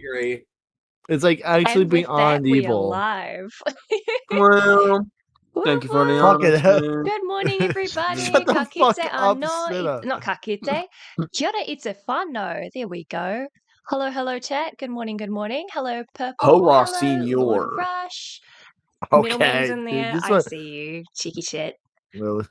agree. It's like actually And being with that, on we are evil. live. Well, thank you for the Fuck it. honesty. Good morning, everybody. Shut the fuck up, Not Snida. kakite. Kia ora, it's a whānau. There we go. Hello, hello, chat. Good morning, good morning. Hello, Purple. Hoa, Hello, senor. Lord Rush. Okay, Middleman's in there. dude, this I one. see you. Cheeky shit. Really?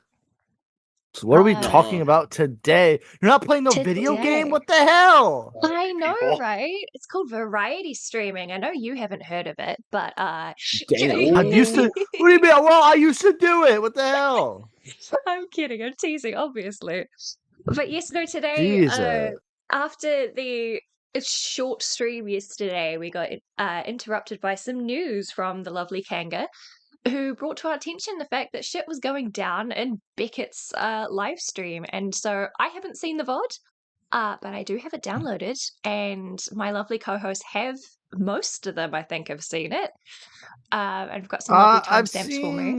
So what are we talking about today? You're not playing no video game? What the hell? I know, right? It's called variety streaming. I know you haven't heard of it, but I used to. What do you mean? Well, I used to do it. What the hell? I'm kidding. I'm teasing, obviously. But yes, no. Today, Jesus. after the short stream yesterday, we got interrupted by some news from the lovely Kanga, who brought to our attention the fact that shit was going down in Beckett's live stream. And so I haven't seen the VOD, but I do have it downloaded, and my lovely co-hosts have most of them, I think, have seen it. And I've got some lovely timestamps for me.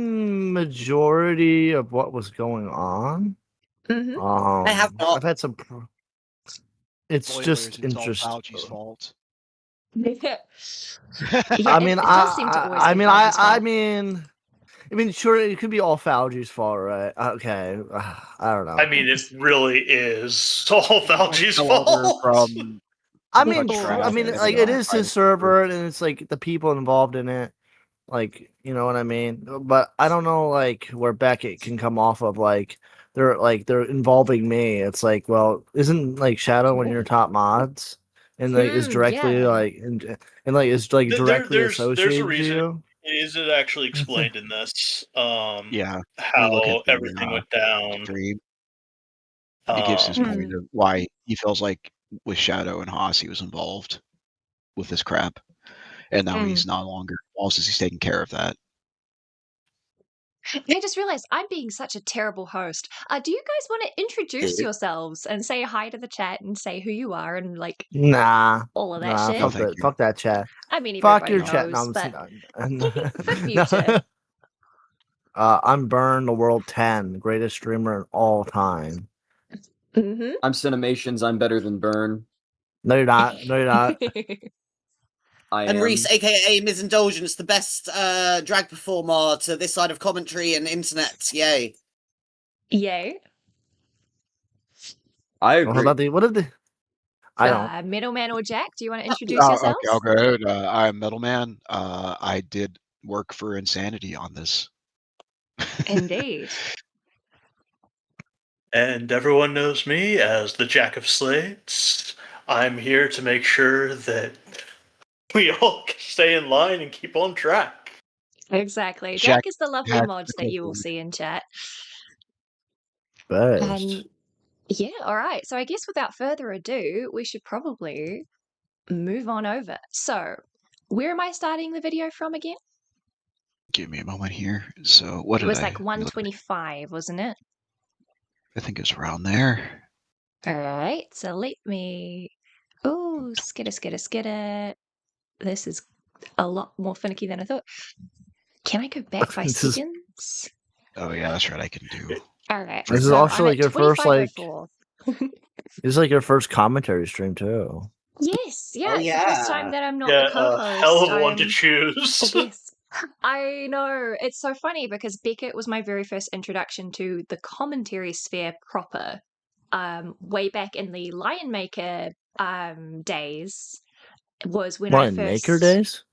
Majority of what was going on. Mm-hmm. I have not. I've had some. It's Spoilers, just it's interesting. all Fauci's fault. Yeah, I mean, it does seem to always be Fauci's fault. I mean, sure, it could be all Fauci's fault, right? Okay, I don't know. I mean, it really is all Fauci's fault. I mean, like it is his server, and it's like the people involved in it, like you know what I mean. But I don't know, like where Beckett can come off of, like they're involving me. It's like, well, isn't like Shadow one of your top mods, and like is directly like and like is like directly associated with you? Is it actually explained in this? Yeah, how everything went down. Stream. He gives his point of why he feels like with Shadow and Haas he was involved with this crap, and now he's no longer. Also, he's taking care of that. I just realized I'm being such a terrible host. Do you guys want to introduce yourselves and say hi to the chat and say who you are and like all of that shit? Fuck that chat. I mean, fuck your knows, chat. No, but... fuck you, chat. I'm Burn, the World 10, greatest streamer of all time. Mm-hmm. I'm Cinemations. I'm better than Burn. No, you're not. No, you're not. And Reese, aka Ms. Indulgence, the best drag performer to this side of commentary and internet. Yay. Yay. I agree. What about the? What did the? I don't. Middleman or Jack? Do you want to introduce yourselves? Okay. I'm Middleman. I did work for Insanity on this. Indeed. And everyone knows me as the Jack of Slates. I'm here to make sure that we all stay in line and keep on track. Exactly. Jack is the lovely mod that you will see in chat. Best. Yeah, all right. So I guess without further ado, we should probably move on over. So where am I starting the video from again? Give me a moment here. So what did it was like 125, wasn't it? I think it's around there. All right. So let me... Oh, skitter. This is a lot more finicky than I thought. Can I go back by seconds? Oh yeah, that's right. I can do. All right. This is also like your first like. This is like your first commentary stream too. Yes. Yeah. It's the first time that I'm not the co-host. Hell of one to choose. Yes. I know. It's so funny because Beckett was my very first introduction to the commentary sphere proper. Way back in the Lion Maker days was when Lion Maker days?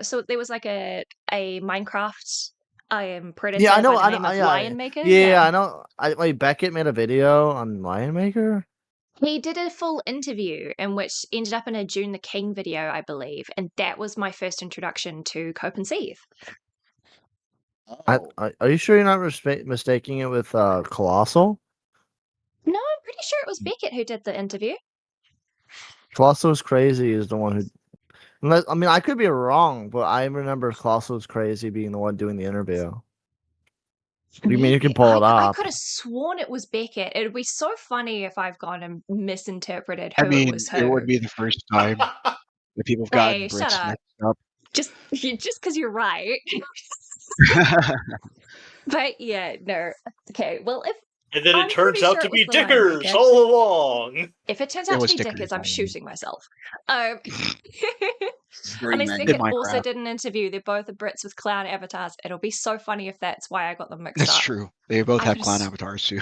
So there was like a Minecraft predator. Yeah, I know. by the name of Lion Maker. Yeah, I know. Like Beckett made a video on Lion Maker. He did a full interview in which ended up in a June the King video, I believe, and that was my first introduction to Cope and Seethe. Are you sure you're not mistaking it with Colossal? No, I'm pretty sure it was Beckett who did the interview. Colossal's Crazy is the one who... I mean, I could be wrong, but I remember Colossal's Crazy being the one doing the interview. You mean you can pull it up? I could have sworn it was Beckett. It would be so funny if I've gone and misinterpreted who it was who. It would be the first time that people have gotten Brits mixed up. Just because you're right. But yeah, no. Okay, well, if And then I'm it turns pretty out sure to it be was the Dickers winemaker. all along. If it turns It out to was be Dickers Dickers, I'm all along. shooting myself. Screaming. Unless In Beckett Minecraft. also did an interview. They're both the Brits with clown avatars. It'll be so funny if that's why I got them mixed That's up. true. They both I have could've clown s- avatars too.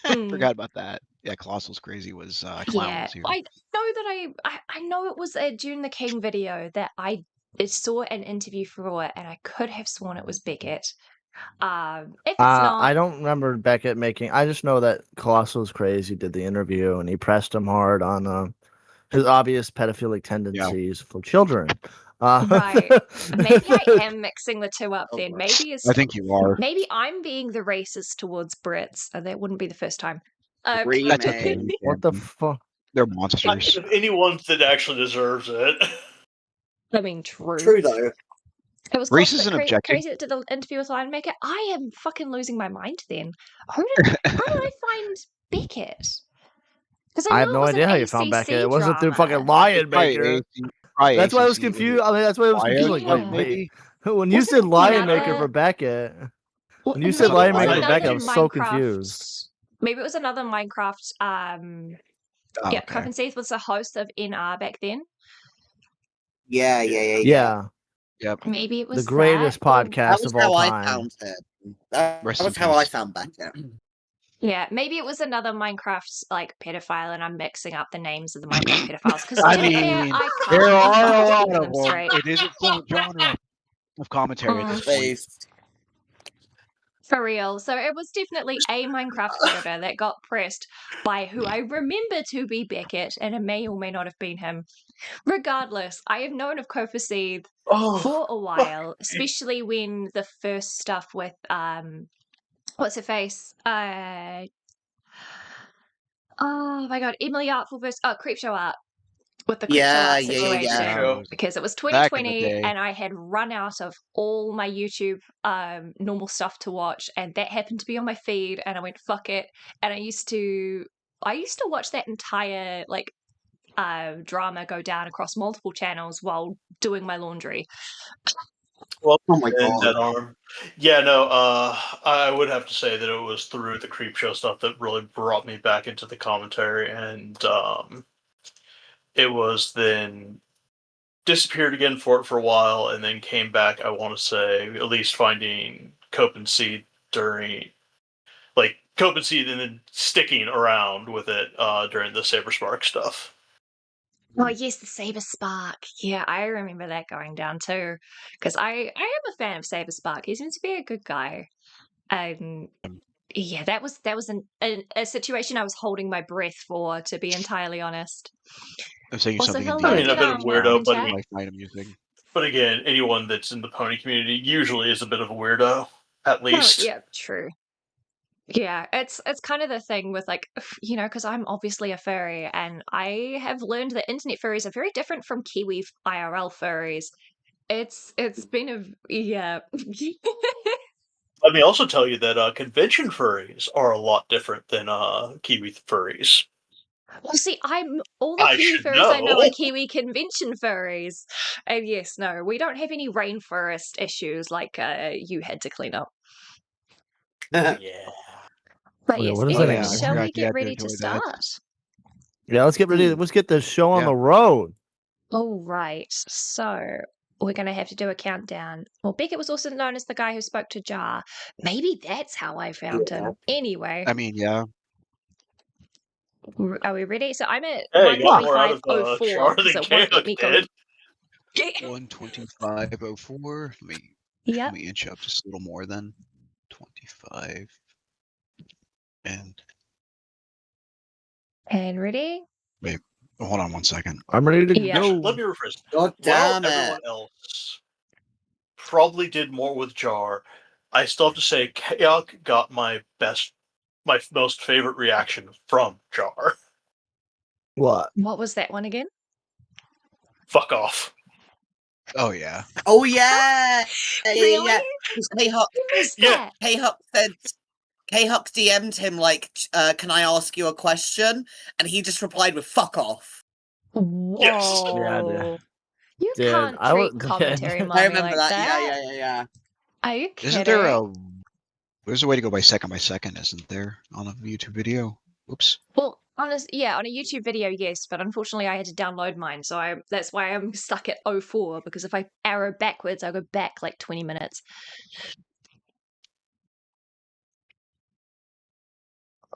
Mm. Forgot about that. Yeah, Colossal's crazy was clown Yeah, was here. I know that I know it was a June the King video that I saw an interview for it, and I could have sworn it was Beckett. If it's not, I don't remember Beckett making. I just know that Colossal's crazy did the interview and he pressed him hard on his obvious pedophilic tendencies for children. Right. Maybe I am mixing the two up. Then maybe I think you are. maybe I'm being the racist towards Brits. That wouldn't be the first time. That's okay. you What can the be. fuck? They're I monsters. mean, anyone that actually deserves it. I mean, true. True though. It was Race Cosmic isn't objective. Crazy that did the interview with Winemaker. I am fucking losing my mind then. How did I find Beckett? Because I have knew no it was idea an how you found ACC Beckett. It wasn't through drama. fucking Lion Probably Maker. probably That's why I was ACC confused. I mean, that's why I was confused. Like, Yeah. wait, maybe. when you Wasn't said it Lion Maker another- for Beckett, Well, when you maybe said it Lion was Maker for another Beckett, I was so Minecraft- confused. Maybe it was another Minecraft. Oh, Yeah, okay. Cope and Seath was the host of NR back then. Yeah. Yeah, Yep. Maybe it was the greatest that, or- That podcast was of all how I time. found it. That Rest was in how I peace. found Beckett. Yeah, maybe it was another Minecraft like pedophile, and I'm mixing up the names of the Minecraft pedophiles. Because I to be fair, mean, I can't there be are a fucking lot keeping of them them. straight. It is its own genre of commentary at this point. Based. For real. So it was definitely a Minecraft editor that got pressed by who I remember to be Beckett, and it may or may not have been him. Regardless, I have known of Kofaseed for a while, especially when the first stuff with what's her face? Oh my god, Emily Artful versus Creepshow Art with the Creepshow Art situation. Yeah. Because it was Back in the 2020 day. and I had run out of all my YouTube normal stuff to watch, and that happened to be on my feed, and I went fuck it. And I used to watch that entire like drama go down across multiple channels while doing my laundry. Well, Oh my and god. that arm. Yeah, no, I would have to say that it was through the Creepshow stuff that really brought me back into the commentary, and it was then disappeared again for a while, and then came back, I want to say, at least finding Cope and Seed during, like, Cope and Seed and then sticking around with it during the Saber Spark stuff. Oh yes, the Saber Spark. Yeah, I remember that going down too. Because I am a fan of Saber Spark. He seems to be a good guy. And yeah, that was a situation I was holding my breath for, to be entirely honest. I'm saying Also, something in hello, the I mean, a bit of weirdo, but chat. I find amusing. But again, anyone that's in the pony community usually is a bit of a weirdo, at least. Yeah, true. Yeah, it's kind of the thing with like, you know, because I'm obviously a furry, and I have learned that internet furries are very different from Kiwi IRL furries. It's been yeah. Let me also tell you that convention furries are a lot different than Kiwi furries. Well, see, I'm all the I Kiwi should furries I know are know. Kiwi convention furries. And yes, no, we don't have any rainforest issues like you had to clean up. Yeah. But Oh, yeah, yes, what does that anyway, mean? shall Yeah, we you get had to ready to enjoy that. start? Yeah, let's get ready. Let's get this show on the road. All right, so we're going to have to do a countdown. Well, Beckett was also known as the guy who spoke to Jar. Maybe that's how I found him. Anyway, I mean, yeah. are we ready? So I'm at Hey, got more out of 125.04 Char because than it won't let me go. did. 125.04. Yeah. Let me inch up just a little more then. 25. And ready? Hold on one second. I'm ready to Yeah. go. Let me rephrase. God damn While it. everyone else probably did more with Jar, I still have to say Kayak got my most favorite reaction from Jar. What? What was that one again? Fuck off. Oh yeah. Oh yeah. Really? Yeah. K-Hawk. Who missed Yeah. that? K-Hawk said. K-Hawk DM'd him like, "Can I ask you a question?" And he just replied with "fuck off." Whoa. Yes. Yeah, You Dude, can't I treat was- commentary I mommy remember like that. that. Yeah. Are you kidding? Isn't there a There's a way to go by second, isn't there, on a YouTube video? Whoops. Well, on a YouTube video, yes, but unfortunately I had to download mine, so that's why I'm stuck at 04, because if I arrow backwards, I'll go back like 20 minutes.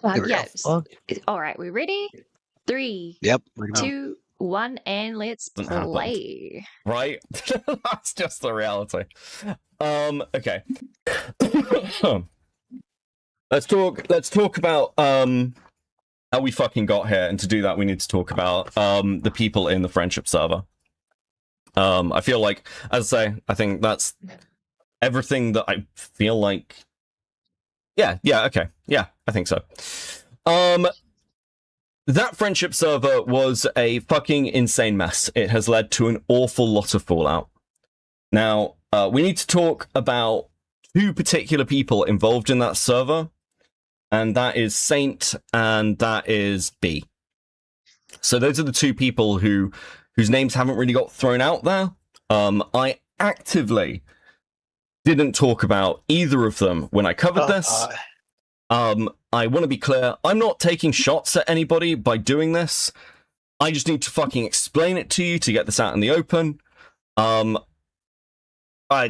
There we go. All right, we ready? 3, Yep. 2, 1, and let's play. Right? That's just the reality. Okay. Let's talk about how we fucking got here, and to do that we need to talk about the people in the friendship server. I feel like, as I say, I think that's everything that I feel like. Yeah, okay. Yeah, I think so. That friendship server was a fucking insane mess. It has led to an awful lot of fallout. Now, we need to talk about 2 particular people involved in that server, and that is Saint and that is B. So those are the 2 people whose names haven't really got thrown out there. I actively didn't talk about either of them when I covered this. I want to be clear, I'm not taking shots at anybody by doing this. I just need to fucking explain it to you to get this out in the open.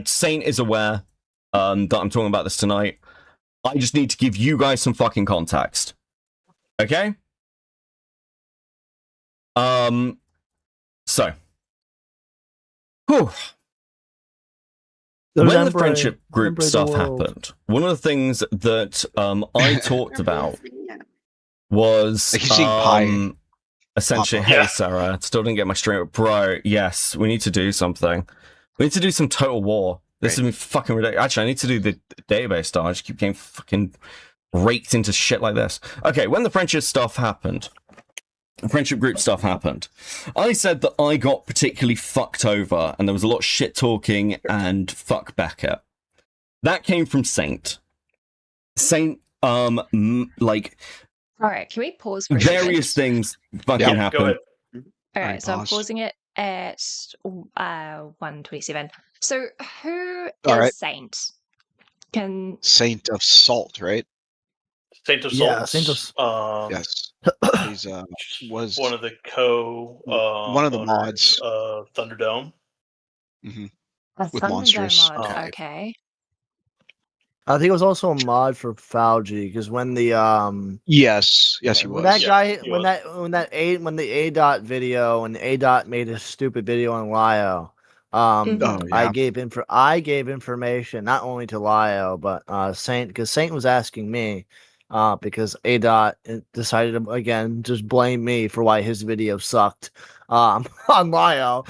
Saint is aware that I'm talking about this tonight. I just need to give you guys some fucking context. Okay? So. Whew. When the friendship group stuff happened, one of the things that I talked about was essentially, hey Sarah, still didn't get my stream, bro. Yes, we need to do something. We need to do some Total War. This is fucking ridiculous. Actually, I need to do the database stuff. I just keep getting fucking raked into shit like this. Okay, when the friendship group stuff happened, I said that I got particularly fucked over and there was a lot of shit talking and fuck Beckett. That came from Saint. Saint, like... Alright, can we pause for various things fucking happened. Alright, so I'm pausing it at 1:27. So who is Saint? Saint of Salt, right? Saint of Salt. Yeah, Saint of yes. He's was one of the one of the mods of Thunderdome. Mm-hmm. With Monstrous. Okay. I think it was also a mod for Fauji, because when the yes he was. When that guy when the A dot video, when the A dot made a stupid video on Lio, I gave information not only to Lio but Saint, because Saint was asking me because A dot decided to again just blame me for why his video sucked on Lio.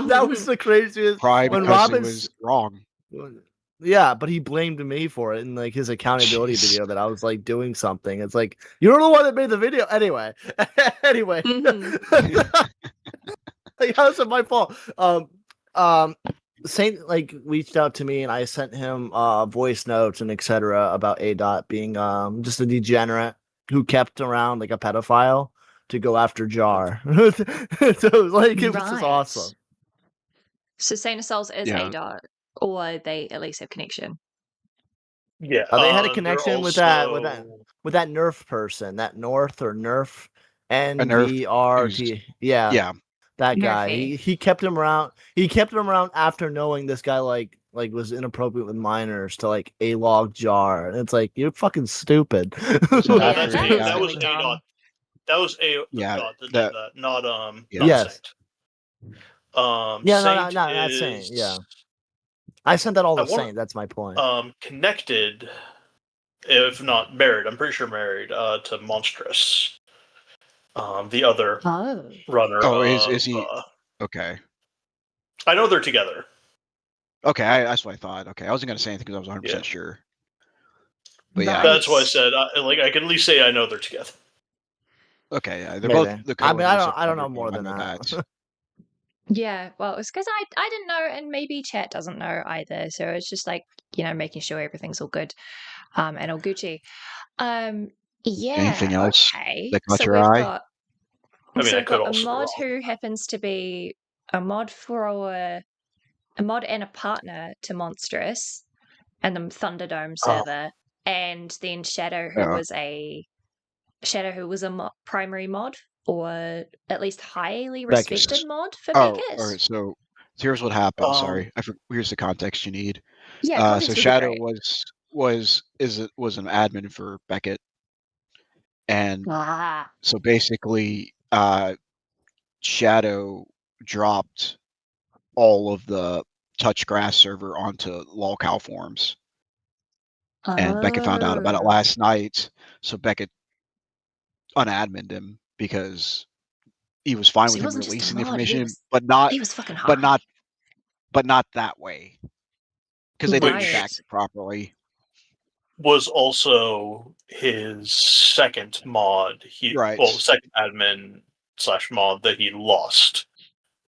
That was the craziest. Probably when Robin was wrong. Yeah, but he blamed me for it in like his accountability video that I was like doing something. It's like, you're the one that made the video anyway. Like, how's it my fault? Saint like reached out to me and I sent him voice notes and etc. about A dot being just a degenerate who kept around like a pedophile to go after Jar. So it was like it was just awesome. So Saint of Souls is A dot. Or they at least have connection. Yeah, they had a connection with that Nerf person, that North or Nerf NVRT. Yeah, that guy. He kept him around. He kept him around after knowing this guy like was inappropriate with minors to like A-log Jar. And it's like, you're fucking stupid. That was A dot. That was A dot that did that, not yes. Saint not Saint. Yeah. I sent that all the same. That's my point. Connected, if not married, I'm pretty sure married to Monstrous, the other runner. Oh, is he? Okay. I know they're together. Okay, that's what I thought. Okay, I wasn't going to say anything because I was 100% sure. But yeah, that's why I said I can at least say I know they're together. Okay, yeah, they're both. I mean, I don't know more than that. Yeah, well, it's because I didn't know, and maybe chat doesn't know either. So it's just like, making sure everything's all good, and all Gucci. Yeah. Anything else that caught your eye? We've got a mod who happens to be a mod and a partner to Monstrous and the Thunderdome server, and then Shadow, who was a primary mod, or at least highly respected mod for Beckett. All right. So here's what happened. Sorry, here's the context you need. Yeah, So context would be Shadow great. was an admin for Beckett, and so basically, Shadow dropped all of the Touchgrass server onto lolcow forums, and Beckett found out about it last night. So Beckett unadmined him because he was fine with him releasing the information, but not that way, because they didn't redact it properly. Was also his second mod. Second admin / mod that he lost.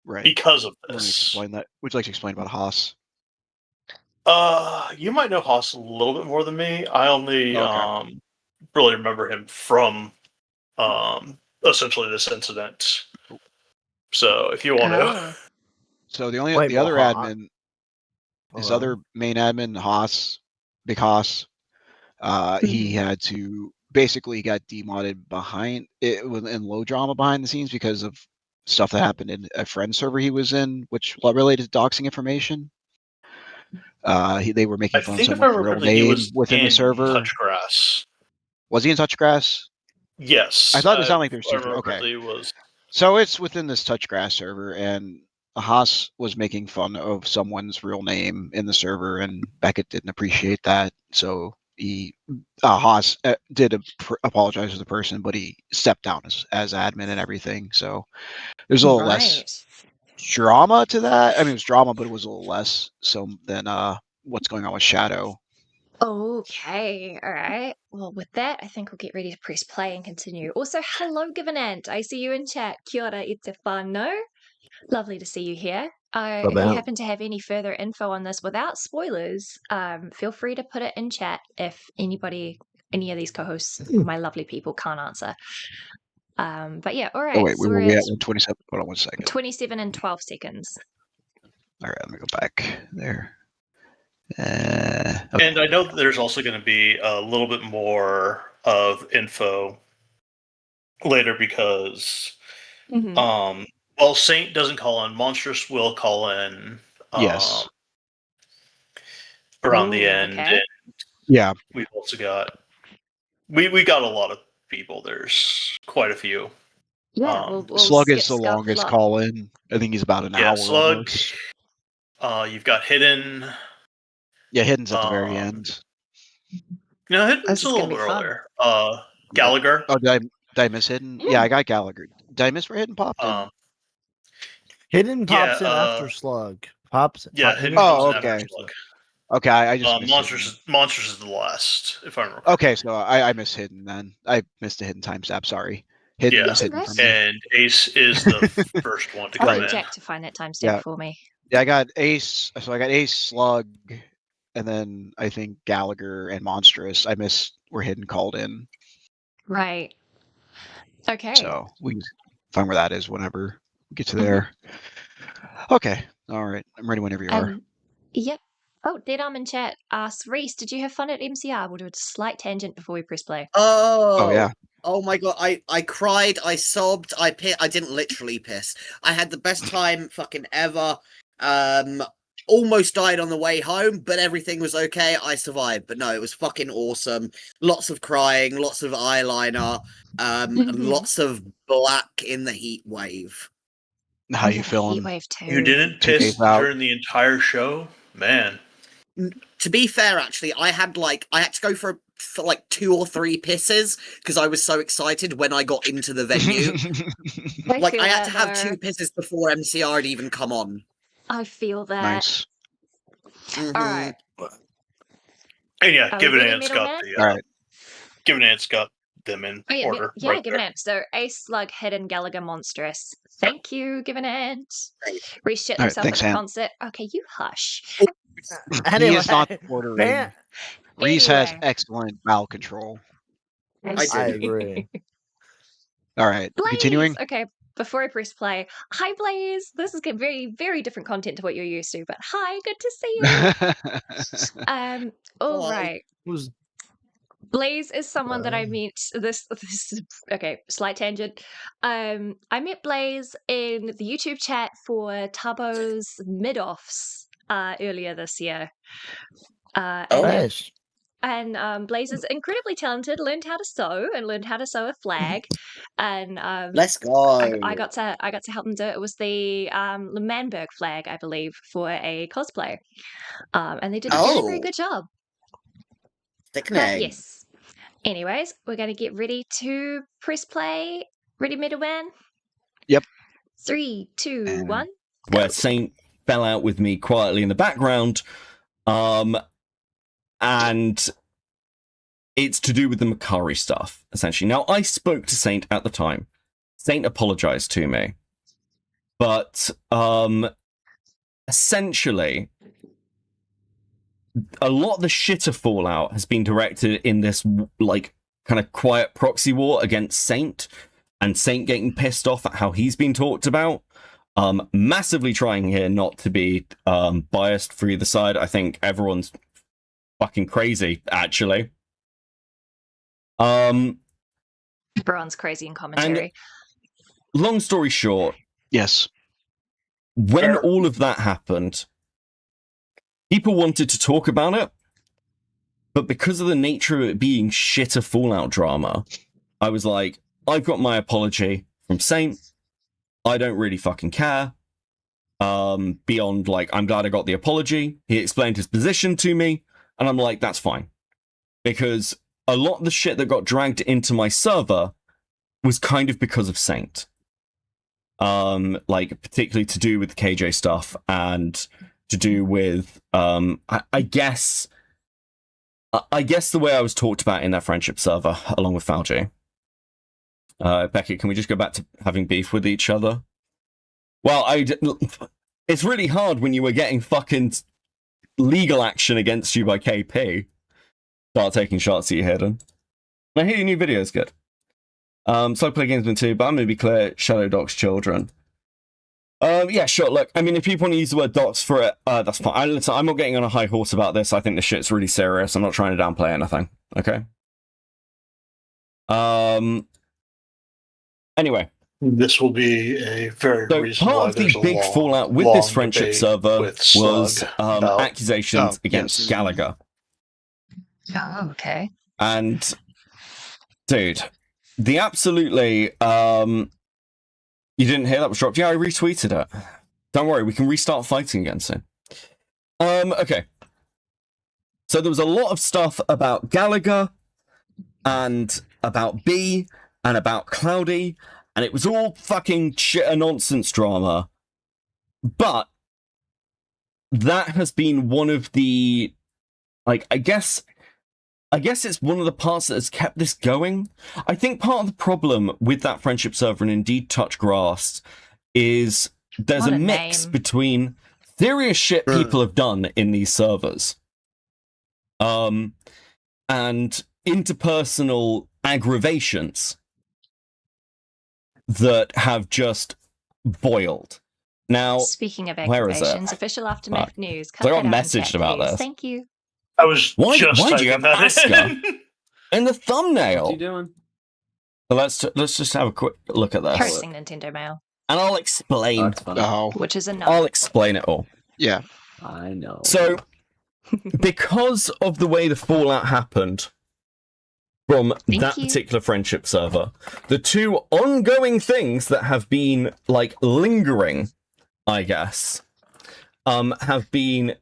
Right. Because of Let me this. explain that. Would you like to explain about Haas? You might know Haas a little bit more than me. I only really remember him from essentially this incident. So if you want to, so the other admin, his other main admin, Haas, Big Haas, he had to basically got demodded behind it in low drama behind the scenes because of stuff that happened in a friend server he was in, which related to doxing information. They were making fun of someone's real name within the server. Touchgrass. Was he in Touchgrass? Yes. I thought it sounded like there's two. Okay. So it's within this Touchgrass server, and Haas was making fun of someone's real name in the server, and Beckett didn't appreciate that. So Haas did apologize to the person, but he stepped down as admin and everything. So there's a little less drama to that. I mean, it was drama, but it was a little less so than what's going on with Shadow. Okay, all right. Well, with that, I think we'll get ready to press play and continue. Also, hello, Givenant. I see you in chat. Kia ora i te whānau. Lovely to see you here. If you happen to have any further info on this without spoilers, feel free to put it in chat if any of these co-hosts, my lovely people, can't answer. But yeah, all right. Oh, wait, so were we at 127? Hold on 1 second. 27 and 12 seconds. All right, let me go back there. Okay. And I know that there's also going to be a little bit more of info later because, Saint doesn't call in, Monstrous will call in. Yes. Around the end. Okay. And we've also got we got a lot of people. There's quite a few. Yeah, we'll Slug is the longest call in. I think he's about an hour. Slug. Almost. You've got Hidden. Yeah, Hidden's at the very end. No, Hidden's a little bit earlier. Gallagher. Oh, did I miss Hidden? Yeah, I got Gallagher. Did I miss where Hidden popped in? Hidden pops in after Slug. Hidden comes in after Slug. Okay, I just Monsters is the last, if I remember. Okay, so I missed Hidden then. I missed the Hidden timestamp. Sorry. Hidden was Hidden for me. And Ace is the first one to come in. I'll Jack to find that timestamp for me. Yeah, I got Ace. So I got Ace, Slug, and then I think Gallagher and Monstrous. I missed where Hidden called in. Right. Okay. So we can find where that is whenever we get to there. Okay. All right. I'm ready whenever you are. Yep. Oh, Dead Arm in chat asks, Reese, did you have fun at MCR? We'll do a slight tangent before we press play. Oh yeah. Oh my god, I cried, I sobbed, I didn't literally piss. I had the best time fucking ever. Almost died on the way home, but everything was okay. I survived. But no, it was fucking awesome. Lots of crying, lots of eyeliner, and lots of black in the heat wave. How you feeling? Heat wave too. You didn't piss during the entire show? Man. To be fair, actually, I had to go for like 2 or 3 pisses because I was so excited when I got into the venue. I had to have 2 pisses before MCR had even come on. I feel that. Nice. All right. And yeah, Givenant's got the. All right. Givenant's got them in order. Yeah, Givenant. So Ace, Slug, Hidden, Gallagher, Monstrous. Thank you, Givenant. Reese shit himself at the concert. Okay, you hush. Anyway, he is not ordering. Reese has excellent bowel control. I agree. All right, Blaze! continuing. Okay, before I press play, hi Blaze. This is very, very different content to what you're used to, but hi, good to see you. All right. Blaze is someone that I met. This is okay. Slight tangent. I met Blaze in the YouTube chat for Tubbo's mid-offs earlier this year. Nice. And Blaze is incredibly talented. Learned how to sew and learned how to sew a flag. And Let's go. I got to help him do it. It was the Manberg flag, I believe, for a cosplay. And they did a very, very good job. But yes. Anyways, we're going to get ready to press play. Ready, Middleman? Yep. 3, 2, 1. Where Saint fell out with me quietly in the background. And it's to do with the Makari stuff, essentially. Now, I spoke to Saint at the time. Saint apologized to me. But, essentially, a lot of the shitter fallout has been directed in this, like, kind of quiet proxy war against Saint, and Saint getting pissed off at how he's been talked about. Massively trying here not to be biased for either side. I think everyone's fucking crazy, actually. Everyone's crazy in commentary. And long story short, yes, when all of that happened, people wanted to talk about it, but because of the nature of it being shitter Fallout drama, I was like, I've got my apology from Saint. I don't really fucking care. Beyond, like, I'm glad I got the apology. He explained his position to me, and I'm like, that's fine. Because a lot of the shit that got dragged into my server was kind of because of Saint. Like, particularly to do with the KJ stuff, and to do with, I guess the way I was talked about in that friendship server, along with Falji. Beckett, can we just go back to having beef with each other? Well, it's really hard when you were getting fucking legal action against you by KP. Start taking shots at you, Hidden. I hear your new video is good. So I play games too, but I'm going to be clear, Shadow Doc's children. Yeah, sure, look, I mean, if people want to use the word docs for it, that's fine. Listen, I'm not getting on a high horse about this. I think this shit's really serious. I'm not trying to downplay anything, okay? Anyway. This will be a very reason part why of the big fallout with this friendship server was accusations against Gallagher. Oh, okay. And, dude, the absolutely, you didn't hear that was dropped? Yeah, I retweeted it. Don't worry, we can restart fighting again soon. Okay. So there was a lot of stuff about Gallagher, and about B, and about Cloudy, and it was all fucking shit and nonsense drama. But that has been one of the, like, I guess it's one of the parts that has kept this going. I think part of the problem with that friendship server, and indeed Touch Grass, is there's a mix between serious shit people have done in these servers, and interpersonal aggravations that have just boiled. Now, speaking of aggravations, official aftermath news. So I got messaged about this. Thank you. I was why do you have that Aska in the thumbnail? What are you doing? So let's just have a quick look at this. Cursing Nintendo Mail. And I'll explain. Which is enough. I'll explain it all. Yeah. I know. So, because of the way the fallout happened from particular friendship server, the two ongoing things that have been, like, lingering, I guess, have been,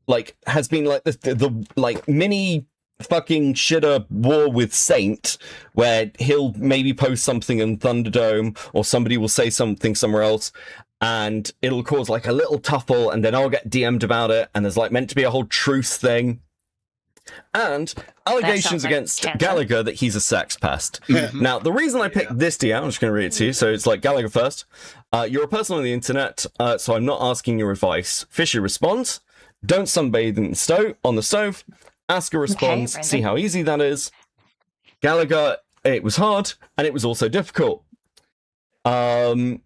like, the like, mini fucking shitter war with Saint, where he'll maybe post something in Thunderdome, or somebody will say something somewhere else, and it'll cause, like, a little tuffle, and then I'll get DM'd about it, and there's, like, meant to be a whole truce thing. And allegations against Gallagher that he's a sex pest. Now, the reason I picked this DM, I'm just going to read it to you. So it's like, Gallagher first. You're a person on the internet, so I'm not asking your advice. Fishy responds. Don't sunbathe on the stove. Asker responds. See how easy that is. Gallagher, it was hard, and it was also difficult. Asker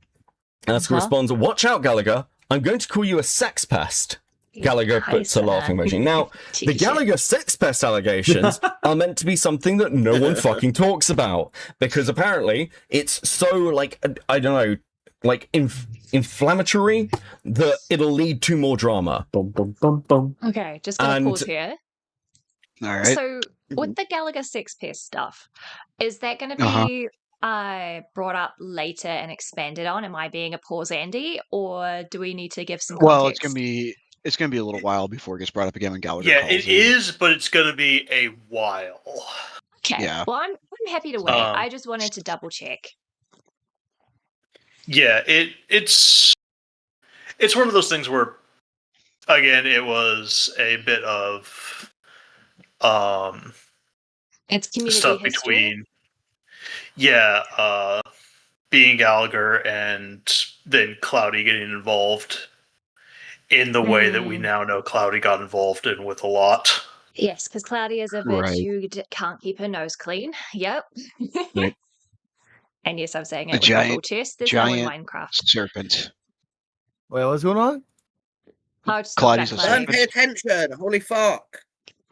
responds, watch out, Gallagher. I'm going to call you a sex pest. Gallagher puts a laughing emoji. Now, the Gallagher 6 pest allegations are meant to be something that no one fucking talks about. Because apparently, it's so, like, I don't know, like, inflammatory that it'll lead to more drama. Okay, just gonna pause here. All right. So, with the Gallagher 6 pest stuff, is that going to be brought up later and expanded on? Am I being a pause Andy, or do we need to give some context? Well, it's gonna be a little while before it gets brought up again when Gallagher calls it in. is, but it's gonna be a while. Okay. Yeah. Well, I'm happy to wait. I just wanted to double check. Yeah, it's one of those things where, again, it was a bit of it's community stuff history. between being Gallagher and then Cloudy getting involved in the way that we now know Cloudy got involved in with a lot. Yes, because Cloudy is a bitch who can't keep her nose clean. Yep. Right. And yes, I'm saying it with my full chest. There's no in Minecraft. Serpent. Wait, what's going on? Cloudy's a Don't pay attention. Holy fuck.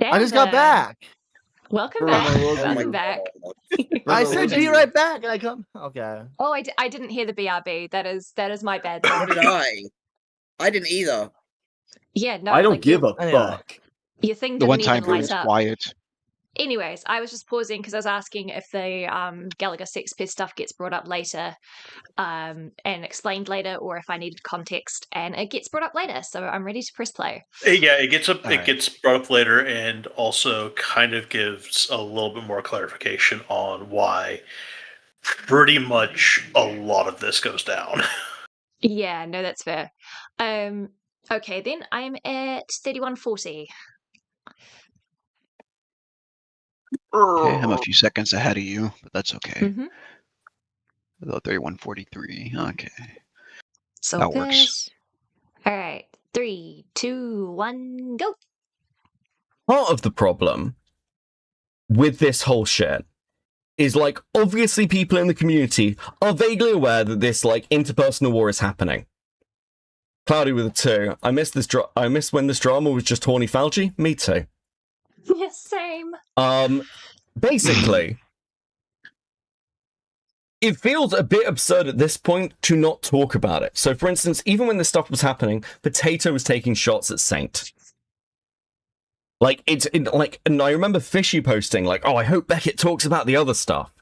I just got back. Welcome back. Welcome back. I said be right back, and I come. Okay. Oh, I didn't hear the BRB. That is my bad. How did I? I didn't either. Yeah, no. I don't give a fuck. Your thing the didn't one time even it light was up. quiet. Anyways, I was just pausing because I was asking if the Gallagher 6 pest stuff gets brought up later and explained later, or if I needed context, and it gets brought up later. So I'm ready to press play. Yeah, it gets brought up later, and also kind of gives a little bit more clarification on why pretty much a lot of this goes down. Yeah, no, that's fair. Okay, then I'm at 3140. Okay, I'm a few seconds ahead of you, but that's okay. Mm-hmm. 31:43. Okay. So that works. All right, 3, 2, 1, go. Part of the problem with this whole shit is, like, obviously people in the community are vaguely aware that this, like, interpersonal war is happening. Cloudy with a 2. I miss this. I miss when this drama was just horny Falgi. Me too. Yeah, same. Basically, it feels a bit absurd at this point to not talk about it. So, for instance, even when this stuff was happening, Potato was taking shots at Saint. Like, and I remember Fishy posting, like, oh, I hope Beckett talks about the other stuff.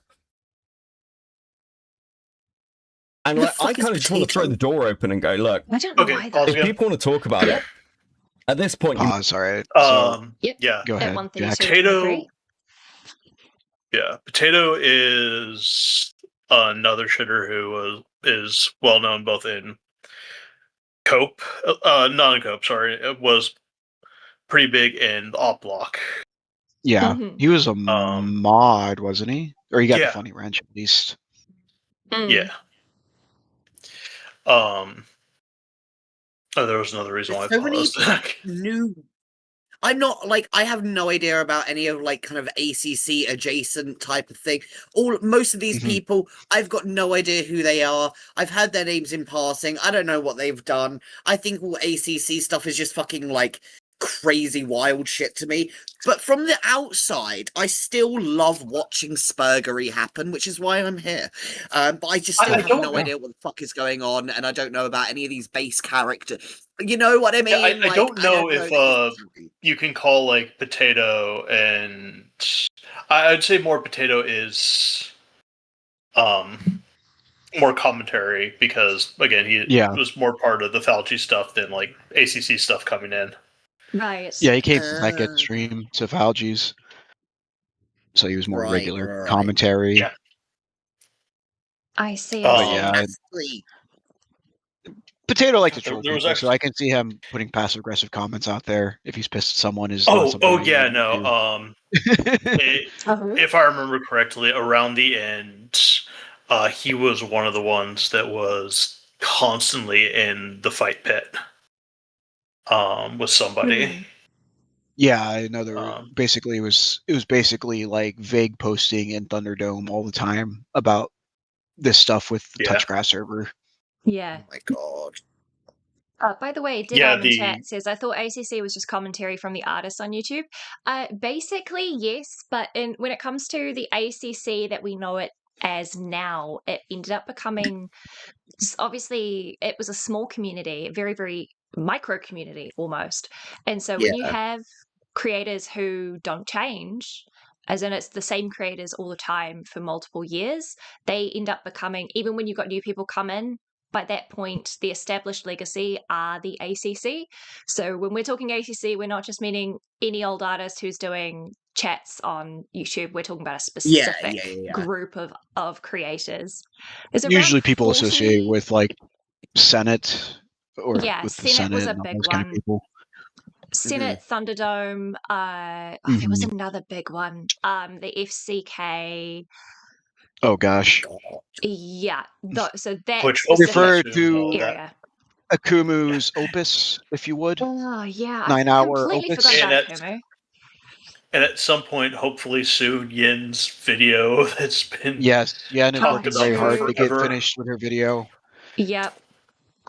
And like, I kind of just want to throw the door open and go, look, I don't know why that. If people want to talk about it, at this point, pause. All right. Yep. Yeah. Go ahead. Potato is another shitter who is well known both in Cope, not in Cope. Sorry, it was pretty big in the Op Block. Yeah, he was a mod, wasn't he? Or he got the funny wrench at least. Yeah. There was another reason why I paused. I'm not like I have no idea about any of like kind of ACC adjacent type of thing. Most of these people, I've got no idea who they are. I've heard their names in passing. I don't know what they've done. I think all ACC stuff is just fucking like crazy wild shit to me. But from the outside, I still love watching spurgery happen, which is why I'm here. But I just still have no idea what the fuck is going on, and I don't know about any of these base characters. You know what I mean? Yeah, I don't know if you can call like Potato, and I'd say more Potato is more commentary, because again he was more part of the Falchi stuff than like ACC stuff coming in. Right. Yeah, he came from Beckett stream to Falgi's, so he was more regular commentary. Yeah. I see. Potato likes to troll people, so I can see him putting passive aggressive comments out there if he's pissed at someone. If I remember correctly, around the end, he was one of the ones that was constantly in the fight pit with somebody. Yeah, I know. There were basically it was basically like vague posting in Thunderdome all the time about this stuff with the Touchgrass server. Yeah. Oh my god. By the way, Yeah, in chat says, I thought ACC was just commentary from the artists on YouTube. Basically, yes, but when it comes to the ACC that we know it as now, it ended up becoming, obviously, it was a small community, very, very micro community almost. And so when you have creators who don't change, as in it's the same creators all the time for multiple years, they end up becoming, even when you've got new people come in, by that point, the established legacy are the ACC. So when we're talking ACC, we're not just meaning any old artist who's doing chats on YouTube. We're talking about a specific group of creators. Usually people associated with like Senate or with the Senate was a and all big those one. kind of people. Senate, Thunderdome, there was another big one. The FCK. Oh gosh. Yeah. So that which refer to area. Akumu's Opus, if you would. Oh yeah, 9-hour I completely Opus. forgot about Akumu. And at some point, hopefully soon, Yin's video that's been Yen is working very hard forever. to get finished with her video. Yep.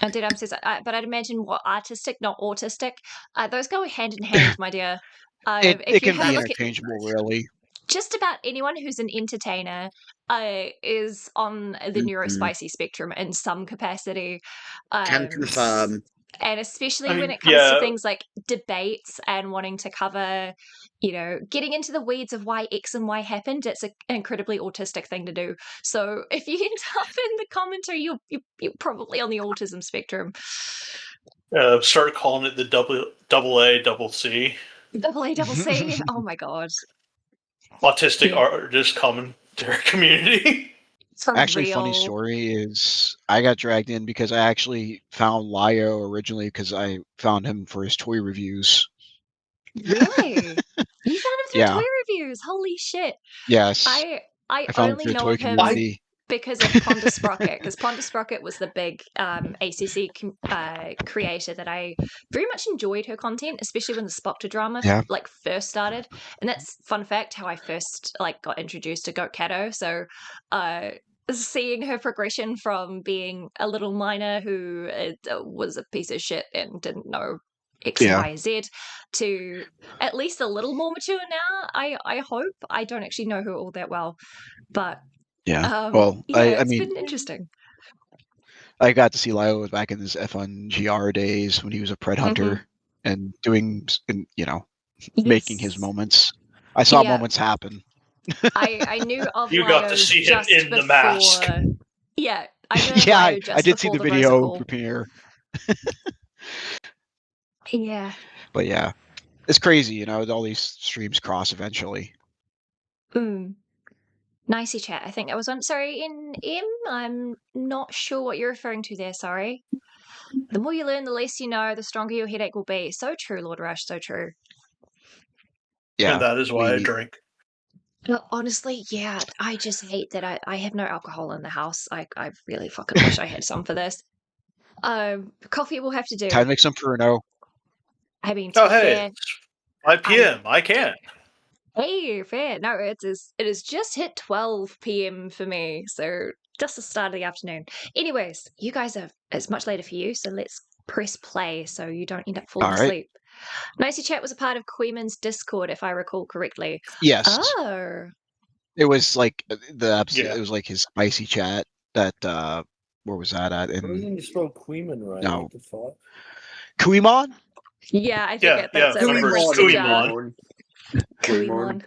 And Didam says, but I'd imagine what artistic, not autistic. Those go hand in hand, my dear. It can be interchangeable, really. Just about anyone who's an entertainer is on the neurospicy spectrum in some capacity. Can confirm. And especially when it comes to things like debates and wanting to cover, getting into the weeds of why X and Y happened, it's an incredibly autistic thing to do. So if you end up in the commentary, you're probably on the autism spectrum. Start calling it the double A, double C. Double A, double C? Oh my god. Autistic artist commentary community. Actually, funny story is I got dragged in because I actually found Lyo originally because I found him for his toy reviews. Really? You found him through toy reviews? Holy shit! Yes. I found only him through know toy of him community. because of Ponda Sprocket, because Ponda Sprocket was the big ACC creator that I very much enjoyed her content, especially when the Spoctor drama first started. And that's fun fact how I first got introduced to Goat Kato. So seeing her progression from being a little minor who was a piece of shit and didn't know X, Y, and Z to at least a little more mature now. I hope. I don't actually know her all that well, but it's been interesting. I got to see Lyo back in his F1GR days when he was a Pred Hunter and doing, making his moments. I saw moments happen. I knew of you got to see him in the mask. Yeah, I did see the video premiere. Yeah. But yeah, it's crazy, all these streams cross eventually. Nicey chat. I think that was one. Sorry, in M, I'm not sure what you're referring to there. Sorry. The more you learn, the less you know, the stronger your headache will be. So true, Lord Rush. So true. Yeah, and that is why I drink. Honestly, yeah, I just hate that I have no alcohol in the house. I really fucking wish I had some for this. Coffee will have to do. Time to make some for Renault. I mean, fair, 5 p.m. I can. Hey, fair. No, it is just hit 12 p.m. for me, so just the start of the afternoon. Anyways, you guys it's much later for you, so let's press play so you don't end up falling asleep. Nicey Chat was a part of Queeman's Discord, if I recall correctly. Yes. Oh. It was like it was like his spicy chat that where was that at? You spell Queeman right? No. What the fuck? Queemon? Yeah, I think that's a Queemon. Queemon.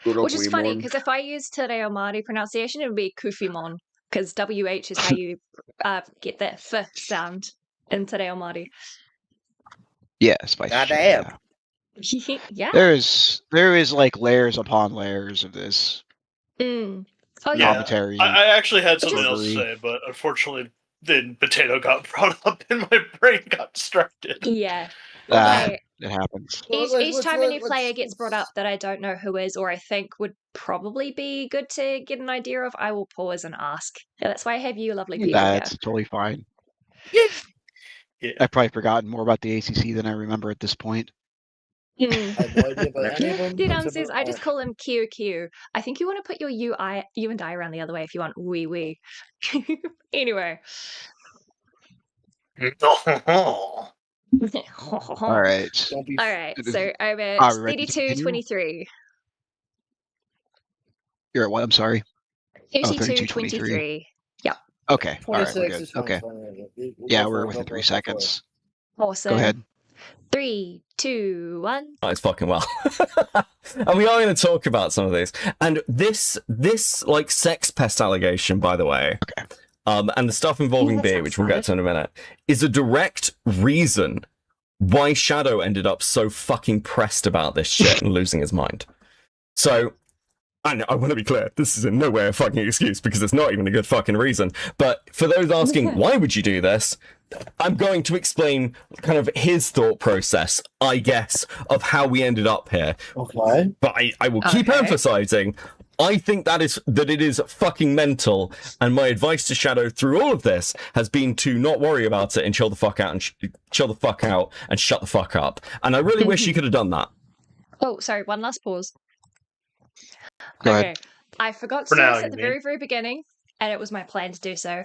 Which is funny because if I use Te Reo Māori pronunciation, it would be Kufimon because WH is how you get that F sound in Te Reo Māori. Yeah, spicy. Goddamn. Yeah. There is like layers upon layers of this. Commentary. I actually had something else to say, but unfortunately, then potato got brought up and my brain got distracted. Yeah. It happens. Each time a new player gets brought up that I don't know who is or I think would probably be good to get an idea of, I will pause and ask. Yeah, that's why I have you lovely people That's totally fine. Yeah. I've probably forgotten more about the ACC than I remember at this point. I have no idea about any of them. Didam says, I just call him QQ. I think you want to put your U and I around the other way if you want wee. Anyway. All right. All right, so I'm at Are we ready to 32-23. You're at what? I'm sorry. 32-23. Yep. Okay. All right. We're 26 good. is fine. Okay. We'll Yeah, go we're for it, within go 3 for it, go for it. seconds. Awesome. Go ahead. 3, 2, 1. Nice fucking well. And we are going to talk about some of these. And this like sex pest allegation, by the way, Okay. and the stuff involving that beer, sounds which we'll get to in a minute, is a direct reason why Shadow ended up so fucking pressed about this shit and losing his mind. So, I want to be clear, this is in no way a fucking excuse because it's not even a good fucking reason. But for those asking, why would you do this? I'm going to explain kind of his thought process, I guess, of how we ended up here. Okay. But I will keep Okay. emphasizing, I think that it is fucking mental, and my advice to Shadow through all of this has been to not worry about it and chill the fuck out and chill the fuck out and shut the fuck up. And I really wish he could have done that. Oh, sorry, one last pause. Go Okay. ahead. I forgot For to do now, this at you the mean? very, very beginning, and it was my plan to do so.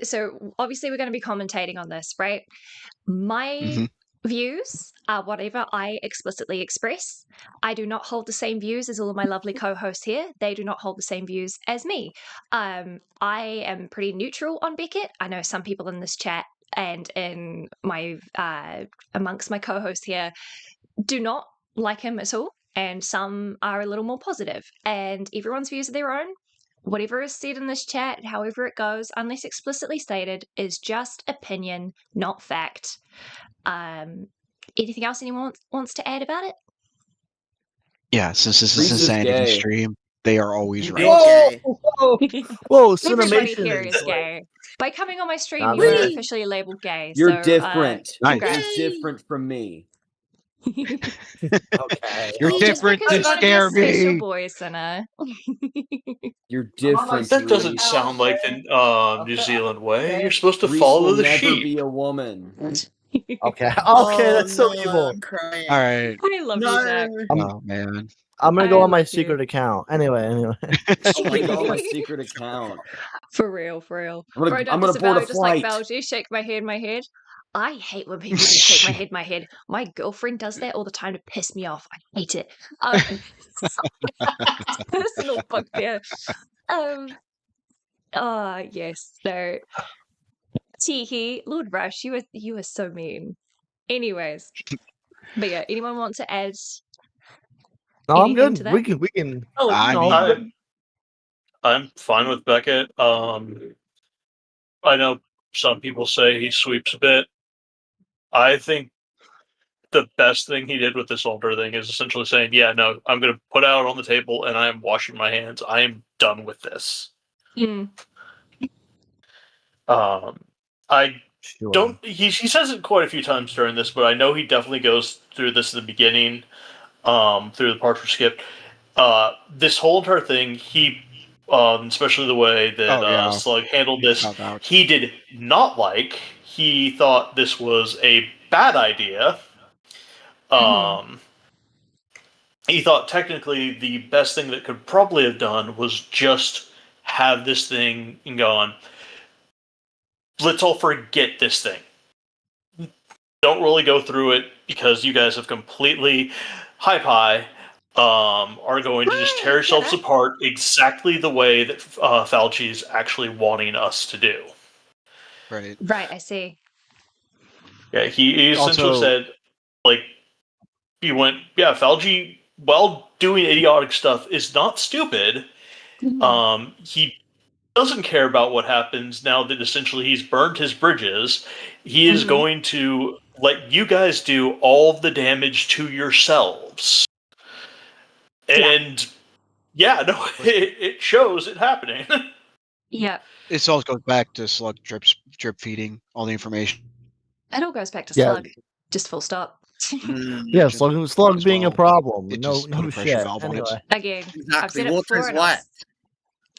So obviously we're going to be commentating on this, right? My Mhm. views are whatever I explicitly express. I do not hold the same views as all of my lovely co-hosts here. They do not hold the same views as me. I am pretty neutral on Beckett. I know some people in this chat and in my amongst my co-hosts here do not like him at all, and some are a little more positive. And everyone's views are their own. Whatever is said in this chat, however it goes, unless explicitly stated, is just opinion, not fact. Anything else anyone wants to add about it? Yeah, since this Reese is is a Shenanigans gay. stream, they are always You right. gay. Whoa, Everybody here Cinemation. is gay. By coming on my stream, Not you are really. officially labeled gay. You're so, different. Nice. Congrats. You're different from me. Okay. You're Just different because to you want to be a scare special me. boy, Sinner. You're different. That doesn't Reese. sound like the New Zealand way. You're supposed to Reese follow will the never sheep. be a woman. Okay. Okay, Oh, that's so no, evil. I'm crying. All right. I love you, No. Zach. Oh man. I'm gonna go I on my love you. secret account. Anyway. Oh my god, my secret account. For real, for real. I'm gonna- Bro, don't I'm gonna board a disavow just like flight. Valji, shake my head. I hate when people do shake my head. My girlfriend does that all the time to piss me off. I hate it. Personal bugbear. Yes. So, Teehee, Lord Rush, you are so mean. Anyways, but yeah, anyone want to add? No, I'm Anything good. to that? We can. Oh, I No, mean, I'm fine with Beckett. I know some people say he sweeps a bit. I think the best thing he did with this altar thing is essentially saying, "Yeah, no, I'm going to put out on the table, and I am washing my hands. I am done with this." Mm. I sure. don't. He says it quite a few times during this, but I know he definitely goes through this in the beginning, through the parts were skipped. This whole entire thing, he, especially the way that Oh, yeah. Slug handled this, Found out. he did not like. He thought this was a bad idea. He thought technically the best thing that could probably have done was just have this thing going. Let's all forget this thing. Don't really go through it because you guys have completely are going to just tear yourselves apart exactly the way that Fauci is actually wanting us to do. right. Right, I see. Yeah, he essentially Also- said, like, he went, yeah, Fauci, while doing idiotic stuff, is not stupid. He doesn't care about what happens now that essentially he's burned his bridges. He is going to let you guys do all the damage to yourselves. And no, it shows it happening. Yeah. This all goes back to Slug drip feeding all the information. It all goes back to Yeah. Slug. Just full stop. Yeah, slug as being a well. problem. It No, just put no a pressure shit. valve on it. Anyway. Again, I've said Exactly. it Water before. is And wet.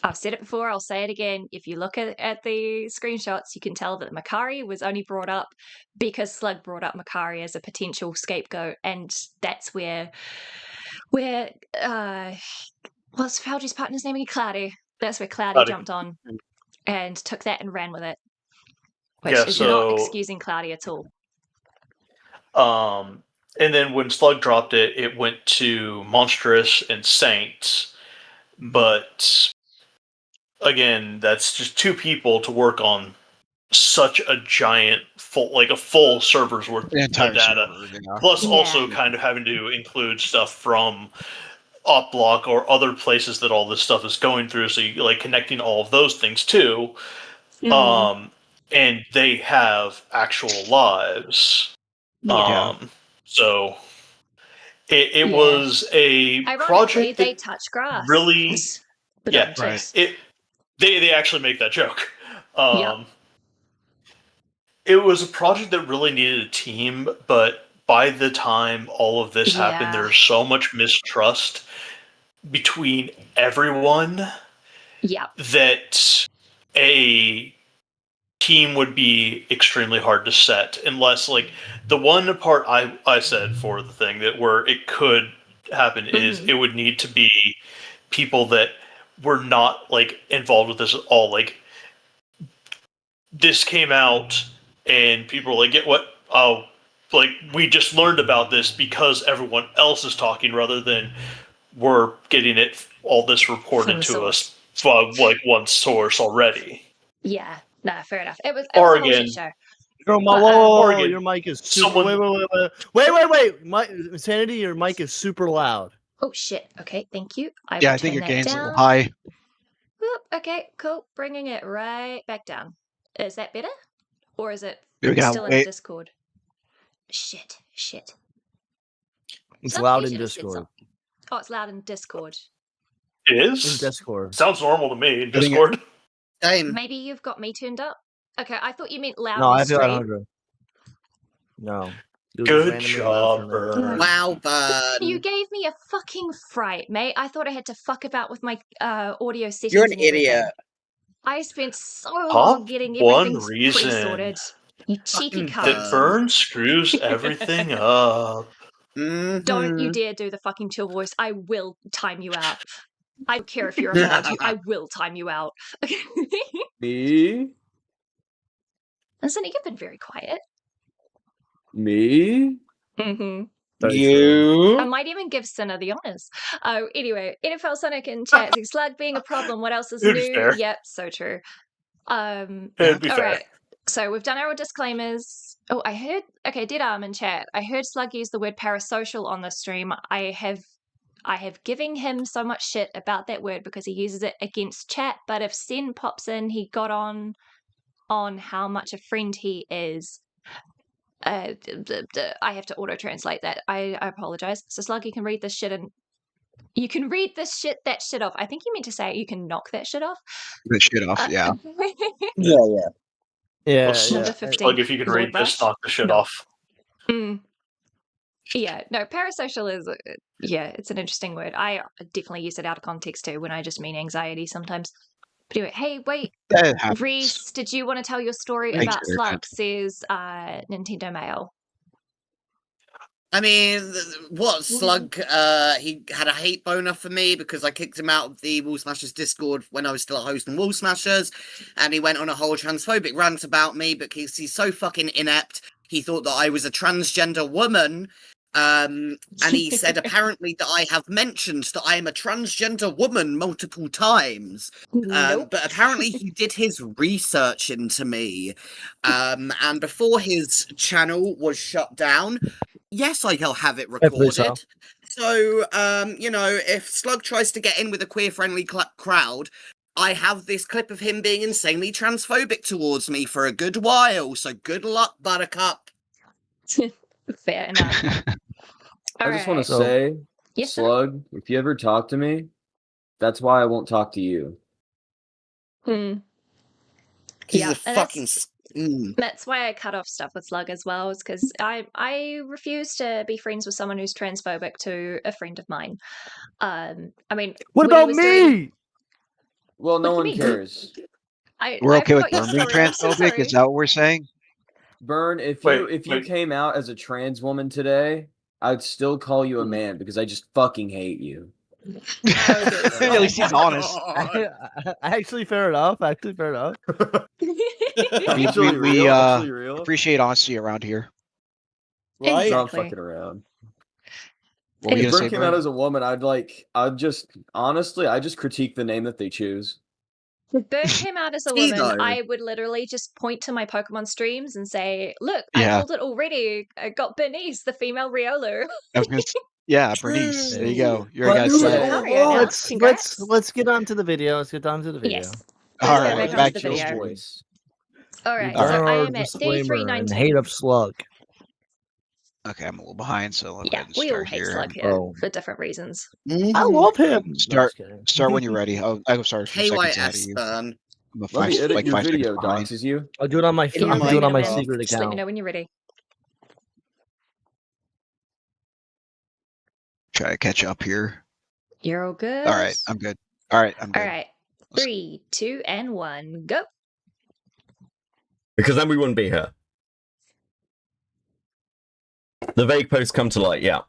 I've said it before. I'll say it again. If you look at the screenshots, you can tell that Makari was only brought up because Slug brought up Makari as a potential scapegoat, and that's where what's Fauci's partner's name again? Cloudy. That's where Cloudy Cloudy. jumped on and took that and ran with it. Which is not excusing Cloudy at all. And then when Slug dropped it, it went to Monstrous and Saints. But again, that's just 2 people to work on such a giant full server's worth of data. Server, yeah. Plus also kind of having to include stuff from OpBlock or other places that all this stuff is going through. So you like connecting all of those things too. And they have actual lives. So it was a project they touch grass. Really, right. They actually make that joke. It was a project that really needed a team, but by the time all of this happened, there's so much mistrust between everyone that a team would be extremely hard to set unless the one part I said for the thing that where it could happen is it would need to be people that were not involved with this at all. This came out and people were get what? Oh, we just learned about this because everyone else is talking rather than we're getting all this reported to us from one source already. Yeah. No, fair enough. It was a whole shit show. Whoa, your mic is super... Wait. Insanity, your mic is super loud. Oh, shit. Okay, thank you. I think your gain's a little high. Whoop, okay, cool. Bringing it right back down. Is that better? Or is it still in Discord? Shit. It's loud in Discord. Oh, it's loud in Discord. It is? In Discord. Sounds normal to me in Discord. Maybe you've got me turned up. Okay, I thought you meant loud. No, I feel 100. No. Good job, Burn. Wow, Burn. You gave me a fucking fright, mate. I thought I had to fuck about with my audio settings. You're an idiot. I spent so long getting everything pre-sorted. You cheeky cunt. That Burn screws everything up. Don't you dare do the fucking chill voice. I will time you out. I don't care if you're a mod. I will time you out. Me? Listen, you've been very quiet. Me? You? I might even give Sinner the honors. Oh, anyway, NFL Sonic in chat. Slug being a problem. What else is new? Fair. Yep, so true. All right. So we've done our disclaimers. Oh, I heard. Okay, Dead Arm in chat. I heard Slug use the word parasocial on the stream. I have given him so much shit about that word because he uses it against chat. But if Sen pops in, he got on how much a friend he is. I have to auto translate that. I apologize. So Slug, you can read this shit and you can read that shit off. I think you meant to say you can knock that shit off. The shit off, yeah. Yeah. Slug, if you can read this, knock the shit off. Yeah, no, parasocial is, it's an interesting word. I definitely use it out of context too when I just mean anxiety sometimes. But anyway, hey, wait, Reese, did you want to tell your story about Slug, says Nintendo Mail? I mean, what, Slug, he had a hate boner for me because I kicked him out of the Wall Smashers Discord when I was still hosting Wall Smashers, and he went on a whole transphobic rant about me because he's so fucking inept. He thought that I was a transgender woman, and he said apparently that I have mentioned that I am a transgender woman multiple times. But apparently he did his research into me. And before his channel was shut down, yes, I'll have it recorded. So, if Slug tries to get in with a queer-friendly crowd, I have this clip of him being insanely transphobic towards me for a good while. So good luck, Buttercup. Fair enough. I just want to say, Slug, if you ever talk to me, that's why I won't talk to you. He's a fucking... That's why I cut off stuff with Slug as well, is because I refuse to be friends with someone who's transphobic to a friend of mine. I mean... What about me? Well, no one cares. We're okay with Burn being transphobic? Is that what we're saying? Burn, if you came out as a trans woman today, I'd still call you a man because I just fucking hate you. At least he's honest. Actually, fair enough. Actually real, actually real. appreciate honesty around here. Right? Stop Exactly. fucking around. What were you If gonna Bert say, came out Brent? as a woman, I just critique the name that they choose. If Burn came out as a See, woman, though. I would literally just point to my Pokemon streams and say, "Look, I Yeah. called it already. I got Bernice, the female Riolu." I was gonna yeah, Bernice. There you go. You're But gonna who set. the Lucario now. Let's get on to the video. Let's get down to the video. Yes. All Let's get right, back back onto the to the video. voice. All right, All so right. I Our am at disclaimer and 3319. hate up Slug. Okay, I'm a little behind, so let's go Yeah, ahead and we all start hate here. Slug here Oh. for different reasons. I love him. No, Start- just kidding. Start when you're ready. I'm sorry, a few seconds ahead of KYS you. burn. I'm a Let me edit like your 5 seconds video, behind. doxes you. I'll do it on my. You're I'm right, doing it on my man. secret Just let me account. know when you're ready. Try to catch up here. You're all good. All right, I'm good. All right, I'm good. All right. 3, 2, and 1, go. Because then we wouldn't be here. The vague posts come to light, yeah.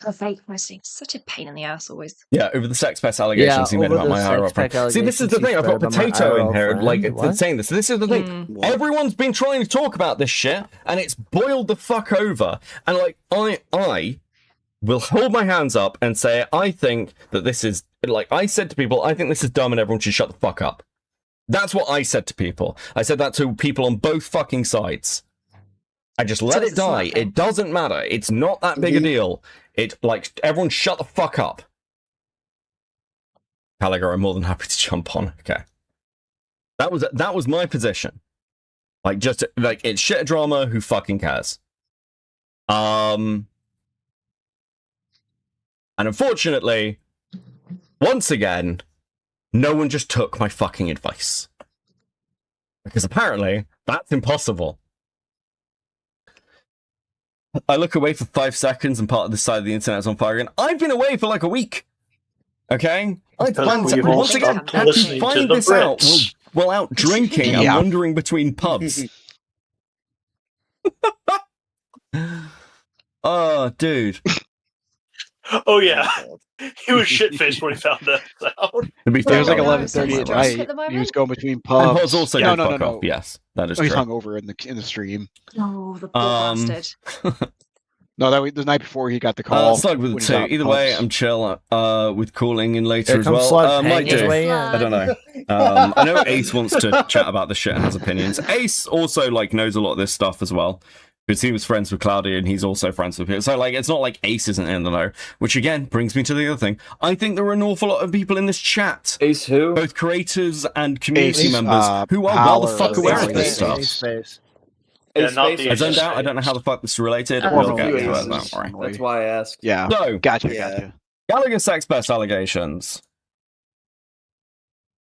The fake posting, such a pain in the ass always. Yeah, over the sex pest allegations he made over about the my higher up sex friend. pest See, this is the allegations thing. he I've got spread about my Potato in IRL here, like, friend. it's What? saying this. This is the thing. Hmm. Everyone's been trying to talk about this shit, and it's boiled the fuck over. And, like, I will hold my hands up and say, I think that this is, like, I said to people, I think this is dumb and everyone should shut the fuck up. That's what I said to people. I said that to people on both fucking sides. I just let it's it a smart die. thing. It doesn't matter. It's not that big a deal. It, like, everyone shut the fuck up. Gallagher, I'm more than happy to jump on. Okay. That was my position. Like, just, like, it's shit drama, who fucking cares? And unfortunately, once again, no one just took my fucking advice. Because apparently, that's impossible. I look away for 5 seconds and part of this side of the internet is on fire again. I've been away for like a week. Okay? I planned we've to, all once again, stopped had to listening to find the this out Brits. while out drinking and Yeah. wandering between pubs. Oh, dude. Oh yeah, he was shit faced when he found that out. To be It fair, was like no, 11:30 at drunk at night. the moment? He was going between and pubs. Hod's also no, did no, fuck no, off. Yes, that is no. He's true. hungover in the stream. Oh, the poor bastard. No, the night before he got the call. Slug with when a he's 2. out in Either way, pubs. I'm chill with calling in later Here as comes well. Slug Might paying his do. way in. I don't know. I know Ace wants to chat about this shit and has opinions. Ace also like knows a lot of this stuff as well, because he was friends with Claudia and he's also friends with him. So like, it's not like Ace isn't in the know. Which again brings me to the other thing. I think there are an awful lot of people in this chat, Ace who? both creators and community Ace, members, who are well the fuck Ace aware of Space. this stuff. Space. Yeah, Ace not Space? the I zoned Ace out. I don't know how the fuck this is related. Oh. We'll get Few to it. Aces. Don't worry. That's why I asked. Yeah. So, Gotcha. Gallagher sex pest allegations.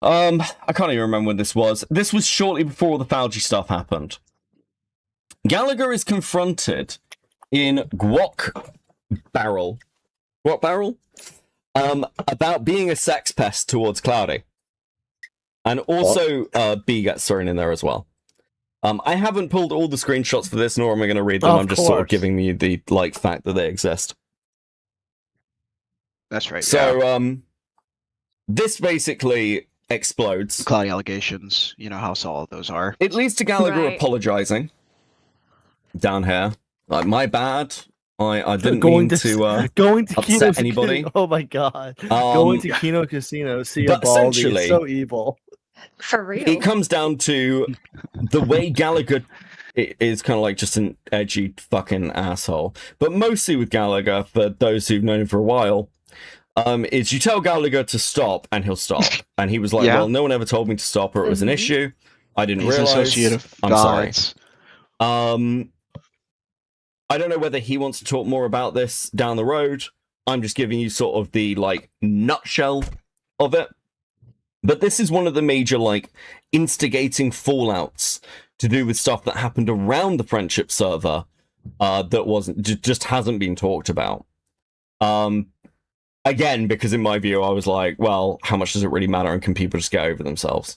I can't even remember when this was. This was shortly before all the Fauci stuff happened. Gallagher is confronted in Guac Barrel, about being a sex pest towards Cloudy, and also B gets thrown in there as well. I haven't pulled all the screenshots for this, nor am I going to read them. Of I'm just sort of course. giving you the like fact that they exist. That's right. So, this basically explodes. cloud allegations. You know how solid those are. It leads to Gallagher Right. apologizing down here. Like, my bad. I didn't Going mean to to going to upset Kino's anybody. Oh my god! Going to Um, Kino Casino, see a but Baldi. essentially- It's so evil. For real. it comes down to the way Gallagher is kind of like just an edgy fucking asshole. But mostly with Gallagher, for those who've known him for a while, is you tell Gallagher to stop and he'll stop. And he was like, Yeah. well, no one ever told me to stop or it was an Mhm. issue. I didn't He's an realize. associate of I'm sorry. gods. I don't know whether he wants to talk more about this down the road. I'm just giving you sort of the like nutshell of it. But this is one of the major like instigating fallouts to do with stuff that happened around the friendship server that wasn't just hasn't been talked about. Again, because in my view, I was like, well, how much does it really matter, and can people just get over themselves?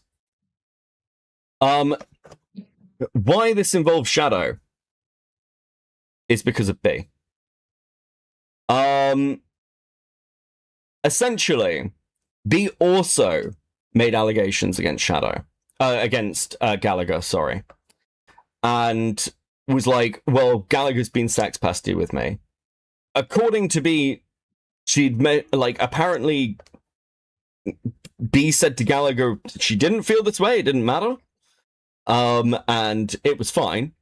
Why this involves Shadow is because of B. Essentially, B also made allegations against Shadow. against Gallagher, sorry, and was like, well, Gallagher's been sex pesty with me. According to B, apparently B said to Gallagher she didn't feel this way, it didn't matter, and it was fine.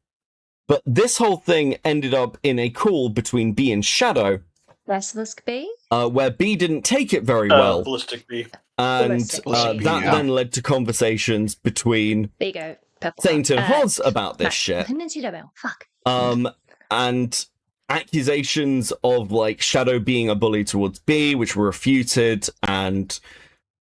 But this whole thing ended up in a call between B and Shadow, Basilisk B, where B didn't take it very well. Ballistic B. And that then led to conversations between there you go. Saint and Hoz about this shit. Fuck. And accusations of like Shadow being a bully towards B, which were refuted and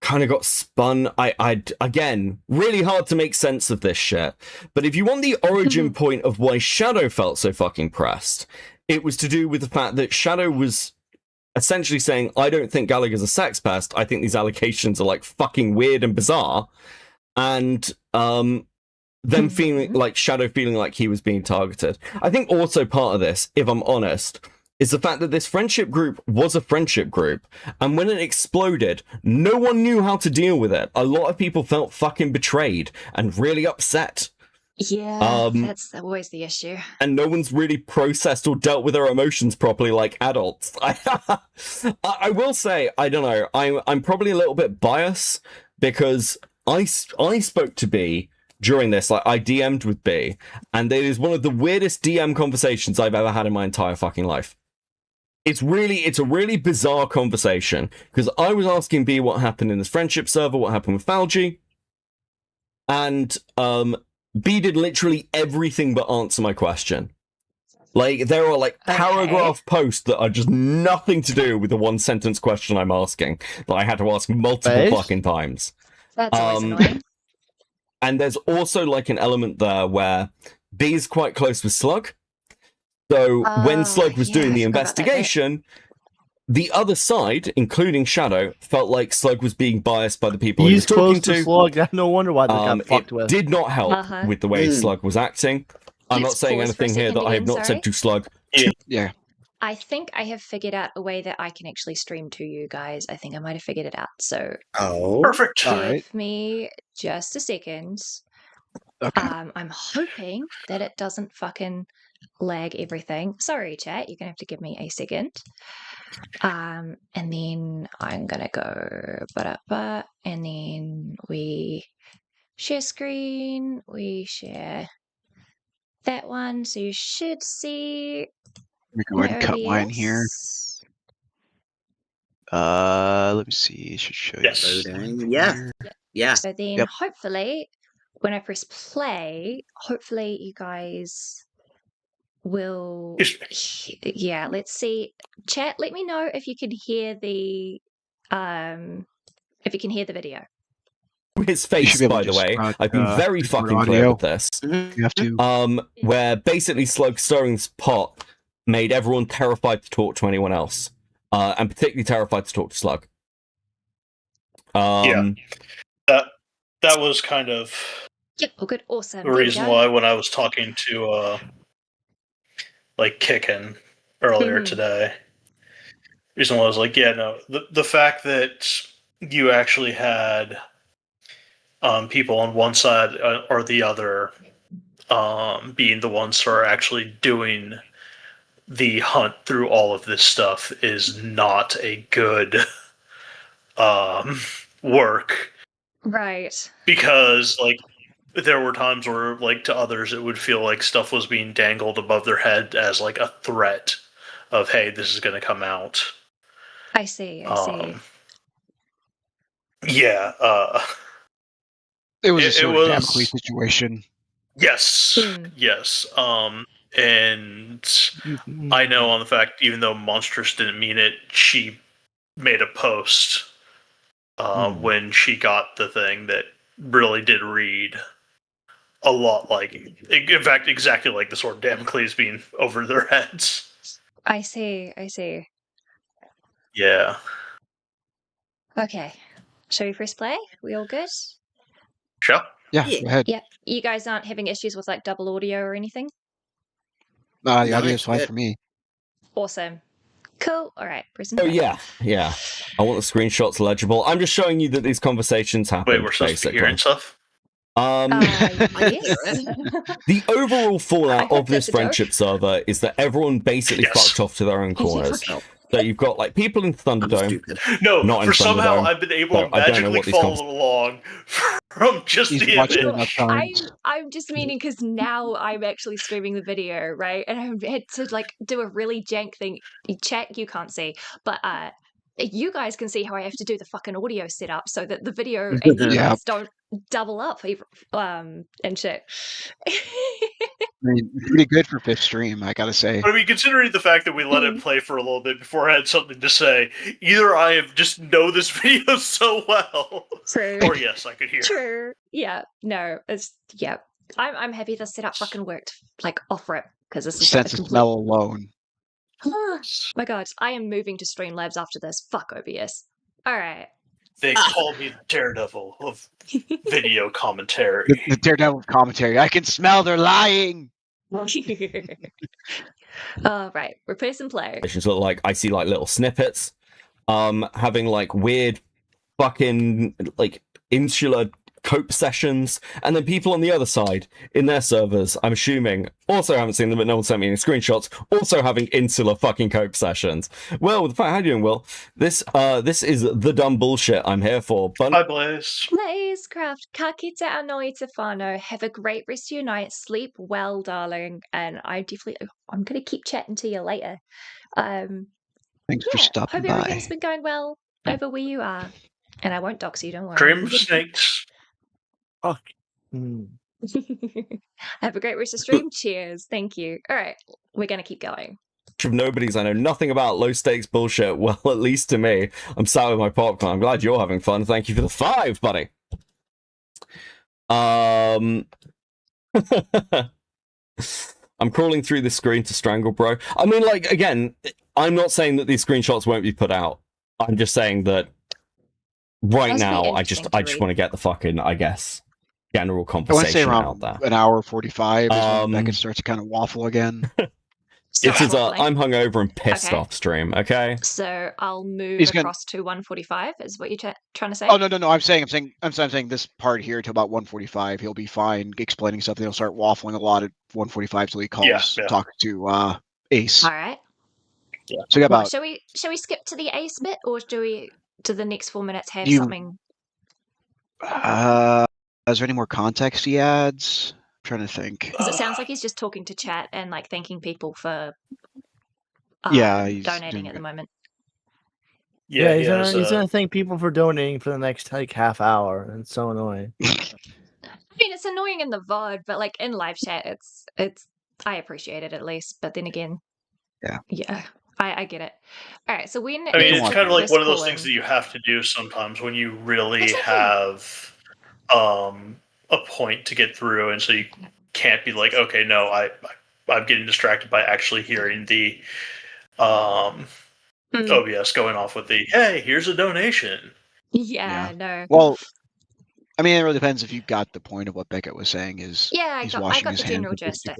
kind of got spun. I again, really hard to make sense of this shit. But if you want the origin point of why Shadow felt so fucking pressed, it was to do with the fact that Shadow was essentially saying, I don't think Gallagher's a sex pest. I think these allegations are like fucking weird and bizarre. And them feeling like Shadow feeling like he was being targeted. I think also part of this, if I'm honest, is the fact that this friendship group was a friendship group, and when it exploded, no one knew how to deal with it. A lot of people felt fucking betrayed and really upset. Yeah, that's always the issue. And no one's really processed or dealt with their emotions properly like adults. I will say, I don't know, I'm probably a little bit biased because I spoke to B during this, like I DM'd with B, and it is one of the weirdest DM conversations I've ever had in my entire fucking life. It's a really bizarre conversation because I was asking B what happened in this friendship server, what happened with Falgi, and B did literally everything but answer my question. Like there are like paragraph posts that are just nothing to do with the one sentence question I'm asking that I had to ask multiple fucking times. That's always annoying. And there's also like an element there where B is quite close with Slug. So when Slug was doing the investigation, the other side, including Shadow, felt like Slug was being biased by the people he was talking to. Slug. No wonder why they got fucked with. Did not help with the way Slug was acting. I'm not saying anything here that I have not said to Slug. Yeah. I think I have figured out a way that I can actually stream to you guys. I think I might have figured it out. So, perfect. Give me just a second. Okay. I'm hoping that it doesn't fucking lag everything. Sorry, chat. You're gonna have to give me a second. And then I'm gonna go and then we share screen. We share that one, so you should see. Let me go ahead and cut mine here. Let me see. It should show you. Yeah. So then hopefully when I press play, hopefully you guys will let's see. Chat, let me know if you can hear the video. His face, by the way, I've been very fucking clear with this. You have to. Where basically Slug stirring this pot made everyone terrified to talk to anyone else, and particularly terrified to talk to Slug. That was kind of good, awesome. the reason why when I was talking to like Kickin earlier today, reason why I was like, the fact that you actually had people on one side or the other being the ones who are actually doing the hunt through all of this stuff is not a good work. Right. Because, like, there were times where, like, to others it would feel like stuff was being dangled above their head as, like, a threat of, hey, this is going to come out. I see. Yeah. It was a sort of damn situation. Yes. Yes. And I know on the fact, even though Monstrous didn't mean it, she made a post when she got the thing that really did read a lot like, in fact, exactly like the sword of Damocles being over their heads. I see. Yeah. Okay. Shall we press play? We all good? Sure. Yeah, go ahead. Yeah. You guys aren't having issues with like double audio or anything? The audio is fine for me. Awesome. Cool. All right. Oh, yeah. I want the screenshots legible. I'm just showing you that these conversations happen. Wait, we're supposed to be hearing stuff? Yes. The overall fallout I of this hope that's a joke. friendship server is that everyone basically fucked off to their own corners. So you've got like people in Thunderdome. No, not in for somehow Thunderdome, I've been able so to I don't know magically what these follow along from just He's the watching image. enough times. I'm just meaning because now I'm actually streaming the video, right? And I had to like do a really jank thing. Chat you can't see, but you guys can see how I have to do the fucking audio setup so that the video and you Yeah. guys don't double up and shit. I mean, pretty good for fifth stream, I gotta say. But I mean, considering the fact that we let it play for a little bit before I had something to say, either I have just know this video so well, True. or yes, I could hear. True. Yeah. No. I'm happy the setup fucking worked like off rip because this is Sense of smell alone. My God, I am moving to Streamlabs after this. Fuck OBS. All right. They call me the Daredevil of video commentary. The Daredevil commentary. I can smell they're lying. All right, replace and play. So like I see like little snippets, having like weird fucking like insular cope sessions, and then people on the other side in their servers, I'm assuming, also haven't seen them, but no one sent me any screenshots, also having insular fucking cope sessions. Well, how you doing, Will? This is the dumb bullshit I'm here for. Hi, Blaze. Blazecraft, kakite anoi tefano. Have a great rest of your night. Sleep well, darling. And I'm gonna keep chatting to you later. Thanks for stopping hope by. everything's been going well over where you are. And I won't dox you, don't worry. Dream of snakes. Fuck. Have a great rest of stream. Cheers. Thank you. All right, we're gonna keep going. Of nobodies I know nothing about low stakes bullshit. Well, at least to me, I'm sat with my popcorn. I'm glad you're having fun. Thank you for the 5, buddy. I'm crawling through the screen to strangle, bro. I mean, like, again, I'm not saying that these screenshots won't be put out. I'm just saying that right now, I just want to get the fucking, I guess, general conversation out there. An hour 45 is when Beckett starts to kind of waffle again. It is I'm hungover and pissed off stream, okay? So I'll move across to 145, is what you're trying to say? Oh, no. I'm saying this part here to about 145. He'll be fine explaining something. He'll start waffling a lot at 145 till he calls, talk to Ace. All right. Yeah. So we got about... Shall we skip to the Ace bit, or do the next 4 minutes have something? Is there any more context he adds? I'm trying to think. Because it sounds like he's just talking to chat and like thanking people for he's donating at the moment. Yeah, he's gonna thank people for donating for the next like half hour. It's so annoying. I mean, it's annoying in the VOD, but like in live chat, it's I appreciate it at least. But then again, yeah, I get it. All right, so when I mean, it's kind of like one of those things that you have to do sometimes when you really have a point to get through, and so you can't be like, okay, no, I'm getting distracted by actually hearing the OBS going off with the hey, here's a donation. Yeah, no. Well, I mean, it really depends if you got the point of what Beckett was saying. I got the general gist. I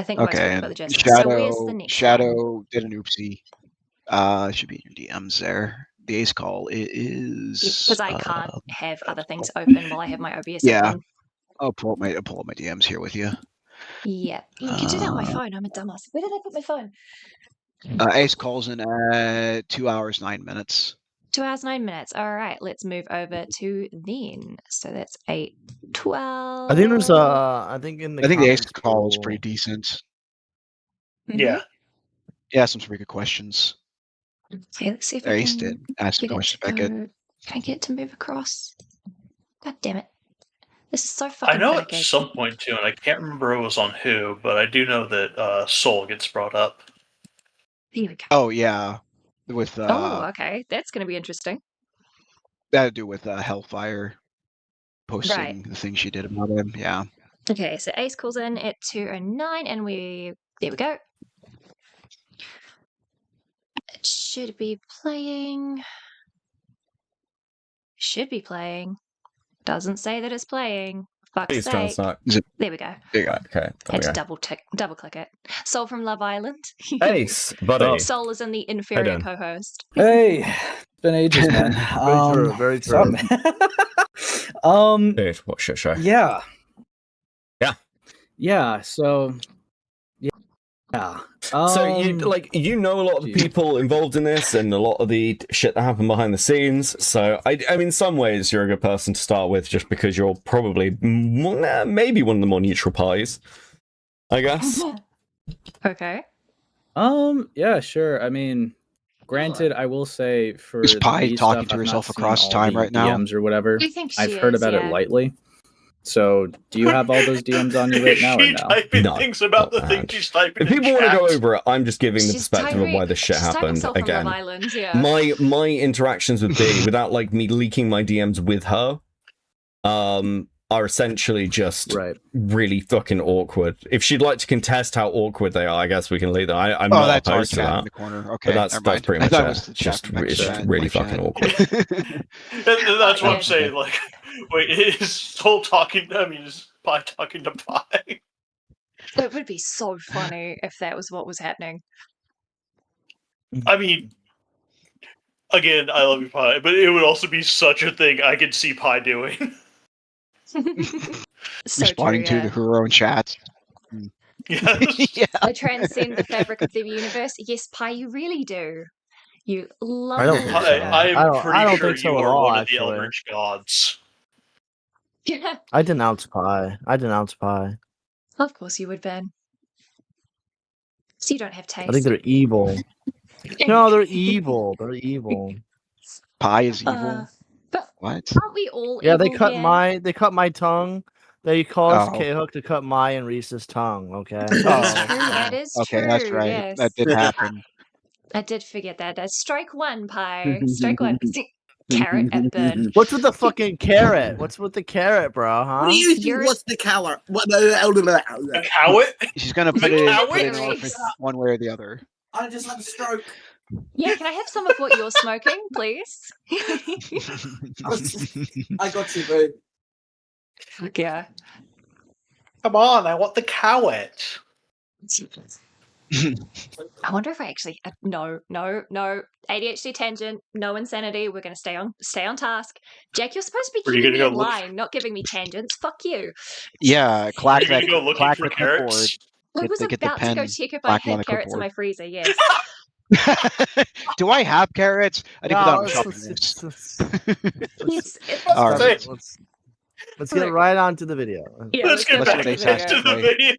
think okay. Most got the gist. Shadow, so where's the next Shadow did an oopsie. Should be in your DMs there. The Ace call is because I can't have other things open while I have my OBS open. I'll pull up my DMs here with you. Yeah, you can do that on my phone. I'm a dumbass. Where did I put my phone? Ace calls in at 2 hours 9 minutes. 2 hours 9 minutes. All right, let's move over to then. So that's 8:12. I think there's I think the Ace call is pretty decent. Mm-hmm. Yeah, some pretty good questions. Okay, let's see if Ace did ask a question to Beckett. Can I get it to move across? God damn it. This is so fucking I know finicky. at some point too, and I can't remember it was on who, but I do know that Soul gets brought up. Here we go. Oh yeah. With okay. That's gonna be interesting. That had to do with Hellfire posting the thing she did about him. Yeah. Okay, so Ace calls in at 2:09 and there we go. It should be playing. Doesn't say that it's playing. Fuck's sake. There we go. Okay. Had to double click it. Soul from Love Island. Ace, buddy. Soul is in the inferior co-host. Hey, it's been ages, man. Very true. Dude, what shit show? Yeah. Yeah. Yeah. So. Yeah. So you know a lot of the people involved in this and a lot of the shit that happened behind the scenes. So I mean, in some ways, you're a good person to start with, just because you're probably maybe one of the more neutral parties, I guess. Okay. Yeah, sure. I mean, granted, I will say for Is Pi the talking stuff, to I've herself not seen across all time the right now? DMs or whatever. I think I've she heard is, about yeah. it lightly. So, do you have all those DMs on you right now or She no? typing No, things about the not thing bad. she's typing. If people in want to chat. go over it, I'm just giving the She's perspective of why this shit she's typing happened. herself on Again, Love Island, yeah. my interactions with B, without like me leaking my DMs with her, are essentially just really fucking awkward. If she'd like to contest how awkward they are, I guess we can leave that. I'm not that's our opposed to chat that. in the corner. Okay, But that's pretty much it. It's just really fucking awkward. And that's what I'm saying. Like, wait, is Soul talking? I mean, is Pi talking to Pi? It would be so funny if that was what was happening. I mean, again, I love you, Pi, but it would also be such a thing I could see Pi doing. Responding to her own chats. Yes. Yeah. I transcend the fabric of the universe. Yes, Pi, you really do. You love I don't it. think so. I'm pretty I don't sure think so you at are all, one of the actually. Eldritch gods. Yeah, I denounce Pi. of course you would, Ben. So you don't have taste. I think they're evil. No, they're evil. They're evil. Pi is evil. But what? aren't we all Yeah, evil they cut here? my tongue. They caused Oh. K-Hook to cut my and Reese's tongue, okay? That is true. That is okay, true. that's right. Yes. That did happen. I did forget that. That's strike one, Pi. Strike one. Carrot at Ben. What's with the fucking carrot? What's with the carrot, bro, huh? What do you think? What's the carrot? What? A cowet? She's gonna put it in orphan one way or the other. I just had a stroke. Yeah, can I have some of what you're smoking, please? I got you, boo. Fuck yeah. Come on, I want the cowet. I wonder if I actually no ADHD tangent, no insanity. We're gonna stay on task. Jack, you're supposed to be keeping me in line, not giving me tangents. Fuck you. Yeah, clack Are you that. gonna go looking Clack for the clipboard. carrots? I was Get the about to pen, go check if I clack on had the carrots in my clipboard. freezer. Yes. Do I have carrots? I didn't put that on the shopping list. All right. Let's get right on to the video. Yeah, Let's get back to the video.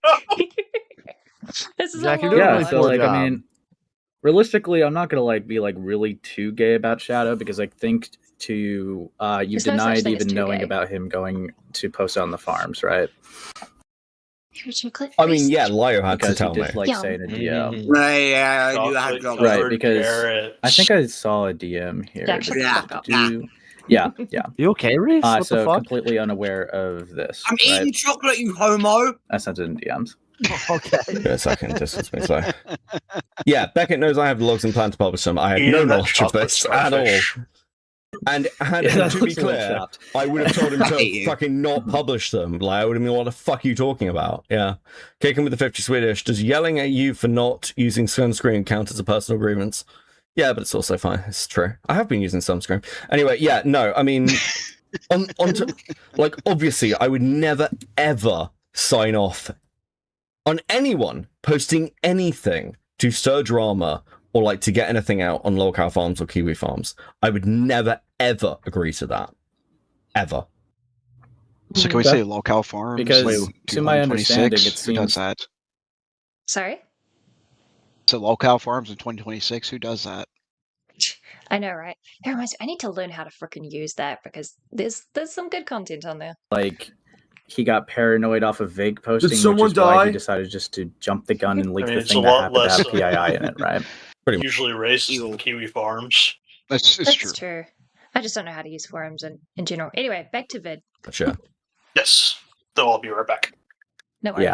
This is Jack, a you're long doing one. really So cool like, job. I mean, realistically, I'm not gonna be really too gay about Shadow, because I think you've There's no such denied thing as even too knowing gay. about him going to post on the farms, right? I mean, yeah, Lio had to Because tell he me. did say in a DM. Yeah, I knew I had got Right, because I think I saw a DM here. Jack, shut the fuck up. Yeah. You okay, Reese? What the So fuck? completely unaware of this. I'm eating right? chocolate, you homo. I sent it in DMs. Okay. Wait a second, distance me slow. Yeah, Beckett knows I have logs and plan to publish them. I had Eating no that knowledge of chocolate this at all. starfish. And Yeah, that to be looks a little clear, chopped. I would have told him I hate to you. fucking not publish them. Like, I would have been, what the fuck are you talking about? Yeah. Kicking with the 50 Swedish. Does yelling at you for not using sunscreen count as a personal grievance? Yeah, but it's also fine. It's true. I have been using sunscreen. Anyway, yeah, no, I mean, obviously, I would never, ever sign off on anyone posting anything to stir drama or like to get anything out on lolcow farms or kiwi farms. I would never ever agree to that, ever. So can we say lolcow farms? Because like, to my understanding, 2026? it Who does seems that? Sorry? So lolcow farms in 2026. Who does that? I know, right? That reminds me, I need to learn how to freaking use that, because there's some good content on there. like he got paranoid off of vague posting, someone which is why die? he decided just to jump the gun and leak I mean, the it's thing a that lot happened to have less, PII in it, right? Usually races in Kiwi farms. That's That's true. true. I just don't know how to use forums in general. Anyway, back to vid. Sure. Yes. Though I'll be right back. No worries.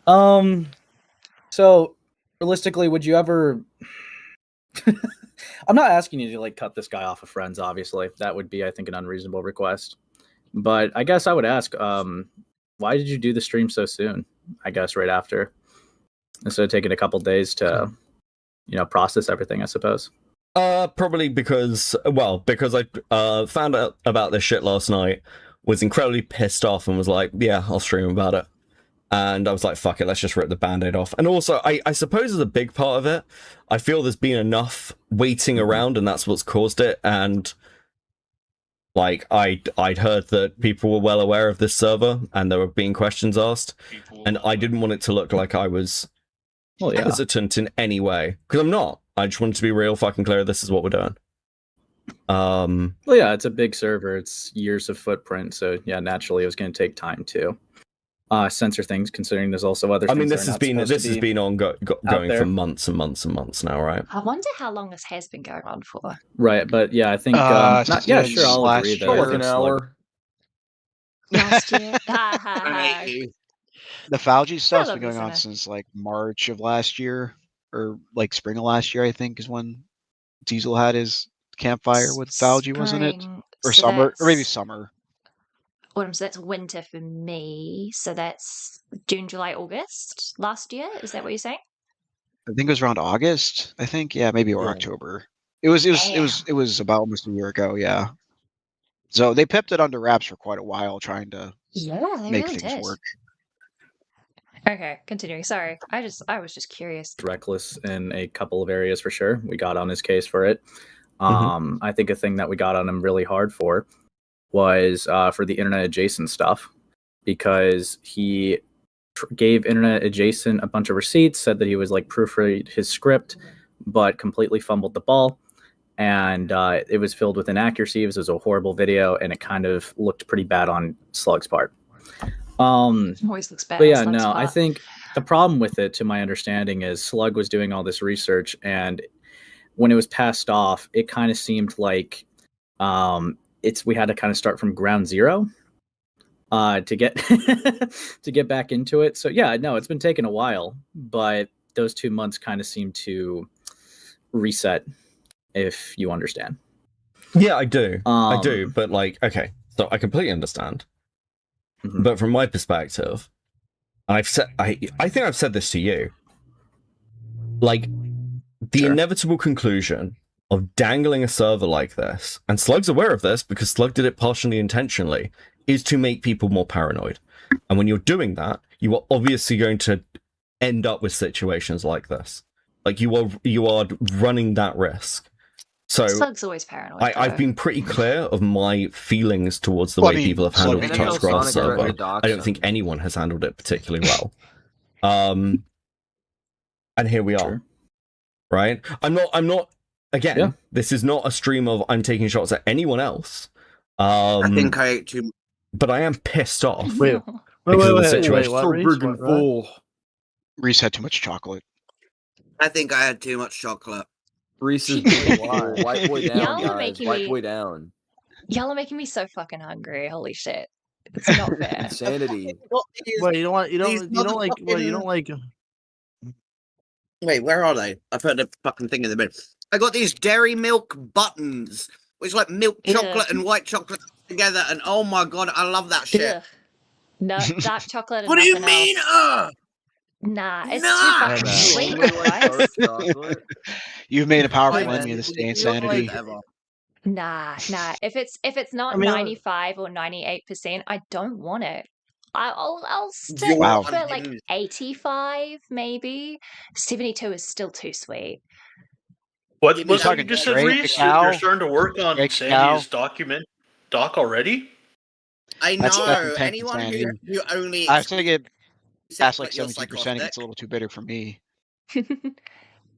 Yeah. So realistically, would you ever? I'm not asking you to like cut this guy off of friends. Obviously, that would be, I think, an unreasonable request. But I guess I would ask, why did you do the stream so soon? I guess right after, instead of taking a couple days to, process everything. I suppose. Probably because I found out about this shit last night was incredibly pissed off and was like, yeah, I'll stream about it. And I was like, fuck it, let's just rip the Band-Aid off. And also, I suppose as a big part of it, I feel there's been enough waiting around, and that's what's caused it. And like, I'd heard that people were well aware of this server, and there were being questions asked, and I didn't want it to look like I was hesitant in any way, because I'm not. I just wanted to be real fucking clear, this is what we're doing. Well, yeah, it's a big server. It's years of footprint, so yeah, naturally it was going to take time to censor things. Considering there's also other. I mean, things this has been ongoing for months and months and months now, right? I wonder how long this has been going on for. Right, but yeah, I think sure, I'll agree that like an hour. Last year, the Fauci stuff's been going on since like March of last year, or like spring of last year, I think, is when Diesel had his campfire with Fauci, wasn't it? Or so summer, or maybe summer. Autumn, so that's winter for me. So that's June, July, August last year. Is that what you're saying? I think it was around August. I think, yeah, maybe or October. It was about almost a year ago. Yeah. So they kept it under wraps for quite a while, trying to make really things work. Okay, continuing. Sorry, I was just curious. Reckless in a couple of areas for sure. We got on his case for it. I think a thing that we got on him really hard for was for the internet adjacent stuff, because he gave internet adjacent a bunch of receipts, said that he was like proofread his script, but completely fumbled the ball, and it was filled with inaccuracies. It was a horrible video, and it kind of looked pretty bad on Slug's part. Always looks bad. But yeah, no, I think the problem with it, to my understanding, is Slug was doing all this research, and when it was passed off, it kind of seemed like we had to kind of start from ground zero to get to get back into it. So yeah, no, it's been taking a while, but those 2 months kind of seem to reset, if you understand. Yeah, I do. I do, but like, okay, so I completely understand. But from my perspective, I think I've said this to you, like, the inevitable conclusion of dangling a server like this, and Slug's aware of this because Slug did it partially intentionally, is to make people more paranoid. And when you're doing that, you are obviously going to end up with situations like this. Like, you are running that risk. So Slug's always paranoid. I've been pretty clear of my feelings towards the way people have handled the Touchgrass server. I don't think anyone has handled it particularly well. And here we are. Right? I'm not again, this is not a stream of I'm taking shots at anyone else. I think I ate too much. But I am pissed off. Wait, the situation. so friggin' full. Reese had too much chocolate. I think I had too much chocolate. Reese's wipe way down, guys. Wipe way down. Y'all are making me so fucking hungry. Holy shit. It's not fair. Insanity. Wait, you don't like Wait, where are they? I put the fucking thing in the middle. I got these dairy milk buttons, which is like milk chocolate and white chocolate together, and oh my god, I love that shit. Ugh. No, dark chocolate. What do you mean? Nah, it's too fucking sweet. You've made a powerful enemy of the state insanity. Nah. If it's not 95 or 98%, I don't want it. I'll still for like 85, maybe. 72 is still too sweet. What you just said, Reese? You're starting to work on Sandy's doc already? I know. Anyone who only I think it past like 70%, it's a little too bitter for me.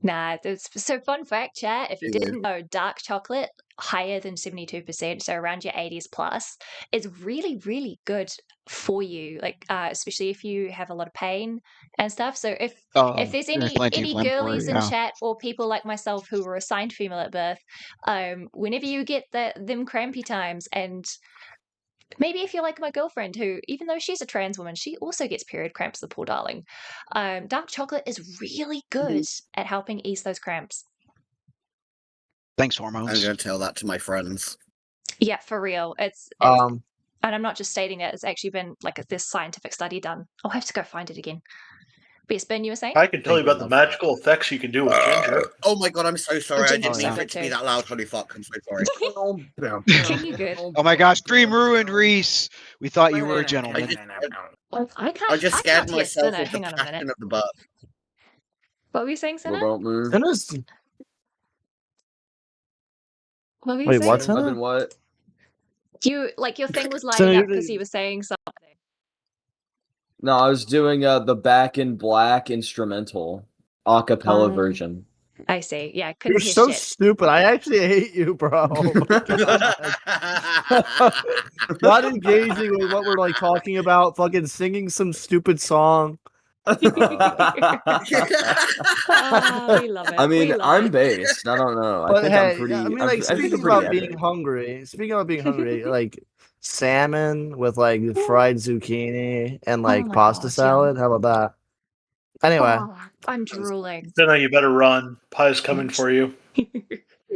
Nah, so fun fact, chat, if you didn't know, dark chocolate higher than 72%, so around your 80s plus, is really, really good for you, like especially if you have a lot of pain and stuff. So if there's any girlies in chat or people like myself who were assigned female at birth, whenever you get them crampy times, and maybe if you're like my girlfriend who, even though she's a trans woman, she also gets period cramps, the poor darling, dark chocolate is really good at helping ease those cramps. Thanks, hormones. I'm going to tell that to my friends. Yeah, for real. It's and I'm not just stating it. It's actually been like this scientific study done. I'll have to go find it again. Bespin, you were saying? I can tell you about the magical effects you can do with ginger. Oh my god, I'm so sorry. I didn't mean for it to be too. that loud. Holy fuck, I'm so sorry. You good? Oh my gosh, stream ruined, Reese. We thought you were a gentleman. I can't. I just scared I can't hear myself Sinner. with the Hang on a passion minute. of the butt. What were you saying, Sinner? Don't move. What were you Wait, saying? what's I've been what? You like your thing was lighting up because you were saying something. No, I was doing the Back in Black instrumental a cappella version. I see. Yeah, You're couldn't hear so shit. stupid. I actually hate you, bro. Not engaging with what we're like talking about. Fucking singing some stupid song. We love it. I mean, we love I'm it. based. I don't know. I But think hey, I'm pretty. I mean, I like think speaking I'm pretty about being epic. hungry. Speaking about being hungry, like salmon with like fried zucchini and like my pasta gosh, salad. How about that? Anyway, Oh, I'm drooling. Then you better run. Pie's coming for you.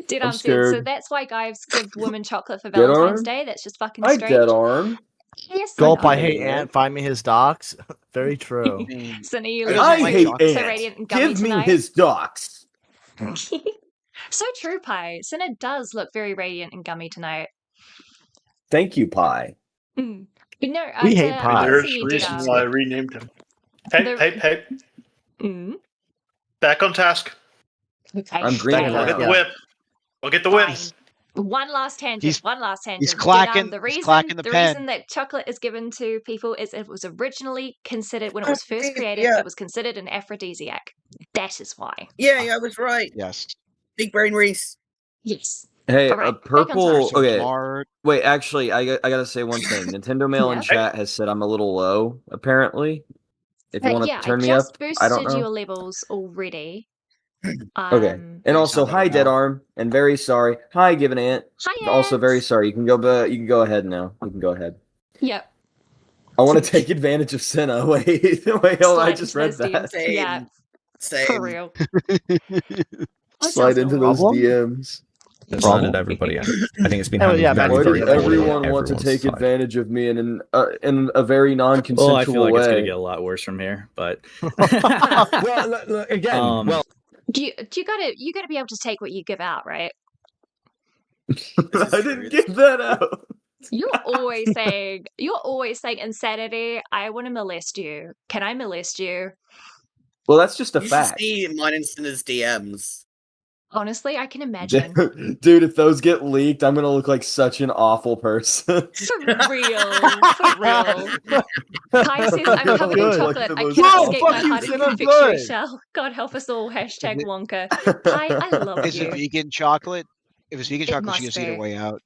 Dead I'm arm said, so scared. that's why guys give women chocolate for Dead Valentine's arm? Day. That's just fucking I strange. dead arm. Yes, gulp. I I know. hate Ant. Find me his docs. Very true. Cinna, you I look don't I like hate chocolate. so Ant. radiant and gummy Give me tonight. his docs. So true, Pie. Cinna does look very radiant and gummy tonight. Thank you, Pie. Mm. But no, We hate I pie. did There's see a you did reason why I renamed him. Hey. Mm. Back on task. Okay. I'm green. Second We'll round. get the Yeah. whip. We'll get the whips. One last tangent. He's Dead clacking- arm. The he's reason, clacking the pen. reason that chocolate is given to people is it was originally considered, when it was first created, Yeah. it was considered an aphrodisiac. That is why. Yeah, I was right. Yes. Big brain Reese. Yes. Hey, All right, a back on purple. task. Okay, Smart. wait. Actually, I gotta say one thing. Nintendo Mail in Yeah. chat has said I'm a little low. Apparently, if you want to Yeah, turn I me up, just I don't boosted know. your levels already. Okay, and you also sound better hi, Dead now. Arm, and very sorry. Hi, Given Ant. Hi, Also Ant. very sorry. You can go, but you can go ahead now. You can go ahead. Yep. I want to take advantage of Senna. Wait, hold on, I Slide just into read those that. DMs. Same. Yeah, Same. for real. Slide into those Problem? DMs. It's landed everybody out. I think it's been Oh, handled yeah, very, Why very does poorly on everyone want to everyone's take side. advantage of me in a very non-consensual Well, I feel like way? it's gonna get a lot worse from here, but Well, look, again, well, You gotta be able to take what you give out, right? I didn't give that out. You're always saying insanity. I want to molest you. Can I molest you? Well, that's just a You should fact. see mine and Sinner's DMs. Honestly, I can imagine. Dude, if those get leaked, I'm gonna look like such an awful person. For real. For real. Kai says, I'm covered in Good. chocolate. Like the I most cannot awful escape my fucking heart and Sinner, confectionery good. shell. God help us all. Hashtag Is it- Wonka. Kai, I love Is you. it vegan chocolate? If it's vegan It chocolate, she must can see the be. way out.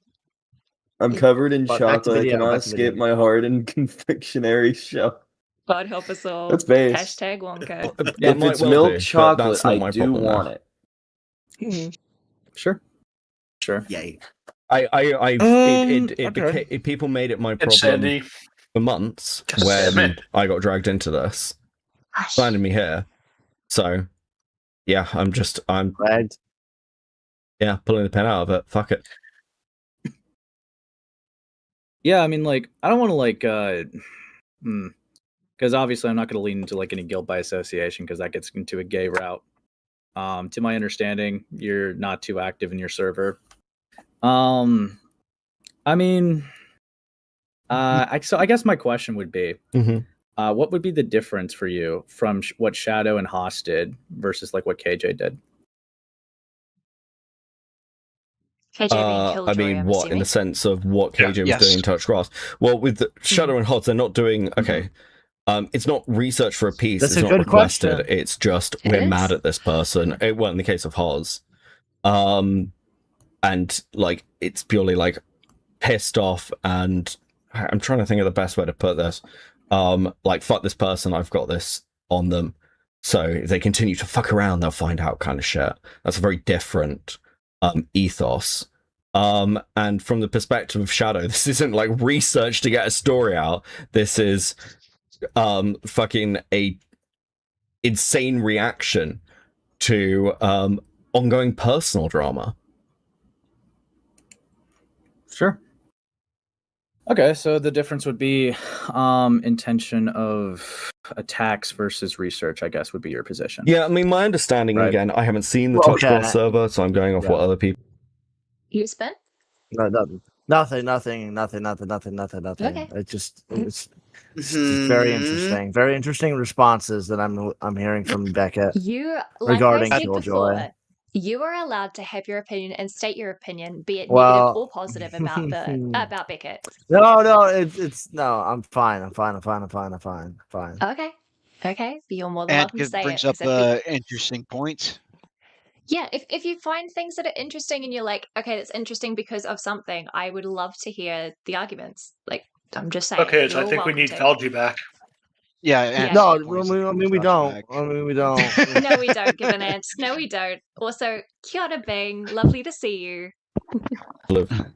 I'm covered in But back to chocolate. I video, cannot back to escape video. my heart and confectionery shell. God help us all. That's base. Hashtag Wonka. that If might it's well milk be, but chocolate, that's not I my do problem now. want it. sure. Yay. People made it my It's problem Sandy. for months God damn when it. I got dragged into this, Gosh. landed me here. So, yeah, I'm Right. pulling the pen out of it. Fuck it. Yeah, I mean, like, I don't want to like, because obviously I'm not going to lean into like any guilt by association because that gets into a gay route. To my understanding, you're not too active in your server. I mean, I guess my question would be, what would be the difference for you from what Shadow and Haas did versus like what KJ did? KJ being Killjoy, I mean, I'm what assuming. in the sense of what KJ was Yes. doing in Touch Grass? Well, with the Shadow and Hods, they're not doing okay. It's not research for a piece. That's it's a not good requested. question. It's just It we're is. mad at this person. Well, in the case of Hoz, and like it's purely like pissed off. And I'm trying to think of the best way to put this. Like fuck this person. I've got this on them. So if they continue to fuck around, they'll find out kind of shit. That's a very different ethos. And from the perspective of Shadow, this isn't like research to get a story out. This is fucking a insane reaction to ongoing personal drama. Sure. Okay, so the difference would be intention of attacks versus research, I guess, would be your position. Yeah, I mean, my understanding, Right. again, I haven't seen the Touchgrass server, so I'm going off what other people... You spent? No, nothing. Okay. It's very interesting. Very interesting responses that I'm hearing from Beckett. You, like regarding I said Killjoy. before, you are allowed to have your opinion and state your opinion, be it negative or positive about Beckett. No, it's no. I'm fine. I'm fine. Okay, but you're more than And welcome to it say brings it. up an interesting point. Yeah, if you find things that are interesting and you're like, okay, that's interesting because of something, I would love to hear the arguments. Like, I'm just saying. Okay, so I think we need Falgi back. Yeah, and no, I mean we don't. No, we don't, Given Ant. No, we don't. Also, kia ora Bing, lovely to see you.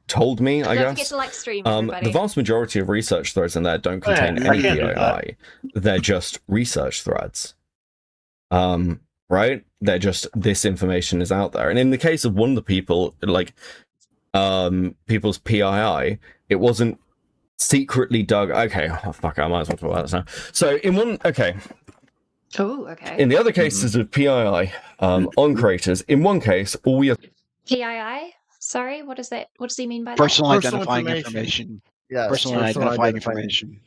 Told me, I Don't guess. forget to like stream, everybody. The vast majority of research threads in there don't contain any PII. They're just research threads. Right? They're just, this information is out there. And in the case of one of the people, like, people's PII, it wasn't secretly dug. Okay, oh, fuck, I might as well talk about this now. So in one, okay. Oh, okay. In the other cases of PII on creators, in one case, all we have... PII? Sorry, what is that? What does he mean by personal that? identifying information. Yes, personal identifying information.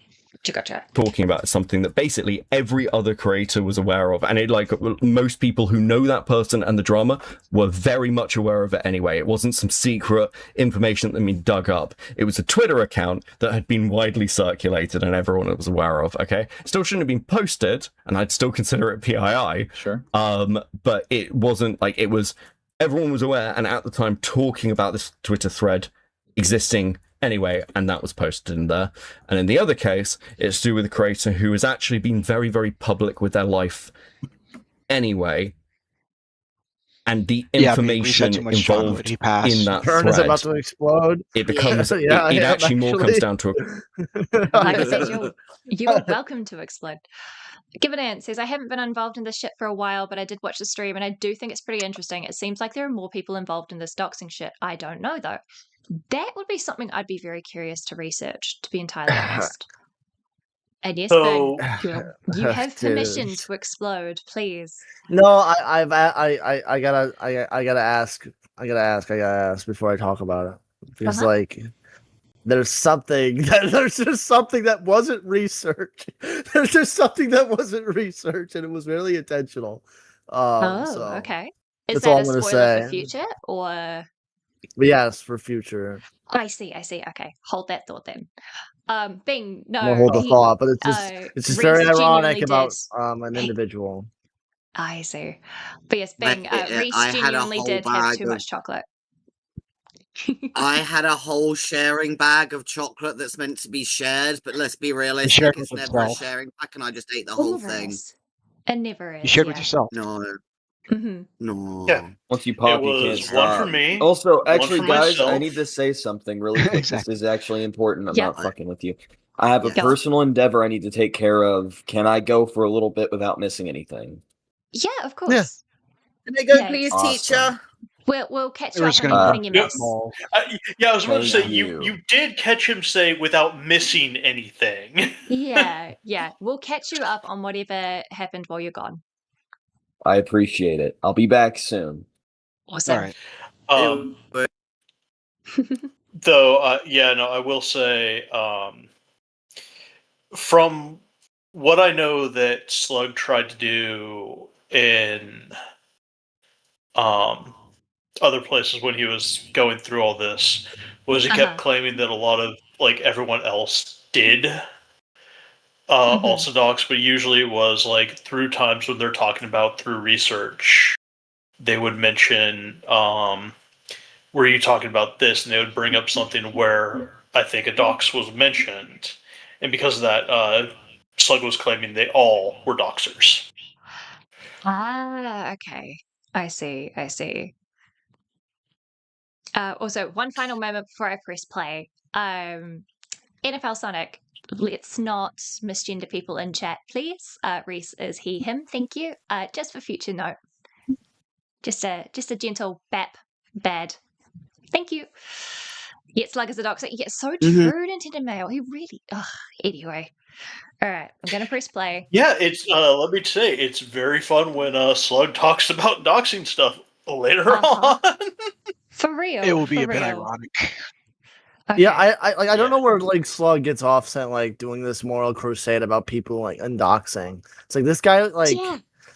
Gotcha. Talking about something that basically every other creator was aware of, and it, like, most people who know that person and the drama were very much aware of it anyway. It wasn't some secret information that had been dug up. It was a Twitter account that had been widely circulated and everyone was aware of. Okay, still shouldn't have been posted, and I'd still consider it PII. Sure. But it wasn't like, it was, everyone was aware and at the time talking about this Twitter thread existing anyway, and that was posted in there. And in the other case, it's to do with a creator who has actually been very, very public with their life anyway, and the information involved in that Turn thread is about to explode. It becomes it actually more comes down to a... Like I said, you're welcome to explode. Given Ant says, I haven't been involved in this shit for a while, but I did watch the stream and I do think it's pretty interesting. It seems like there are more people involved in this doxing shit. I don't know though. That would be something I'd be very curious to research, to be entirely honest. And yes, So- Ben, you have permission to explode, please. No, I gotta ask before I talk about it, because like there's just something that wasn't researched. There's just something that wasn't researched, and it was really intentional. Okay. Is that's all that a I'm gonna spoiler for say. future, or? Yes, for future. I see. Okay, hold that thought then. Bing, no. We'll hold the thought, but it's just very Reese ironic genuinely about an individual. I see. But yes, Bing, Reese I had a genuinely whole did have bag too of- much chocolate. I had a whole sharing bag of chocolate that's meant to be shared, but let's be shared realistic, with it's never a itself. sharing pack, and I just ate the It whole never thing. is. It never is. You shared with yeah. yourself. No, Mhm. no. Yeah. Once you pop, It you can't was stop. one for me, Also, one actually, for guys, I myself. need to say something really quick. Exactly. This is actually important. I'm Yeah. not fucking with you. I have a Yeah. personal endeavor I need to take care of. Can I go for a little bit without missing anything? Yeah, of course. Can I go, Yeah. please, Awesome. teacher? We'll catch There you was up on gonna anything you be- miss. Yeah, I was about to say Thank you you. did catch him say without missing anything. Yeah. We'll catch you up on whatever happened while you're gone. I appreciate it. I'll be back soon. Awesome. All right. Though, I will say, from what I know that Slug tried to do in other places when he was going through all this, was he kept claiming that a lot of, like, everyone else did also docs, but usually it was, like, through times when they're talking about through research, they would mention, were you talking about this? And they would bring up something where I think a dox was mentioned. And because of that, Slug was claiming they all were doxers. Okay. I see. Also, one final moment before I press play. NFL Sonic, let's not misgender people in chat, please. Reese is he, him. Thank you. Just for future note. Just a gentle bad. Thank you. Yet Slug is a doxer. Yeah, so true, Nintendo Mail. He really. Anyway. All right, I'm gonna press play. Yeah, it's let me say, it's very fun when Slug talks about doxing stuff later on. For real, it will be a bit ironic. Okay. Yeah, I don't know where like Slug gets offset like doing this moral crusade about people like undoxing. It's like this guy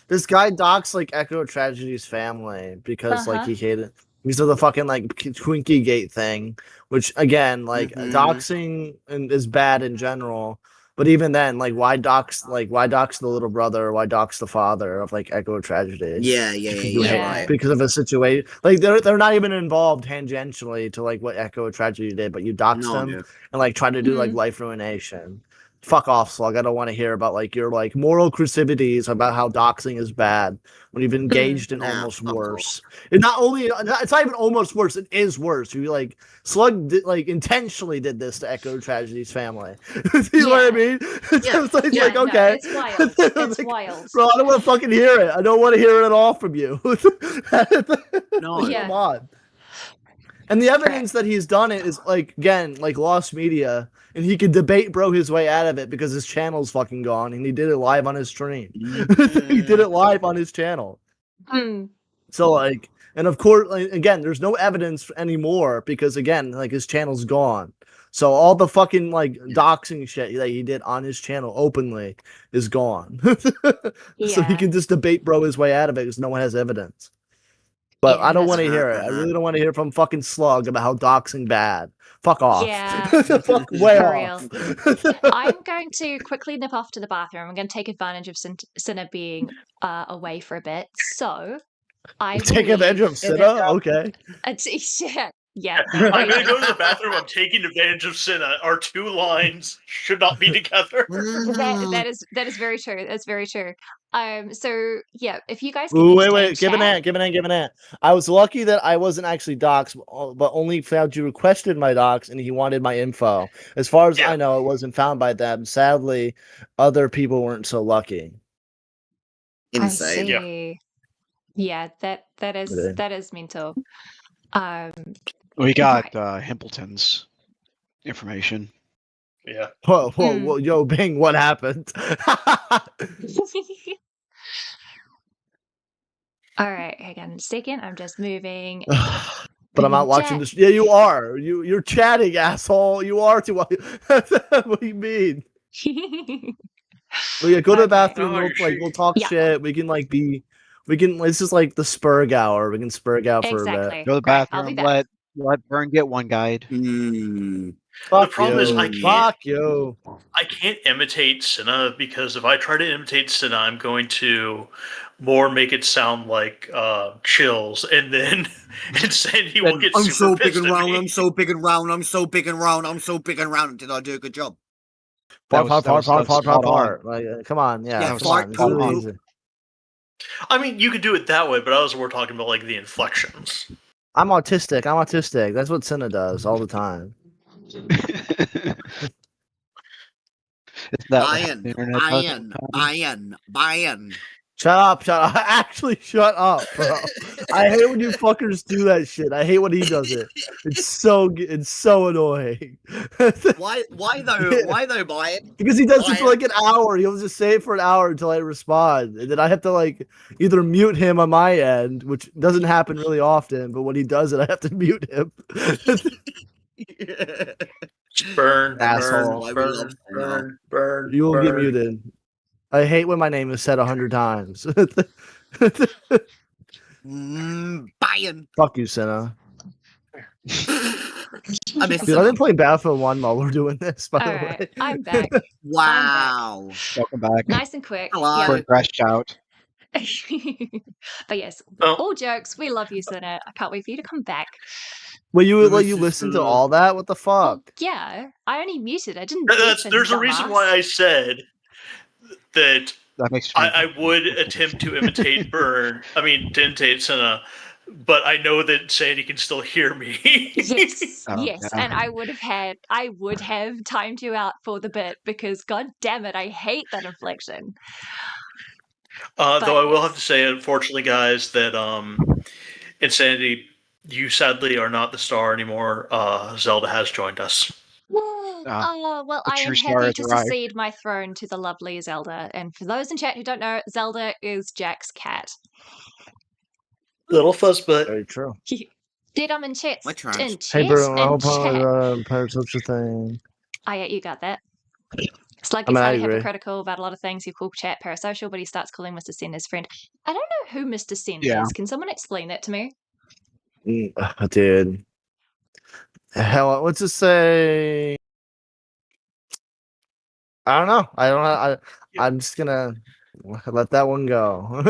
this guy doxed like Echo Tragedy's family because like he hated because of the fucking like Twinkie Gate thing, which again like doxing is bad in general. But even then, like, why dox the little brother? Or why dox the father of like Echo Tragedy? Yeah. Because of a situation, like they're not even involved tangentially to like what Echo Tragedy did, but you dox them and like try to do like life ruination. Fuck off, Slug. I don't want to hear about like your like moral crucivities about how doxing is bad when you've engaged in almost worse. And it's not even almost worse. It is worse. You like Slug intentionally did this to Echo Tragedy's family. You know what I mean? It's like okay, it's wild. It's wild, bro. I don't want to fucking hear it. I don't want to hear it at all from you. No, come on. And the evidence that he's done it is like again like lost media, and he could debate bro his way out of it because his channel's fucking gone, and he did it live on his stream. He did it live on his channel. So like, and of course, like, again, there's no evidence anymore because again, like his channel's gone. So all the fucking like doxing shit that he did on his channel openly is gone. So he can just debate bro his way out of it because no one has evidence. But I don't want to hear it. I really don't want to hear from fucking Slug about how doxing bad. Fuck off. Yeah. Fuck way off. I'm going to quickly nip off to the bathroom. I'm going to take advantage of Cinna being away for a bit. So I will take advantage of Cinna? Okay. Yeah. I'm going to go to the bathroom. I'm taking advantage of Cinna. Our two lines should not be together. that is very true. That's very true. So yeah, if you guys can wait, give an ant. I was lucky that I wasn't actually doxed, but only found you requested my dox and he wanted my info. As far as I know, it wasn't found by them. Sadly, other people weren't so lucky. Insane. Yeah, that is mental. We got Himpleton's information. Yeah. Whoa, yo, Bing, what happened? All right, hang on a second. I'm just moving. But I'm not watching this. Yeah, you are. You're chatting, asshole. You are too. What do you mean? We go to the bathroom. We'll talk shit. We can this is like the Spurg hour. We can Spurg out for a bit. Go to the bathroom. Let Vern get one guide. The problem is I can't imitate Cinna because if I try to imitate Cinna, I'm going to more make it sound like Chills, and then Sandy will get I'm super so big pissed and at round, me. I'm so big and round, I'm so big and round, I'm so big and round. Did I do a good job? Fart. Like, come on, fart. I mean, you could do it that way, but I was more talking about like the inflections. I'm autistic. That's what Cinna does all the time. Iron. Shut up. Actually, shut up, bro. I hate when you fuckers do that shit. I hate when he does it. It's so annoying. Why though, Brian? Because he does it for like an hour. He'll just say it for an hour until I respond. And then I have to like either mute him on my end, which doesn't happen really often, but when he does it, I have to mute him. Burn, asshole. Burn. You will get muted. I hate when my name is said 100 times. Bayern. Fuck you, Cinna. I miss Dude, I've been playing Battlefield 1 while we're doing this, by the way. I'm back. Wow. Welcome back. Nice and quick. Hello. Fresh out. But yes, all jokes. We love you, Cinna. I can't wait for you to come back. Will you listen to all that? What the fuck? Yeah, I only muted. I didn't. There's a reason why I said that I would attempt to imitate Burn. I mean, to imitate Cinna, but I know that Sandy can still hear me. Yes, and I would have timed you out for the bit because, god damn it, I hate that inflection. Though I will have to say, unfortunately, guys, that Insanity You sadly are not the star anymore. Zelda has joined us. Well, The I am true star happy has to arrived. succeed my throne to the lovely Zelda. And for those in chat who don't know, Zelda is Jack's cat. Little fuzzbutt. Very true. Did I'm in chat? My trash. In Hey, chat? bro, I In hope chat. there's such a thing. Oh yeah, you got that. Slug I mean, gets I highly agree. hypocritical about a lot of things. You call chat parasocial, but he starts calling Mr. Sen his friend. I don't know who Mr. Sen Yeah. is. Can someone explain that to me? Dude. Hell, what's it say? I don't know. I don't know. I'm just gonna let that one go.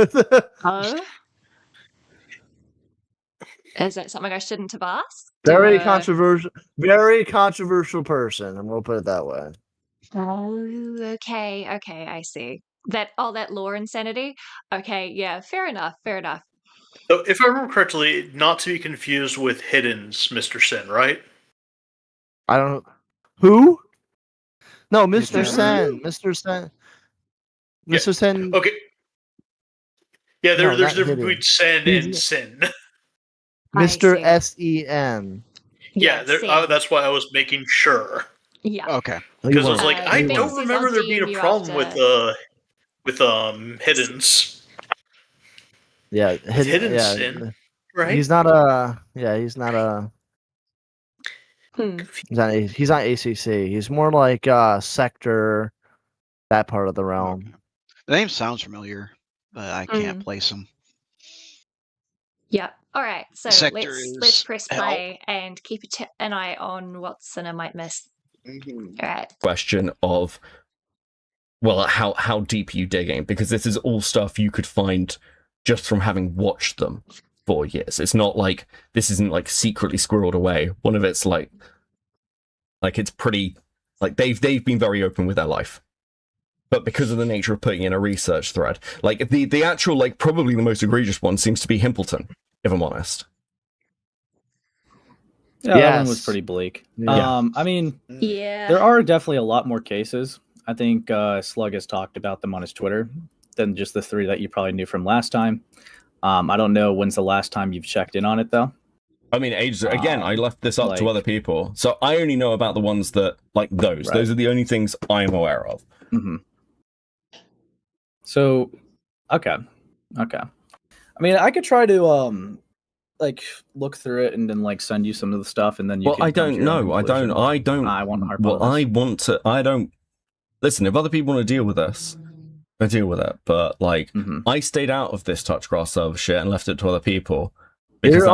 Oh? Is that something I shouldn't have asked? Very controversial person, and we'll put it that way. Oh, okay, I see. That law insanity? Okay, yeah, fair enough. So if I remember correctly, not to be confused with Hidden's Mr. Sin, right? I don't. Who? No, Mr. Hidden. Sen. Mr. Sen. Yeah. Mr. Sen. Okay. Yeah, No, there's not a difference Hidden. between Sen and Sin. Mr. I Sen. Yeah, Sen. that's why I was making sure. Yeah. Okay. Because I was like, The I thing don't says remember I'll there DM being a you problem after. with Hidden's. Yeah, With Hidden Sin, right? He's not a. Yeah, he's not a. He's not ACC. He's more like Sector, that part of the realm. Okay. The name sounds familiar, but I can't place him. Yeah. All right. So Sector let's is press hell. play and keep an eye on what Sinner might miss. Mhm. All right. Question of, well, how deep are you digging? Because this is all stuff you could find just from having watched them for years. It's not like this isn't like secretly squirreled away. One of it's like it's pretty like they've been very open with their life. But because of the nature of putting in a research thread, like the actual like probably the most egregious one seems to be Himpleton, if I'm honest. Yeah, that one was pretty bleak. Yeah. I mean, yeah, there are definitely a lot more cases. I think Slug has talked about them on his Twitter than just the 3 that you probably knew from last time. I don't know when's the last time you've checked in on it though. I mean, ages again. I left this up to other people, so I only know about the ones that like those. Right. Those are the only things I'm aware of. Mm-hmm. So, okay. I mean, I could try to like look through it and then like send you some of the stuff, and then you. Well, I don't know. I don't. I want to harp on this. I want to. I don't. Listen, if other people want to deal with this, I deal with it. But like, I stayed out of this Touchgrass server shit and left it to other people. Because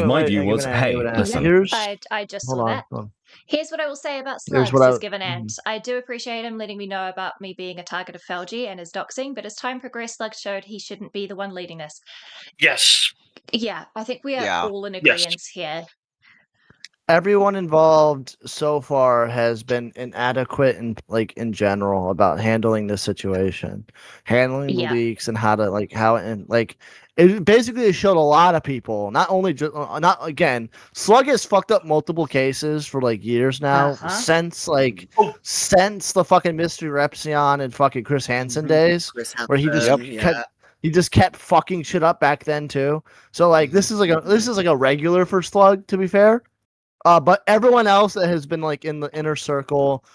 my view was, hey, listen. I just saw that. Here's what I will say about Slug, says Given Ant. I do appreciate him letting me know about me being a target of Felgi and his doxing, but as time progressed, Slug showed he shouldn't be the one leading this. Yes. Yeah, I think we are all in agreement here. Everyone involved so far has been inadequate in general about handling this situation, handling the leaks and how it basically showed a lot of people. Not only Slug has fucked up multiple cases for like years now since the fucking Mystery Repsion and fucking Chris Hansen days, where he just kept fucking shit up back then too. So like this is like a regular for Slug, to be fair. But everyone else that has been like in the inner circle,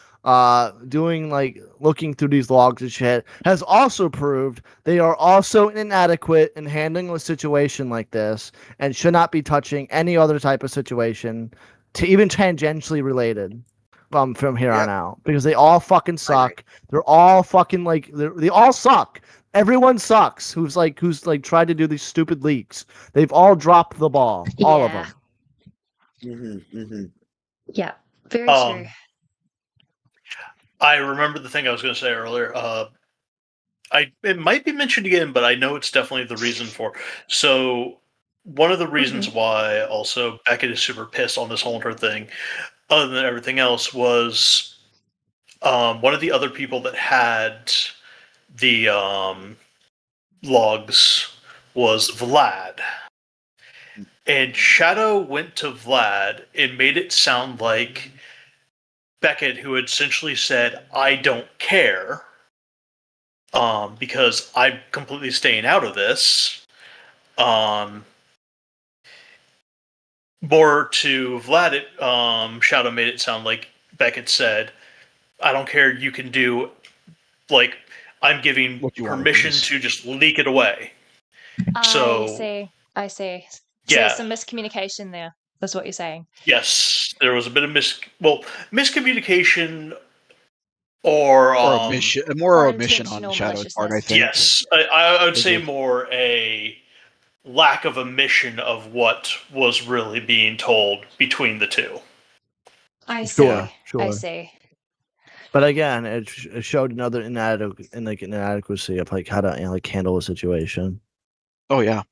doing like looking through these logs and shit, has also proved they are also inadequate in handling a situation like this, and should not be touching any other type of situation, to even tangentially related, from here on out, because they all fucking suck. They're all fucking they all suck. Everyone sucks. Who's tried to do these stupid leaks. They've all dropped the ball. All of them. Yeah, very true. I remember the thing I was going to say earlier. It might be mentioned again, but I know it's definitely the reason for. So one of the reasons why also Beckett is super pissed on this whole entire thing, other than everything else, was one of the other people that had the logs was Vlad. And Shadow went to Vlad and made it sound like Beckett, who had essentially said, I don't care, because I'm completely staying out of this. more to Vlad, Shadow made it sound like Beckett said, I don't care, you can do, like, I'm giving permission to just leak it away. I see. Yeah. So some miscommunication there. That's what you're saying. Yes, there was a bit of miscommunication or omission, more omission on Shadow's part, I think. Yes, I would say more a lack of omission of what was really being told between the two. I see. Sure. I see. But again, it showed another inadequacy of like how to handle a situation. Oh yeah.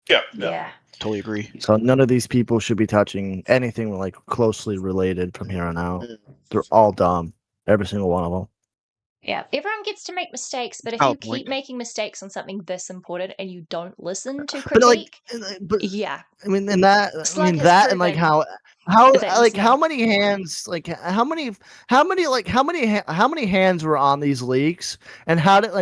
Yeah. Totally agree. So none of these people should be touching anything like closely related from here on out. They're all dumb. Every single one of them. Yeah, everyone gets to make mistakes, but if you keep making mistakes on something this important and you don't listen to critique, yeah. I mean, and that, and like how many hands, like how many hands were on these leaks, and how did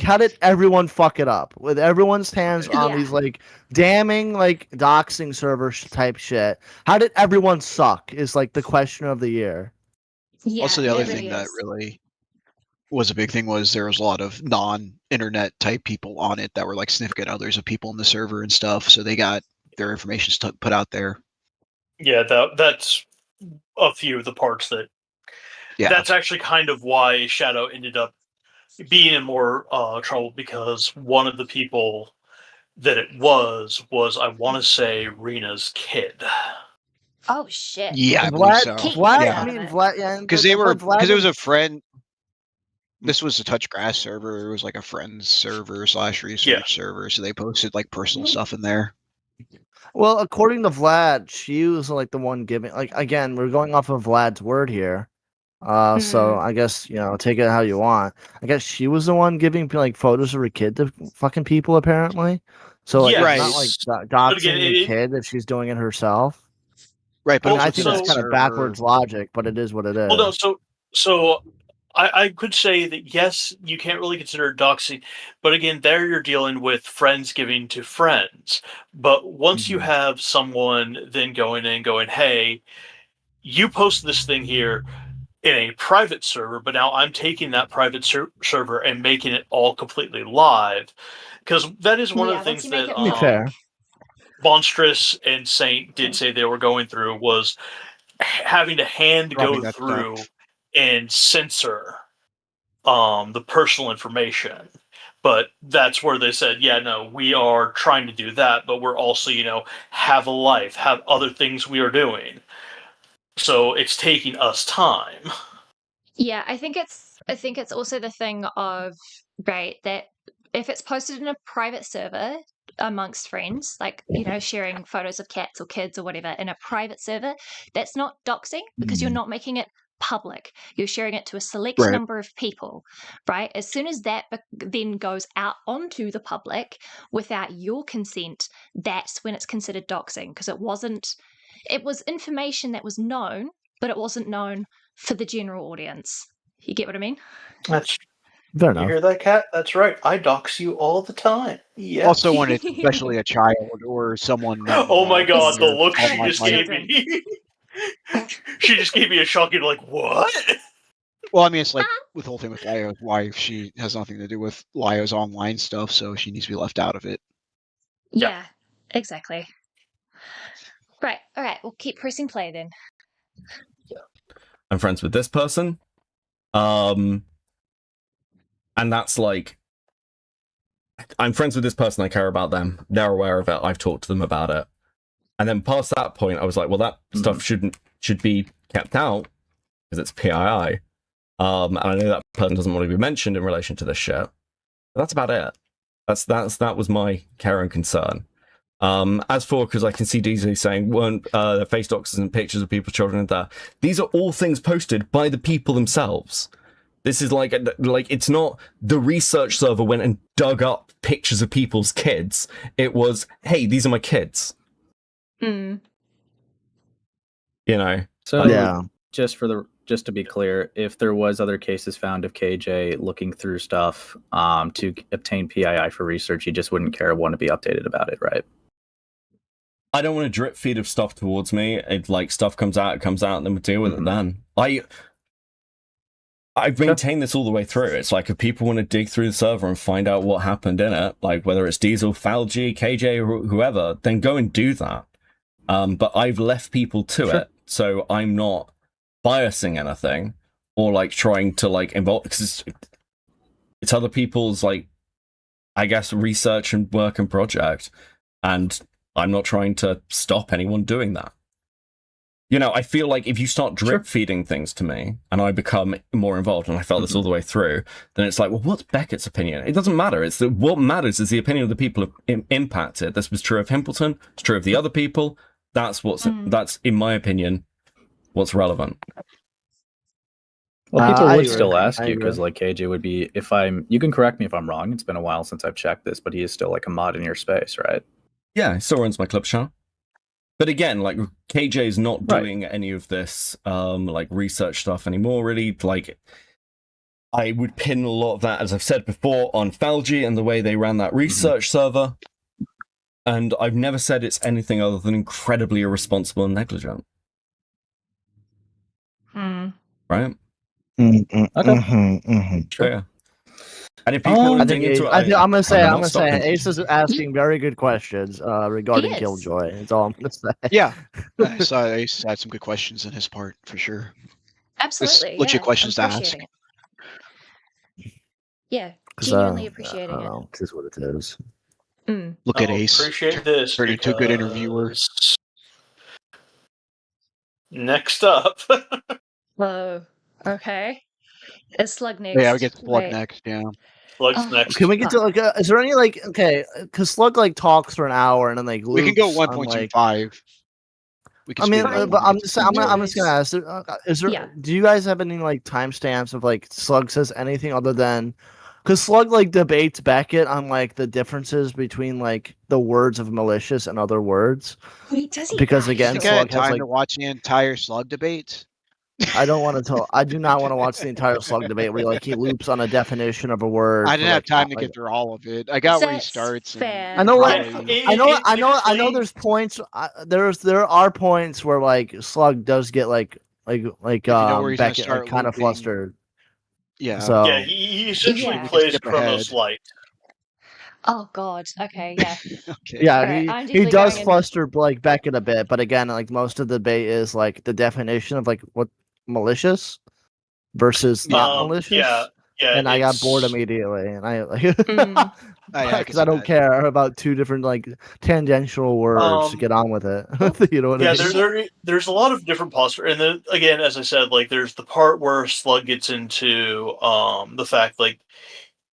how did everyone fuck it up with everyone's hands on these like damning like doxing server type shit? How did everyone suck? Is like the question of the year. Yeah, also, the other thing that really was a big thing was there was a lot of non-internet type people on it that were like significant others of people in the server and stuff, so they got their information put out there. Yeah, that's a few of the parts that. Yeah. That's actually kind of why Shadow ended up being in more trouble, because one of the people that it was I want to say Rena's kid. Oh shit! Yeah, I Vlad, believe so. Vlad, because it was a friend. This was a touch grass server. It was like a friend's server / research server. So they posted like personal stuff in there. Well, according to Vlad, she was like the one giving. Like again, we're going off of Vlad's word here. So I guess take it how you want. I guess she was the one giving like photos of her kid to fucking people apparently. So like it's not like doxing the kid if she's doing it herself. Right, but I think that's kind of backwards logic, but it is what it is. Well, no, so I could say that yes, you can't really consider it doxing, but again, there you're dealing with friends giving to friends. But once you have someone then going in and going, hey, you posted this thing here in a private server, but now I'm taking that private server and making it all completely live, because that is one of the things that Monstrous and Saint did say they were going through, was having to go through and censor the personal information. But that's where they said, yeah, no, we are trying to do that, but we're also, have a life, have other things we are doing. So it's taking us time. Yeah, I think it's also the thing of, right, that if it's posted in a private server amongst friends, like, sharing photos of cats or kids or whatever in a private server, that's not doxing because you're not making it public. You're sharing it to a select number of people, right? As soon as that then goes out onto the public without your consent, that's when it's considered doxing, because it was information that was known, but it wasn't known for the general audience. You get what I mean? That's fair enough. You hear that, Kat? That's right. I dox you all the time. Yeah. Also, when it's especially a child or someone. Oh my god, the look she just gave me. She just gave me a shocking, like, what? Well, I mean, it's like with the whole thing with Lio's wife. She has nothing to do with Lio's online stuff, so she needs to be left out of it. Yeah, exactly. Right. All right. We'll keep pressing play then. I'm friends with this person. And that's like, I'm friends with this person, I care about them. They're aware of it. I've talked to them about it. And then past that point, I was like, well, that stuff should be kept out because it's PII. And I know that person doesn't want to be mentioned in relation to this shit. But that's about it. That was my care and concern. As for, because I can see DZ saying, weren't face doxes and pictures of people's children and that. These are all things posted by the people themselves. This is like it's not the research server went and dug up pictures of people's kids. It was, hey, these are my kids. Mm. So yeah. Just to be clear, if there was other cases found of KJ looking through stuff to obtain PII for research, he just wouldn't care, want to be updated about it, right? I don't want to drip feed of stuff towards me. It like stuff comes out, and then we deal with it then. I've maintained this all the way through. It's like if people want to dig through the server and find out what happened in it, like whether it's Diesel, Falgy, KJ, or whoever, then go and do that. But I've left people to it, so I'm not biasing anything or like trying to like involve, because it's other people's like, I guess, research and work and project, and I'm not trying to stop anyone doing that. You know, I feel like if you start drip feeding things to me and I become more involved, and I felt this all the way through, then it's like, well, what's Beckett's opinion? It doesn't matter. What matters is the opinion of the people impacted. This was true of Himpleton. It's true of the other people. That's that's, in my opinion, what's relevant. Well, people would still ask you, because like KJ would be, you can correct me if I'm wrong. It's been a while since I've checked this, but he is still like a mod in your space, right? Yeah, he still runs my club channel. But again, like KJ is not doing any of this like research stuff anymore, really. Like, I would pin a lot of that, as I've said before, on Falgy and the way they ran that research server. And I've never said it's anything other than incredibly irresponsible and negligent. Right? Sure. Yeah. And if people I'm gonna say Ace is asking very good questions regarding Killjoy. That's all I'm gonna say. Yeah, I saw Ace had some good questions in his part for sure. Absolutely, It's legit questions to ask. Yeah, genuinely appreciating I don't know. It is what it is. Look at Ace. Appreciate this. Turn into a good interviewer. Next up. Oh, okay. Is Slug next? Yeah, we get Slug next. Yeah. Slug's next. Can we get to like? Is there any like? Okay, because Slug like talks for an hour and then like we can go 1.25. I mean, but I'm just gonna ask. Is there? Yeah. Do you guys have any like timestamps of like Slug says anything other than? Because Slug like debates Beckett on like the differences between like the words of malicious and other words. Wait, does he? Because again, you got Slug time has like. to watch the entire Slug debate. I don't want to tell. I do not want to watch the entire Slug debate where like he loops on a definition of a word. I didn't have time to get through all of it. I got where he starts. Fair. I know. Probably... I know. There's points. There are points where like Slug does get like Beckett like, kind of flustered. Yeah. So yeah, he essentially plays Chronos Light. Oh God. Okay. Yeah. Okay. Yeah, Right, he does fluster like Beckett a bit, but again, like most of the debate is like the definition of like what malicious versus not malicious. Yeah. And I got bored immediately, and I like because I don't that. care about two different like tangential words to get on with it. You know what I mean? There's a lot of different posture, and then again, as I said, like there's the part where Slug gets into the fact like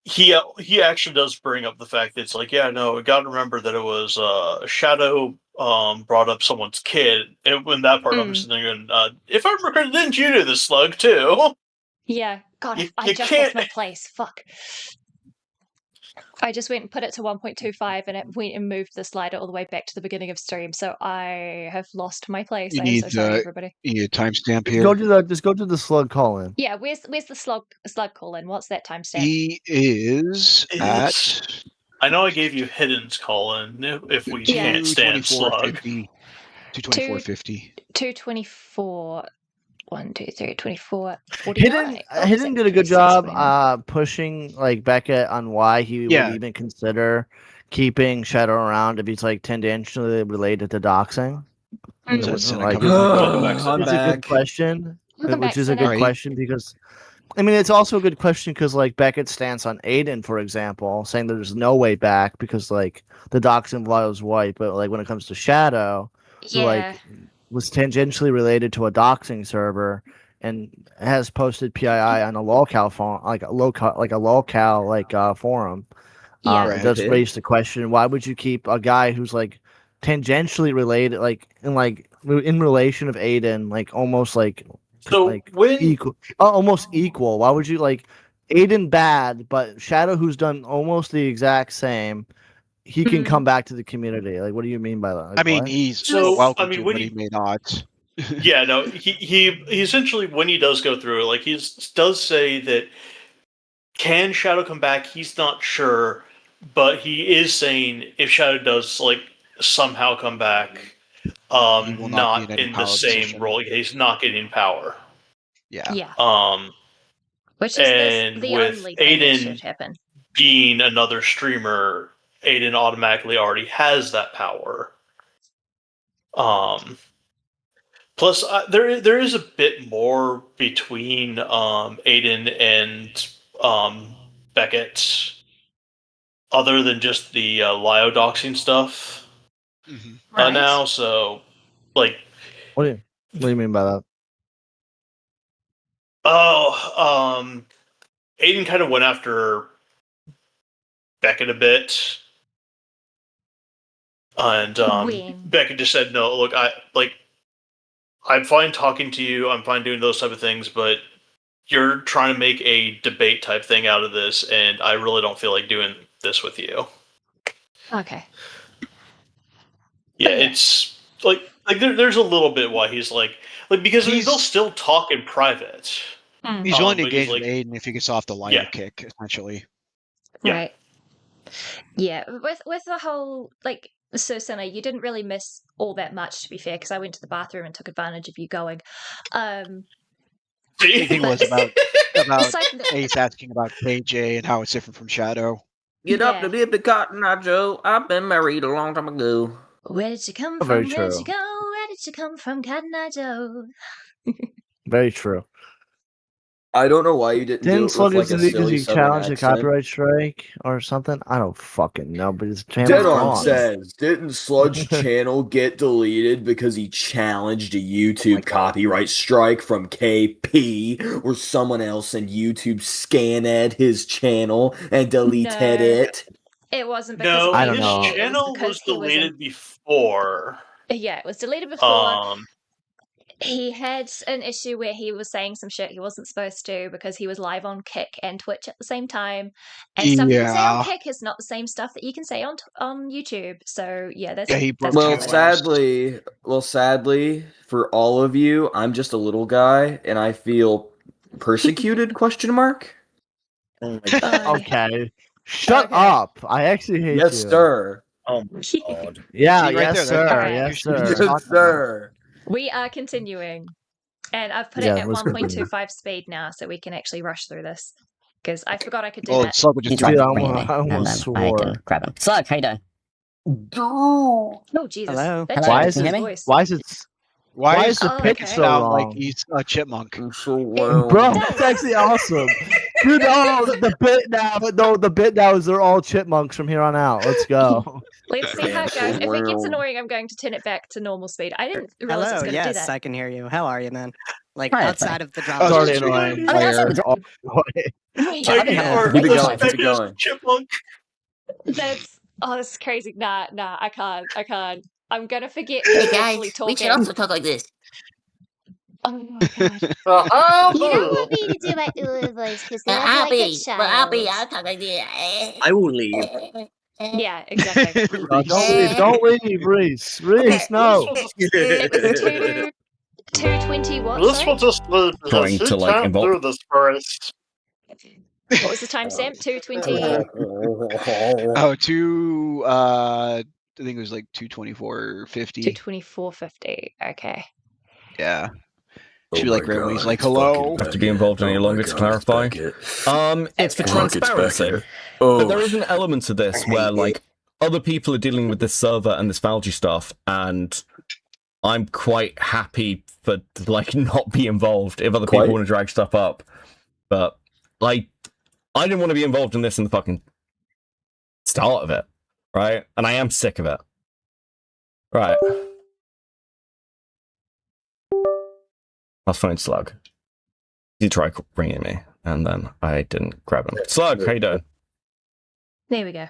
he actually does bring up the fact that it's like, yeah, no, we got to remember that it was Shadow brought up someone's kid, and when that part I'm sitting there going, if I remember correctly, didn't you do this, Slug, too? Yeah. God, I just lost my place. Fuck. I just went and put it to 1.25, and it went and moved the slider all the way back to the beginning of stream, so I have lost my place. I'm so sorry, everybody. You need a timestamp here. Just go to the Slug call in. Yeah, where's the slug call in? What's that timestamp? He is at. I know I gave you Hidden's call in if we can't stand Slug. 224.50. 224. 1, 2, 3, 24, 49. Hidden did a good job pushing like Beckett on why he would even consider keeping Shadow around if he's like tangentially related to doxing. It's a good question. Which is a good question because I mean it's also a good question because like Beckett's stance on Aiden, for example, saying there's no way back because like the doxing law is white, but like when it comes to Shadow, like was tangentially related to a doxing server and has posted PII on a lolcal forum, forum. It does raise the question: why would you keep a guy who's like tangentially related, in relation of Aiden, like almost like almost equal? Why would you like Aiden bad, but Shadow, who's done almost the exact same? He can come back to the community. Like, what do you mean by that? Like, I mean, he's welcome to, but he may not. Yeah, no, he essentially, when he does go through it, like, he does say that can Shadow come back? He's not sure, but he is saying if Shadow does, like, somehow come back, not in the same role. He's not getting power. Yeah. Which is the with only thing that should Aiden happen. being another streamer, Aiden automatically already has that power. Plus, there is a bit more between Aiden and Beckett, other than just the liodoxing stuff. Right. Now, so like, What do you mean by that? Aiden kind of went after Beckett a bit, and Beckett just said, "No, look, I'm fine talking to you. I'm fine doing those type of things, but you're trying to make a debate type thing out of this, and I really don't feel like doing this with you." Okay. Yeah, it's like there's a little bit why he's because they'll still talk in private. He's willing to engage with Aiden if he gets off the liar kick, essentially. Right. Yeah, with the whole so Senna, you didn't really miss all that much, to be fair, because I went to the bathroom and took advantage of you going. I think it was about Ace asking about KJ and how it's different from Shadow. Get up to dip the Cotton Eye Joe. I've been married a long time ago. Where did you come from? Where did you go? Where did you come from, Cotton Eye Joe? Very true. I don't know why you didn't do it with a silly you challenge the copyright strike or something. I don't fucking know, but his channel Dead says, didn't Sludge's channel get deleted because he challenged a YouTube copyright strike from KP or someone else, and YouTube scanned his channel and deleted it? It wasn't because I don't know. His channel was deleted before. Yeah, it was deleted before. He had an issue where he was saying some shit he wasn't supposed to because he was live on Kick and Twitch at the same time. And stuff you can say on Kick is not the same stuff that you can say on YouTube. So yeah, that's sadly for all of you, I'm just a little guy and I feel persecuted? ? Oh my God. Okay. Shut up. I actually hate you. Yes, sir. Oh my God. Yeah, yes, sir. Yes, sir. Yes, sir. We are continuing. And I've put it at 1.25 speed now so we can actually rush through this. Because I forgot I could do that. I almost swore. I can grab him. Slug, how you doing? Oh, Jesus. Hello. Why is the pitch so long? Like he's a chipmunk. Bro, that's actually awesome. Dude, the bit now is they're all chipmunks from here on out. Let's go. Let's see how it goes. If it gets annoying, I'm going to turn it back to normal speed. I didn't realize it was going to do that. Yes, I can hear you. How are you, man? Like, Hi, outside of the drama. It's already annoying. Chipmunk. This is crazy. Nah, I can't. I'm gonna forget. Hey guys, we should also talk like this. Oh my God. You don't want me to do my voice because then I feel like a child. I'll talk like this. I will leave. Yeah, exactly. Don't leave, Reese. Reese, no. It's 2:20 what? This will just Trying to like through this forest. What was the timestamp? 2:20. I think it was like 2:24:50. 2:24:50. Okay. Yeah. Should be like Railway's like, hello. Have to be involved any longer to clarify. It's for transparency. But there is an element to this where like other people are dealing with this server and this Valgy stuff, and I'm quite happy for like not be involved if other people want to drag stuff up. But like I didn't want to be involved in this in the fucking start of it. Right? And I am sick of it. Right. I'll phone Slug. He tried ringing me, and then I didn't grab him. Slug, how you doing? There we go.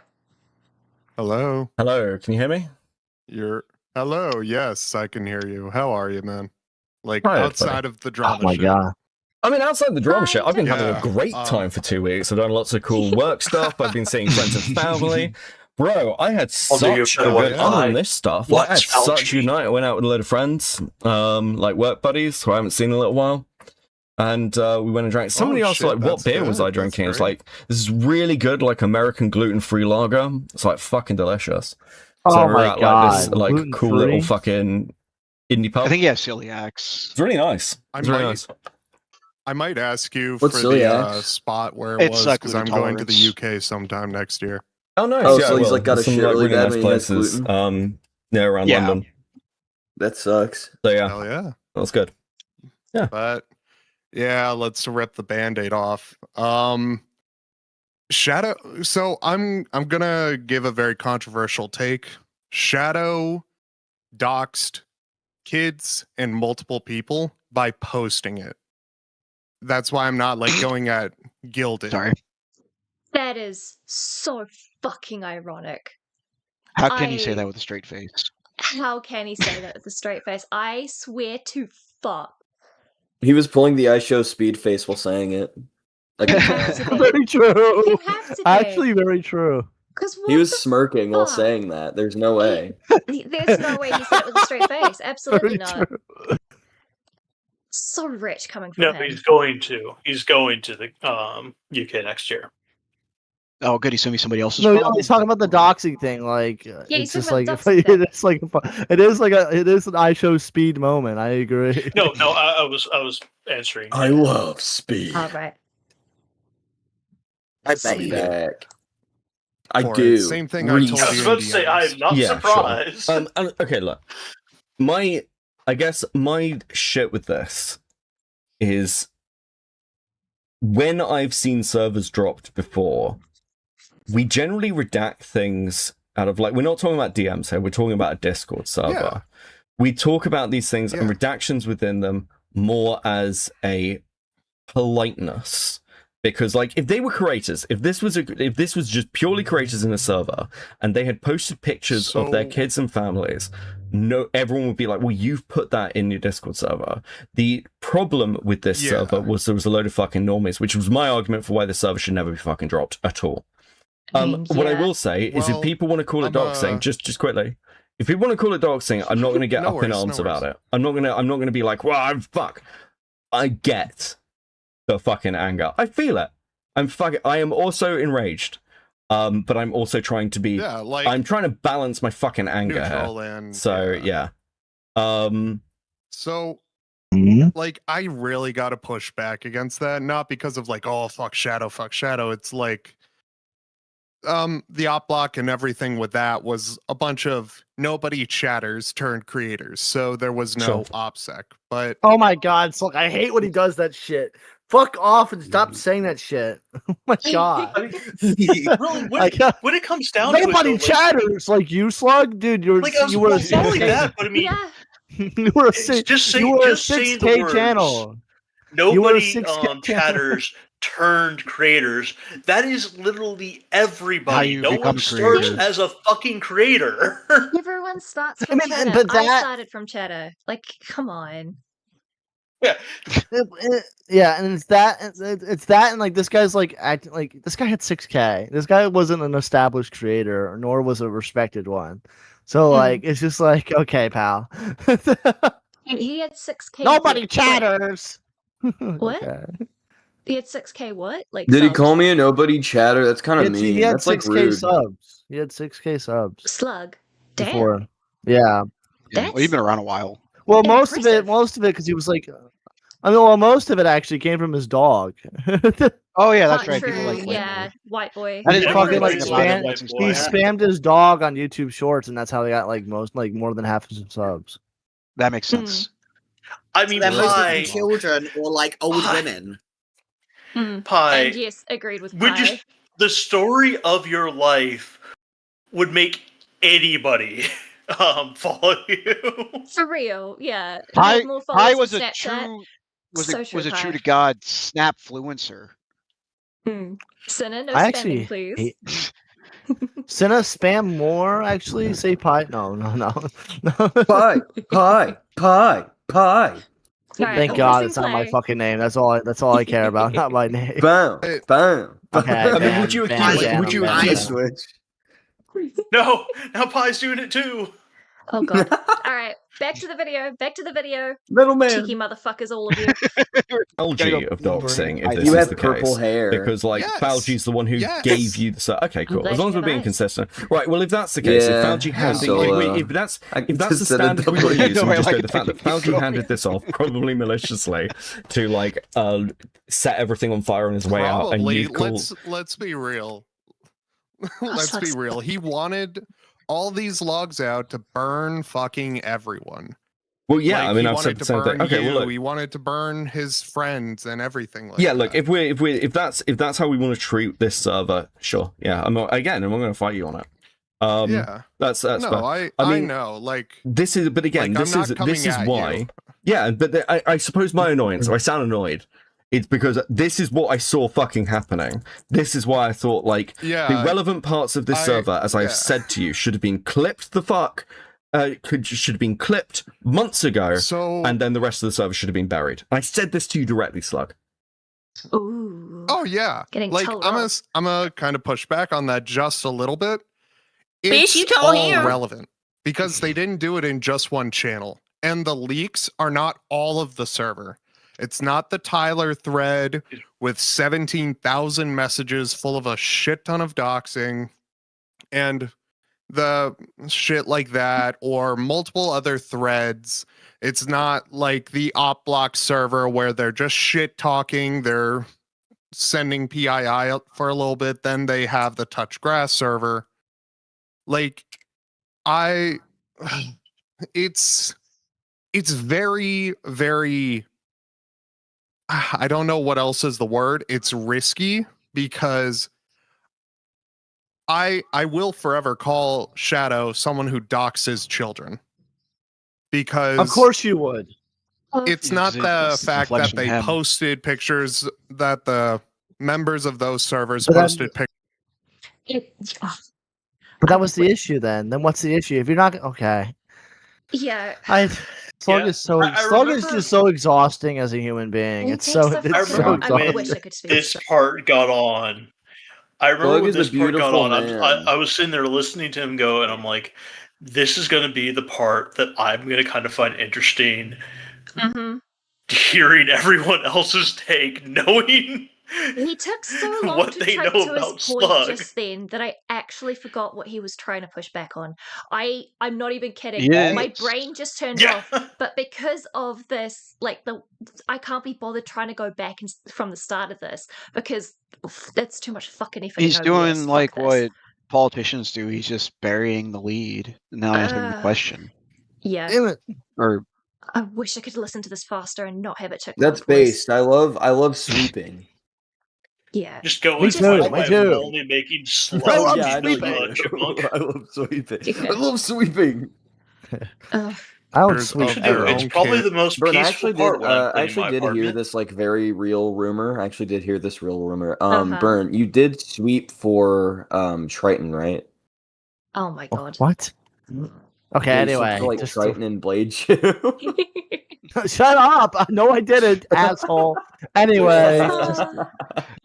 Hello. Hello, can you hear me? Hello, yes, I can hear you. How are you, man? Like, Hi, outside of the drama Oh my God. I mean, outside the drama shit, I've been having a great time for 2 weeks. I've done lots of cool work stuff. I've been seeing friends and family. Bro, I had such a good other than this stuff. Like, I had such a good night. I went out with a load of friends, like work buddies who I haven't seen in a little while. And we went and drank. Somebody asked, like, what beer was I drinking? It's like, this is really good, like, American gluten-free lager. It's, like, fucking delicious. So Oh we're my at god! like this cool little fucking indie pub. I think he has celiacs. It's really nice. It's really nice. I might ask you What's for the celiacs? spot where It's, it was because I'm gluten going to the tolerance. UK sometime next year. Oh, nice. Oh, yeah, so he's well, like got a some shit like really really bad nice when he has places. gluten. Around Yeah. London. That sucks. So yeah, Hell yeah. that's good. Yeah. But yeah, let's rip the Band-Aid off. Shadow. So I'm gonna give a very controversial take. Shadow doxed kids and multiple people by posting it. That's why I'm not like going at Gilded. Sorry. That is so fucking ironic. How can you say that with a straight face? How can he say that with a straight face? I swear to fuck. He was pulling the I show speed face while saying it. I can tell. Very true. You have to be. Actually, very true. He was smirking while saying that. There's no way. There's no way he said it with a straight face. Absolutely Very not. true. So rich coming from No, him. he's going to the UK next year. Oh, good. He sent me somebody else's. No, phone. he's talking about the doxing thing. Like, Yeah, it's he's just talking like about the doxing thing. it's like it is an I show speed moment. I agree. No, I was answering. I love speed. All right. I bet you do. Back. I For it. do. Same thing I Reese. told I was you. about to say I'm not Yeah, surprised. Sure. Okay, look. I guess my shit with this is when I've seen servers dropped before, we generally redact things out of, like, we're not talking about DMs here, we're talking about a Discord server. Yeah. We talk about these things and redactions within them more as a politeness. Because, like, if they were creators, if this was just purely creators in a server, and they had posted pictures of their kids and families, everyone would be like, "Well, you've put that in your Discord server." The problem with this server was there was a load of fucking normies, which was my argument for why the server should never be fucking dropped at all. What I will say is, if people want to call it doxing, just quickly, if people want to call it doxing, I'm not going to get up in arms about it. I'm not going to be like, "Well, I'm fuck." I get the fucking anger. I feel it. I am also enraged. But I'm also trying to be I'm trying to balance my fucking anger here. So So like I really gotta push back against that, not because of like, oh fuck Shadow. It's like the op block and everything with that was a bunch of nobody chatters turned creators, so there was no OPSEC. But oh my god, Slug, I hate when he does that shit. Fuck off and stop saying that shit. Oh my god. Really, when it comes down to it, nobody chatters like you, Slug, dude. You were like, you were a not only that, but I mean, you were a 6K channel. Nobody chatters turned creators. That is literally everybody. No one starts as a fucking creator. Everyone starts from chatter. but I started from chatter. Like, come on. Yeah, yeah, and it's that, and like this guy's like acting like this guy had 6K. This guy wasn't an established creator, nor was a respected one. So like, it's just like, okay, pal. He had 6K. Nobody chatters. What? Okay. He had 6K. What? Like, did he call me a nobody chatter? That's kind of mean. He had That's like 6K rude. subs. He had 6K subs. Slug. Damn. Before. Yeah. Well, you've been around a while. Well, most of it, because he was like, most of it actually came from his dog. Oh yeah, that's right. True. People like yeah, white boy. And he fucking like He spammed his dog on YouTube Shorts, and that's how they got like more than half of his subs. That makes sense. I mean, they're mostly children or like old women. Pie. And yes, agreed with Pie. The story of your life would make anybody follow you. For real, yeah. Pie was a true to God snapfluencer. Senna, no I spamming, actually please. Senna, spam more. Actually, say pie. No. Pie. Thank God it's not my fucking name. That's all I care about. Not my name. Bam. Okay. I mean, would you accuse switch? No, now Pie's doing it too. Oh god. Alright, back to the video. Middleman. Cheeky motherfuckers, all of you. Algae of doxing, if this You is have the purple case. hair. Because, like, Yes. Falgi's the one who Yes. gave you the... Okay, cool. glad As long as you we're being guys. consistent. Right, well, if that's the case, if Falgi handed... if that's the standard we want to use, and we just go the fact that Falgi handed this off, probably maliciously, to, like, set everything on fire on his way out, and Probably. you call... Let's be real. Let's be real. He wanted all these logs out to burn fucking everyone. Well, yeah, Like, I mean, he I've said wanted the to same thing. burn Okay, well, you, look. he wanted to burn his friends and everything like Yeah, that. look, if that's how we want to treat this server, sure. Yeah, I'm not going to fight you on it. Yeah. That's No, fair. I mean, know. Like, this is, but again, like, I'm this not is coming this is at why. you. Yeah, but I suppose my annoyance, or I sound annoyed, it's because this is what I saw fucking happening. This is why I thought, like, Yeah, the relevant parts of this server, as I've said to you, should have been clipped the fuck. Should have been clipped months ago, and then the rest of the server should have been buried. I said this to you directly, Slug. Ooh. Oh yeah. Getting like told I'm off. a kind of push back on that just a little bit. Bitch, It's you told all him. relevant because they didn't do it in just one channel, and the leaks are not all of the server. It's not the Tyler thread with 17,000 messages full of a shit ton of doxing and the shit like that, or multiple other threads. It's not like the op block server where they're just shit talking, they're sending PII out for a little bit, then they have the touch grass server. Like, it's very, very, I don't know what else is the word. It's risky because I will forever call Shadow someone who doxes children. Because Of course you would. it's not the fact that reflection they of him. posted pictures, that the members of those servers But posted pictures. But that was the issue then. Then what's the issue? If you're not okay. Yeah. Slug is so Slug is just so exhausting as a human being. It's so I wish I could speak. This part got on. I remember Slug when is a this part got beautiful on. man. I was sitting there listening to him go, and I'm like, this is going to be the part that I'm going to kind of find interesting. Mm-hmm. Hearing everyone else's take, knowing He took so long what to they type know to his about point Slug. just then that I actually forgot what he was trying to push back on. I'm not even kidding. Yes. My brain just turned off. But because of this, like I can't be bothered trying to go back from the start of this because that's too much fucking effort. He's in OBS. doing Fuck like this. what politicians do. He's just burying the lead and not answering the question. Yeah. Damn it. Or I wish I could listen to this faster and not have it check. That's based. I love sweeping. Yeah. Just go Me into too, my me life too. only making Slug Oh, be yeah, I know the you do. chipmunk. I love sweeping. Yeah. I love sweeping. I would sweep. It's probably the most Bert, I peaceful actually part did. when I'm I cleaning actually my did hear apartment. this like very real rumor. I actually did hear this real rumor. Uh-huh. Burn, you did sweep for Triton, right? Oh my god. What? Okay, Yeah, you swept anyway. for, like just Triton and Blade Shoe. Shut up! No, I didn't, asshole. Anyway.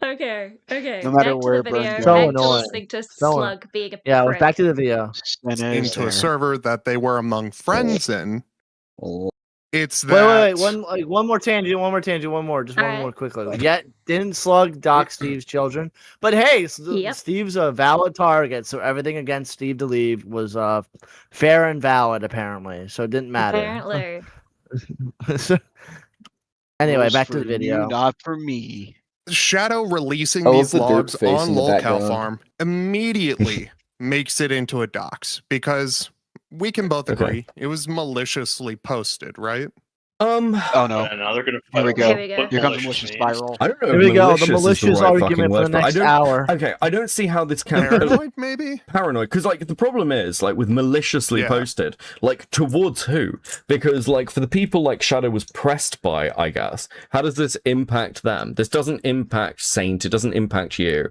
Okay. No matter Back where to the Burn video. goes. So Back to annoying. listening to So Slug being a Yeah, prick. back to the video. into a server that they were among friends in. It's Wait, that. one more tangent, just one Alright. more quickly. Yet didn't Slug dox Steve's children, but hey, Yep. Steve's a valid target, so everything against Steve to leave was fair and valid apparently, so it didn't matter. Apparently. Anyway, rules back to for the video. you, not for me. Shadow releasing I love these the derp logs face on in the lolcow background. farm immediately makes it into a dox because we can both Okay. agree it was maliciously posted, right? Oh no. And now they're gonna Here we fight go. Here we go. what Here comes the malicious malicious means. spiral. I don't know. Here if we go, the malicious is malicious right fucking argument for word, the but I next don't- hour. Okay, I don't see how this can Paranoid, maybe? paranoid because like the problem is like with maliciously Yeah. posted, like towards who? Because like for the people like Shadow was pressed by, I guess, how does this impact them? This doesn't impact Saint, it doesn't impact you.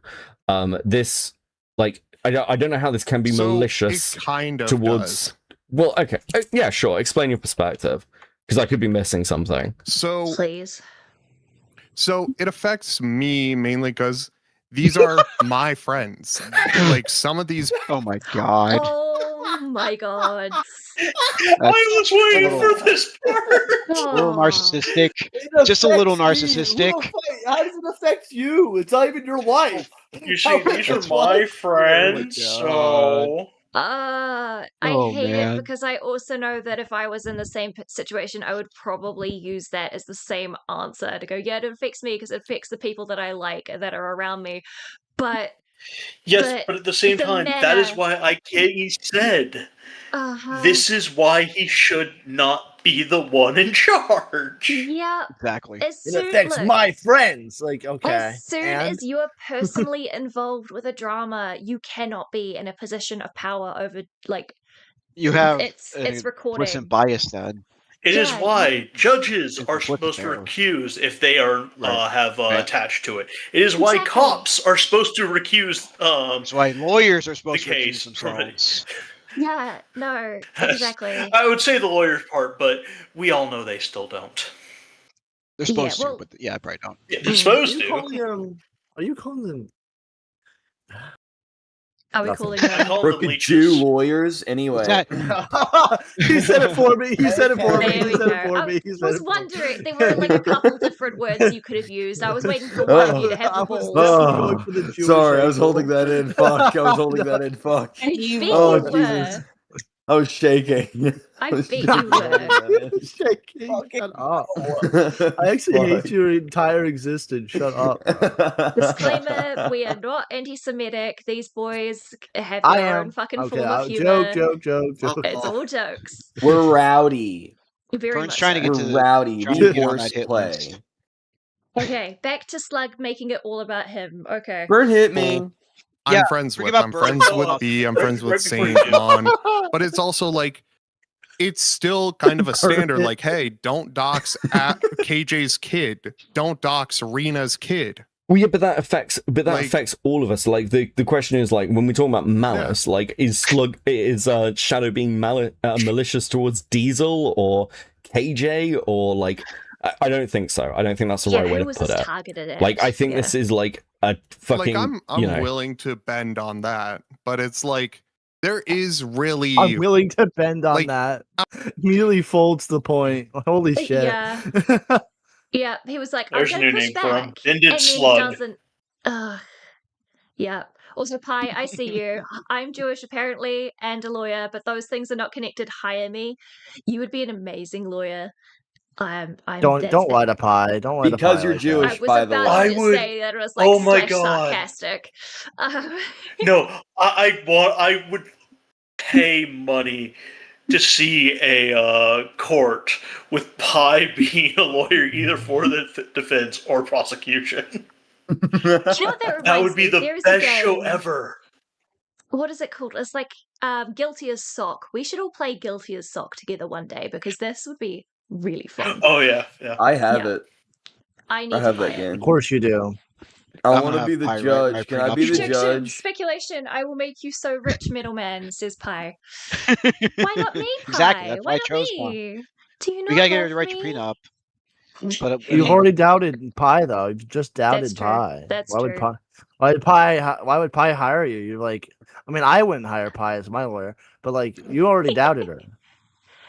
This like I don't know how this can be So, malicious it kind of towards does. well, okay, yeah, sure, explain your perspective because I could be missing something. So Please. it affects me mainly because these are my friends. Like some of these Oh my god. Oh Oh my god. I was waiting for this part. A little narcissistic. It Just a little affects me. narcissistic. How does it affect you? It's not even your life. You see, these are my friends, so... I Oh, hate man. it because I also know that if I was in the same situation, I would probably use that as the same answer to go, yeah, it affects me because it affects the people that I like that are around me. But yes, but at the same time, that is why Ikei said, this is why he should not be the one in charge. Yeah, exactly. It affects my friends. Like, okay. As soon as you are personally involved with a drama, you cannot be in a position of power over, like, You have it's recording. implicit bias then. It is why judges are supposed to recuse if they are have attached to it. It is why cops are supposed to recuse. That's why lawyers are supposed to recuse themselves. Yeah, no, exactly. I would say the lawyer's part, but we all know they still don't. They're supposed to, but I probably don't. Yeah, they're supposed Are you calling them? Are we calling them? Crooked Jew lawyers? Anyway. He said it for me. He said it for me. There we go. I was wondering, there were like a couple different words you could have used. I was waiting for one of you to have the balls. Sorry, I was holding that in. Fuck. I was holding that in. Fuck. Oh, Jesus. I was shaking. I bet you were. Shaking. Shut up. I actually hate your entire existence. Shut up. Disclaimer: we are not anti-Semitic. These boys have their own fucking form of humor. Joke. It's all jokes. We're rowdy. Very much trying to get so. to rowdy. We horseplay. Okay, back to Slug making it all about him. Okay. Bird hit me. I'm friends with B, I'm friends with Saint Mon, but it's also like it's still kind of a standard. Like, hey, don't dox at KJ's kid. Don't dox Rena's kid. Well, yeah, but that affects all of us. Like the question is like when we talk about malice, like is Shadow being malicious towards Diesel or KJ or like I don't think so. I don't think that's the right way to put it. Targeted at? Like I think this is like a fucking. Like I'm willing to bend on that, but it's like there is really. I'm willing to bend on that. Immediately folds the point. Holy shit. Yeah. Yeah, he was like, There's I'm a going new to name push for back. him. Ended And Slug. then he doesn't. Yeah. Also, Pi, I see you. I'm Jewish, apparently, and a lawyer, but those things are not connected. Hire me. You would be an amazing lawyer. Don't lie to Pi. Don't lie to Pi. Because you're Jewish, by the way. I was about to say that it was like oh my God. sarcastic. No, I would pay money to see a court with Pi being a lawyer either for the defense or prosecution. Do you know what that would be the best show ever. What is it called? It's like Guilty as Sock. We should all play Guilty as Sock together one day because this would be really fun. Oh yeah. I have it. I have that game. Of course you do. I want to be the judge. Can I be the judge? Speculation. I will make you so rich, middleman, says Pi. Why not me, Pi? Exactly. That's why why I chose me? one. Do you not We gotta get her love to write your me? prenup. But You've already doubted Pi though. You've just doubted That's true. Pi. That's why true. Would Pi? Why would Pi hire you? You're like, I mean, I wouldn't hire Pi as my lawyer, but like, you already doubted her.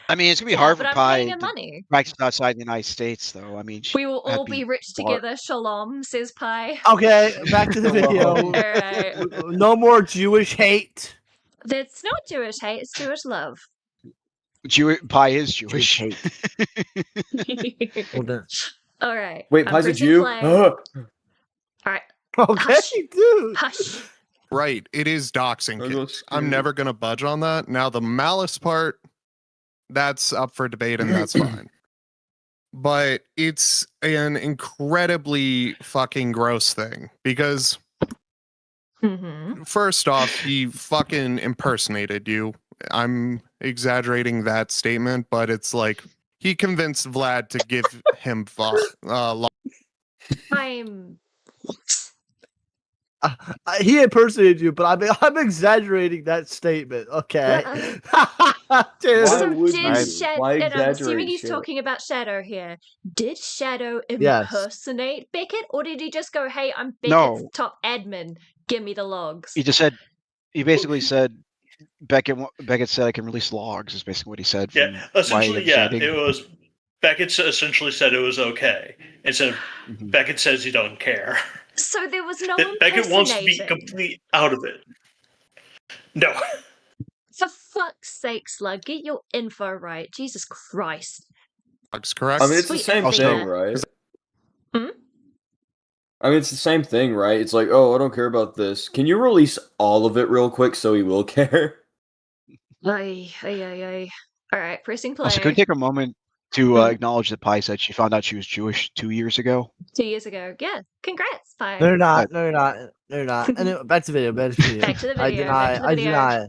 I mean, it's gonna be hard for but I'm Pi paying her to money. practice outside the United States, though. I mean, We will all be rich together. Shalom, says Pi. Okay, back to the video. Alright. No more Jewish hate. That's not Jewish hate, it's Jewish love. Pi is Jewish. Alright. Wait, Pi's a Jew? Alright. Okay, dude. Hush. Right, it is doxing kids. I'm never gonna budge on that. Now the malice part, that's up for debate and that's fine. But it's an incredibly fucking gross thing because first off, he fucking impersonated you. I'm exaggerating that statement, but it's like he convinced Vlad to give him He impersonated you, but I'm exaggerating that statement. Okay. Dude. I'm assuming he's talking about Shadow here. Did Shadow impersonate Beckett, or did he just go, "Hey, I'm Beckett's top admin. Give me the logs"? He basically said, Beckett said I can release logs. Is basically what he said. Yeah, essentially, it was. Beckett essentially said it was okay, instead of Beckett says he don't care. So there was no Beckett wants to be complete out of it. No. For fuck's sake, Slug, get your info right. Jesus Christ. That's correct. I mean, it's the same thing, right? I mean, it's the same thing, right? It's like, oh, I don't care about this. Can you release all of it real quick so he will care? Ay. All right, pressing play. Also, could we take a moment to acknowledge that Pi said she found out she was Jewish 2 years ago? 2 years ago. Yeah. Congrats, Pi. No, you're not. And back to video. Back to the video. I deny.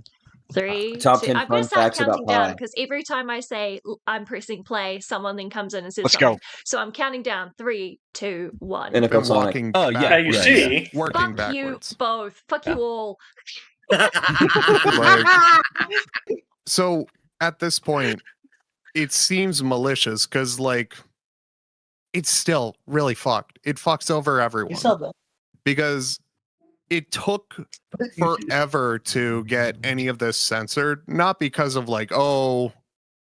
3, Top 2. 10 I'm gonna fun start facts about counting down Pi. because every time I say I'm pressing play, someone then comes in and says Let's something. go. So I'm counting down 3, 2, 1. NFL Sonic. Oh yeah, you see, working Fuck backwards. you both. Fuck you all. So at this point, it seems malicious because, like, it's still really fucked. It fucks over everyone. Because it took forever to get any of this censored, not because of like, oh,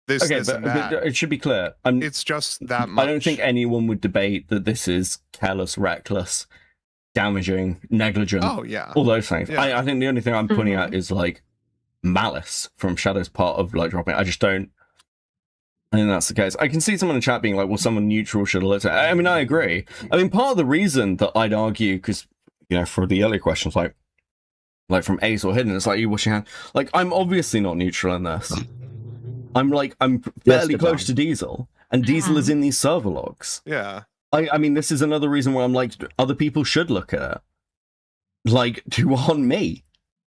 this and that. It should be clear. It's just that much. I don't think anyone would debate that this is careless, reckless, damaging, negligent. Oh yeah, all those things. Yeah. I think the only thing I'm pointing at is like malice from Shadow's part of like dropping. I just don't. I think that's the case. I can see someone in chat being like, well, someone neutral should have looked at it. I mean, I agree. I mean, part of the reason that I'd argue, because, you know, for the earlier questions, like from Ace or Hidden, it's like, you wash your hand. Like, I'm obviously not neutral in this. I'm fairly close to Diesel, and Diesel is in these server logs. Yeah. I mean, this is another reason why I'm like, other people should look at it. Like, to on me.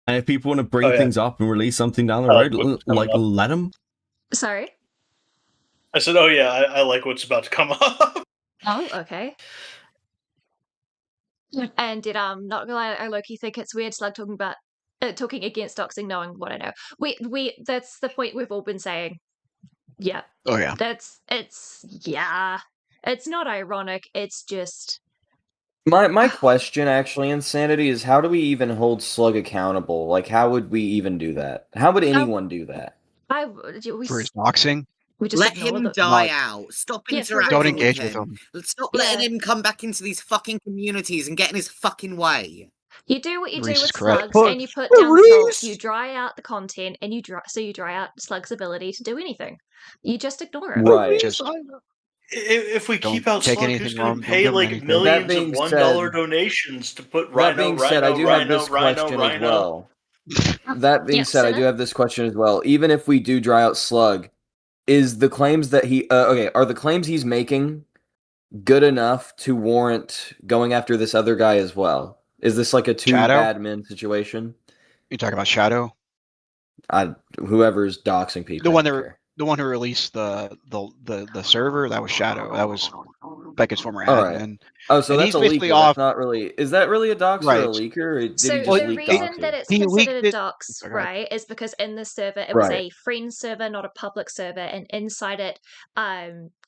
And if people want to bring things up and release something down the road, like, let them. Sorry? I said, oh yeah, I like what's about to come up. Oh, okay. And did not gonna lie, I low-key think it's weird Slug talking against doxing, knowing what I know. We that's the point we've all been saying. Yeah. Oh yeah. It's not ironic, it's just My question, actually, Insanity, is how do we even hold Slug accountable? Like, how would we even do that? How would anyone do that? For his doxing? We just let him die out. Stop interacting. Don't engage with him. Stop letting him come back into these fucking communities and get in his fucking way. You do what you do Reese with is correct. Slugs, and you put down salt. You dry out the content, and you dry out Slug's ability to do anything. You just ignore it. Right. If we keep out take Slug, anything who's going wrong, to pay don't give him like anything. millions of $1 said- donations to put That being said, I do have this question as Rhino? well. That being Yeah, said, I Senna? do have this question as well. Even if we do dry out Slug, is the claims that are the claims he's making good enough to warrant going after this other guy as well? Is this like a two Shadow? bad men situation? You talking about Shadow? Whoever's doxing people. The one who released the server, that was Shadow. That was Beckett's former All right. admin. Oh, so And that's he's a basically leaker. off- That's not really. Is that really a dox or a leaker? Or did So he just the leak reason doxing? that it's He considered leaked a it- dox, Okay. right, is because in the server it was Right. a friend server, not a public server, and inside it,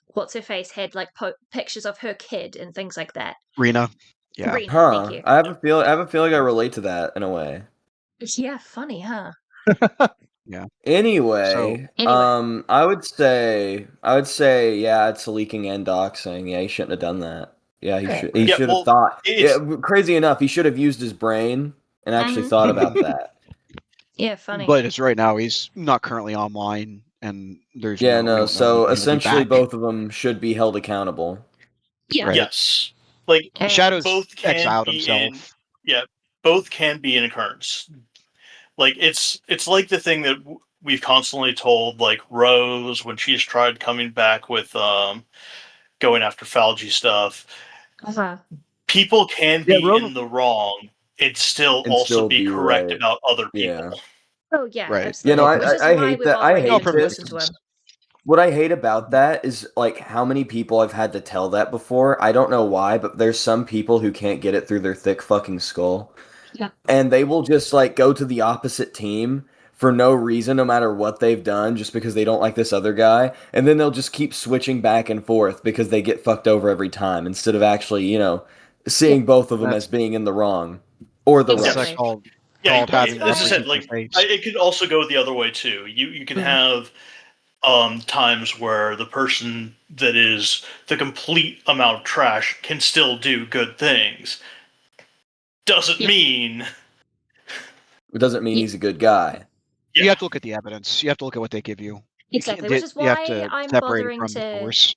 what's her face had like pictures of her kid and things like that. Rena. Yeah. Rena, Huh. thank you. I have a feeling I relate to that in a way. Yeah, funny, huh? Anyway, Anyway. I would say, yeah, it's leaking and doxing. Yeah, he shouldn't have done that. Yeah, he should. He Yeah, should well, have thought. it's- Yeah, crazy enough, he should have used his brain and actually thought about that. Yeah, funny. But as right now, he's not currently online, and there's Yeah, we don't no. know So when he'll be essentially, back. both of them should be held accountable. Yeah. Right. Yes. Like Shadow's both can exiled be himself. both can be an occurrence. Like it's like the thing that we've constantly told like Rose when she's tried coming back with going after Falgi stuff. Uh-huh. People can be Rose- in the wrong and still And also still be be correct right. about other people. Yeah. Oh yeah, Right. absolutely. You know, Which is I why hate we've that. I always hate listened to this. him. What I hate about that is like how many people I've had to tell that before. I don't know why, but there's some people who can't get it through their thick fucking skull. Yeah. And they will just like go to the opposite team for no reason, no matter what they've done, just because they don't like this other guy. And then they'll just keep switching back and forth because they get fucked over every time instead of actually, seeing both of them as being in the wrong or the What's right. that called? Yeah, called having as I said, like it could also go the other way too. You can have times where the person that is the complete amount of trash can still do good things. Doesn't mean It doesn't mean he's a good guy. You have to look at the evidence. You have to look at what they give you. Exactly, which is You have why to I'm separate it bothering from the to. source.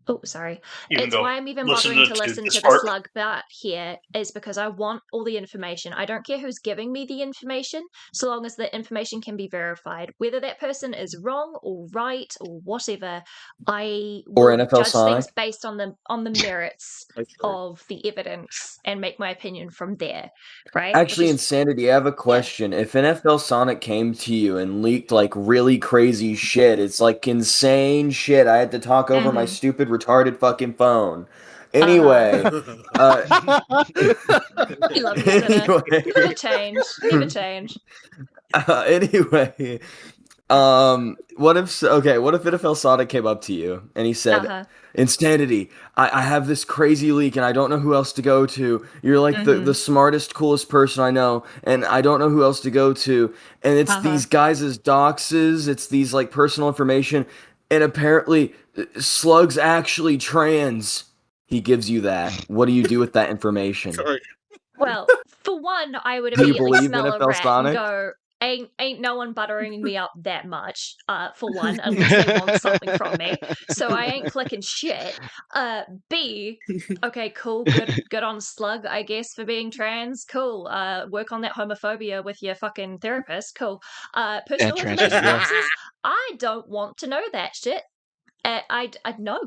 Oh, sorry. Even It's though- why I'm even listen bothering to to listen this to the part. slug bat here is because I want all the information. I don't care who's giving me the information, so long as the information can be verified. Whether that person is wrong or right or whatever, I Or will NFL judge Sonic. things based on the merits of the evidence and make my opinion from there. Right? Actually, Which is- Insanity, I have a question. If NFL Sonic came to you and leaked like really crazy shit, it's like insane shit. I had to talk over my stupid retarded fucking phone. Anyway, I love you, Senna. Never change. Never change. Anyway, what if NFL Sonic came up to you and he said, Insanity, I have this crazy leak and I don't know who else to go to. You're like the smartest, coolest person I know, and I don't know who else to go to. And it's these guys' doxes, it's these like personal information, and apparently Slug's actually trans. He gives you that. What do you do with that information? Sorry. Well, for one, I would Do you immediately believe smell a NFL rat Sonic? and go, ain't no one buttering me up that much, for one, unless they want something from me. So I ain't clicking shit. B, okay, cool, good on Slug, I guess, for being trans. Cool. Work on that homophobia with your fucking therapist. Cool. Personal information transphobia. boxes, I don't want to know that shit. I no,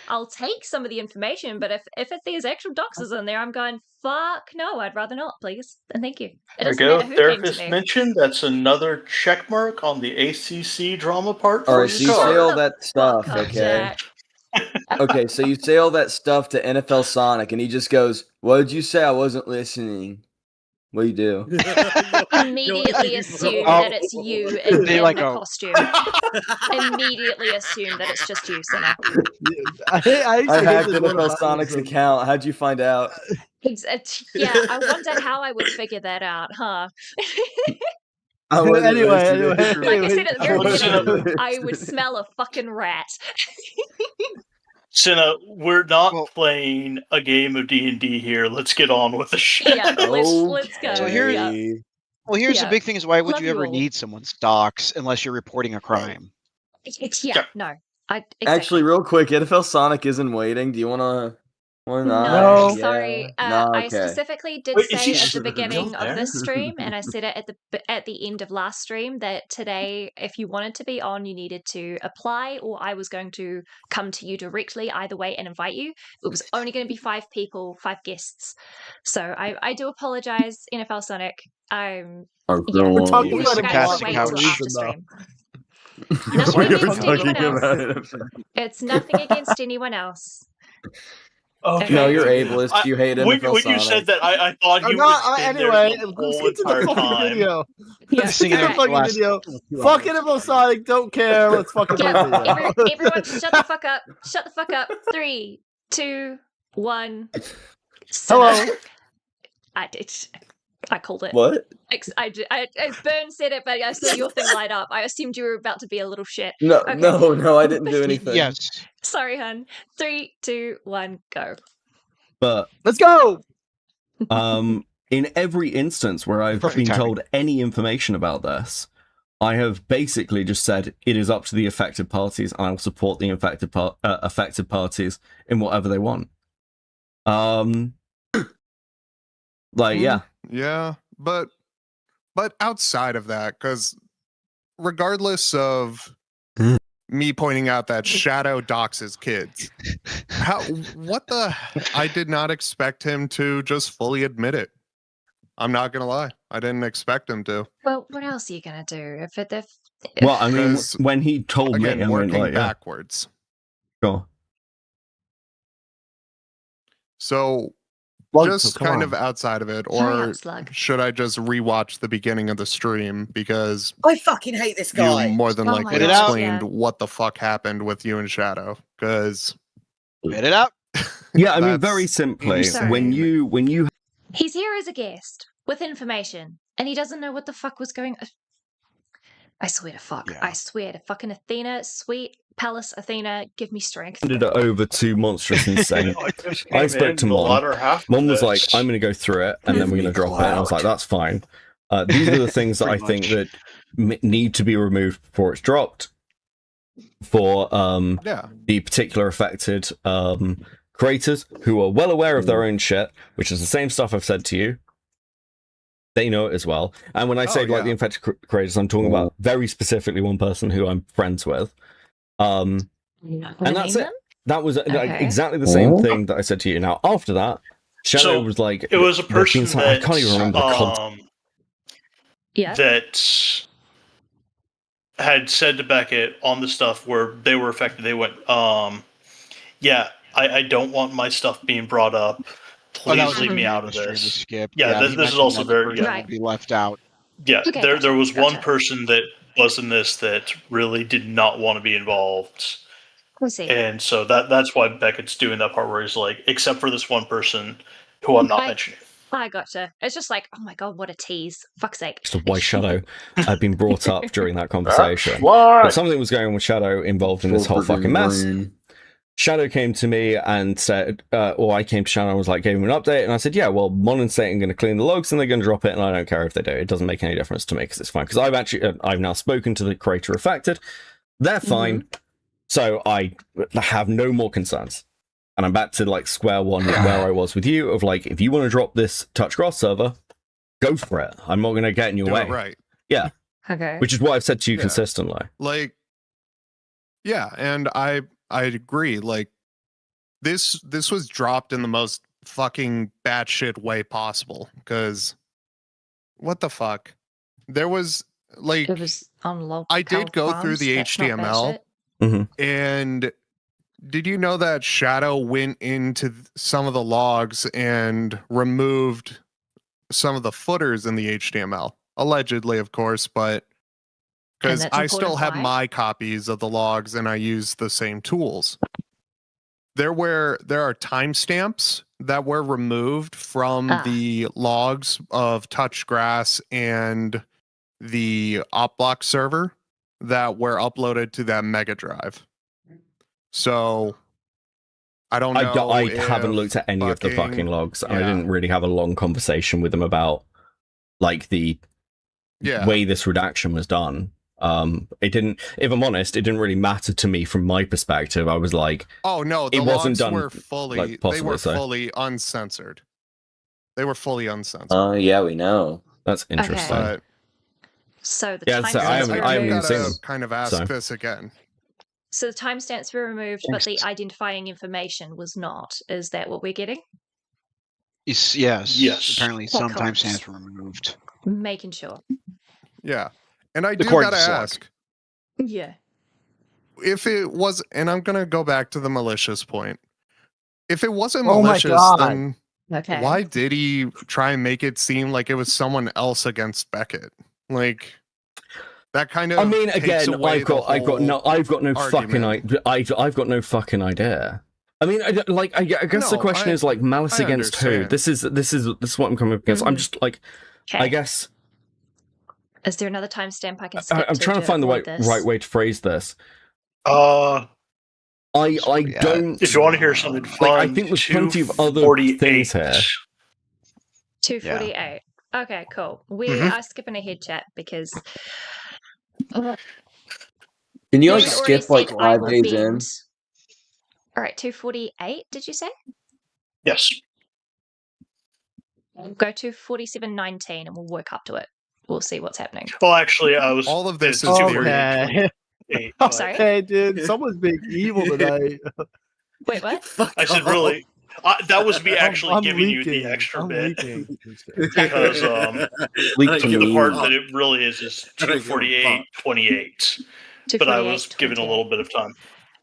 I'll take some of the information, but if there's actual doxes in there, I'm going, fuck no, I'd rather not, please. And thank you. It There we doesn't go. matter who came to Therapist me. mentioned. That's another check mark on the ACC drama part. All for right, your so you card. say all that stuff, Fuck up, okay? Jack. Okay, so you say all that stuff to NFL Sonic, and he just goes, "What did you say? I wasn't listening." What do you do? Immediately assume that it's you in the costume. Immediately assume that it's just you, Sinner. I hacked NFL Sonic's account. How'd you find out? Yeah, I wonder how I would figure that out, huh? Anyway, Like I said at the very beginning, I would smell a fucking rat. Senna, we're not playing a game of D&D here. Let's get on with the shit. Yeah, let's go. So here's the big thing: is why would Love you you ever all. need someone's docs unless you're reporting a crime? No. Actually, real quick, NFL Sonic is in waiting. Do you wanna not? No, sorry. No, I okay. specifically did Wait, is say he at the still beginning of there? this stream, and I said it at the end of last stream, that today, if you wanted to be on, you needed to apply, or I was going to come to you directly, either way, and invite you. It was only going to be 5 people, 5 guests. So I do apologize, NFL Sonic. We're talking about you guys casting wait couch. till after stream. Nothing against anyone else. It's nothing against anyone else. Okay. No, you're ableist. You hate when NFL you Sonic. said that, I thought you not, were anyway, the let's whole get to the entire fucking time. video. Yeah. Let's get to the Singing fucking last- video. Fuck NFL Sonic, don't care. Let's fucking play the Yeah, video. everyone, shut the fuck up. Shut the fuck up. 3, 2, 1. Hello. I called it. What? Burn said it, but I saw your thing light up. I assumed you were about to be a little shit. No, Okay. no, I didn't do anything. Yes. Sorry, hun. 3, 2, 1, go. But let's go. In every instance where I've been told any information about this, I have basically just said it is up to the affected parties, and I will support the affected parties in whatever they want. Yeah, but outside of that, because regardless of me pointing out that Shadow doxes kids, I did not expect him to just fully admit it. I'm not gonna lie, I didn't expect him to. Well, what else are you gonna do? Well, I mean, when he told me, I working mean, like, backwards. Sure. So, just kind of outside of it, or should I just rewatch the beginning of the stream, because I fucking hate this guy. you more than Oh likely my God, explained yeah. what the fuck happened with you and Shadow. Because Spit it out. Yeah, I mean, very simply, Sorry. when you He's here as a guest. with information, and he doesn't know what the fuck was going. I swear to fuck. Yeah. I swear to fucking Athena, sweet Pallas Athena, give me strength. Handed it over to Monstrous Insane. I spoke to Mon. Mon was like, I'm going to go through it, and then we're going to drop it. And I was like, that's fine. These are the things that I think that need to be removed before it's dropped for the particular affected creators who are well aware of their own shit, which is the same stuff I've said to you. They know it as well. And when I say like the infected creators, I'm talking about very specifically one person who I'm friends with. And that's it. That was like, exactly the same thing that I said to you. Now, after that, Shadow was like... It was a person that... I can't even remember the content. That had said to Beckett on the stuff where they were affected, they went, yeah, I don't want my stuff being brought up. Please leave me out of this. Yeah, this is also very... Right. Be left out. Yeah, there was one person that was in this that really did not want to be involved. And so that's why Beckett's doing that part where he's like, except for this one person who I'm not mentioning. I gotcha. It's just like, oh my god, what a tease. Fuck's sake. Just why Shadow had been brought up during that conversation. But something was going on with Shadow involved in this whole fucking mess. Shadow came to me and said, or I came to Shadow and was like, gave him an update, and I said, yeah, well, Mon and Satan are going to clean the logs and they're going to drop it, and I don't care if they do. It doesn't make any difference to me because it's fine. Because I've now spoken to the creator affected. They're fine. So I have no more concerns. And I'm back to like square one where I was with you of like, if you want to drop this Touch Grass server, go for it. I'm not going to get in your way. Right. Yeah. Okay. Which is what I've said to you consistently. Like, yeah, and I agree. Like, this was dropped in the most fucking batshit way possible. Because, what the fuck? There was like, it was on local. I did go through the HTML, and did you know that Shadow went into some of the logs and removed some of the footers in the HTML? Allegedly, of course, but because I still have my copies of the logs and I use the same tools. There are timestamps that were removed from the logs of Touch Grass and the OpBlock server that were uploaded to that mega drive. So I don't know. I haven't looked at any of the fucking logs. I didn't really have a long conversation with them about like the way this redaction was done. It didn't, if I'm honest, it didn't really matter to me from my perspective. I was like, oh no, the it wasn't done were fully, like, possibly, they were so. fully uncensored. They were fully uncensored. Yeah, we know. That's interesting. But, so the so I haven't even seen them. Kind of ask this again. So the timestamps were removed, but the identifying information was not. Is that what we're getting? Yes. Apparently, some timestamps were removed. Making sure. Yeah, and I do gotta ask. Yeah. If it was, and I'm gonna go back to the malicious point. If it wasn't malicious, then why did he try and make it seem like it was someone else against Beckett? Like. That kind of. I mean, again, I've got no fucking idea. I mean, I guess the question is like malice against who? This is what I'm coming up against. I'm just like, I guess. Is there another timestamp I can skip? I'm trying to find the right way to phrase this. I don't. If you want to hear something fun, I think there's plenty of other things here. 248. Okay, cool. We are skipping ahead, chat, because. Can you like skip like 5 days in? All right, 248. Did you say? Yes. Go to 47:19, and we'll work up to it. We'll see what's happening. Well, actually, I was. All of this is okay. Sorry. Hey, dude, someone's being evil tonight. Wait, what? I said really. That was me actually giving you the extra bit because the part that it really is 248:28. But I was given a little bit of time.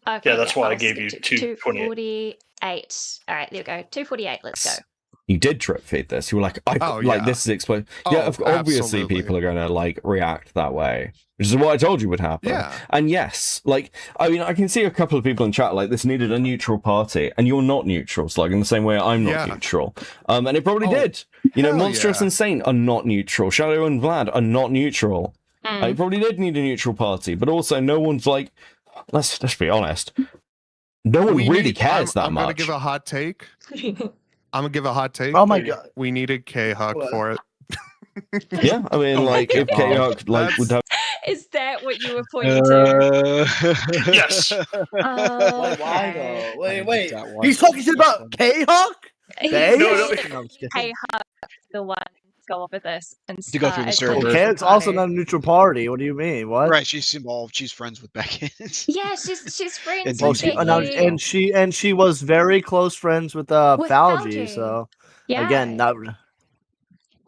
Okay, yeah, that's why I gave you 2:28. 248. All right, there we go. 248. Let's go. you did drip feed this. You were like, this is explosive. Obviously absolutely. people are going to like react that way, which is what I told you would happen. Yeah. And yes, like, I mean, I can see a couple of people in chat like this needed a neutral party, and you're not neutral. It's like in the same way I'm not neutral. And it probably did. You know, Monstrous and Saint are not neutral. Shadow and Vlad are not neutral. It probably did need a neutral party, but also no one's like, let's be honest, no one really cares that much. I'm gonna give a hot take. Oh my god, we needed K-Huck for it. Yeah, I mean, like if K-Huck like would have. Is that what you were pointing to? Yes. Why though? Wait. He's talking shit about K-Huck. K-Huck, the one to go off with this and to go through the server. K-Huck's also not a neutral party. What do you mean? What? Right, she's involved. She's friends with Beckett. Yeah, she's friends And with Becky. And she was very close friends with Falgi. So again, not.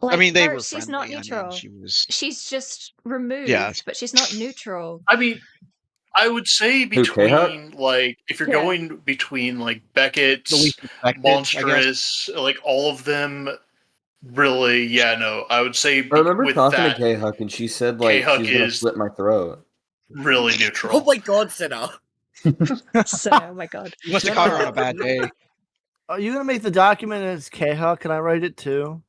Like, I mean, they no, were she's friendly. not neutral. I mean, She's just removed, but she's not neutral. I mean, I would say between like if you're going between like Beckett, Monstrous, like all of them. Really, I would say. I remember talking to K-Huck, and she said like K-Huck she's gonna slit my throat. Really neutral. Oh my god, Sinner. Oh my god. You must have caught her on a bad day. Are you gonna make the document as K-Huck? Can I write it too?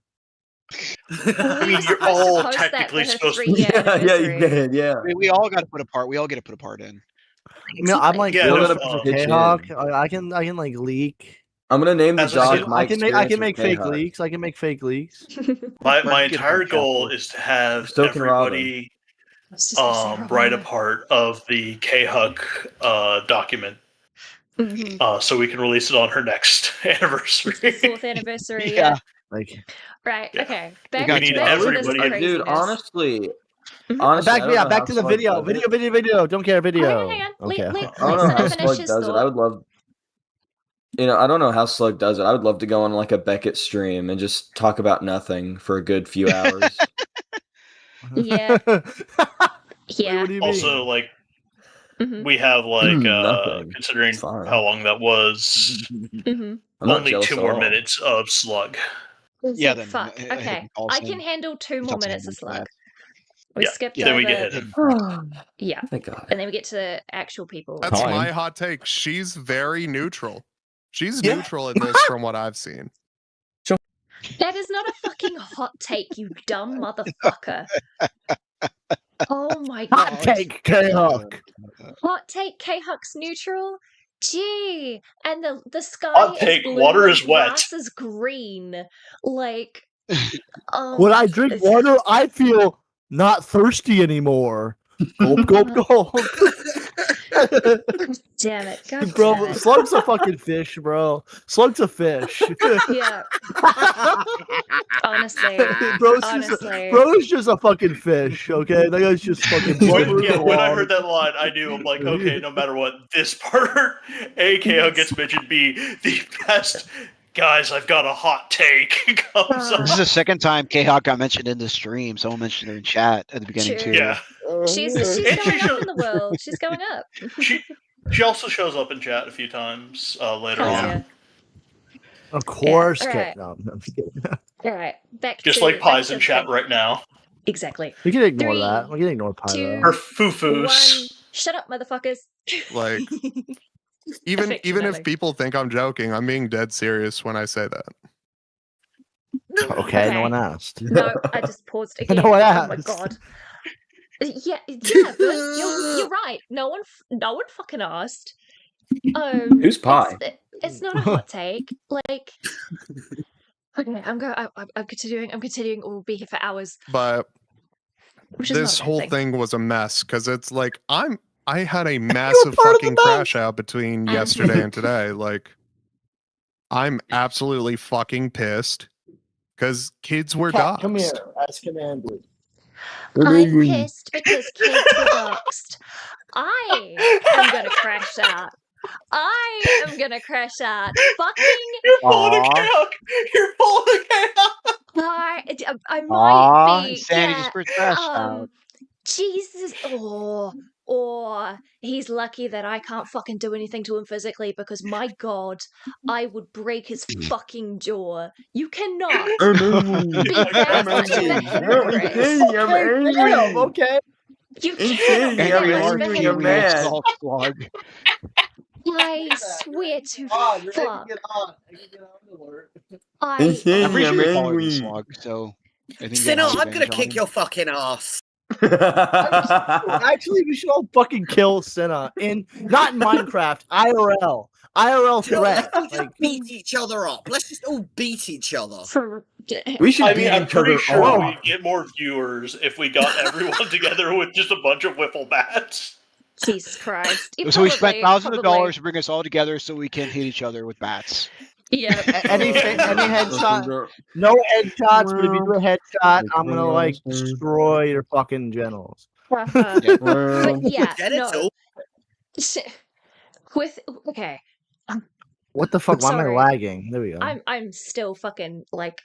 I mean, you're all technically supposed to. Yeah, you did. Yeah. We all got to put a part. We all get to put a part in. I mean, I'm like, K-Huck. I can like leak. I'm gonna name the doc. I can make fake leaks. I can make fake leaks. My entire goal is to have everybody write a part of the K-Huck document, so we can release it on her next anniversary. 4th anniversary. Like. Right. Yeah. Okay. We need everybody. Dude, honestly, back to the video. Video. Don't care. Video. Hang on. Okay. I don't know how Slug does it. I would love. I don't know how Slug does it. I would love to go on like a Beckett stream and just talk about nothing for a good few hours. Yeah. Yeah. What do you also, mean? like, we have like considering how long that was, only 2 more minutes of Slug. Yeah, then fuck. Okay, I can handle 2 more minutes of Slug. We skipped then over. we get hit. Yeah, thank God. and then we get to actual people. That's my hot take. She's very neutral. She's neutral in this, from what I've seen. That is not a fucking hot take, you dumb motherfucker. Oh my god. Hot take K-Huck. Hot take K-Huck's neutral? Gee, and the sky Hot take, is blue, water is the wet. grass is green. Like, when I drink water, I feel not thirsty anymore. Gulp, gulp, gulp. Damn it, God bro. Damn it. Slug's a fucking fish, bro. Slug's a fish. Yeah. Honestly, bro is just a fucking fish. Okay, that guy's just fucking. When I heard that line, I knew. I'm like, okay, no matter what, this part, A, K-Huck gets mentioned. B, the best. Guys, I've got a hot take. This is the second time K-Hawk got mentioned in the stream. Someone mentioned her in chat at the beginning too. Yeah, she's going up in the world. She's going up. She also shows up in chat a few times later on. Yeah. Of course, Yeah, no, I'm kidding. All right, back just to, like Pie's back in to chat the- right now. Exactly. We can ignore 3, that. We can ignore Pie. 2, Her foo-foos. 1. Shut up, motherfuckers. Like, even if people think I'm joking, I'm being dead serious when I say that. Okay, no one asked. No, I just paused again. No one Oh my asked. god. Yeah, but you're right. No one fucking asked. Who's Pie? It's not a hot take. Like, okay, I'm continuing. We'll be here for hours. But Which is this not a bad whole thing. thing was a mess because it's like I had a massive fucking crash out between yesterday and today. Like, I'm absolutely fucking pissed because kids were doxxed. Come here, as commanded. I'm pissed because kids were doxxed. I am gonna crash out. I am gonna crash out. Fucking. You're pulling a K-Hawk. You're pulling a K-Hawk. I might be. Sandy Yeah, just crashed out. Jesus. Oh. or he's lucky that I can't fucking do anything to him physically because my god, I would break his fucking jaw. You cannot be that much of a hubris. Okay. You cannot be that much of a hubris. Slug. I swear to fuck. I'm pretty sure we call him angry. Slug, so I think Sinner, I'm gonna kick your fucking ass. Actually, we should all fucking kill Senna not in Minecraft, IRL. IRL threat. Let's just beat each other up. Let's just all beat each other. We should beat I'm each pretty other sure up. we'd get more viewers if we got everyone together with just a bunch of wiffle bats. Jesus Christ. So we spent thousands of dollars to bring us all together so we can hit each other with bats. Yeah. Any headshot, no headshots, but if you do a headshot, I'm gonna like destroy your fucking genitals. But yeah, no. Okay. What the fuck? Why am I Sorry. lagging? There we go. I'm still fucking like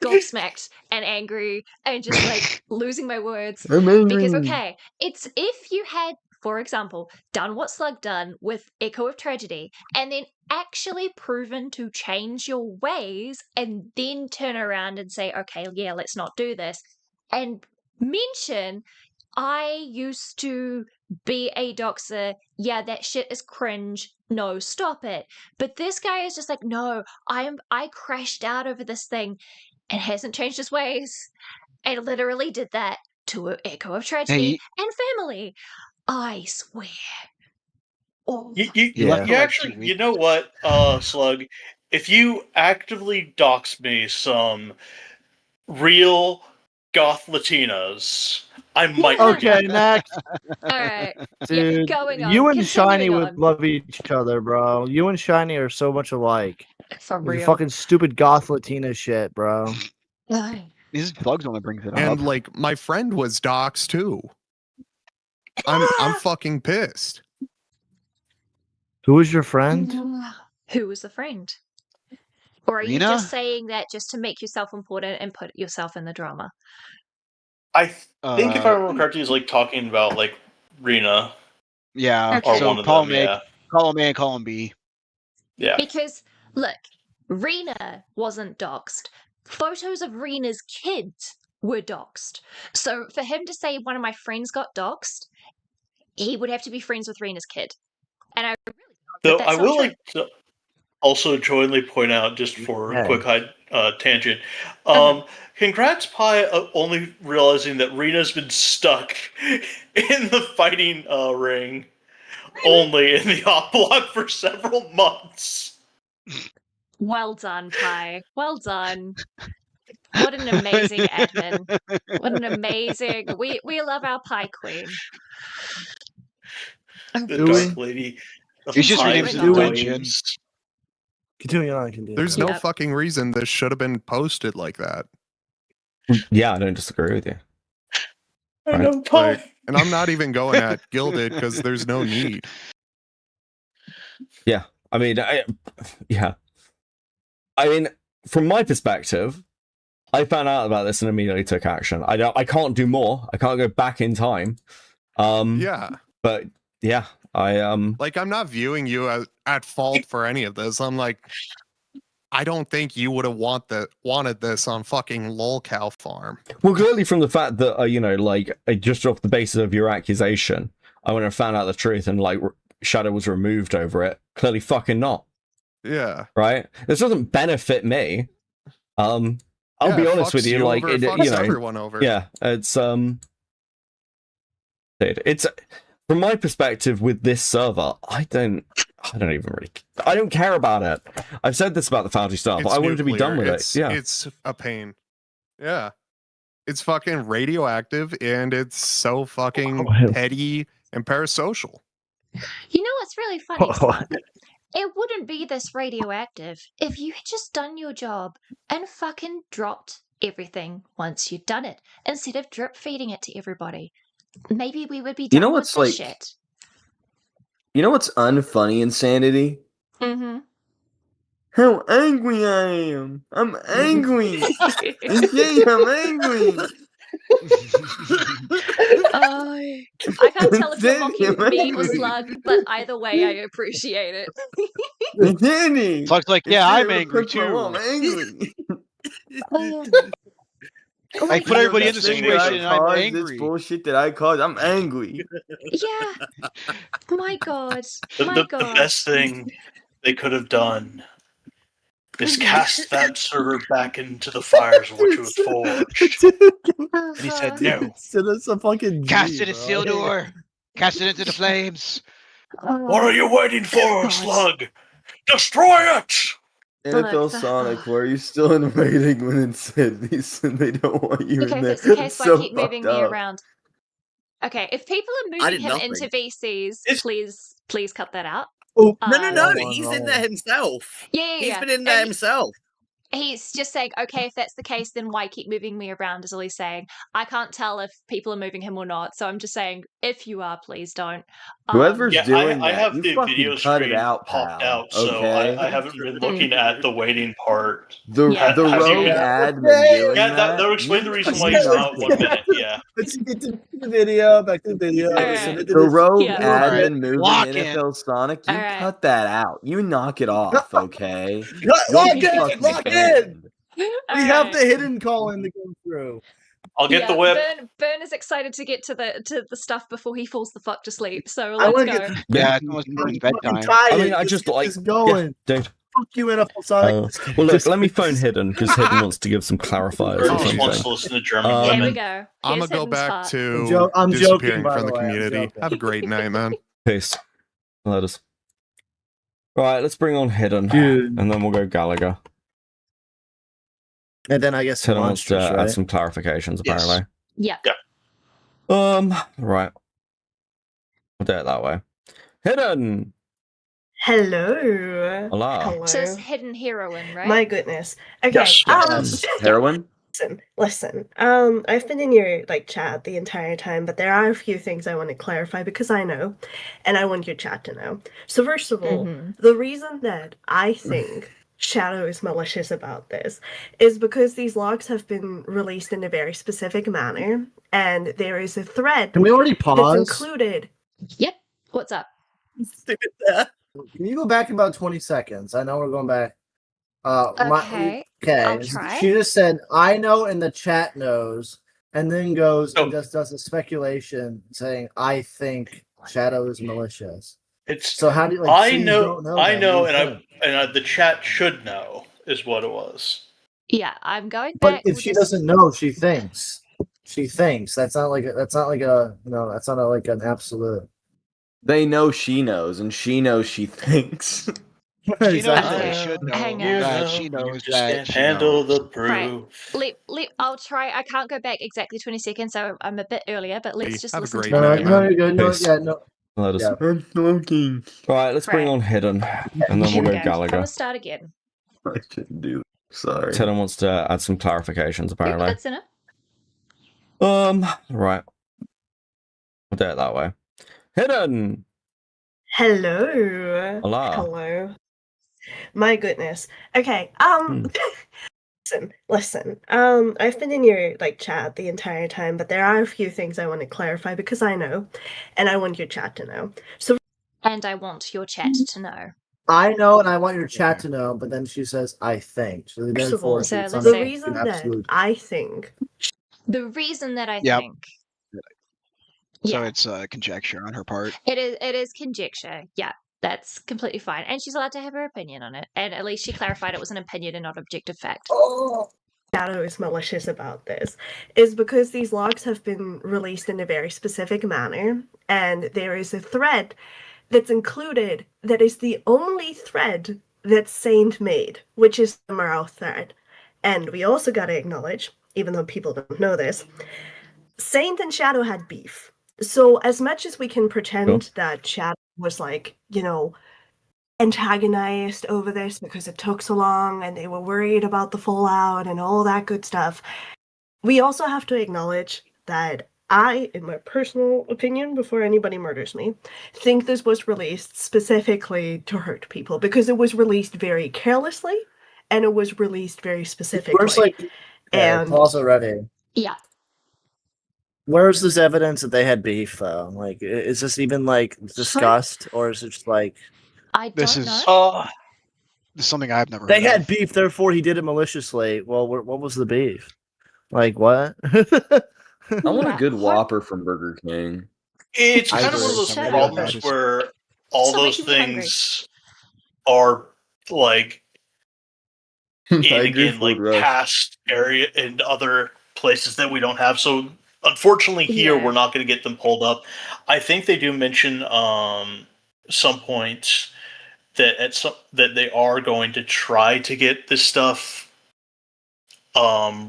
gobsmacked and angry and just like losing my words. I'm angry. Because okay, it's if you had, for example, done what Slug done with Echo of Tragedy and then actually proven to change your ways and then turn around and say, okay, yeah, let's not do this, and mention, I used to be a doxer, yeah, that shit is cringe, no, stop it. But this guy is just like, no, I crashed out over this thing and hasn't changed his ways. I literally did that to Echo of Tragedy and family. I swear. Oh. You actually, you know what, Slug? If you actively dox me some real goth Latinas, I might. Okay, next. Alright. Dude, Yeah, going on. you and Shiny Continuing would on. love each other, bro. You and Shiny are so much alike. For With your real. fucking stupid goth Latina shit, bro. This is Slug's one that brings it up. And like my friend was doxxed too. I'm fucking pissed. Who was your friend? Who was the friend? Or are you Rena? just saying that just to make yourself important and put yourself in the drama? I think if I remember correctly, he's like talking about like Rena. Yeah. Okay. Or So one of call them, him yeah. call him A and call him B. Yeah. Because, look, Rena wasn't doxxed. Photos of Rena's kids were doxxed. So for him to say one of my friends got doxxed, he would have to be friends with Rena's kid. And I really Though that's I not will true. like to also jointly point out, just for a quick tangent, congrats Pi only realizing that Rena's been stuck in the fighting ring only in the op block for several months. Well done, Pi. Well done. What an amazing admin. What an amazing... We love our Pi Queen. The dark lady. He's just renamed Pi the dungeon. Flames. Continue on, continue. There's no fucking reason this should have been posted like that. Yeah, I don't disagree with you. I know, Pi. Like, and I'm not even going at Gilded because there's no need. Yeah, I mean, I mean, from my perspective, I found out about this and immediately took action. I can't do more. I can't go back in time. Yeah. But yeah, like I'm not viewing you as at fault for any of this. I'm like, I don't think you would have wanted this on fucking lolcow farm. Well, clearly from the fact that just off the basis of your accusation, I went and found out the truth and like Shadow was removed over it. Clearly, fucking not. Yeah. Right. This doesn't benefit me. I'll be honest with you. Like, everyone over. Yeah, it's dude, it's from my perspective with this server. I don't care about it. I've said this about the Foundry stuff. It's I wanted to be done with it. Yeah, it's a pain. Yeah, it's fucking radioactive and it's so fucking petty and parasocial. You know what's really funny? Slug? It wouldn't be this radioactive if you had just done your job and fucking dropped everything once you'd done it, instead of drip feeding it to everybody. Maybe we would be done with this shit. You know what's unfunny insanity? Mm-hmm. How angry I am! I'm angry! Yeah, I'm angry! I can't tell if you're mocking me or Slug, but either way, I appreciate it. Danny! Slug's like, yeah, I'm angry too. I'm angry. I put everybody in the situation and I'm This angry. bullshit that I caused, I'm angry. Yeah. My God. The best thing they could have done is cast that server back into the fires in which it was forged. And he said no. It's a fucking Cast it at Sildor. Cast it into the flames. What are you waiting for, Slug? Destroy it! NFL Sonic, why are you still invading when it said they don't want you Okay, in if there? it's the case, It's why so keep moving me fucked up. around? Okay, if people are I moving did him nothing. into VCs, please cut that out. Oh, No, he's in there himself. Yeah. He's been in there himself. He's just saying, okay, if that's the case, then why keep moving me around, is all he's saying. I can't tell if people are moving him or not, so I'm just saying, if you are, please don't. Whoever's doing I that, have you the fucking video cut it screen out, popped pal. out, so Okay? I haven't been looking at the waiting part. The Has rogue he- admin doing Yeah, that. that'll explain the you reason why fucking he's knocked out it 1 minute. Yeah. Let's get to the video. Back to the video. Alright. The rogue Yeah. admin moving Lock NFL Sonic, you Alright. cut that out. You knock it off, okay? Lock You'll be in! fucking Lock in! banned. We have the hidden calling to go through. I'll get the whip. Burn is excited to get to the stuff before he falls the fuck to sleep. So I let's wanna go. get- Yeah, it's almost Burns' bedtime. I mean, I just like going. Yeah, dude. Fuck you, NFL Sonic. Well, look, let me phone Hidden because Hidden wants to give some clarifiers or He wants to something. listen to German Here we women. go. I'm Here's gonna go Hidden's back part. to I'm disappearing joking, by from the the way, I'm community. joking. Have a great night, man. Peace. Let us. Right, let's bring on Hidden, Dude. and then we'll go Gallagher. And then I guess Hidden wants to monsters, add right? some clarifications, Yes. apparently. Yeah. Right. We'll do it that way. Hidden! Hello. Hola. So it's hidden heroine, right? My goodness. Okay. Yes. Heroin? Listen. I've been in your chat the entire time, but there are a few things I want to clarify because I know, and I want your chat to know. So first of all, the reason that I think Shadow is malicious about this is because these logs have been released in a very specific manner, and there is a thread Can we already pause? that's included. Yep. What's up? Can you go back about 20 seconds? I know we're going back. Okay. I'll try. She just said, I know, and the chat knows, and then goes and just does a speculation saying, I think Shadow is malicious. So how do you I know, and the chat should know is what it was. Yeah, I'm going But back. if she doesn't know, she thinks. She thinks. That's not like an absolute. They know she knows, and she knows she thinks. She knows that she should know. Hang on. That she knows just that can't she handle knows. the proof. Right. I'll try. I can't go back exactly 20 seconds, so I'm a bit earlier, but let's just Have a listen great to night, it. No, you're good. No, Peace. yeah, no. Let us. Yeah. Right, let's bring Right. on Hidden, and then Here we'll we go go. I'm Gallagher. gonna start again. I shouldn't do that. Sorry. Hidden wants to add some clarifications, apparently. That's in it. Right. We'll do it that way. Hidden! Hello. Hola. Hello. My goodness. Okay. Listen. I've been in your chat the entire time, but there are a few things I want to clarify because I know, and I want your chat to know. So. And I want your chat to know. I know, and I want your chat to know, but then she says, I think. So First of all, therefore, so it's let's under say- the reason that absolute. I think. The reason that I Yep. think So Yeah. it's conjecture on her part. it is conjecture. Yeah, that's completely fine. And she's allowed to have her opinion on it. And at least she clarified it was an opinion and not objective fact. Shadow is malicious about this is because these logs have been released in a very specific manner, and there is a thread that's included that is the only thread that Saint made, which is the morale thread. And we also got to acknowledge, even though people don't know this, Saint and Shadow had beef. So as much as we can pretend that Shadow was antagonized over this because it took so long and they were worried about the fallout and all that good stuff, we also have to acknowledge that I, in my personal opinion, before anybody murders me, think this was released specifically to hurt people because it was released very carelessly and it was released very specifically. First, and and pause already. Yeah. Where's this evidence that they had beef, though? Like, is this even, like, discussed, or is it just like... I don't know. This is something I've never They heard had of. beef, therefore he did it maliciously. Well, what was the beef? Like, what? I want a good Whopper from Burger King. It's I kind of one of agree. those Shut up. problems where all Stop those making me hungry. things are like I in agree, again like Food Rush. past area and other places that we don't have. So unfortunately here Yeah. we're not going to get them pulled up. I think they do mention some points that that they are going to try to get this stuff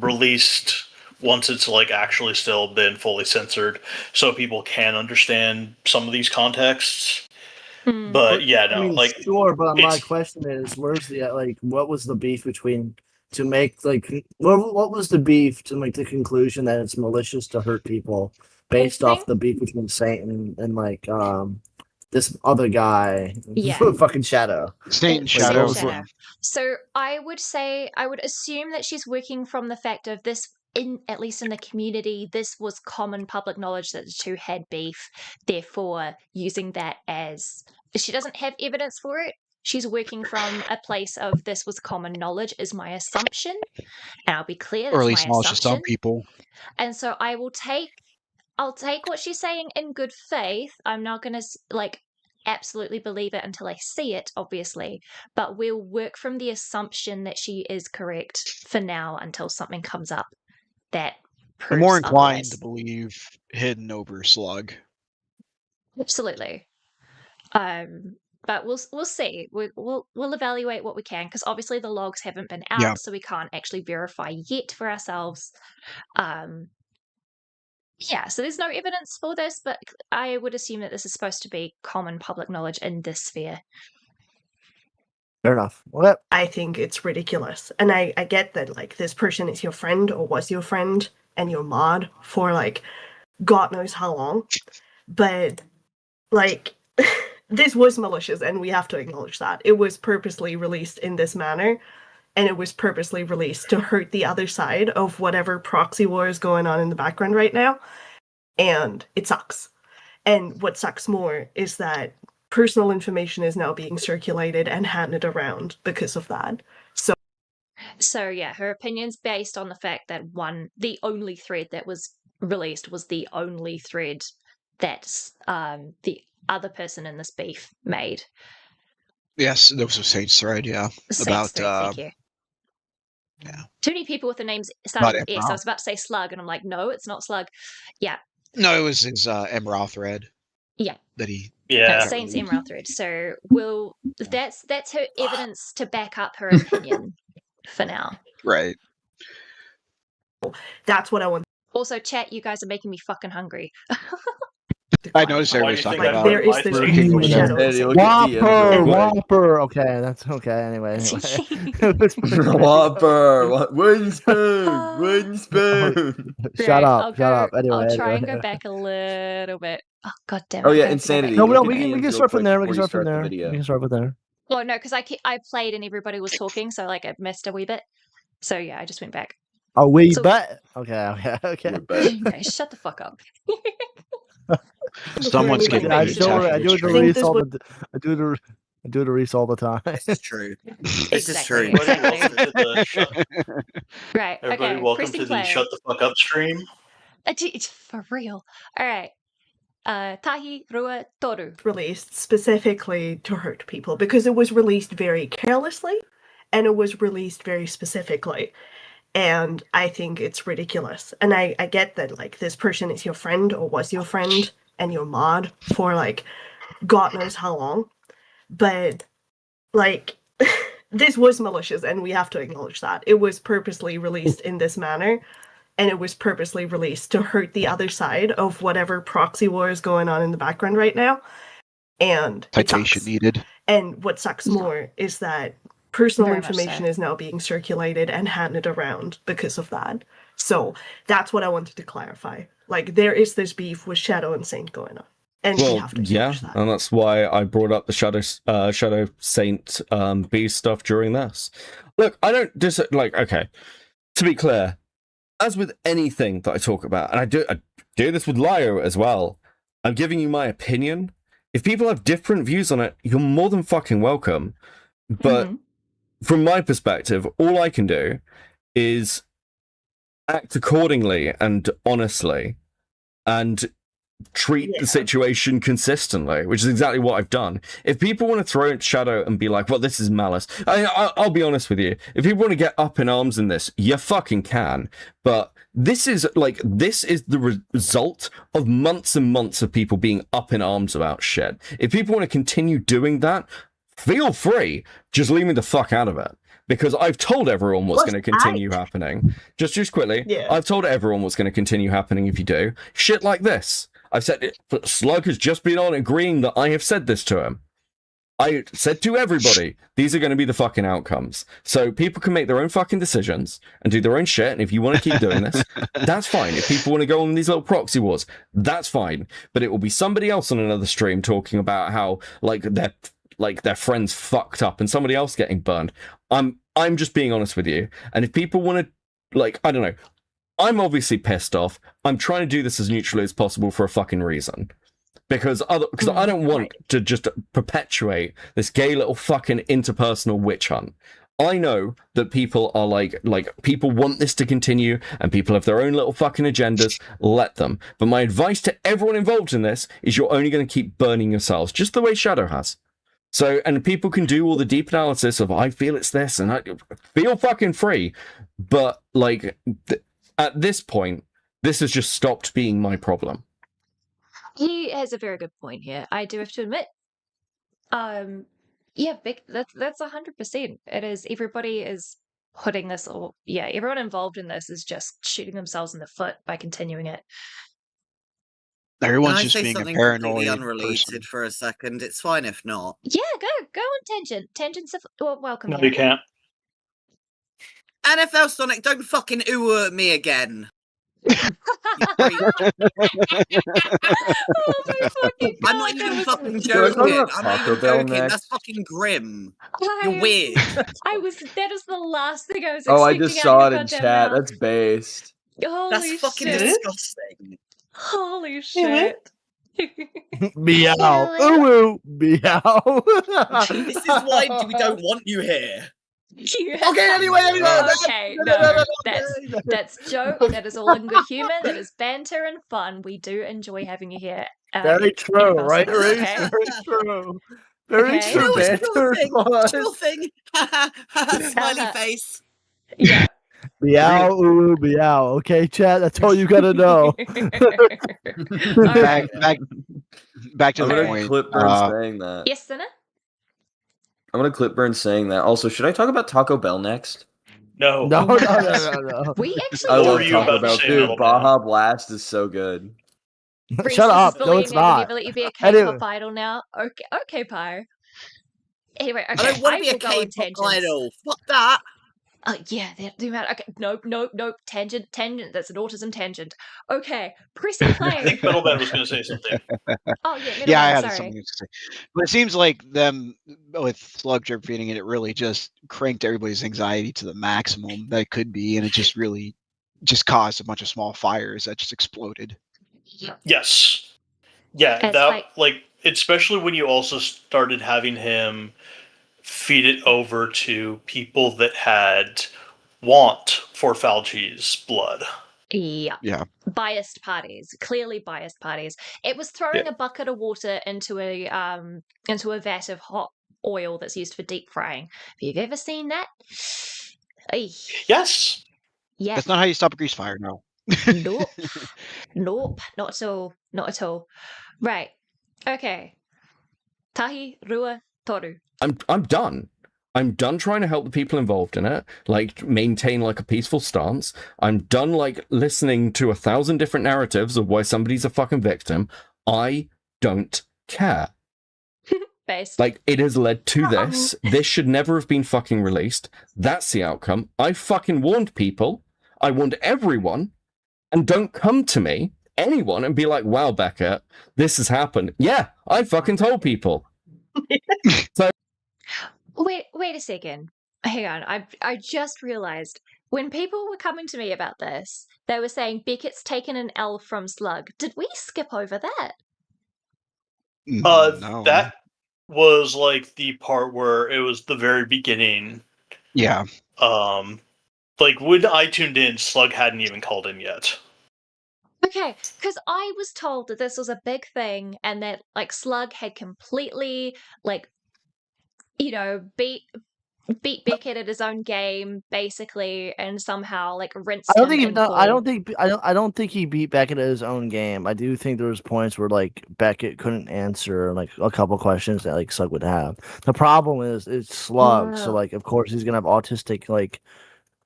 released once it's like actually still been fully censored, so people can understand some of these contexts. But yeah, no, I mean, like sure, but my it's question is, where's the like, what was the beef between to make like, what was the beef to make the conclusion that it's malicious to hurt people based off the beef between Saint and like this other guy, Yeah. fucking Shadow. Saint and Saint Shadow. Shadow. So I would assume that she's working from the fact of this, at least in the community, this was common public knowledge that the two had beef. Therefore, using that as she doesn't have evidence for it. She's working from a place of this was common knowledge, is my assumption, and I'll be clear, that's Or at least my knowledge to some assumption. people. And so I'll take what she's saying in good faith. I'm not going to like absolutely believe it until I see it, obviously, but we'll work from the assumption that she is correct for now until something comes up that proves I'm more inclined otherwise. to believe Hidden over Slug. Absolutely. But we'll see. We'll evaluate what we can, because obviously the logs haven't been out, Yeah. so we can't actually verify yet for ourselves. Yeah, so there's no evidence for this, but I would assume that this is supposed to be common public knowledge in this sphere. Fair enough. Well, I think it's ridiculous. And I get that, like, this person is your friend or was your friend and your mod for, like, God knows how long. But, like, this was malicious, and we have to acknowledge that. It was purposely released in this manner, and it was purposely released to hurt the other side of whatever proxy war is going on in the background right now. And it sucks. And what sucks more is that personal information is now being circulated and handed around because of that. So yeah, her opinion's based on the fact that the only thread that was released was the only thread that the other person in this beef made. Yes, that was a Saint's thread, yeah. Saint's thread, thank you. Yeah. Too many people with the names starting with S. I Emerald. was about to say Slug, and I'm like, no, it's not Slug. Yeah. No, it was his Emerald thread. Yeah. That he. Yeah. No, Saint's Emerald thread. So that's her evidence to back up her opinion for now. Right. That's what I want. Also, chat, you guys are making me fucking hungry. I noticed everybody's talking Like, about there is this Burger King was shadow. Whopper. Okay, that's okay. Anyway. Whopper. Wooden spoon. Wooden spoon. Shut up. Anyway, I'll try and anyway. go back a little bit. Oh, God damn it. Oh yeah, I have to go back. insanity. No, Look we at can Ian's start real from there. quick We can before start from you there. the video. We can start from there. Well, no, because I played and everybody was talking, so like I missed a wee bit. So yeah, I just went back. A wee So- bit. Okay. Okay, shut the fuck up. Someone's getting I me do it to Reese all the I do it to Reese all the time. This is true. This is Exactly. true. Everybody, welcome to the shut, Right. everybody Okay. welcome Pressing to the play. shut the fuck up stream. It's for real. All right. Tahi Rua Toru. Released specifically to hurt people because it was released very carelessly and it was released very specifically. And I think it's ridiculous. And I get that, like, this person is your friend or was your friend and your mod for, like, God knows how long. But, like, this was malicious, and we have to acknowledge that. It was purposely released in this manner, and it was purposely released to hurt the other side of whatever proxy war is going on in the background right now. And it Citation sucks. needed. And what sucks more is that personal Very much information so. is now being circulated and handed around because of that. So that's what I wanted to clarify. Like, there is this beef with Shadow and Saint going on. And we Well, have to yeah, acknowledge that. and that's why I brought up the Shadow Saint B stuff during this. Look, I don't okay. To be clear, as with anything that I talk about, and do this with Lyo as well. I'm giving you my opinion. If people have different views on it, you're more than fucking welcome. But from my perspective, all I can do is act accordingly and honestly and treat the situation consistently, which is exactly what I've done. If people want to throw in Shadow and be like, well, this is malice, I'll be honest with you. If people want to get up in arms in this, you fucking can. But this is the result of months and months of people being up in arms about shit. If people want to continue doing that, feel free. Just leave me the fuck out of it. Because I've told everyone what's going to continue happening. Just quickly, I've told everyone what's going to continue happening if you do. Shit like this. I've said it. Slug has just been on agreeing that I have said this to him. I said to everybody, these are going to be the fucking outcomes. So people can make their own fucking decisions and do their own shit. And if you want to keep doing this, that's fine. If people want to go on these little proxy wars, that's fine. But it will be somebody else on another stream talking about how their friends fucked up and somebody else getting burned. I'm just being honest with you. And if people want to, I don't know, I'm obviously pissed off. I'm trying to do this as neutrally as possible for a fucking reason. Because I don't want to just perpetuate this gay little fucking interpersonal witch hunt. I know that people are like people want this to continue and people have their own little fucking agendas. Let them. But my advice to everyone involved in this is you're only going to keep burning yourselves, just the way Shadow has. So, and people can do all the deep analysis of, I feel it's this, and I feel fucking free. But, at this point, this has just stopped being my problem. He has a very good point here. I do have to admit. Vic, that's 100%. It is, everybody is putting this, everyone involved in this is just shooting themselves in the foot by continuing it. Everyone's just being a paranoid unrelated person. For a second. It's fine if not. Yeah, go on tangent. Tangents are welcome. No, here. you can't. NFL Sonic, don't fucking ooh at me again. I'm not even fucking joking. I'm not even joking. That's fucking grim. You're weird. That is the last thing I was expecting. Oh, I just saw it in chat. That's based. Holy That's fucking shit. disgusting. Holy shit. Meow. Ooh, meow. This is why we don't want you here. Okay, anyway. Okay, no, that's joke. That is all in good humor. That is banter and fun. We do enjoy having you here. Very true, right? Okay? Very true. Very true. Banter fun. Chill thing. Smiley face. Yeah. Meow, ooh, meow. Okay, chat. That's all you gotta know. Back to the point. Clipburn saying that. Yes, Sinner? I'm gonna Clipburn saying that. Also, should I talk about Taco Bell next? No. No. We actually. I love Taco Bell, dude. Baja Blast is so good. Shut up. No, it's not. Will you be a K-pop idol now? Okay, Pyre. Anyway, okay. I don't want to be a K-pop idol. Fuck that. Yeah, that do matter. Okay, nope. Tangent. That's an autism tangent. Okay, pressing play. I think Middleman was going to say something. Oh yeah, yeah, I had sorry. something to say. But it seems like them with slug drip feeding it really just cranked everybody's anxiety to the maximum that it could be, and it just really just caused a bunch of small fires that just exploded. Yes. Yeah, especially when you also started having him feed it over to people that had want for Falchi's blood. Yeah. Biased parties, clearly biased parties. It was throwing a bucket of water into a vat of hot oil that's used for deep frying. Have you ever seen that? Yes. Yeah. That's not how you stop a grease fire, no. Nope, not at all. Right. Okay. Tahi, Rua, Toru. I'm done. I'm done trying to help the people involved in it, maintain a peaceful stance. I'm done listening to 1,000 different narratives of why somebody's a fucking victim. I don't care. Based. It has led to this. This should never have been fucking released. That's the outcome. I fucking warned people. I warned everyone. And don't come to me, anyone, and be like, wow, Beckett, this has happened. Yeah, I fucking told people. So Wait a second. Hang on. I just realized when people were coming to me about this, they were saying Beckett's taken an L from Slug. Did we skip over that? No. That was like the part where it was the very beginning. Yeah. Like when I tuned in, Slug hadn't even called in yet. Okay, because I was told that this was a big thing and that like Slug had completely like, you know, beat Beckett at his own game basically, and somehow like rinsed I don't him. think no, I don't think he beat Beckett at his own game. I do think there was points where like Beckett couldn't answer like a couple questions that like Slug would have. The problem is it's Slug, so like of course he's gonna have autistic like.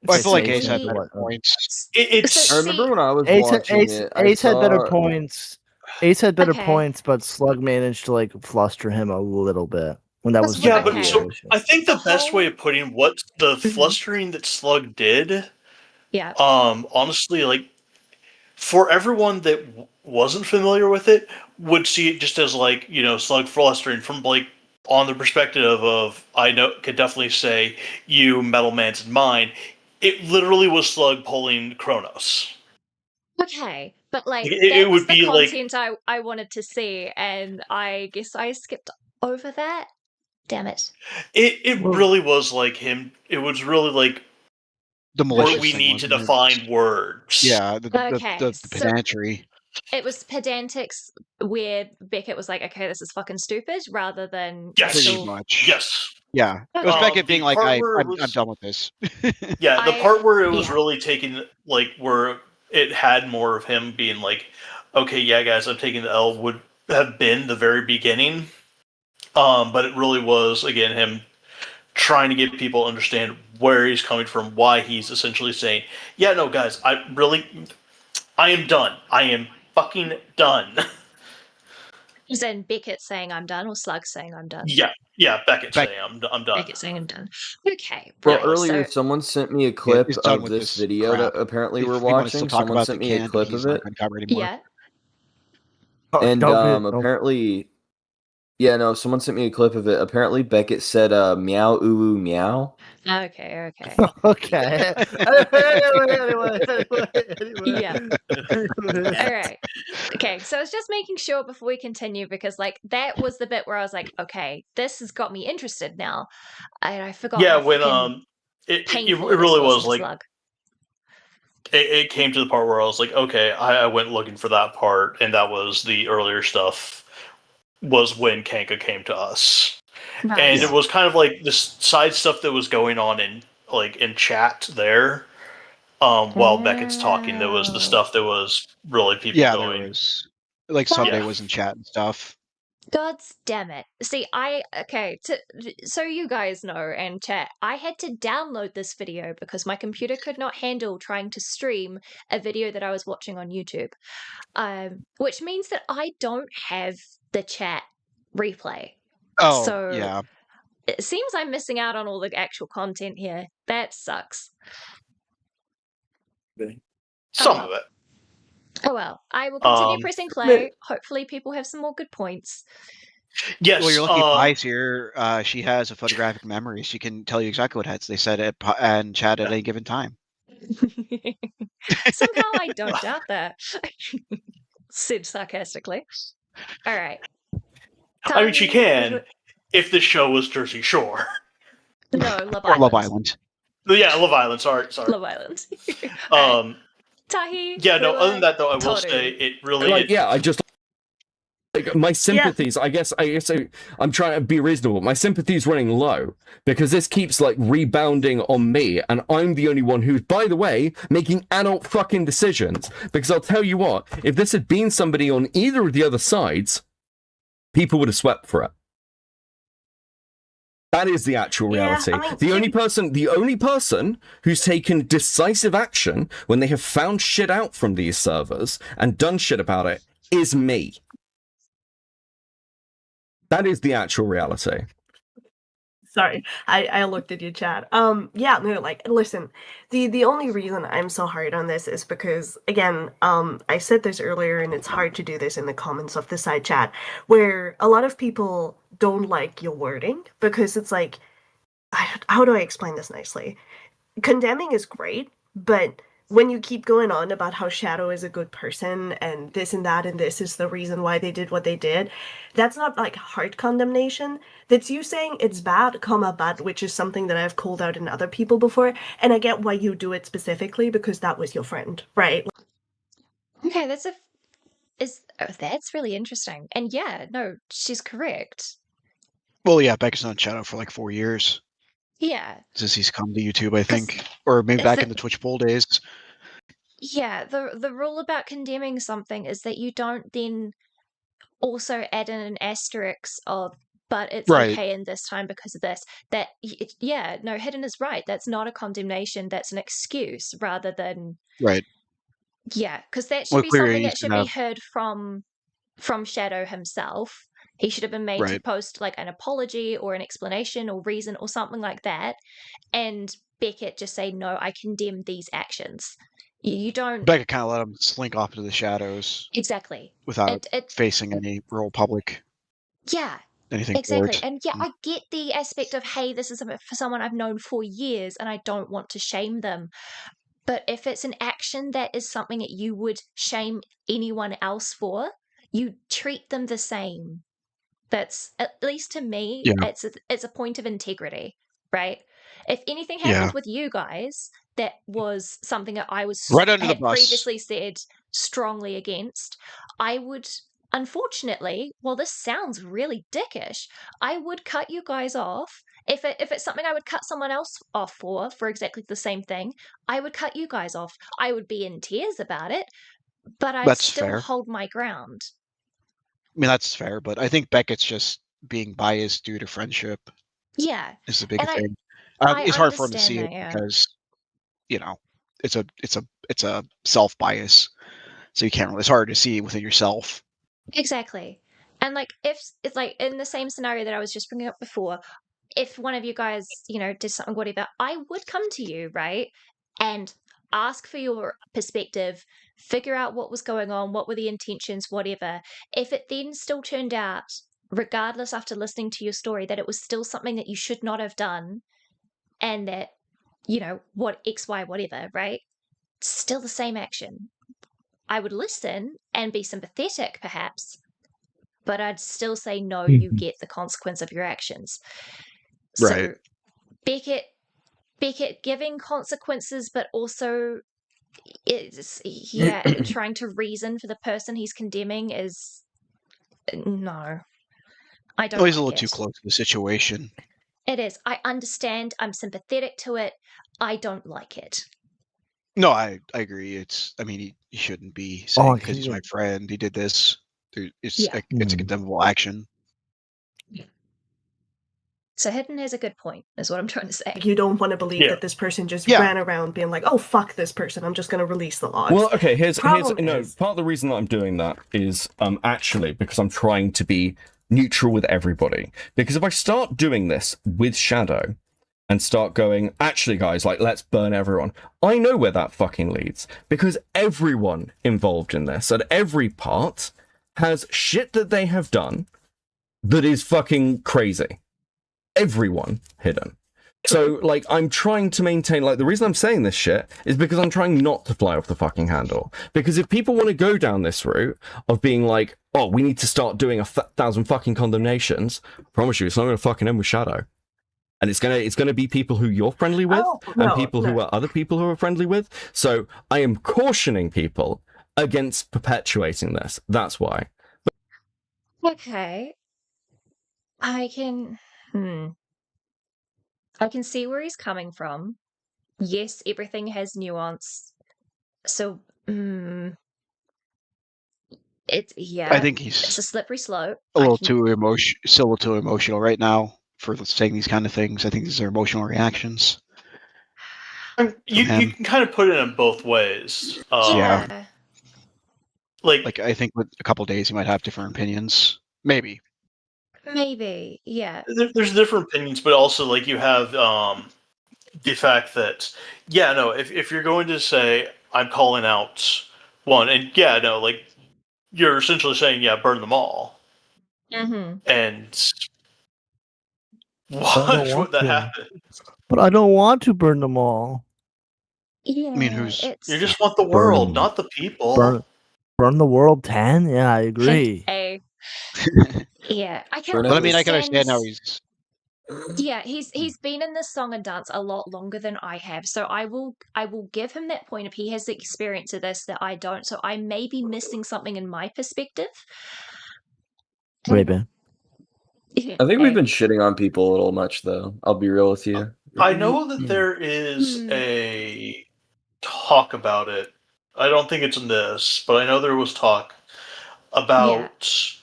Well, I feel like fixation. Ace had better points. It's. I remember when I was Ace watching it. Ace had better saw- points. Ace had better Okay. points, but Slug managed to like fluster him a little bit when that was. Yeah, okay. but so I think the best way of putting what the flustering that Slug did, Yeah. honestly, like for everyone that wasn't familiar with it, would see it just as like, you know, Slug flustering from like on the perspective of could definitely say you Metal Man's in mind. It literally was Slug pulling Kronos. Okay, but like It that was would the be like- content I wanted to see, and I guess I skipped over that. Damn it! It really was like him. It was really like The where malicious we thing, need to wasn't it? define words. Yeah, Okay, the so- pedantry. It was pedantics where Beckett was like, "Okay, this is fucking stupid," rather than Yes. Pretty actual- much. Yes. Yeah. It was Beckett being the like, part where it I'm was- done with this. Yeah, the I- part where it was yeah. really taking, like, where it had more of him being like, okay, yeah, guys, I'm taking the L would have been the very beginning. But it really was, again, him trying to get people to understand where he's coming from, why he's essentially saying, yeah, no, guys, I am done. I am fucking done. Is then Beckett saying I'm done, or Slug saying I'm done? Yeah, Beckett saying I'm done. Beckett saying I'm done. Okay. Well, right, earlier so- someone sent me a clip he's done of with this this video crap. that apparently If we're we wanna still watching. talk Someone about sent the me a can, clip he's of not it. gonna cover anymore. Yeah. And don't. apparently, yeah, no, someone sent me a clip of it. Apparently, Beckett said, "Meow, ooh, ooh, meow." Okay. Okay. Anyway. Yeah. All right. Okay, so I was just making sure before we continue, because like that was the bit where I was like, okay, this has got me interested now, and I forgot. Yeah, how when fucking it painful really this was with like Slug. it came to the part where I was like, okay, I went looking for that part, and that was the earlier stuff. Was when Kanka came to us, and it was kind of like this side stuff that was going on in chat there. While Beckett's talking, there was the stuff that was really people going. There was like But- Sunday was in chat and stuff. God's damn it. See, so you guys know and chat, I had to download this video because my computer could not handle trying to stream a video that I was watching on YouTube. Which means that I don't have the chat replay. Oh, So yeah. it seems I'm missing out on all the actual content here. That sucks. Some of it. Oh well, I will continue pressing play. Hopefully people have some more good points. Yes. Well, you're lucky Pi's here. She has a photographic memory. She can tell you exactly what they said and chat at any given time. Somehow I don't doubt that. Said sarcastically. All right. I mean, she can if the show was Jersey Shore. No, Love Or Island. Love Island. Yeah, Love Island. Sorry. Love Island. Tahi. Yeah, no. Lula, Other than that, though, I will Toru. say it really. Like, yeah, I just like my sympathies. I guess I'm trying to be reasonable. My sympathy's running low because this keeps like rebounding on me, and I'm the only one who's, by the way, making adult fucking decisions. Because I'll tell you what, if this had been somebody on either of the other sides, people would have swept for it. That is the actual reality. The only person who's taken decisive action when they have found shit out from these servers and done shit about it is me. That is the actual reality. Sorry, I looked at your chat. Yeah, no, like, listen, the only reason I'm so hard on this is because, again, I said this earlier, and it's hard to do this in the comments of the side chat, where a lot of people don't like your wording, because it's like, how do I explain this nicely? condemning is great, but when you keep going on about how Shadow is a good person and this and that and this is the reason why they did what they did, that's not like hard condemnation. That's you saying it's bad, but, which is something that I've called out in other people before, and I get why you do it specifically because that was your friend, right? Okay, that's really interesting. And yeah, no, she's correct. Well, yeah, Beckett's on Shadow for like 4 years. Yeah. Since he's come to YouTube, I think. Or maybe back in the Twitch poll days. Yeah, the rule about condemning something is that you don't then also add in an asterisk of, but it's okay in this time because of this. Hidden is right. That's not a condemnation. That's an excuse rather than... Right. Yeah, because that should be something that should be heard from Shadow himself. He should have been made to post like an apology or an explanation or reason or something like that. And Beckett just say, no, I condemn these actions. You don't... Beckett kind of let him slink off into the shadows. Exactly. Without facing any real public... Yeah. Anything exactly. And yeah, I get the aspect of, hey, this is for someone I've known for years and I don't want to shame them. But if it's an action that is something that you would shame anyone else for, you treat them the same. That's, at least to me, it's a point of integrity, right? If anything happened with you guys, that was something that I was previously said strongly against, I would, unfortunately, well, this sounds really dickish, I would cut you guys off. If it's something I would cut someone else off for exactly the same thing, I would cut you guys off. I would be in tears about it, but I'd still hold my ground. I mean, that's fair, but I think Beckett's just being biased due to friendship. Yeah. Is the big thing. It's hard for him to see it because, you know, it's a self-bias. So you can't really, it's hard to see within yourself. Exactly. And like, if it's like in the same scenario that I was just bringing up before, if one of you guys, did something, whatever, I would come to you, right? And ask for your perspective, figure out what was going on, what were the intentions, whatever. If it then still turned out, regardless after listening to your story, that it was still something that you should not have done, and that, what X, Y, whatever, right? Still the same action. I would listen and be sympathetic, perhaps, but I'd still say, no, you get the consequence of your actions. Right. So Beckett giving consequences, but also trying to reason for the person he's condemning is no. I don't. He's a little too close to the situation. It is. I understand. I'm sympathetic to it. I don't like it. No, I agree. He shouldn't be saying because he's my friend, he did this. It's a condemnable action. So Hidden has a good point, is what I'm trying to say. You don't want to believe that this person just ran around being like, oh, fuck this person, I'm just going to release the logs. Well, okay, part of the reason that I'm doing that is actually because I'm trying to be neutral with everybody. Because if I start doing this with Shadow and start going, actually, guys, like, let's burn everyone, I know where that fucking leads. Because everyone involved in this, at every part, has shit that they have done that is fucking crazy. Everyone Hidden. So, like, I'm trying to maintain, like, the reason I'm saying this shit is because I'm trying not to fly off the fucking handle. Because if people want to go down this route of being like, oh, we need to start doing 1,000 fucking condemnations, I promise you, it's not going to fucking end with Shadow. And it's gonna be people who you're friendly with, and people who are other people who are friendly with. So I am cautioning people against perpetuating this. That's why. Okay. I can see where he's coming from. Yes, everything has nuance. So, I think it's a slippery slope. Still a little too emotional right now for saying these kind of things. I think these are emotional reactions. You can kind of put it in both ways. Yeah. Like I think with a couple of days, you might have different opinions. Maybe, yeah. There's different opinions, but also like you have the fact that if you're going to say I'm calling out one, and like you're essentially saying burn them all, and watch what that happens. But I don't want to burn them all. Yeah, I mean, who's You just want the world, them. not the people. Burn the world, 10? Yeah, I agree. Hey, yeah, I can But I mean, I can understand how understand. Yeah, he's been in this song and dance a lot longer than I have, so I will give him that point if he has the experience of this that I don't. So I may be missing something in my perspective. Ray-Ban. I think we've been shitting on people a little much, though. I'll be real with you. I know that there is a talk about it. I don't think it's in this, but I know there was talk about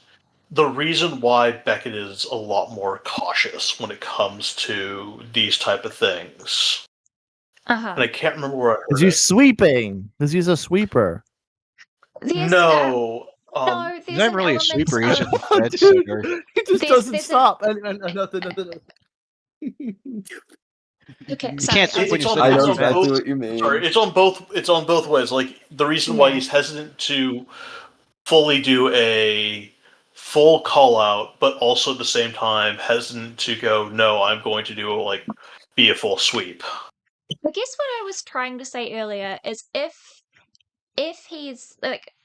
the reason why Beckett is a lot more cautious when it comes to these type of things. And I can't remember where I heard Because he's sweeping. Because he's a sweeper. No. No, he's not really a sweeper. He's just a Dude, bed sitter. he just doesn't stop. Nothing. Okay, You can't sleep when It's you on, sit I know it's on exactly both, what you mean. Sorry, it's on both ways. Like the reason why he's hesitant to fully do a full call out, but also at the same time hesitant to go, no, I'm going to do be a full sweep. I guess what I was trying to say earlier is if he's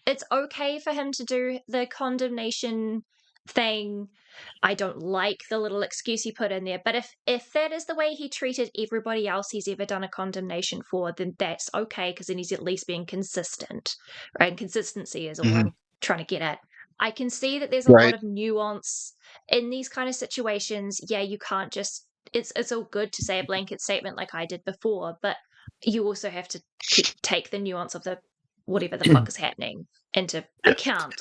it's okay for him to do the condemnation thing. I don't like the little excuse he put in there, but if that is the way he treated everybody else he's ever done a condemnation for, then that's okay, because then he's at least being consistent, right? And consistency is all I'm trying to get at. I can see that there's a lot of nuance in these kind of situations. Yeah, you can't just it's all good to say a blanket statement like I did before, but you also have to take the nuance of the whatever the fuck is happening into account.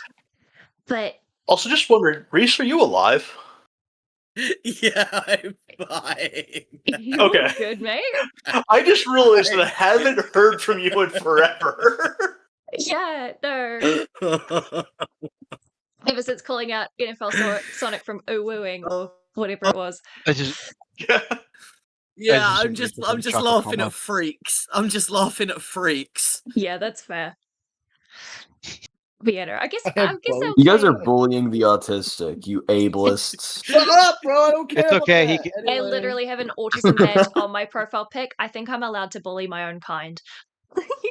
But also, just wondering, Reese, are you alive? Yeah, I'm fine. You're Okay. good, mate. I just realized that I haven't heard from you in forever. Yeah, no. Ever since calling out NFL Sonic from ooh-wooing or whatever it was. Yeah, I'm just laughing at freaks. I'm just laughing at freaks. Yeah, that's fair. But yeah, no, I guess You guys are bullying the autistic, you ableists. Shut up, bro. I don't care. It's okay. I literally have an autism badge on my profile pic. I think I'm allowed to bully my own kind.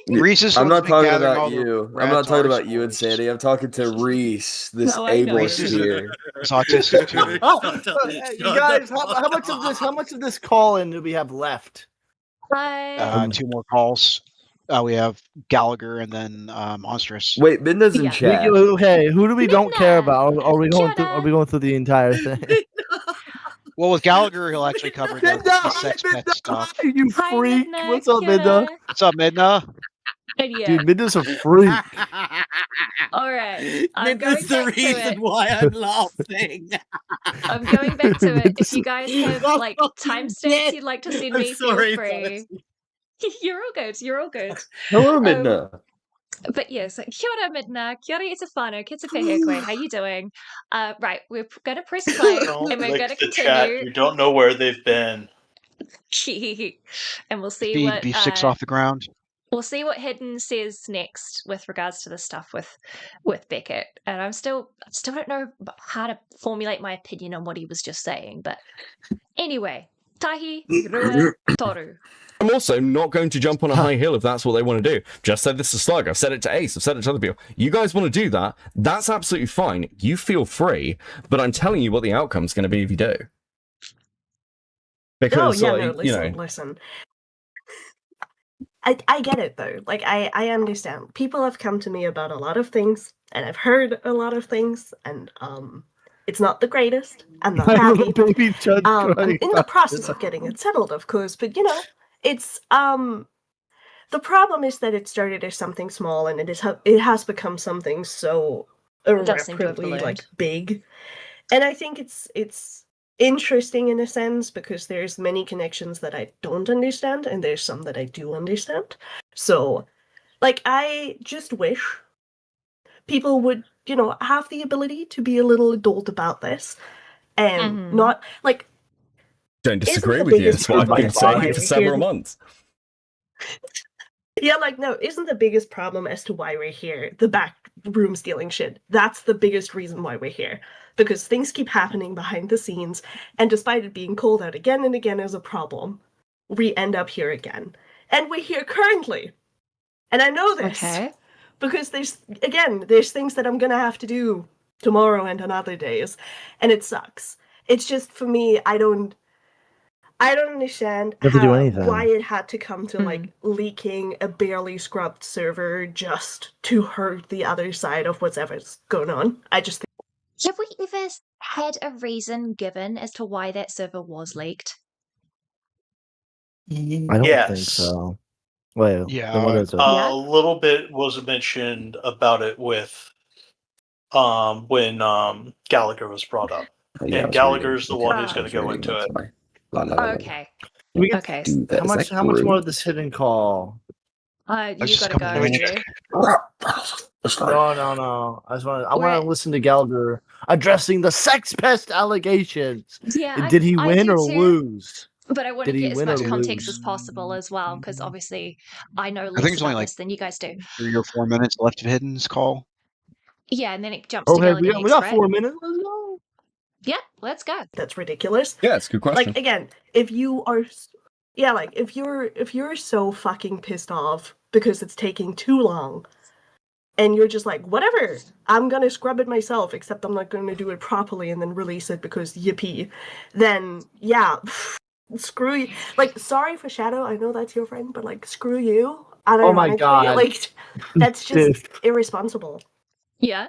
Reese I'm not talking about you. I'm not talking about you, Insanity. I'm talking to Reese, this No, I know. ableist here. It's autistic too. You guys, how much of this call-in do we have left? 2 more calls. We have Gallagher and then Monstrous. Wait, Midna's in chat. Okay, who do we don't care about? Are we going through the entire thing? Well, with Gallagher, he'll actually cover the sex pet stuff. You freak! What's up, Midna? What's up, Midna? Yeah. Dude, Midna's a freak. All right, I'm going That's the back to reason it. why I'm laughing. I'm going back to it. If you guys have timestamps you'd like to send me, feel free. You're all good. You're all good. Hello, Midna. But yes, kia ora Midna, kia ora te whānau, ki te pehekwe, how you doing? Right, we're going to press play and we're going to continue. You don't know where they've been. And we'll see Speed what B6 off the ground. We'll see what Hidden says next with regards to the stuff with Beckett. And I still don't know how to formulate my opinion on what he was just saying. But anyway, tahi rua toru. I'm also not going to jump on a high hill if that's what they want to do. Just said this to Slug. I've said it to Ace. I've said it to other people. You guys want to do that? That's absolutely fine. You feel free. But I'm telling you what the outcome's going to be if you do. Because, listen. I get it though. Like I understand. People have come to me about a lot of things, and I've heard a lot of things, and it's not the greatest. I'm not happy. I'm in the process of getting it settled, of course, but it's the problem is that it started as something small, and it has become something so irreparably big. And I think it's interesting in a sense because there's many connections that I don't understand, and there's some that I do understand. So, I just wish people would, have the ability to be a little adult about this, and not Don't disagree with you. That's what I've been saying for several months. Yeah, no, isn't the biggest problem as to why we're here the back room stealing shit? That's the biggest reason why we're here. Because things keep happening behind the scenes, and despite it being called out again and again as a problem, we end up here again. And we're here currently. And I know this. Okay. Because there's things that I'm gonna have to do tomorrow and on other days. And it sucks. It's just, for me, I don't understand why it had to come to like leaking a barely scrubbed server just to hurt the other side of whatever's going on. I just think. Have we ever had a reason given as to why that server was leaked? I don't think so. Wait, Yeah, what is it? A little bit was mentioned about it with when Gallagher was brought up. And Gallagher's the one who's going to go into it. Okay. Okay. How much more of this hidden call? You gotta go, Andrew. No. I want to listen to Gallagher addressing the sex pest allegations. Yeah. Did he win do or too. lose? But I want to Did he get as win much or context lose? as possible as well, because obviously I know I think less there's only about like this than you guys do. 3 or 4 minutes left of Hidden's call. Yeah, and then it jumps to Okay, Gallagher we next, got right? 4 minutes. Let's go. Yeah, let's go. That's ridiculous. Yeah, it's a good question. Like, again, if you are, like, if you're so fucking pissed off because it's taking too long, and you're just like, whatever, I'm gonna scrub it myself, except I'm not gonna do it properly and then release it because yippee, then yeah, screw you. Like, sorry for Shadow, I know that's your friend, but like, screw you. Oh my God. Like, that's just irresponsible. Yeah.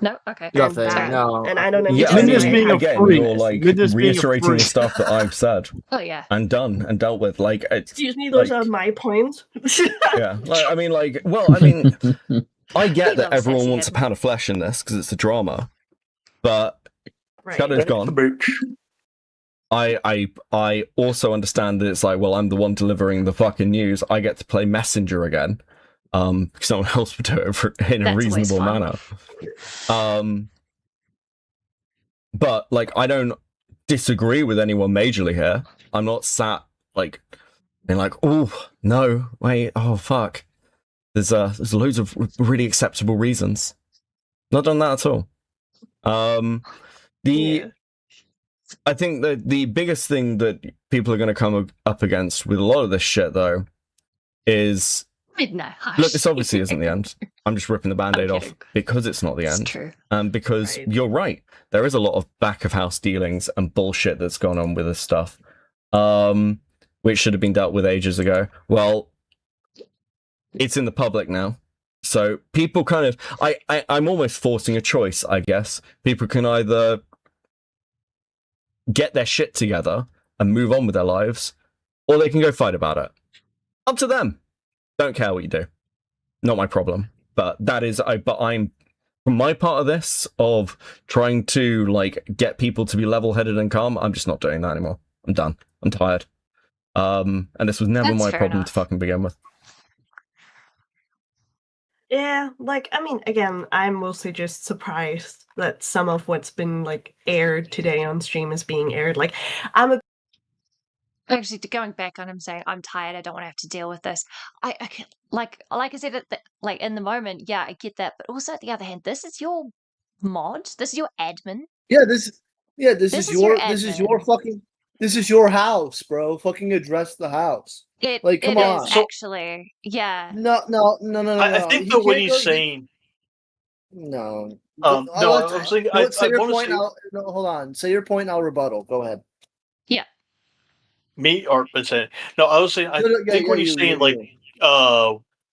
No? Okay. Nothing. bad. No. And I don't Yeah, understand I Just mean, being a again, freak. you're like You're just being a reiterating the freak. stuff that I've said Oh, yeah. and done and dealt with. Like, it's, Excuse me, those like, are my points. yeah. Like, I mean, like, well, I mean, I get that He loves everyone sexy wants a Hidden. pound of flesh in this because it's a drama, but Right. Shadow's gone. I also understand that it's like, well, I'm the one delivering the fucking news. I get to play messenger again, because someone else would do it in a That's always reasonable fun. manner. But like, I don't disagree with anyone majorly here. I'm not sat like being like, oh no, wait, oh fuck. There's loads of really acceptable reasons. Not done that at all. I think that the biggest thing that people are going to come up against with a lot of this shit, though, is Midnight Hush. look, this obviously isn't the end. I'm just ripping the band-aid off because it's not the It's end. true. Because you're right, there is a lot of back-of-house dealings and bullshit that's gone on with this stuff, which should have been dealt with ages ago. Well, it's in the public now. So people kind of... I'm almost forcing a choice, I guess. People can either get their shit together and move on with their lives, or they can go fight about it. Up to them. Don't care what you do. Not my problem. But that is... But I'm... From my part of this, of trying to, like, get people to be level-headed and calm, I'm just not doing that anymore. I'm done. I'm tired. And this was never That's my fair problem enough. to fucking begin with. Yeah, like, I mean, again, I'm mostly just surprised that some of what's been, like, aired today on stream is being aired. Like, I'm a Actually, going back on him saying, I'm tired, I don't want to have to deal with this. I can't, like I said, like in the moment, yeah, I get that. But also, at the other hand, this is your mod. This is your admin. Yeah, this is This is your admin. fucking this is your house, bro. Fucking address the house. Like, come it on. is actually, yeah. No. I think He that when can't he's go- saying, No. no, I'm saying, Say I your want to point. see No, hold on. Say your point. I'll rebuttal. Go ahead. me or saying, no, I was saying, I think when he's saying like,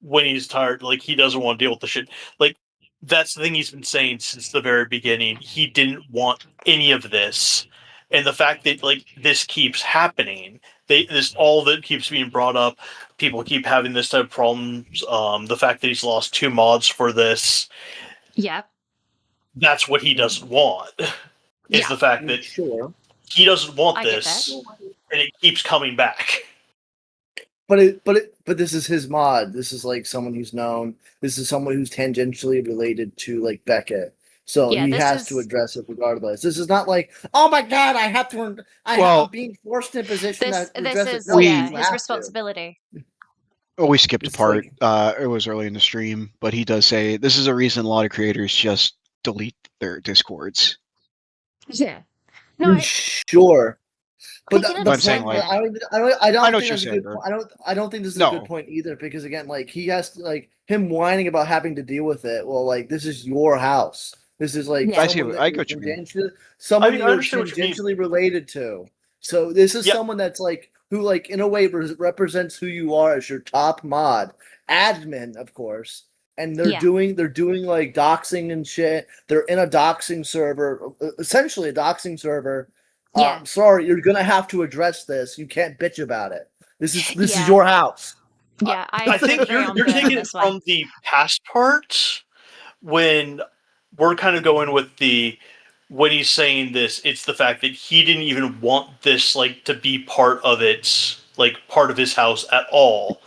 when he's tired, like he doesn't want to deal with the shit. Like that's the thing he's been saying since the very beginning. He didn't want any of this, and the fact that like this keeps happening, this all that keeps being brought up. People keep having this type of problems. The fact that he's lost 2 mods for this. Yeah. That's what he doesn't want. Is Yeah. the fact that he doesn't want I get this, that. and it keeps coming back. But this is his mod. This is like someone who's known. This is someone who's tangentially related to like Beckett. So Yeah, he this has is- to address it regardless. This is not like, oh my god, I have to. I'm being forced in a position This to address is it. No, you his have to. responsibility. Oh, we skipped a It's part. It was early in the stream, but he does say this is a reason a lot of creators just delete their discords. Yeah. No, Sure. But I can the understand point, that. I I don't know think what that's a you're good saying, point. I don't think this is a No. good point either, because again, like he has to, like him whining about having to deal with it. Well, like this is your house. This is like Yeah. someone that I you're get what you mean. someone I you're understand what you mean. tangentially related to. So this is Yep. someone that's like who, like in a way, represents who you are as your top mod, admin, of course. And they're Yeah. doing like doxing and shit. They're in a doxing server, essentially a doxing server. Yeah. Sorry, you're gonna have to address this. You can't bitch about it. This is Yeah. your house. Yeah, I think agree on you're Bert on taking it this one. from the past part when we're kind of going with the when he's saying this, it's the fact that he didn't even want this like to be part of it, like part of his house at all.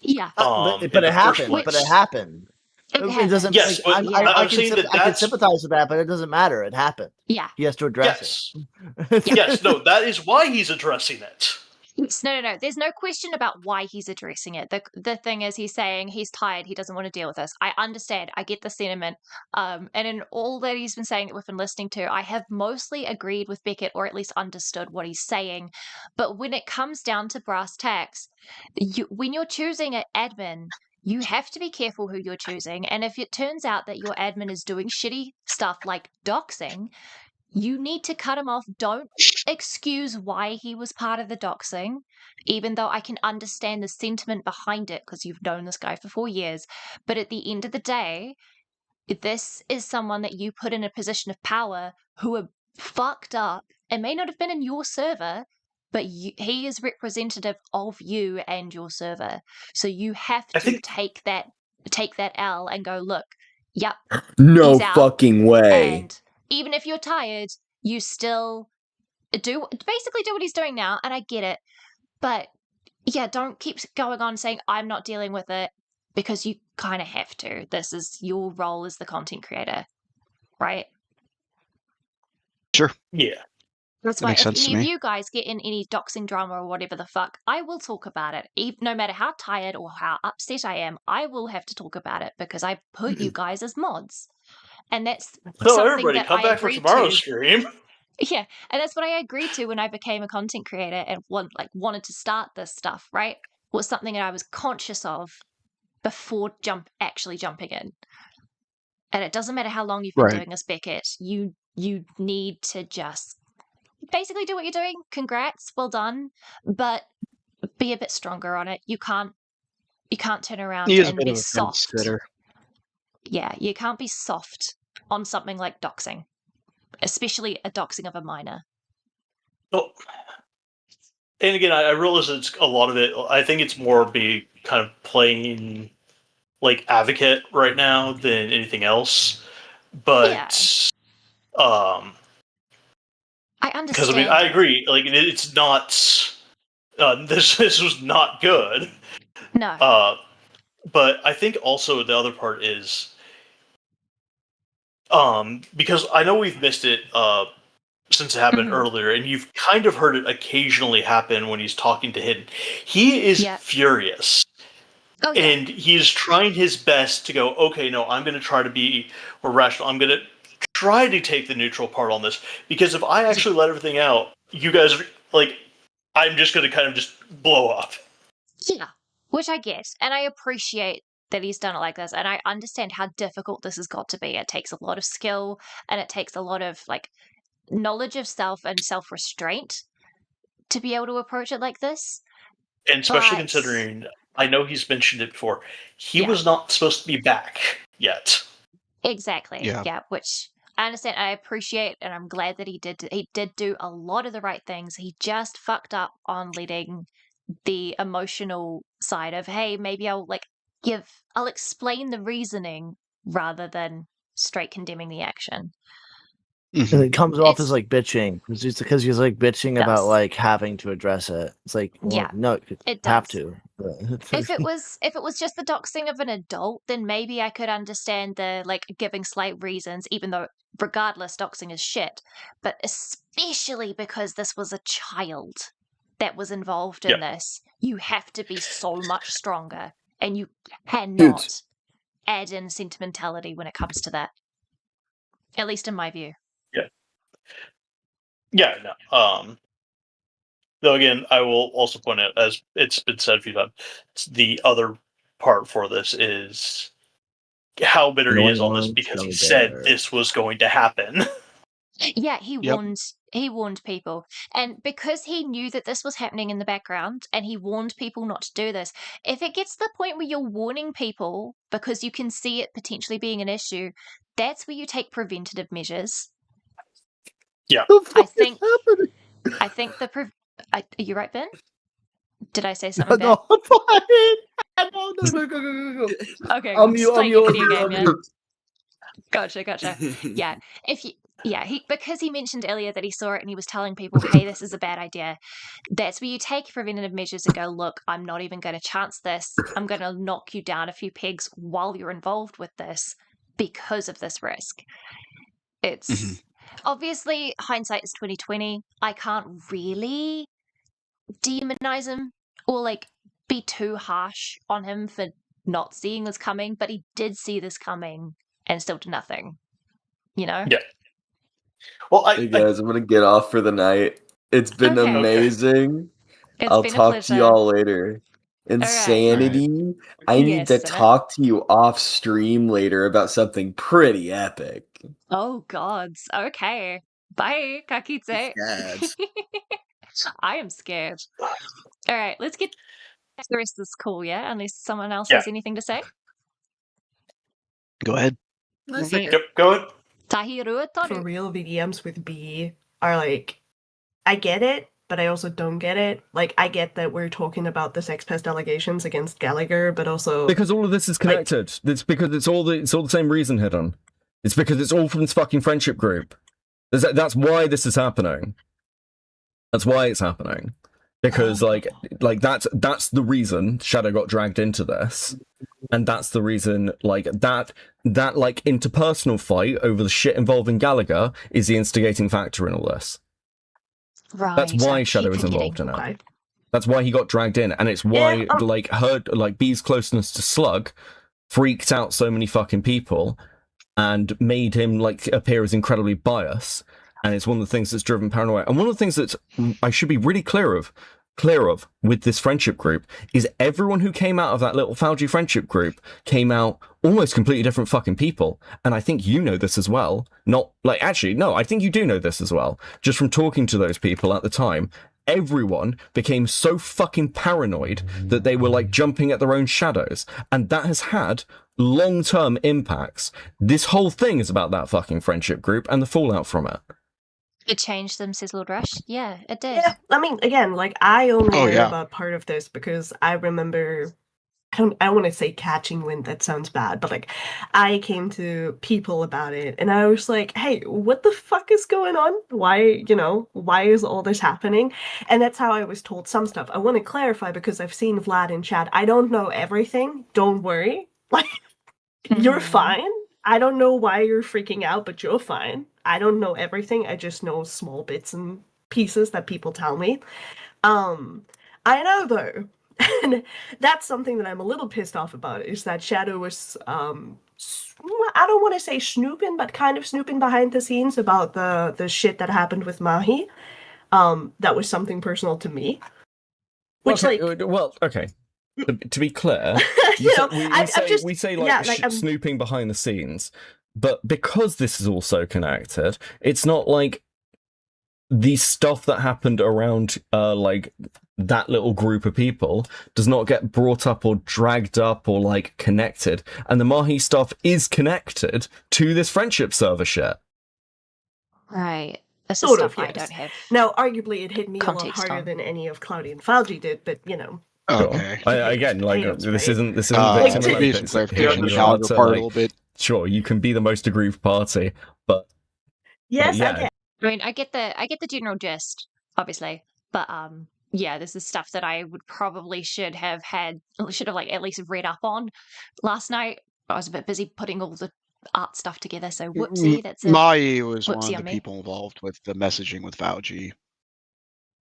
Yeah. But in it the first happened. place. But it happened. It It doesn't. Yes, Like, but Yeah. I'm saying that I can that's sympathize with that, but it doesn't matter. It happened. Yeah. He has to address yes, it. yes, no, that is why he's addressing it. No. There's no question about why he's addressing it. The thing is, he's saying he's tired. He doesn't want to deal with this. I understand. I get the sentiment. And in all that he's been saying that we've been listening to, I have mostly agreed with Beckett, or at least understood what he's saying. But when it comes down to brass tacks, when you're choosing an admin, you have to be careful who you're choosing. And if it turns out that your admin is doing shitty stuff like doxing, you need to cut him off. Don't excuse why he was part of the doxing, even though I can understand the sentiment behind it because you've known this guy for 4 years. But at the end of the day, this is someone that you put in a position of power who are fucked up and may not have been in your server, but he is representative of you and your server. So you have to take that L and go, look, yep, No he's out. fucking way. And even if you're tired, you still basically do what he's doing now, and I get it. But yeah, don't keep going on saying I'm not dealing with it, because you kind of have to. This is your role as the content creator, right? Sure. Yeah. That's That why makes if sense to any of me. you guys get in any doxing drama or whatever the fuck, I will talk about it. No matter how tired or how upset I am, I will have to talk about it because I put you guys as mods. And that's So something everybody, that come I back for agreed tomorrow's to. stream. Yeah, and that's what I agreed to when I became a content creator and wanted to start this stuff, right? Was something that I was conscious of before actually jumping in. And it doesn't matter how long you've been doing this, Beckett. You need to just basically do what you're doing. Congrats, well done, but be a bit stronger on it. You can't turn around He is a and bit be of a fence soft. sitter. Yeah, you can't be soft on something like doxing, especially a doxing of a minor. Oh, and again, I realize it's a lot of it. I think it's more be kind of playing like advocate right now than anything else. But I understand. Because I mean, I agree. Like it's not. This was not good. No. But I think also the other part is, because I know we've missed it since it happened earlier, and you've kind of heard it occasionally happen when he's talking to Hidden. He is furious. Oh, yeah. And he's trying his best to go, okay, no, I'm going to try to be more rational. I'm going to try to take the neutral part on this. Because if I actually let everything out, you guys, like, I'm just going to kind of just blow up. Yeah, which I get. And I appreciate that he's done it like this. And I understand how difficult this has got to be. It takes a lot of skill and it takes a lot of, like, knowledge of self and self-restraint to be able to approach it like this. And especially considering, I know he's mentioned it before, he was not supposed to be back yet. Exactly. Yeah. Yeah, which I understand, I appreciate, and I'm glad that he did do a lot of the right things. He just fucked up on letting the emotional side of, hey, maybe I'll explain the reasoning rather than straight condemning the action. And it comes off as like bitching because he's like bitching about does. like having to address it. It's like, well, Yeah, no, you it have does. to. If it was just the doxing of an adult, then maybe I could understand the giving slight reasons, even though regardless doxing is shit. But especially because this was a child that was involved in this, you have to be so much stronger, and you cannot add in sentimentality when it comes to that. At least in my view. Yeah. Yeah, no. Though again, I will also point out, as it's been said a few times, the other part for this is how bitter he is on this because he said this was going to happen. Yeah, he warned people. And because he knew that this was happening in the background and he warned people not to do this, if it gets to the point where you're warning people because you can see it potentially being an issue, that's where you take preventative measures. Yeah. I think the are you right, Ben? Did I say something bad? No, fine. No, go. Okay, I'm just playing a video game, yeah. you. Gotcha. Yeah. Because he mentioned earlier that he saw it and he was telling people, hey, this is a bad idea. That's where you take preventative measures and go, look, I'm not even going to chance this. I'm going to knock you down a few pegs while you're involved with this because of this risk. It's obviously hindsight is 2020. I can't really demonize him or like be too harsh on him for not seeing this coming, but he did see this coming and still did nothing. You know? Yeah. Well, hey guys, I'm gonna get off for the night. It's been amazing. I'll talk to y'all later. Insanity. Right. I need Yes, to Senate. talk to you off stream later about something pretty epic. Oh gods. Okay. Bye, Kakitse. I am scared. All right, let's get back to the rest of this call, yeah? Unless someone else has anything to say. Go ahead. Yep, go ahead. For real, the DMs with B are like, I get it, but I also don't get it. Like, I get that we're talking about the Sex Pest allegations against Gallagher, but also because all of this is connected. It's because it's all the same reason, Hidden. It's because it's all from this fucking friendship group. That's why this is happening. That's why it's happening. Because like that's the reason Shadow got dragged into this. And that's the reason like that like interpersonal fight over the shit involving Gallagher is the instigating factor in all this. Right. That's why Shadow is involved in it. That's why he got dragged in, and it's why B's closeness to Slug freaked out so many fucking people and made him like appear as incredibly biased. And it's one of the things that's driven paranoia. And one of the things that I should be really clear of with this friendship group is everyone who came out of that little Fauci friendship group came out almost completely different fucking people. And I think you know this as well. I think you do know this as well. Just from talking to those people at the time, everyone became so fucking paranoid that they were like jumping at their own shadows. And that has had long-term impacts. This whole thing is about that fucking friendship group and the fallout from it. It changed them, says Lord Rush. Yeah, it did. Yeah, I mean, again, like I only know about part of this because I remember. I don't want to say catching wind. That sounds bad, but like, I came to people about it, and I was like, "Hey, what the fuck is going on? Why is all this happening?" And that's how I was told some stuff. I want to clarify because I've seen Vlad in chat. I don't know everything. Don't worry. Like, you're fine. I don't know why you're freaking out, but you're fine. I don't know everything. I just know small bits and pieces that people tell me. I know though, and that's something that I'm a little pissed off about, is that Shadow was, I don't want to say snooping, but kind of snooping behind the scenes about the shit that happened with Mahi. That was something personal to me. Which, okay. To be clear, we say snooping behind the scenes, but because this is also connected, it's not like the stuff that happened around like that little group of people does not get brought up or dragged up or like connected, and the Mahi stuff is connected to this friendship server shit. Right. That's sort stuff of, yes. I don't have. Now, arguably, it hit me a lot context harder on. than any of Cloudy and Fauci did, but you know. Okay. This isn't to be some clarification, calendar part a little bit. Sure, you can be the most aggrieved party, but yes, yeah. I can. I mean, I get the general gist, obviously, but yeah, this is stuff that I would probably should have like at least read up on last night. I was a bit busy putting all the art stuff together, so whoopsie. That's Mai was one whoopsie of the on me. people involved with the messaging with Fauci.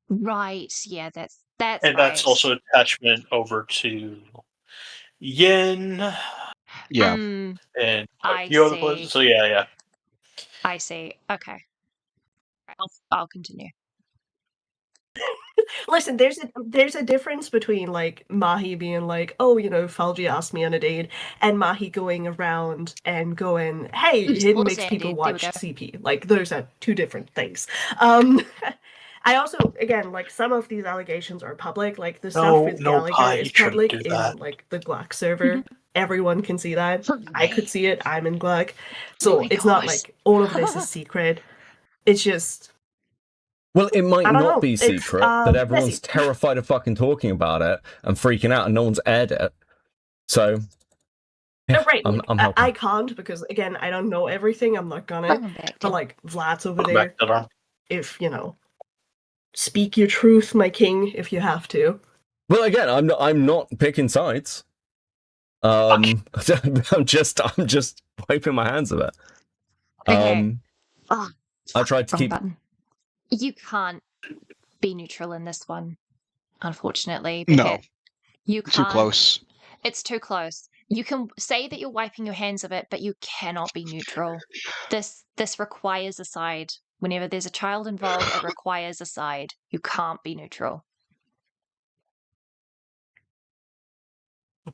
Right. Yeah, that's and that's also attachment over to Yin. Yeah. And a I few other see. places. So yeah. I see. Okay. I'll continue. Listen, there's a difference between like Mahi being like, oh, Falgi asked me on a date, and Mahi going around and going, hey, it makes people watch CP. Like those are two different things. I also, again, like some of these allegations are public. Like the stuff with Gallagher is public in like the Glock server. Everyone can see that. I could see it. I'm in Glock, so it's not like all of this is secret. It's just. Well, it might not be It's, secret that everyone's messy. terrified of fucking talking about it and freaking out, and no one's aired it. So, yeah, right, I'm helping. I can't because again, I don't know everything. I'm not gonna. But like Vlad's over there. If speak your truth, my king, if you have to. Well, again, I'm not picking sides. I'm just wiping my hands of it. Okay. I tried to keep. Button. You can't be neutral in this one, unfortunately. No, you can't. Too close. It's too close. You can say that you're wiping your hands of it, but you cannot be neutral. This requires a side. Whenever there's a child involved, it requires a side. You can't be neutral.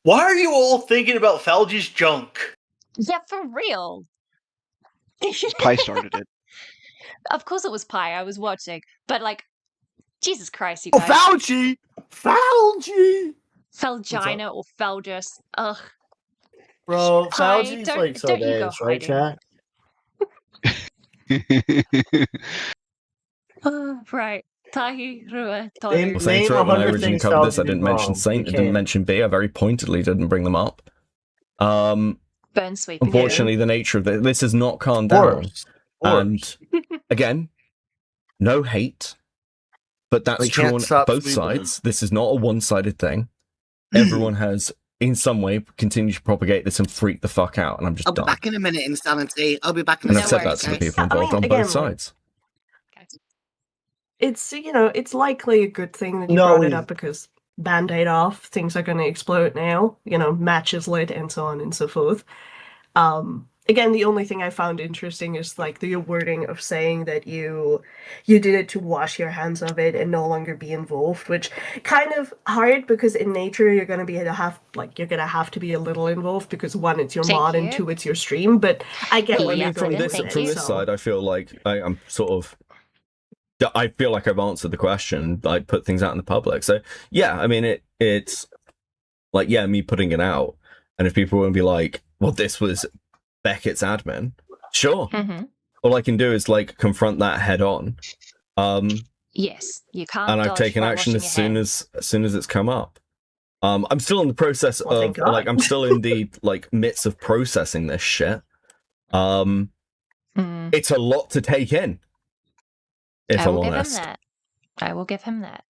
Why are you all thinking about Falgi's junk? Yeah, for real. Pi started it. Of course it was Pi. I was watching. But, like, Jesus Christ, you Oh, guys. Fauci! Felgina or Felgus. Ugh. Bro, Pi, Fauci's like so don't you go bad, right, hiding. chat? Right. Tahi, Rua, Well, Tolu. saying through it, when I originally covered this, I didn't mention Saint, I didn't mention B. I very pointedly didn't bring them up. Burn sweep. Unfortunately, the nature of this has not calmed down. And again, no hate, but that's true on both sides. This is not a one-sided thing. Everyone has, in some way, continued to propagate this and freak the fuck out, and I'm just I'll done. be back in a minute, Insanity. I'll be back in And a I've minute. said that to the people involved on again, both sides. It's it's likely a good thing that you brought it up because Band-Aid off, things are going to explode now. Matches lit and so on and so forth. Again, the only thing I found interesting is like the wording of saying that you did it to wash your hands of it and no longer be involved, which kind of hard because in nature you're gonna have to be a little involved because one, it's your mod, and two, it's your stream. But I get where you're From going this with it, so. side, I feel like I'm sort of. I feel like I've answered the question, like put things out in the public. So yeah, I mean it's like me putting it out, and if people will be like, "Well, this was Beckett's admin," sure. Mm-hmm. All I can do is like confront that head on. Yes, you can't. And I've taken action as soon as it's come up. I'm still in the process of like I'm still in the like midst of processing this shit. It's a lot to take in. If I'm honest. I will give him that.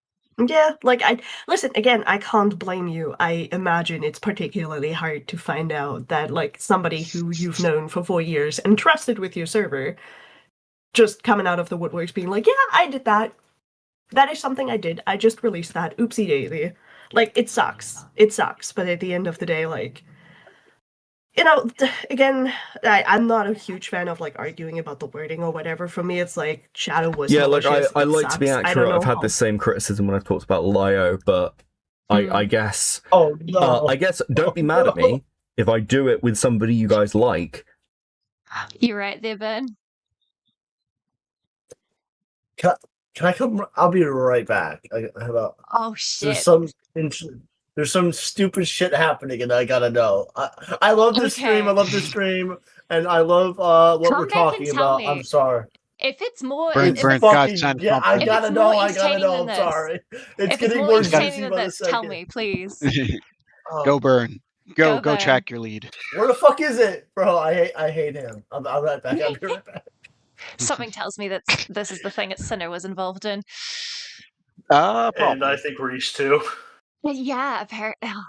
Yeah, like listen again, I can't blame you. I imagine it's particularly hard to find out that like somebody who you've known for 4 years and trusted with your server just coming out of the woodworks being like, yeah, I did that. That is something I did. I just released that. Oopsie daisy. Like it sucks. It sucks. But at the end of the day, like again, I'm not a huge fan of like arguing about the wording or whatever. For me, it's like Shadow was malicious. I like to be accurate. I've had the same criticism when I've talked about Lio, but I guess. Oh no! I guess don't be mad at me if I do it with somebody you guys like. You're right there, Ben. Can I come? I'll be right back. How about? Oh shit! There's some stupid shit happening, and I gotta know. I love this stream. I love this stream, and I love what we're talking about. I'm sorry. If it's more, I gotta know. I gotta know. I'm sorry. It's getting more juicy by the second. Tell me, please. Go Burn. Go track your lead. Where the fuck is it, bro? I hate him. I'm right back. I'll be right back. Something tells me that this is the thing that Sinner was involved in. And I think Reese too. Yeah, apparently. Oh,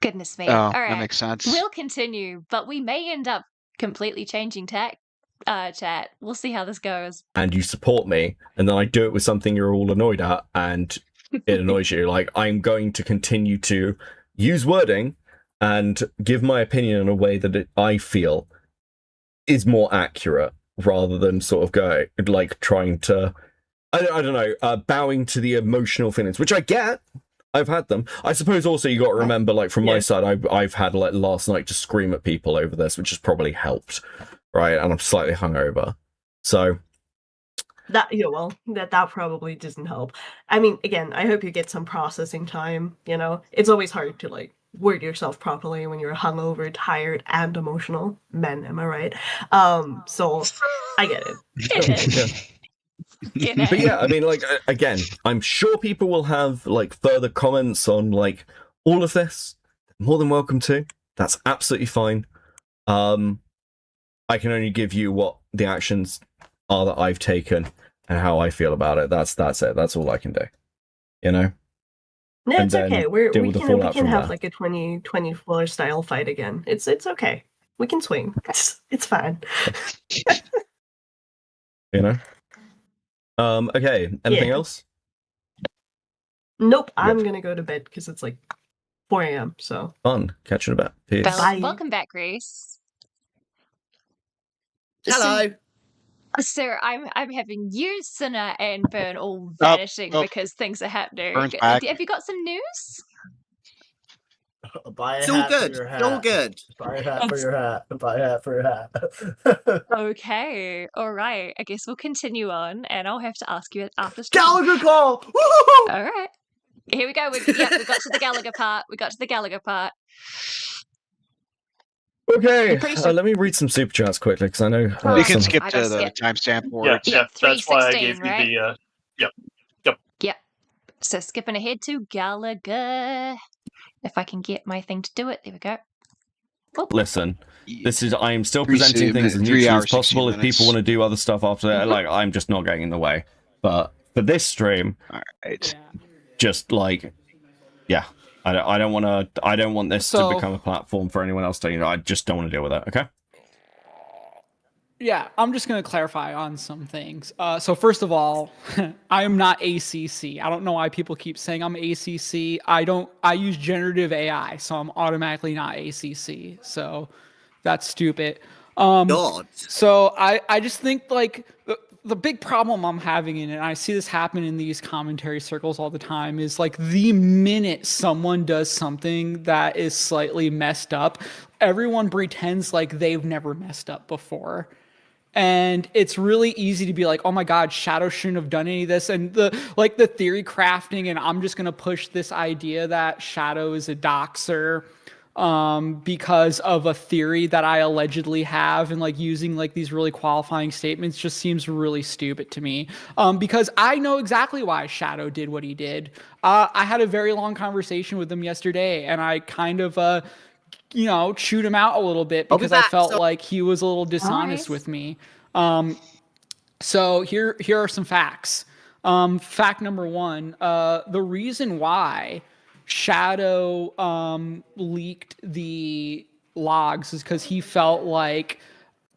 goodness me. Oh, all right. that makes sense. We'll continue, but we may end up completely changing tack. Chat. We'll see how this goes. And you support me, and then I do it with something you're all annoyed at, and it annoys you. Like, I'm going to continue to use wording and give my opinion in a way that I feel is more accurate, rather than sort of go like trying to I don't know, bowing to the emotional feelings, which I get. I've had them. I suppose also you got to remember, like from my side, I've had like last night to scream at people over this, which has probably helped, right? And I'm slightly hungover, so that that probably doesn't help. I mean, again, I hope you get some processing time. You know, it's always hard to like word yourself properly when you're hungover, tired, and emotional. Men, am I right? So I get it. But yeah, I mean, like, again, I'm sure people will have like further comments on like all of this. More than welcome to. That's absolutely fine. I can only give you what the actions are that I've taken and how I feel about it. That's it. That's all I can do. You know? No, it's okay. We can have there. like a 2024 style fight again. It's okay. We can swing. It's fine. You know? Okay. Anything else? Nope. I'm gonna go to bed because it's like 4 a.m. So fun. Catch you in a bit. Peace. Bye. Welcome back, Grace. Hello. So I'm having you, Sinner, and Burn all vanishing because things are happening. Have you got some news? Buy a It's hat all good. for your hat. It's all good. Buy a hat for your hat. Buy a hat for your hat. Okay, all right. I guess we'll continue on, and I'll have to ask you after stream. Gallagher call! Woo-hoo! All right. Here we go. We got to the Gallagher part. Okay, let me read some super chats quickly because I know you can skip to the timestamp or yeah, that's why I gave you right? the Yep. So skipping ahead to Gallagher. If I can get my thing to do it, there we go. Listen, I am still presenting things as neutrally as possible. If people want to do other stuff after that, like I'm just not getting in the way. But for this stream, just like, yeah. I don't want this to become a platform for anyone else to, you know, I just don't want to deal with it, okay? Yeah, I'm just going to clarify on some things. So first of all, I am not ACC. I don't know why people keep saying I'm ACC. I use generative AI, so I'm automatically not ACC. So that's stupid. God. So I just think like the big problem I'm having in it, and I see this happen in these commentary circles all the time, is like the minute someone does something that is slightly messed up, everyone pretends like they've never messed up before. And it's really easy to be like, oh my God, Shadow shouldn't have done any of this. And the theory crafting, and I'm just going to push this idea that Shadow is a doxer because of a theory that I allegedly have, and like using like these really qualifying statements just seems really stupid to me. Because I know exactly why Shadow did what he did. I had a very long conversation with him yesterday, and I kind of chewed him out a little bit because I felt like he was a little dishonest with me. So here are some facts. Fact number one, the reason why Shadow leaked the logs is because he felt like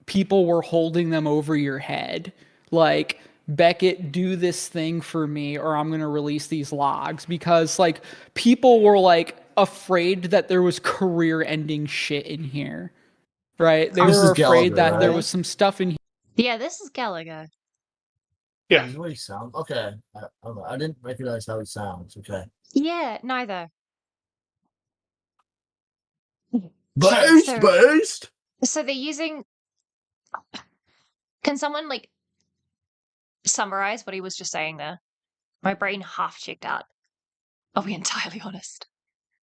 people were holding them over your head. Like, Beckett, do this thing for me or I'm going to release these logs, because like people were like afraid that there was career ending shit in here, right? They were afraid that there was some stuff in here. Yeah, this is Gallagher. Yeah. The way he sounds. Okay. I didn't recognize how he sounds. Okay. Yeah, neither. Based. So they're using. Can someone like summarize what he was just saying there? My brain half checked out. I'll be entirely honest.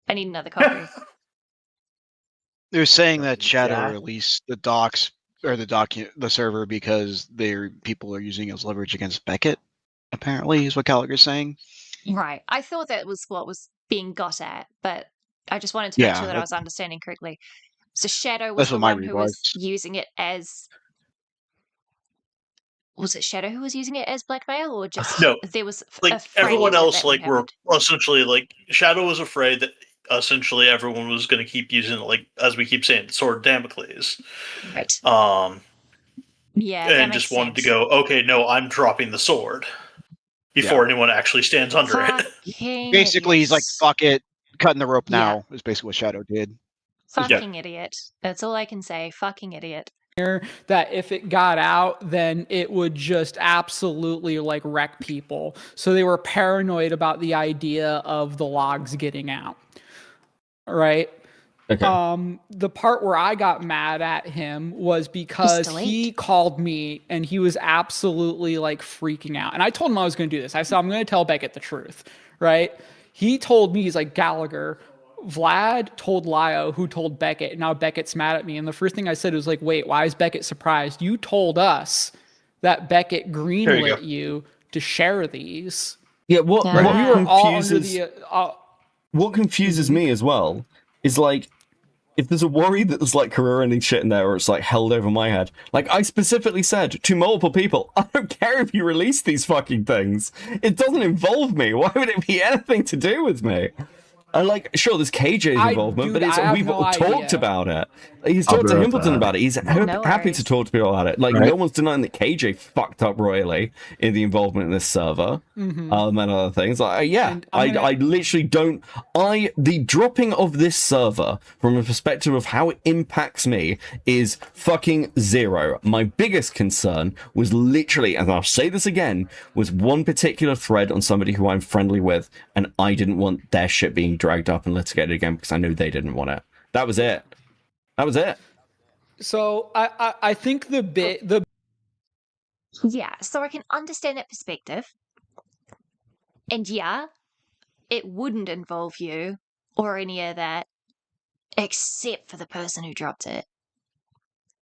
I need another copy. They're saying that Shadow released the docs or the server because people are using it as leverage against Beckett. Apparently, is what Gallagher's saying. Right. I thought that was what was being got at, but I just wanted to make sure that I was understanding correctly. So Shadow was the one who was using it as. Was it Shadow who was using it as blackmail, or just no? There was like everyone else, like were essentially like Shadow was afraid that essentially everyone was going to keep using it, like as we keep saying, sword Damocles. Right. Yeah, and just wanted to go. Okay, no, I'm dropping the sword before anyone actually stands under it. Basically, he's like, "Fuck it, cutting the rope now." Is basically what Shadow did. Fucking idiot. That's all I can say. Fucking idiot. that if it got out, then it would just absolutely like wreck people. So they were paranoid about the idea of the logs getting out. Right? Okay. The part where I got mad at him was because he called me and he was absolutely like freaking out. And I told him I was going to do this. I said, I'm going to tell Beckett the truth, right? He told me, he's like, Gallagher, Vlad told Lio, who told Beckett, and now Beckett's mad at me. And the first thing I said was like, wait, why is Beckett surprised? You told us that Beckett greenlit you to share these. Yeah, what confuses Mhm. me as well is like, if there's a worry that there's like career ending shit in there or it's like held over my head, like I specifically said to multiple people, I don't care if you release these fucking things. It doesn't involve me. Why would it be anything to do with me? And like, sure, there's KJ's involvement, but we've talked about it. He's talked to Himpleton about it. He's happy to talk to people about it. Like, no one's denying that KJ fucked up royally in the involvement in this server, and other things. Like, I literally don't. The dropping of this server from a perspective of how it impacts me is fucking zero. My biggest concern was literally, and I'll say this again, was one particular thread on somebody who I'm friendly with, and I didn't want their shit being dragged up and litigated again because I knew they didn't want it. That was it. So I think Yeah, so I can understand that perspective. And yeah, it wouldn't involve you or any of that except for the person who dropped it.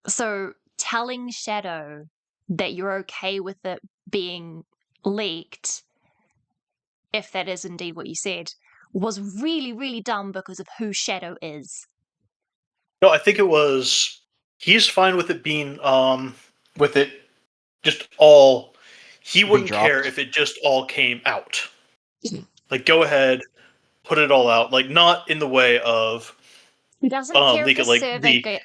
So telling Shadow that you're okay with it being leaked, if that is indeed what you said, was really, really dumb because of who Shadow is. No, I think it was he's fine with it being with it just all he wouldn't care if it just all came out. Like go ahead, put it all out. Like not in the way of he doesn't care if the like server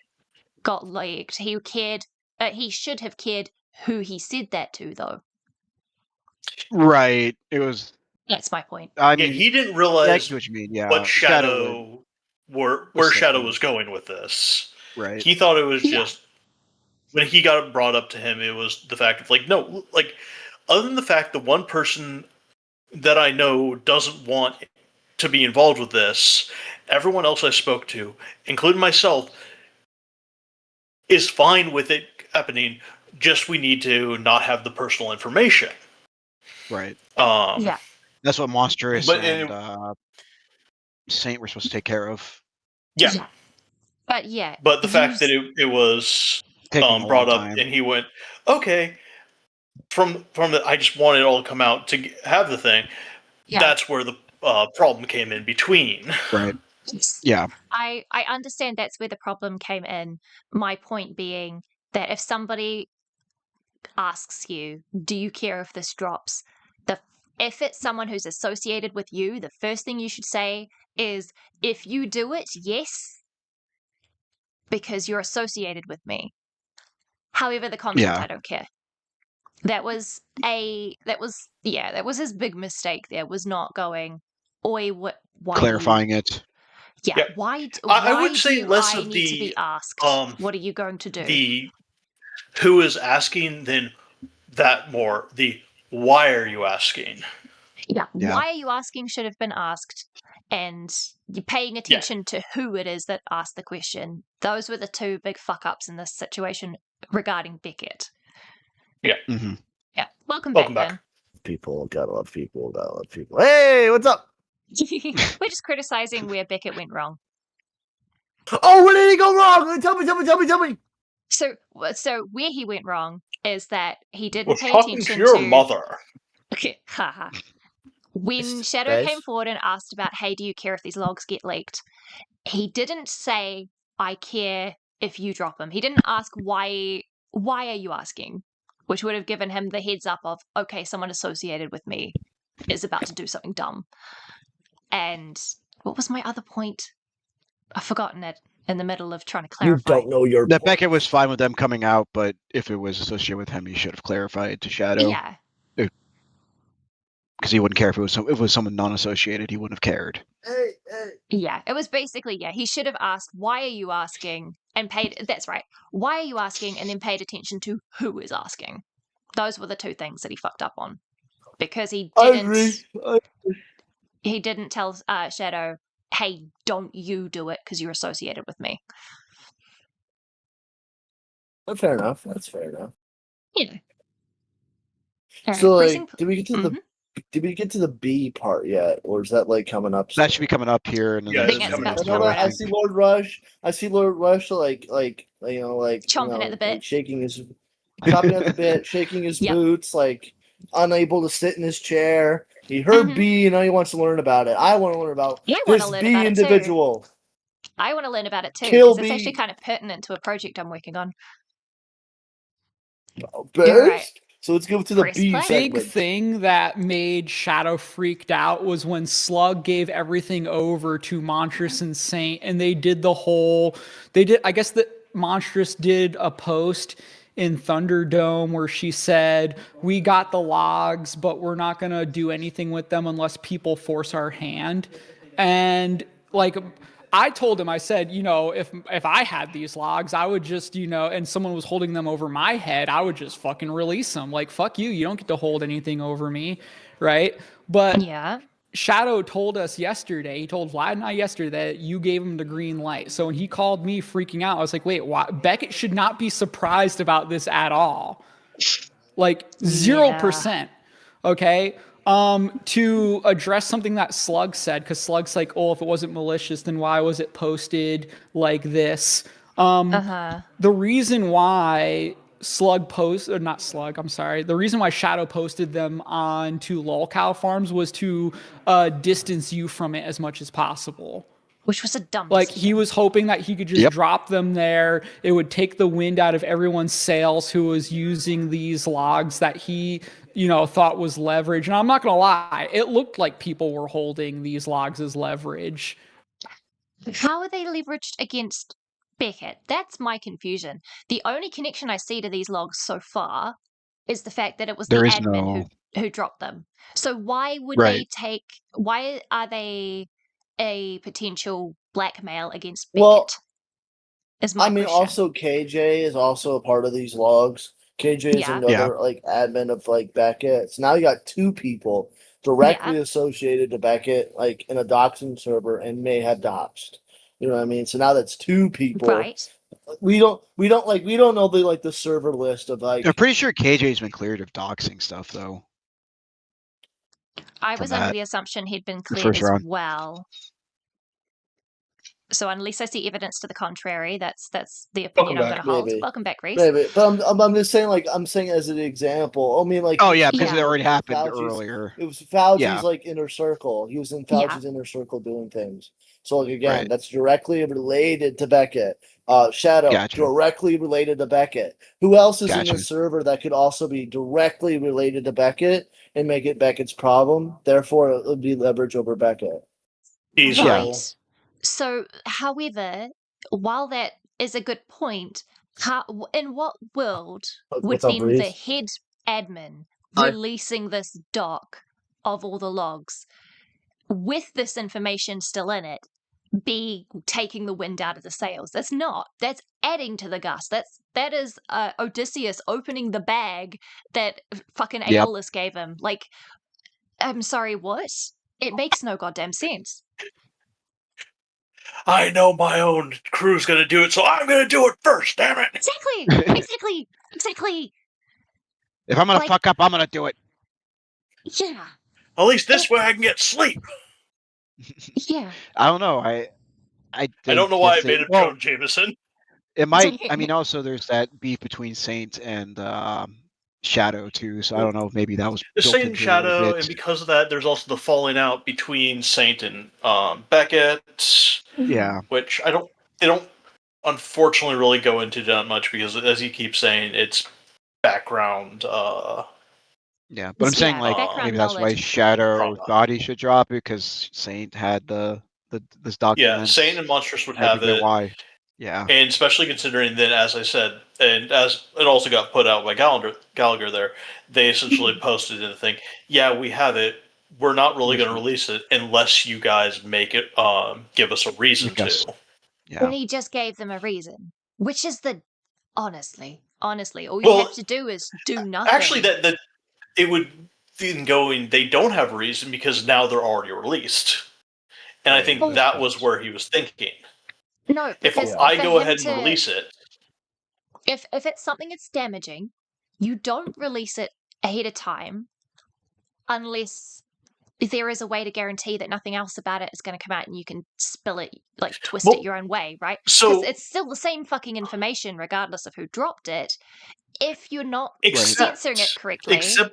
got leaked. He cared he should have cared who he said that to though. Right. It was That's my point. I mean, he didn't realize I see what you mean, yeah. what Shadow where Shadow was going with this. Right. He thought it was just when he got it brought up to him, it was the fact of like, no, like other than the fact the one person that I know doesn't want to be involved with this, everyone else I spoke to, including myself, is fine with it happening. Just we need to not have the personal information. Right. Yeah. That's what Monstrous and Saint were supposed to take care of. Yeah. But yeah. But the fact that it was brought up and he went, okay, from the I just wanted it all to come out to have the thing. Yeah. That's where the problem came in between. Right. Yeah. I understand that's where the problem came in. My point being that if somebody asks you, do you care if this drops? If it's someone who's associated with you, the first thing you should say is, if you do it, yes, because you're associated with me. However, the content, I don't care. That was his big mistake there, was not going, oi, why clarifying it. Yeah. Why I would say less of need the to be asked, what are you going to do? The who is asking, then that more the why are you asking? Yeah. Why are you asking should have been asked, and you're paying attention to who it is that asked the question. Those were the two big fuck ups in this situation regarding Beckett. Yeah. Mm-hmm. Yeah. Welcome back. Ben. People, gotta love people, gotta love people. Hey, what's up? We're just criticizing where Beckett went wrong. Oh, where did he go wrong? Tell me. So where he went wrong is that he didn't pay talking attention to your mother. Okay, haha. When Shadow came forward and asked about, hey, do you care if these logs get leaked? He didn't say, I care if you drop them. He didn't ask why are you asking? Which would have given him the heads up of, okay, someone associated with me is about to do something dumb. And what was my other point? I've forgotten it in the middle of trying to clarify. You don't know your That Beckett was fine with them coming out, but if it was associated with him, he should have clarified to Shadow. Yeah. Because he wouldn't care if it was someone non-associated. He wouldn't have cared. Hey. Yeah, it was basically, he should have asked, why are you asking? And paid, that's right. Why are you asking? And then paid attention to who is asking. Those were the two things that he fucked up on. Because he didn't tell Shadow, hey, don't you do it because you're associated with me. That's fair enough. That's fair enough. Yeah. So, like, did we get to the B part yet, or is that like coming up? That should be coming up here. In the next minute. I see Lord Rush. I see Lord Rush like chomping at the bit, like shaking his, chopping at the bit, shaking his boots, like unable to sit in his chair. He heard B, and now he wants to learn about it. I want to learn about this B individual. I want to learn about it too. Kill because it's B. actually kind of pertinent to a project I'm working on. Burst. So let's go to the B segment. Big thing that made Shadow freaked out was when Slug gave everything over to Monstrous and Saint, and they did the whole. I guess that Monstrous did a post in Thunderdome where she said, "We got the logs, but we're not gonna do anything with them unless people force our hand," and like. I told him, I said, if I had these logs, I would just, and someone was holding them over my head, I would just fucking release them. Like, fuck you. You don't get to hold anything over me. Right. But Shadow told us yesterday, he told Vlad and I yesterday that you gave him the green light. So when he called me freaking out, I was like, wait, why? Beckett should not be surprised about this at all. Like 0%. Okay. To address something that Slug said, because Slug's like, oh, if it wasn't malicious, then why was it posted like this? The reason why the reason why Shadow posted them onto lolcow farms was to distance you from it as much as possible. Which was a dumb decision. He was hoping that he could just drop them there. It would take the wind out of everyone's sails who was using these logs that he, thought was leverage. And I'm not going to lie, it looked like people were holding these logs as leverage. How are they leveraged against Beckett? That's my confusion. The only connection I see to these logs so far is the fact that it was the admin who dropped them. So why would why are they a potential blackmail against Beckett? Well, question. Also KJ is also a part of these logs. KJ is another like admin of like Beckett. So now you got two people directly associated to Beckett, like in a doxing server, and may have doxed. You know what I mean? So now that's two people. Right. We don't know the server list of like. I'm pretty sure KJ's been cleared of doxing stuff though. I was under the assumption he'd been cleared as well. So unless I see evidence to the contrary, that's the opinion I'm going to hold. Welcome back, Reese. Maybe, but I'm just saying, I'm saying as an example. I mean, like, because it already happened earlier. It was Fauci's like inner circle. He was in Fauci's inner circle doing things. So like again, that's directly related to Beckett. Shadow directly related to Beckett. Who else is in the server that could also be directly related to Beckett and make it Beckett's problem? Therefore, it would be leverage over Beckett. Right. So, however, while that is a good point, in what world would then the head admin releasing this doc of all the logs with this information still in it be taking the wind out of the sails? That's not. That's adding to the gust. That is Odysseus opening the bag that fucking Aeolus gave him. Like, I'm sorry, what? It makes no goddamn sense. I know my own crew's going to do it, so I'm going to do it first, damn it. Exactly. If I'm going to fuck up, I'm going to do it. Yeah. At least this way I can get sleep. Yeah. I don't know. I don't know why I made him Joan Jameson. It might. I mean, also there's that beef between Saint and Shadow too. So I don't know if maybe that was Saint and Shadow, and because of that, there's also the falling out between Saint and Beckett. Yeah. Which they don't unfortunately really go into that much because, as you keep saying, it's background. Yeah, but I'm saying maybe that's why Shadow thought he should drop it because Saint had this document. Yeah, Saint and Monstrous would have it. Why? Yeah, and especially considering that, as I said, and as it also got put out by Gallagher there, they essentially posted in the thing. Yeah, we have it. we're not really going to release it unless you guys make it, give us a reason to. Yeah. And he just gave them a reason, which is honestly, all you have to do is do nothing. Actually, that it would then go in. They don't have a reason because now they're already released, and I think that was where he was thinking. No, if because I go ahead and release it, if it's something that's damaging, you don't release it ahead of time unless there is a way to guarantee that nothing else about it is going to come out and you can spill it, like twist it your own way, right? Because it's still the same fucking information regardless of who dropped it. If you're not censoring it correctly, except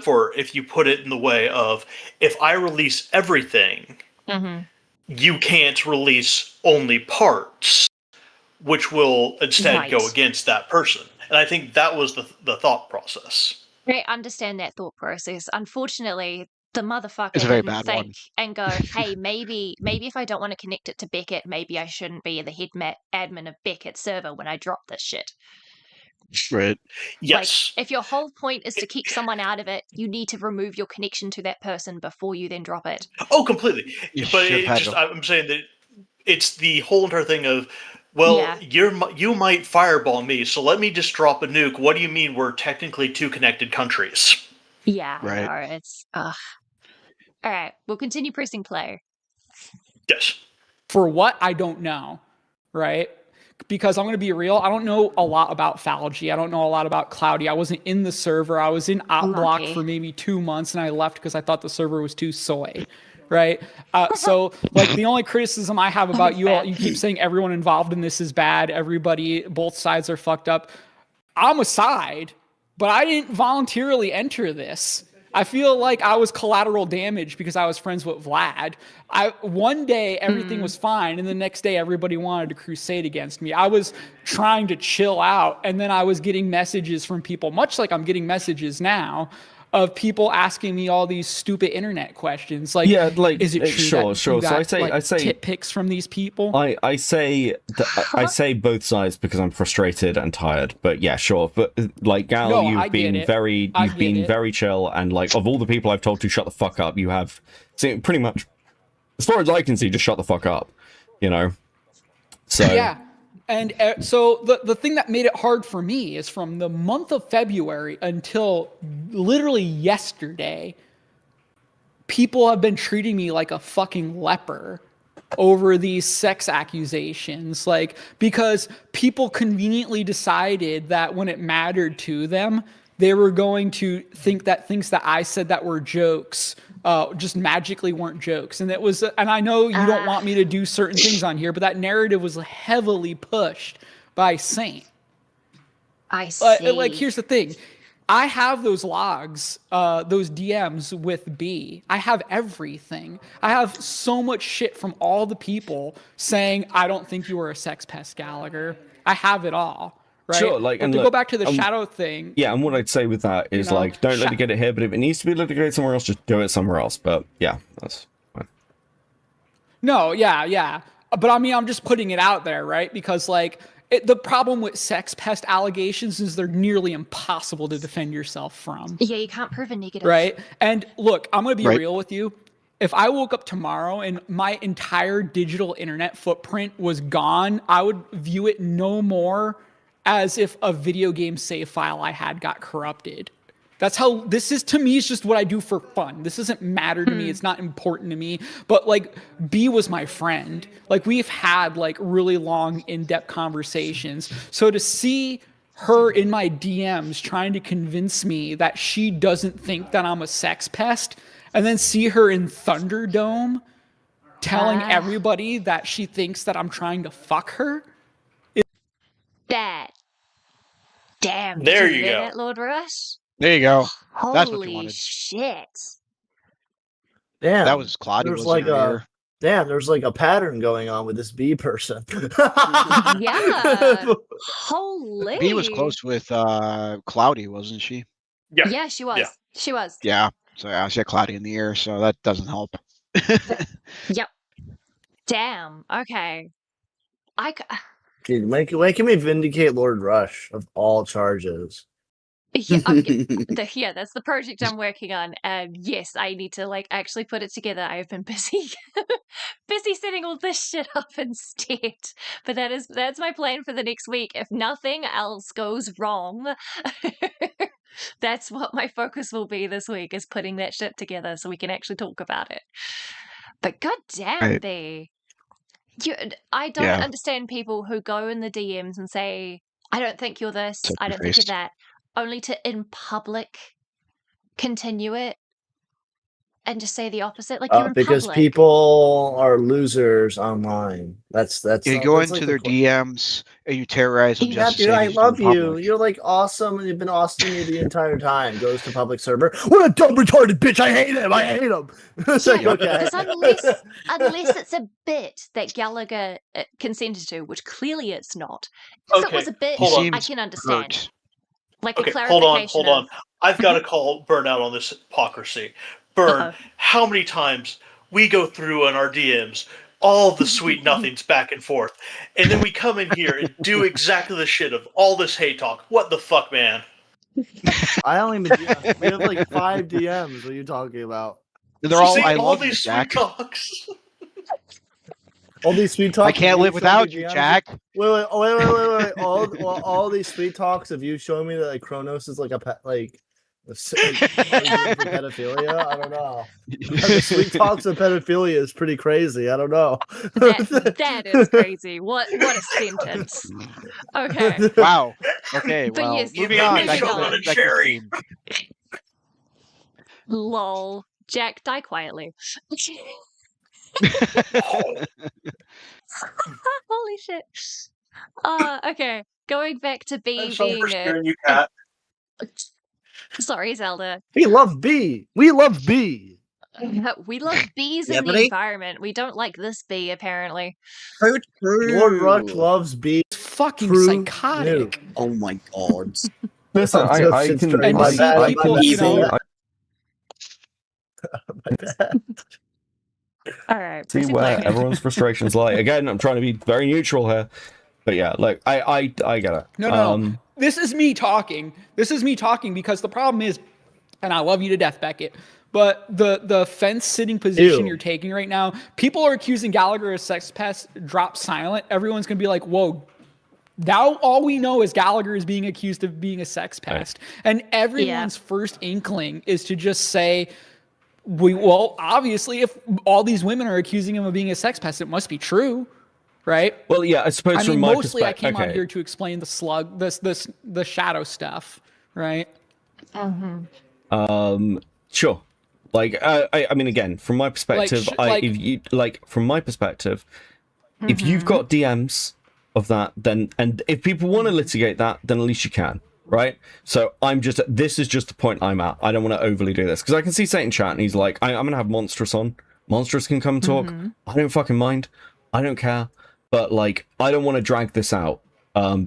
for if you put it in the way of, if I release everything, you can't release only parts, which will instead go against that person. And I think that was the thought process. I understand that thought process. Unfortunately, the motherfucker It's a very didn't bad think one. and go, hey, maybe if I don't want to connect it to Beckett, maybe I shouldn't be the head admin of Beckett's server when I drop this shit. Right. Yes. Like, if your whole point is to keep someone out of it, you need to remove your connection to that person before you then drop it. Oh, completely. But I'm saying that it's the whole entire thing of, well, you might fireball me, so let me just drop a nuke. What do you mean we're technically two connected countries? Yeah, right. No, it's all right. We'll continue pressing play. Yes. For what? I don't know. Right? Because I'm going to be real, I don't know a lot about Falgy. I don't know a lot about Cloudy. I wasn't in the server. I was in OpBlock for maybe 2 months, and I left because I thought the server was too soy. Right? So, like, the only criticism I have about you all, you keep saying everyone involved in this is bad. Everybody, both sides are fucked up. I'm a side, but I didn't voluntarily enter this. I feel like I was collateral damage because I was friends with Vlad. One day everything was fine, and the next day everybody wanted to crusade against me. I was trying to chill out, and then I was getting messages from people, much like I'm getting messages now, of people asking me all these stupid internet questions. Like, is it true that you got, I say tit pics from these people? I say both sides because I'm frustrated and tired. But yeah, sure. But like, Gal, you've been very chill, and like, of all the people I've told to shut the fuck up, you have pretty much, as far as I can see, just shut the fuck up. You know. So yeah. And so the thing that made it hard for me is from the month of February until literally yesterday, people have been treating me like a fucking leper over these sex accusations. Like, because people conveniently decided that when it mattered to them, they were going to think that things that I said that were jokes just magically weren't jokes. And it was, and I know you don't want me to do certain things on here, but that narrative was heavily pushed by Saint. I see. Like, here's the thing. I have those logs, those DMs with B. I have everything. I have so much shit from all the people saying, I don't think you were a sex pest, Gallagher. I have it all. Right? Sure, like, but and to look, go back to the shadow thing. Yeah, and what I'd say with that is, like, don't litigate it here, but if it needs to be litigated somewhere else, just do it somewhere else. But yeah, that's fine. No, yeah. But I mean, I'm just putting it out there, right? Because, like, the problem with sex pest allegations is they're nearly impossible to defend yourself from. Yeah, you can't prove a negative. Right? And look, I'm going to be real with you. If I woke up tomorrow and my entire digital internet footprint was gone, I would view it no more as if a video game save file I had got corrupted. That's how this is, to me, is just what I do for fun. This doesn't matter to me. It's not important to me. But like, B was my friend. Like, we've had like really long, in-depth conversations. So to see her in my DMs trying to convince me that she doesn't think that I'm a sex pest, and then see her in Thunderdome telling everybody that she thinks that I'm trying to fuck her. That. Damn. There did you hear go. That, Lord Rush? There you go. Holy That's what you wanted. shit. Damn. That was Claudia. There's like there's like a pattern going on with this B person. Yeah. Holy. B was close with Cloudy, wasn't she? Yeah, she was. Yeah. She was. Yeah. So yeah, she had Cloudy in the ear, so that doesn't help. Yep. Damn. Okay. Dude, when can we vindicate Lord Rush of all charges? Yeah, that's the project I'm working on. Yes, I need to like actually put it together. I have been busy, busy setting all this shit up instead. But that's my plan for the next week. If nothing else goes wrong, that's what my focus will be this week, is putting that shit together so we can actually talk about it. But goddamn, B, I don't understand people who go in the DMs and say, "I don't think you're this. I don't think you're that," only to in public continue it and just say the opposite. Like, you're in because public. people are losers online. That's You go into their DMs and you terrorize them just to say I these love in you. public. You're like awesome, and you've been awesome to me the entire time. Goes to public server. What a dumb retarded bitch! I hate him. I hate him. It's like, okay. Because unless it's a bit that Gallagher consented to, which clearly it's not. If it was a bit, I can understand. Like a clarification. Hold on. I've got to call Burn out on this hypocrisy. Burn, how many times we go through on our DMs all the sweet nothings back and forth, and then we come in here and do exactly the shit of all this hate talk. What the fuck, man? I only we have like 5 DMs. What are you talking about? They're all. I all love these you, Jack. sweet talks. All these sweet talks. I can't live without you, Jack. Wait. All these sweet talks of you showing me that like Kronos is like a pet, like for pedophilia. I don't know. The sweet talks of pedophilia is pretty crazy. I don't know. That is crazy. What a sentence. Okay. Wow. Okay. But Well, yes, moving on. moving Back on. to the stream. Lol. Jack, die quietly. Holy shit. Okay. Going back to B being you, Cat. Sorry, Zelda. We love B. We love B. We love bees in the environment. We don't like this bee, apparently. So true. Lord Ruck loves B. Fucking True psychotic. news. Oh my god. Listen, I can. And My see bad, people, my you know, bad. My bad. All right. See where everyone's frustrations lie. Again, I'm trying to be very neutral here, but yeah, like I get it. No. This is me talking. This is me talking because the problem is, and I love you to death, Beckett, but the fence-sitting position you're taking right now, people are accusing Gallagher of sex pest. Drop silent. Everyone's gonna be like, "Whoa." Now all we know is Gallagher is being accused of being a sex pest, and everyone's first inkling is to just say, well, obviously, if all these women are accusing him of being a sex pest, it must be true, right? Well, yeah, I suppose from my mostly I perspective, came on here to explain the slug, the shadow stuff, right? Sure. Like, I mean, again, from my perspective, if you've got DMs of that, then, and if people want to litigate that, then at least you can. Right, so this is just the point I'm at. I don't want to overly do this because I can see Satan chat and he's like, I'm gonna have Monstrous on. Monstrous can come and talk. I don't fucking mind. I don't care. But like, I don't want to drag this out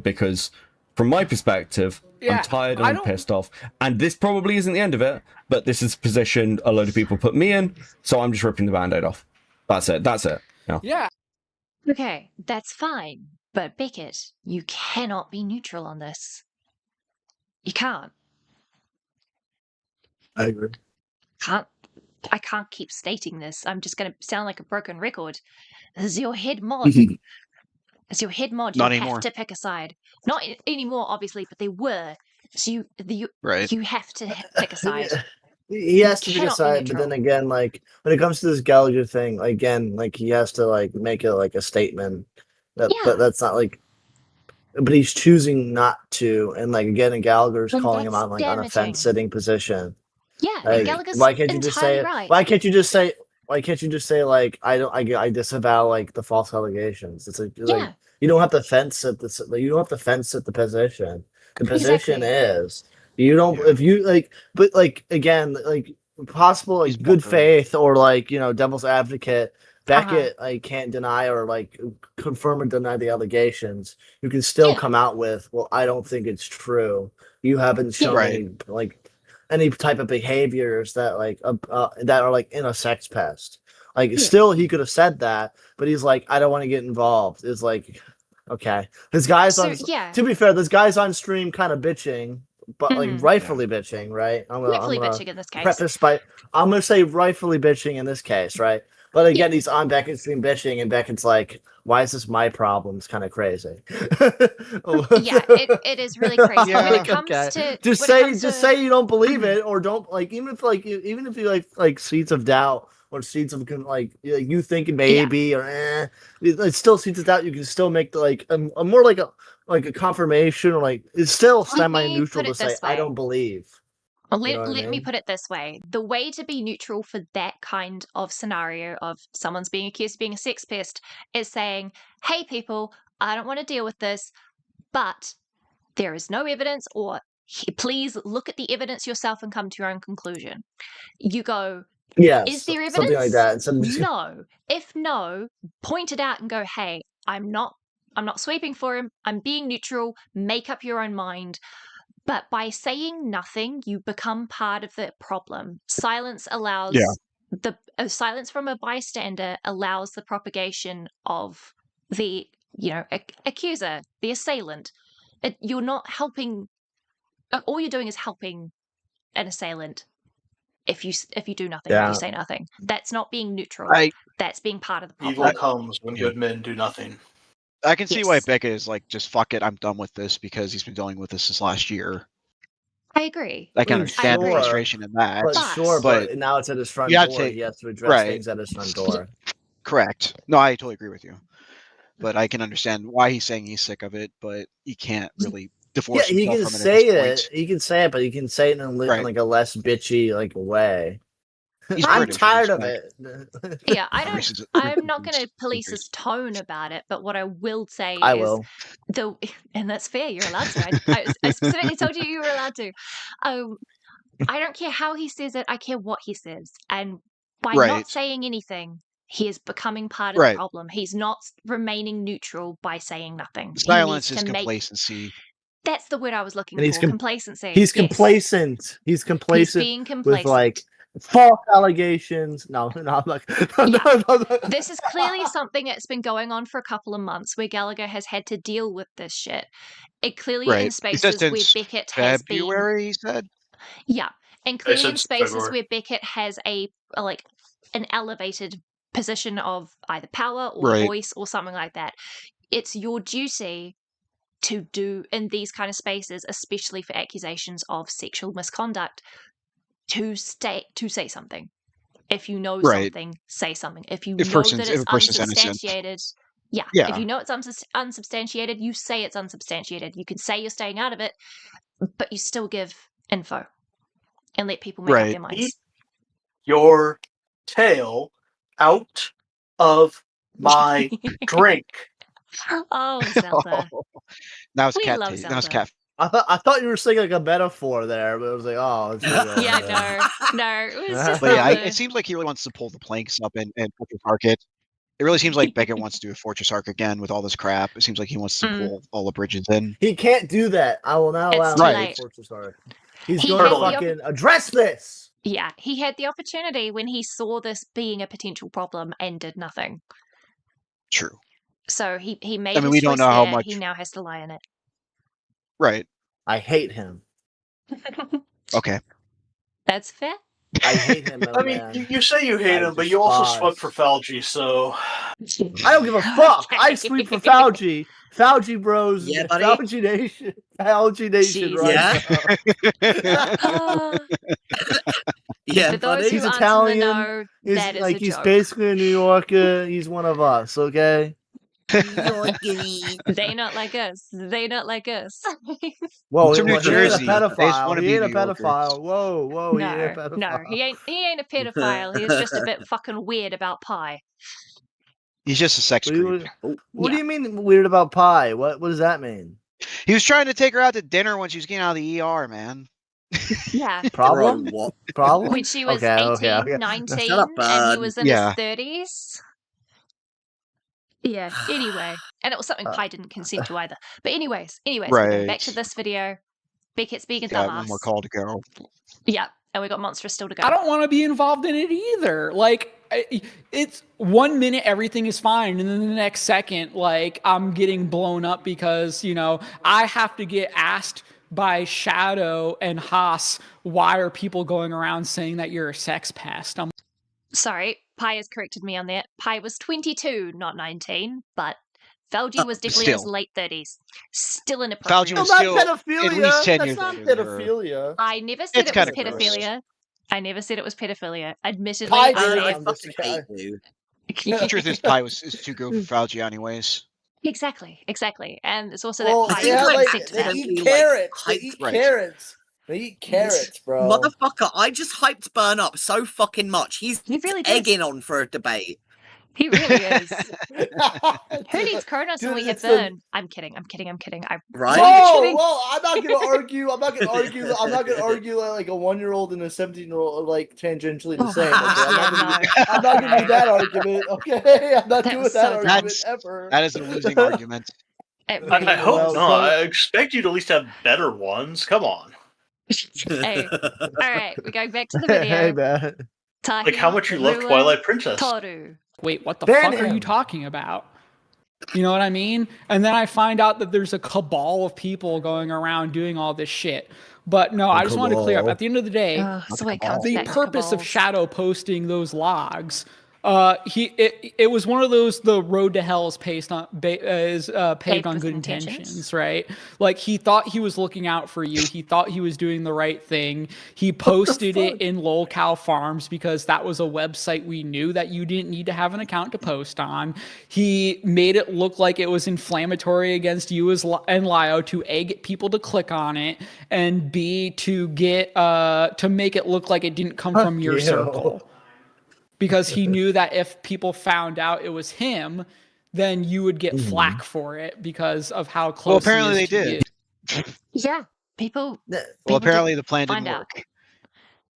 because from my perspective, I'm tired and I'm pissed off. And this probably isn't the end of it, but this is a position a load of people put me in, so I'm just ripping the band-aid off. That's it. Yeah. Okay, that's fine. But Beckett, you cannot be neutral on this. You can't. I agree. I can't keep stating this. I'm just going to sound like a broken record. As your head mod, you have to pick a side. Not anymore, obviously, but they were. So you have to pick a side. He has to pick a side, but then again, like when it comes to this Gallagher thing, again, like he has to like make it like a statement. But that's not like. But he's choosing not to, and like again, and Gallagher's calling him out like on a fence-sitting position. Yeah, like, Gallagher's why can't you just say? right. Why can't you just say? Why can't you just say like I disavow like the false allegations? It's like you don't have to fence at the you don't have to fence at the position. The position is you don't if you like, but like again like possible like good faith or like devil's advocate. Beckett like can't deny or like confirm or deny the allegations. You can still come out with, well, I don't think it's true. You haven't shown any, like any type of behaviors that like that are like in a sex pest. Like still he could have said that, but he's like, I don't want to get involved. It's like, okay, this guy's on. To be fair, this guy's on stream kind of bitching but like rightfully bitching, right? Rightfully bitching in this case. I'm gonna say rightfully bitching in this case, right? But again, he's on Beckett's stream bitching, and Beckett's like, "Why is this my problem?" It's kind of crazy. Yeah, it is really crazy when it comes to. Just say you don't believe it, or don't like even if you like seeds of doubt or seeds of like you think maybe or it's still seeds of doubt. You can still make the a more like a confirmation, or like it's still semi-neutral to say I don't believe. Let me put it this way. The way to be neutral for that kind of scenario of someone's being accused of being a sex pest is saying, hey, people, I don't want to deal with this, but there is no evidence, or please look at the evidence yourself and come to your own conclusion. You go, is there evidence? Something like that. No. If no, point it out and go, hey, I'm not sweeping for him. I'm being neutral. Make up your own mind. But by saying nothing, you become part of the problem. Silence allows silence from a bystander allows the propagation of the accuser, the assailant. You're not helping. All you're doing is helping an assailant. If you do nothing, if you say nothing, that's not being neutral. That's being part of the problem. Evil comes when good men do nothing. I can see why Beckett is like, just fuck it, I'm done with this, because he's been dealing with this last year. I agree. I can understand the frustration in that. But now it's at his front door. He has to address things at his front door. Correct. No, I totally agree with you. But I can understand why he's saying he's sick of it, but he can't really divorce himself from it. He can say it, but he can say it in like a less bitchy way. I'm tired of it. Yeah, I'm not going to police his tone about it, but what I will say and that's fair. You're allowed to. I specifically told you were allowed to. I don't care how he says it. I care what he says, and by not saying anything, he is becoming part of the problem. He's not remaining neutral by saying nothing. Silence is complacency. That's the word I was looking for. Complacency. He's complacent. He's complacent. He's being complacent. With like false allegations. No, I'm like. This is clearly something that's been going on for a couple of months, where Gallagher has had to deal with this shit. It clearly in spaces where Beckett has been. February, he said. Yeah, and clearly in spaces where Beckett has an elevated position of either power or voice or something like that. It's your duty to do in these kind of spaces, especially for accusations of sexual misconduct, to say something. If you know something, say something. If you know that it's unsubstantiated, if you know it's unsubstantiated, you say it's unsubstantiated. You can say you're staying out of it, but you still give info and let people make up their minds. Keep your tail out of my drink. Oh, Zelda. Now it's cat. Now it's cat. I thought you were saying like a metaphor there, but it was like, oh, it's no. It was just. But it seems like he really wants to pull the planks up and Fortress Arc it. It really seems like Beckett wants to do a Fortress Arc again with all this crap. It seems like he wants to pull all the bridges in. He can't do that. I will not allow him to do Fortress Arc. He's going to fucking address this. Yeah, he had the opportunity when he saw this being a potential problem and did nothing. True. So he made. I mean, we don't know how much. He now has to lie in it. Right. I hate him. Okay. That's fair. I hate him. I mean, you say you hate him, but you also swept for Fauci, so. I don't give a fuck. I sweep for Fauci. Fauci bros. Yeah, buddy. Fauci Nation. Fauci Nation. Yeah, buddy. He's Italian. He's basically a New Yorker. He's one of us. Okay. They not like us. They not like us. Whoa, from New Jersey. He ain't a pedophile. He ain't a pedophile. Whoa, no, he ain't a pedophile. No, he ain't a pedophile. He's just a bit fucking weird about pie. He's just a sex creep. What do you mean weird about pie? What does that mean? He was trying to take her out to dinner when she was getting out of the ER, man. Yeah. Problem? Problem? When she was 18, 19, and he was in his 30s. Yeah, anyway. And it was something Pi didn't consent to either. But anyways, back to this video. Beckett's being a dumbass. One more call to go. Yeah, and we got Monstrous still to go. I don't want to be involved in it either. Like, it's 1 minute everything is fine, and then the next second, like, I'm getting blown up because, I have to get asked by Shadow and Haas, why are people going around saying that you're a sex pest? Sorry, Pi has corrected me on that. Pi was 22, not 19, but Felgi was definitely in his late 30s. Still inappropriate. Felgi was not still pedophilia. at least 10 That's years not older than her. pedophilia. I never said It's it was kinda gross. pedophilia. I never said it was pedophilia. Admittedly, Pi I did. may I'm just kidding. The truth is, Pi is too good for Felgi anyways. Exactly. And it's also Well, that Pi yeah, is like sick to they that. eat carrots. They eat Right. carrots. They eat carrots, bro. Motherfucker, I just hyped Burn up so fucking much. He's really did. egging on for a debate. He really is. Who needs Kronos when we have Burn? I'm kidding. Right? Whoa, I'm not gonna argue. I'm not gonna argue like a 1-year-old and a 17-year-old like tangentially the same. Okay? I'm not gonna do that argument. Okay, I'm not doing that argument ever. That is a losing argument. I hope not. I expect you to at least have better ones. Come on. Hey. All right, we're going back to the video. Hey, man. Like how much you love Rua, Twilight Princess. Toru. Wait, what the Ban fuck are you him. talking about? You know what I mean? And then I find out that there's a cabal of people going around doing all this shit. But no, I just wanted to clear up. At the end of the day, the purpose of Shadow posting those logs, it was one of those, the road to hell is paved on good intentions, right? Like he thought he was looking out for you. He thought he was doing the right thing. He posted it in LolCow Farms because that was a website we knew that you didn't need to have an account to post on. He made it look like it was inflammatory against you and Lio to A, get people to click on it, and B, to get to make it look like it didn't come from your circle. Because he knew that if people found out it was him, then you would get flack for it because of how close. Well, apparently he they is to did. you. Yeah, people. Well, apparently the plan didn't work.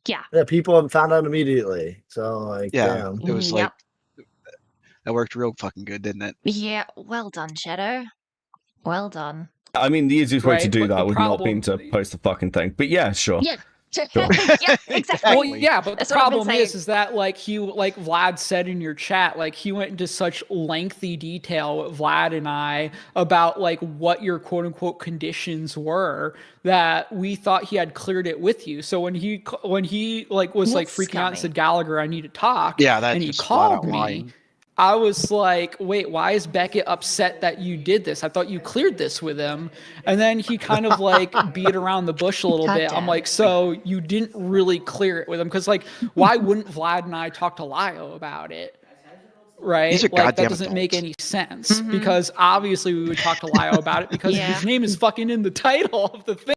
Yeah. Yeah, people found out immediately. So like, Yeah, damn. it was like that worked real fucking good, didn't it? Yeah, well done, Shadow. Well done. I mean, the easiest way to Right, do but that the would not be to post the fucking thing. But yeah, sure. Yeah. Sure. Yeah, exactly. Well, yeah, but That's the what I've been problem is that like Vlad said in your chat, like he went into such lengthy detail with Vlad and I about like what your quote unquote conditions were that we thought he had cleared it with you. So when he like was like freaking out and said, Gallagher, I need to talk. Yeah, that and he just flat out called me. lying. I was like, wait, why is Beckett upset that you did this? I thought you cleared this with him. And then he kind of like beat around the bush a little bit. I'm like, so you didn't really clear it with him? Because like, why wouldn't Vlad and I talk to Lio about it? Right? These are Like that goddamn doesn't make adults. any sense because obviously we would talk to Lio about it because his name is fucking in the title of the thing.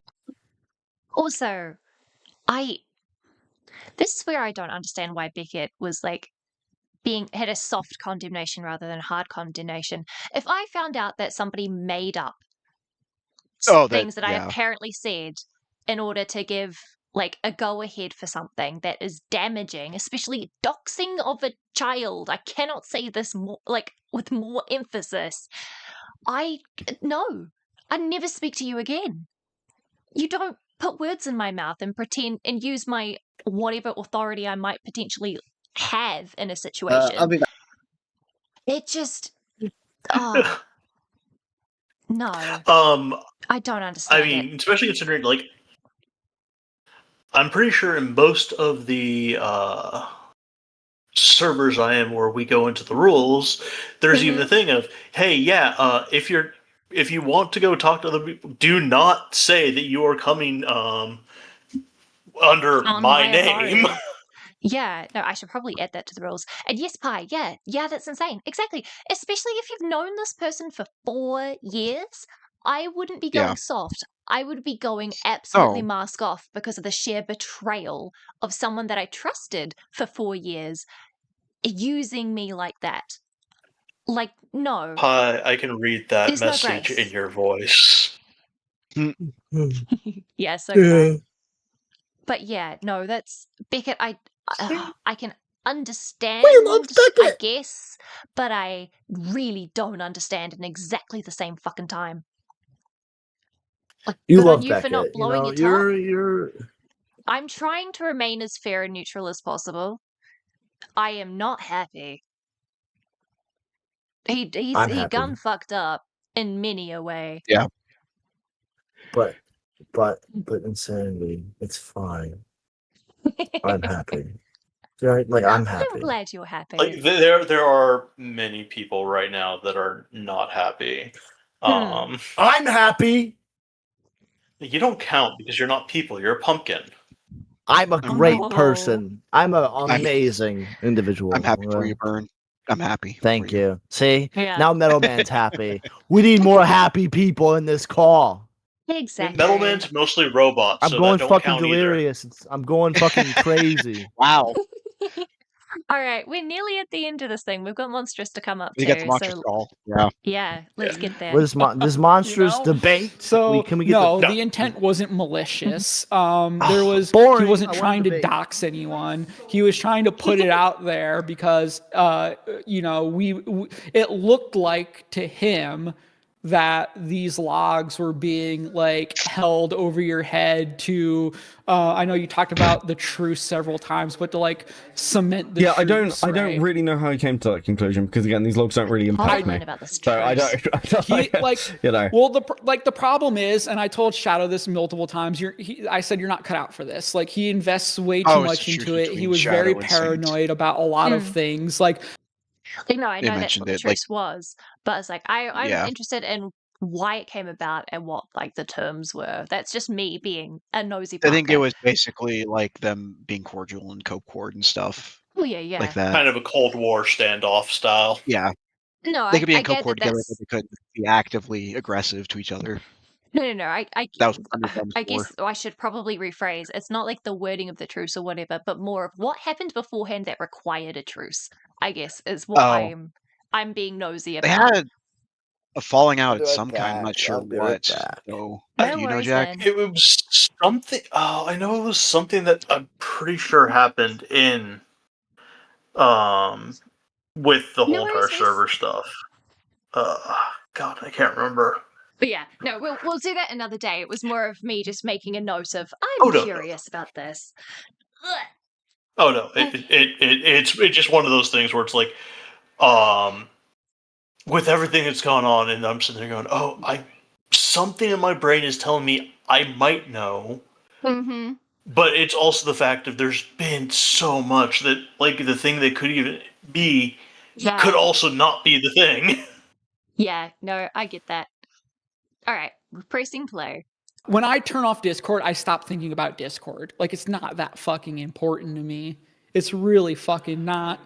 Also, this is where I don't understand why Beckett was like had a soft condemnation rather than hard condemnation. If I found out that somebody made up things that I apparently said in order to give like a go ahead for something that is damaging, especially doxing of a child, I cannot say this more like with more emphasis. I'd never speak to you again. You don't put words in my mouth and pretend and use my whatever authority I might potentially have in a situation. I'll be back. It just no. I don't understand. I mean, especially considering like I'm pretty sure in most of the servers I am where we go into the rules, there's even a thing of, hey, if you want to go talk to other people, do not say that you are coming under my name. Yeah, no, I should probably add that to the rules. And yes, Pi, yeah, that's insane. Exactly. Especially if you've known this person for 4 years, I wouldn't be going soft. I would be going absolutely mask off because of the sheer betrayal of someone that I trusted for 4 years using me like that. Like, no. Pi, I can read that There's no message grace. in your voice. Yeah, so can I. But yeah, no, that's Beckett. I can understand, I guess, but I really don't understand in exactly the same fucking time. Like, You good love on you Beckett. for not blowing you know, your top. you're. I'm trying to remain as fair and neutral as possible. I am not happy. He I'm happy. gun fucked up in many a way. Yeah. But but insanity, it's fine. I'm happy. Right? Like I'm happy. I'm glad you're happy. Like there are many people right now that are not happy. I'm happy. You don't count because you're not people. You're a pumpkin. I'm a great person. I'm an amazing individual. I'm happy for you, Burn. I'm happy. Thank you. See? Yeah. Now Metal Man's happy. We need more happy people in this call. Exactly. Metal Man's mostly robots. I'm so going that don't fucking count delirious. I'm going fucking crazy. Wow. All right, we're nearly at the end of this thing. We've got Monstrous to come up You to. get the monstrous so call. Yeah. yeah, let's get there. What is this monstrous debate? So Can we get no, the the intent wasn't malicious. There was boring. he wasn't I want trying to debate. dox anyone. He was trying to put it out there because it looked like to him that these logs were being like held over your head to I know you talked about the truce several times, but to like cement the truce, I don't really know how he came to that conclusion because again these logs don't really impact me. So I don't you know. Well, the problem is, and I told Shadow this multiple times. I said you're not cut out for this. Like he invests way too much into it. He was very paranoid about a lot of things. Like no, I know that's what the truce was, but it's like I'm interested in why it came about and what like the terms were. That's just me being a nosy. I think it was basically like them being cordial and co-cord and stuff. Oh yeah, like that. Kind of a Cold War standoff style. Yeah. No, they could be in I get co-cord that together, but they couldn't be actively aggressive to each other. No. That was I guess I should probably rephrase. It's not like the wording of the truce or whatever, but more of what happened beforehand that required a truce. I guess is what I'm being nosy about. They had a falling out at some kind. I'm not sure what. So, No do you know, worries, Jack? then. It was something. Oh, I know it was something that I'm pretty sure happened in, with the whole entire server stuff. God, I can't remember. But yeah, no, we'll do that another day. It was more of me just making a note of I'm curious about this. Oh no, it's just one of those things where it's like, with everything that's gone on, and I'm sitting there going, something in my brain is telling me I might know. Mm-hmm. But it's also the fact that there's been so much that, like, the thing that could even be could also not be the thing. Yeah, no, I get that. All right, we're pressing play. When I turn off Discord, I stop thinking about Discord. Like, it's not that fucking important to me. It's really fucking not.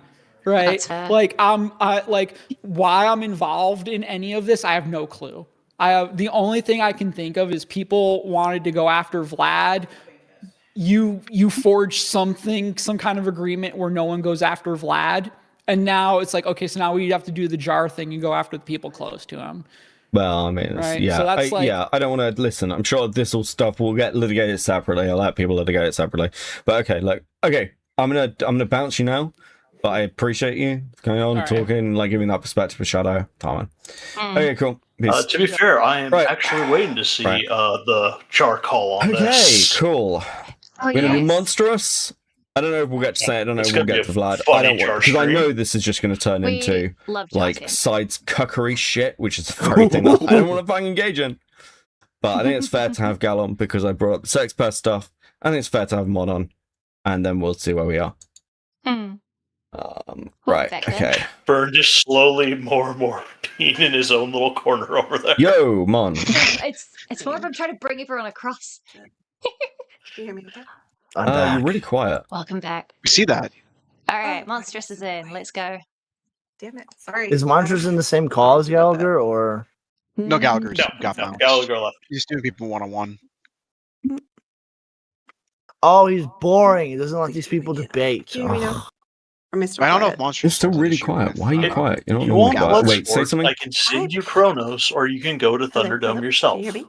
Right? Like, why I'm involved in any of this, I have no clue. The only thing I can think of is people wanted to go after Vlad. You forged some kind of agreement where no one goes after Vlad. And now it's like, okay, so now we have to do the jar thing and go after the people close to him. Well, I mean, Right? yeah, So that's I don't want to listen. I'm sure this all stuff will get litigated separately. I'll let people litigate it separately. But okay, I'm gonna bounce you now. But I appreciate you coming on, talking, like giving that perspective of Shadow. Time. Okay, cool. To be fair, I am actually waiting to see the charcoal on this. Okay, cool. We're gonna be monstrous. I don't know if we'll get to say it. I don't know if we'll get to Vlad. I don't want, because I know this is just going to turn into like sides cuckery shit, which is the very thing that I don't want to fucking engage in. But I think it's fair to have Gal on because I brought up the sex pest stuff. I think it's fair to have Mod on, and then we'll see where we are. Right. Okay. Burn just slowly more and more being in his own little corner over there. Yo, Mon. It's more of I'm trying to bring everyone across. Can you hear me? You're really quiet. Welcome back. We see that. All right, Monstrous is in. Let's go. Damn it! Sorry. Is Monstrous in the same call as Gallagher, or no? Gallagher's got bounced. Gallagher left. He's doing people 1-on-1. Oh, he's boring. He doesn't let these people debate. Can you hear me now? Or Mr. I don't know Quiet? if Monstrous. You're still really quiet. Why are you quiet? You're not You normally want quiet. Wait, say Bloodsport, something. I can send you Chronos, or you can go to Thunderdome yourself. Can you hear me?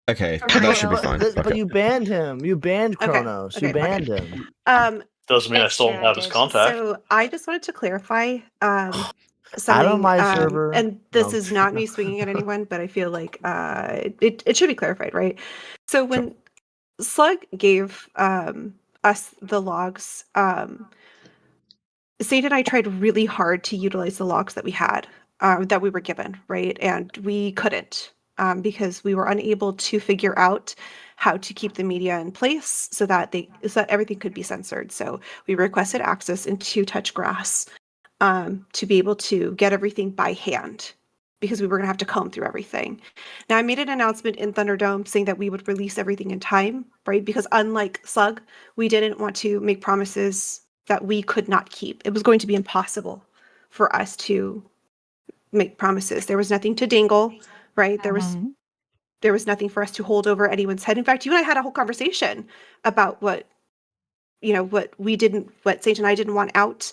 Okay, that should be fine. But you banned him. You banned Kronos. You banned him. Doesn't mean I still don't have his contact. So I just wanted to clarify something. on my server. And this is not me swinging at anyone, but I feel like it should be clarified, right? So when Slug gave us the logs, Sade and I tried really hard to utilize the logs that we had, that we were given, right? And we couldn't. Because we were unable to figure out how to keep the media in place so that everything could be censored. So we requested access into Touchgrass to be able to get everything by hand, because we were going to have to comb through everything. Now, I made an announcement in Thunderdome saying that we would release everything in time, right? Because unlike Slug, we didn't want to make promises that we could not keep. It was going to be impossible for us to make promises. There was nothing to dangle, right? There was nothing for us to hold over anyone's head. In fact, you and I had a whole conversation about what Sage and I didn't want out,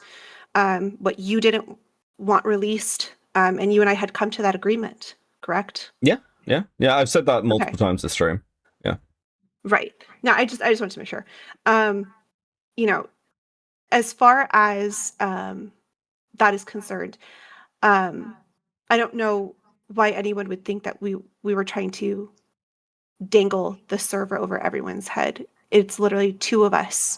what you didn't want released. And you and I had come to that agreement, correct? Yeah. I've said that multiple times this stream. Yeah. Right. Now, I just wanted to make sure. As far as that is concerned, I don't know why anyone would think that we were trying to dangle the server over everyone's head. It's literally two of us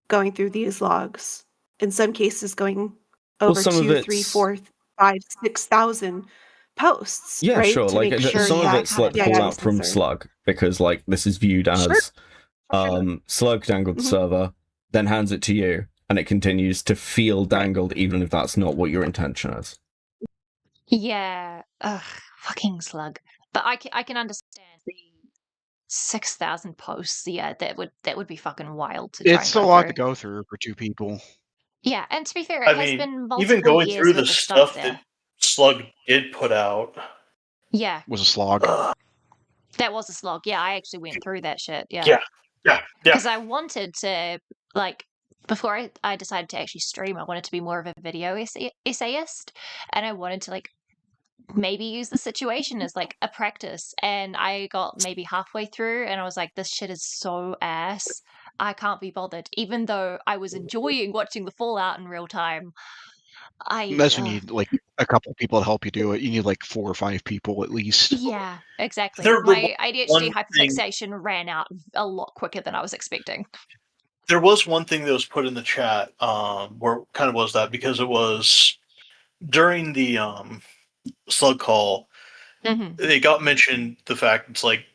going through these logs. In some cases, going over 2, 3, 4, 5, 6,000 posts. Yeah, right? sure. To Like make sure some of it's like fallout from censored. Slug, because like this is viewed as Slug dangled the server, then hands it to you, and it continues to feel dangled, even if that's not what your intention is. Yeah. Ugh, fucking Slug. But I can understand the 6,000 posts. Yeah, that would be fucking wild to try and It's go a lot through. to go through for two people. Yeah, and to be fair, I it has mean, been multiple even going years through the worth of stuff there. that Slug did put out. Yeah. Was a slog. That was a slog. Yeah, I actually went through that shit. Yeah. Yeah. Because I wanted to, like, before I decided to actually stream, I wanted to be more of a video essayist, and I wanted to, like, maybe use the situation as, like, a practice. And I got maybe halfway through, and I was like, this shit is so ass. I can't be bothered. Even though I was enjoying watching the fallout in real time, Unless you need like a couple people to help you do it. You need like 4 or 5 people at least. Yeah, exactly. There My was ADHD one hyperfixation ran out a lot quicker than I was expecting. There was one thing that was put in the chat where kind of was that, because it was during the Slug call, they got mentioned the fact it's like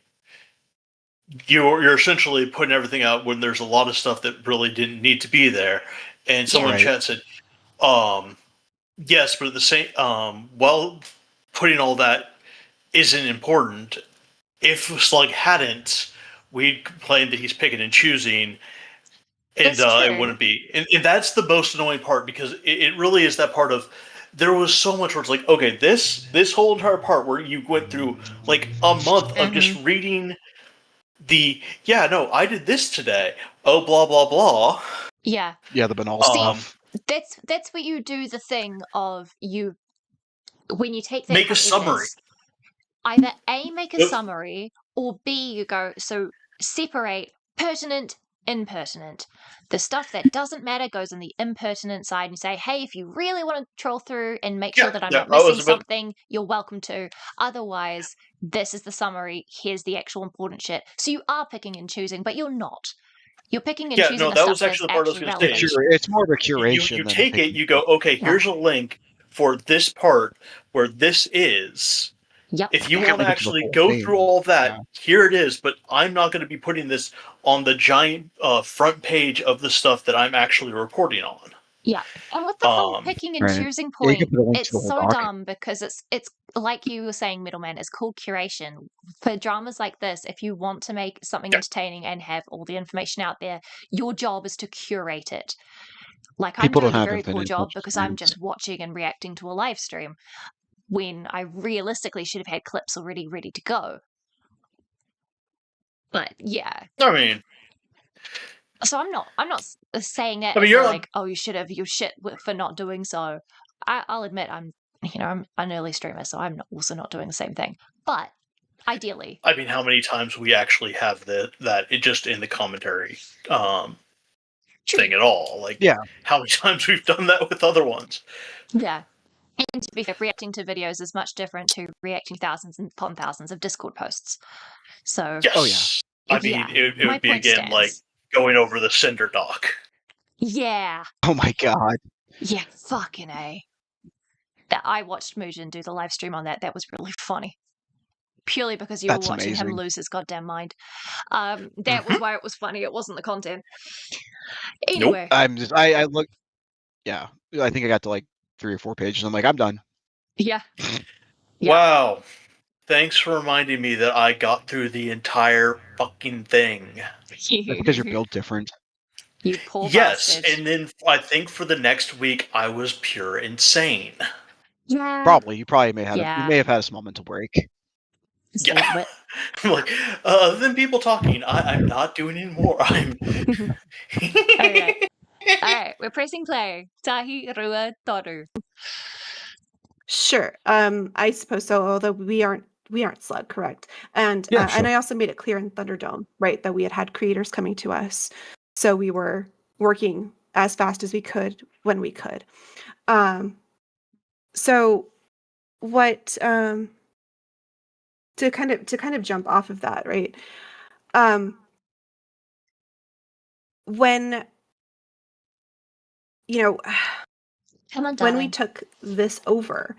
you're essentially putting everything out when there's a lot of stuff that really didn't need to be there, and someone in chat said, yes, but at the same while putting all that isn't important, if Slug hadn't, we'd complain that he's picking and choosing, and it wouldn't be. And that's the most annoying part, because it really is that part of, there was so much where it's like, okay, this whole entire part where you went through like a month of just reading I did this today. Oh, blah, blah, blah. Yeah. Yeah, the banal stuff. That's where you do the thing of when you take that make a kind of summary. evidence, either A, make a summary, or B, you go, so separate pertinent, impertinent. The stuff that doesn't matter goes on the impertinent side, and you say, hey, if you really want to troll through and make sure that I'm not missing something, you're welcome to. Otherwise, this is the summary, here's the actual important shit. So you are picking and choosing, but you're not. You're picking and choosing the that stuff was actually the part I was going to say. It's more of a curation. You than take it, you go, okay, here's a link for this part where this is. Yep. If you want to actually go through all that, here it is, but I'm not going to be putting this on the giant front page of the stuff that I'm actually reporting on. Yeah, and with the whole picking and choosing point, it's so dumb, because it's like you were saying, Middleman, it's called curation. For dramas like this, if you want to make something entertaining and have all the information out there, your job is to curate it. Like, I'm doing a very poor job because I'm just watching and reacting to a live stream, when I realistically should have had clips already ready to go. But yeah, I mean, so I'm not saying that you're like, oh, you should have your shit for not doing so. I'll admit I'm an early streamer, so I'm also not doing the same thing. But ideally, I mean, how many times we actually have that it just in the commentary thing at all? Like, how many times we've done that with other ones? Yeah. And to be fair, reacting to videos is much different to reacting thousands upon thousands of Discord posts. So, yes. I mean, it would be again like going over the Cinder doc. Yeah. Oh my god. Yeah, fucking A. That I watched Mugen do the live stream on that. That was really funny. purely because you were watching him lose his goddamn mind. That was why it was funny. It wasn't the content. Anyway. Nope. I look. Yeah, I think I got to like 3 or 4 pages. I'm like, I'm done. Yeah. Wow. Thanks for reminding me that I got through the entire fucking thing. Because you're built different. You poor Yes, bastard. and then I think for the next week I was pure insane. Yeah. Probably. You probably may have had a small mental break. Yeah. I'm like, other than people talking, I'm not doing anymore. I'm. Alright, we're pressing play. Tahi Rua Toru. Sure. I suppose so. Although we aren't Slug, correct? And Yeah, sure. and I also made it clear in Thunderdome, right, that we had creators coming to us, so we were working as fast as we could when we could. So what? To kind of jump off of that, right? When when we took this over,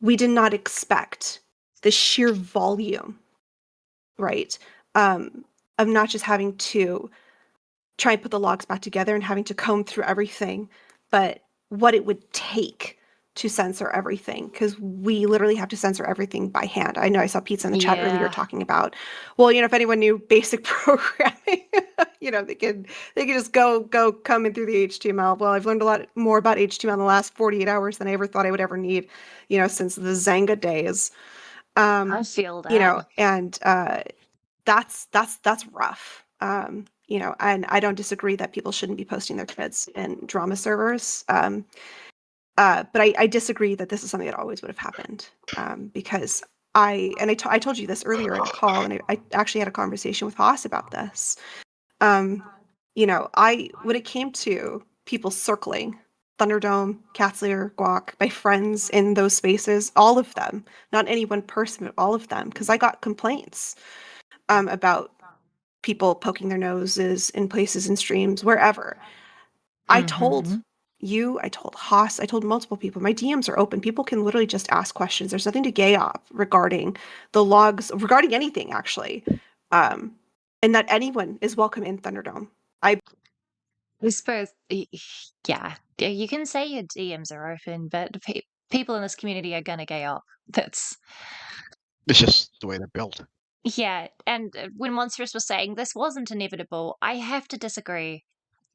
we did not expect the sheer volume, right? Of not just having to try and put the logs back together and having to comb through everything, but what it would take to censor everything, because we literally have to censor everything by hand. I know I saw Pizza in the chat earlier talking about, well, if anyone knew basic programming, they could just go coming through the HTML. Well, I've learned a lot more about HTML in the last 48 hours than I ever thought I would ever need, since the Zanga days. I feel that. And that's rough. And I don't disagree that people shouldn't be posting their kids in drama servers. But I disagree that this is something that always would have happened, because I told you this earlier in a call, and I actually had a conversation with Haas about this. When it came to people circling Thunderdome, Catslayer, Guac, my friends in those spaces, all of them, not any one person, but all of them, because I got complaints about people poking their noses in places in streams, wherever. I told you, I told Haas, I told multiple people, my DMs are open. People can literally just ask questions. There's nothing to gay up regarding the logs, regarding anything, actually. And that anyone is welcome in Thunderdome. I suppose, yeah, you can say your DMs are open, but people in this community are gonna gay up. It's just the way they're built. Yeah, and when Monstrous was saying this wasn't inevitable, I have to disagree.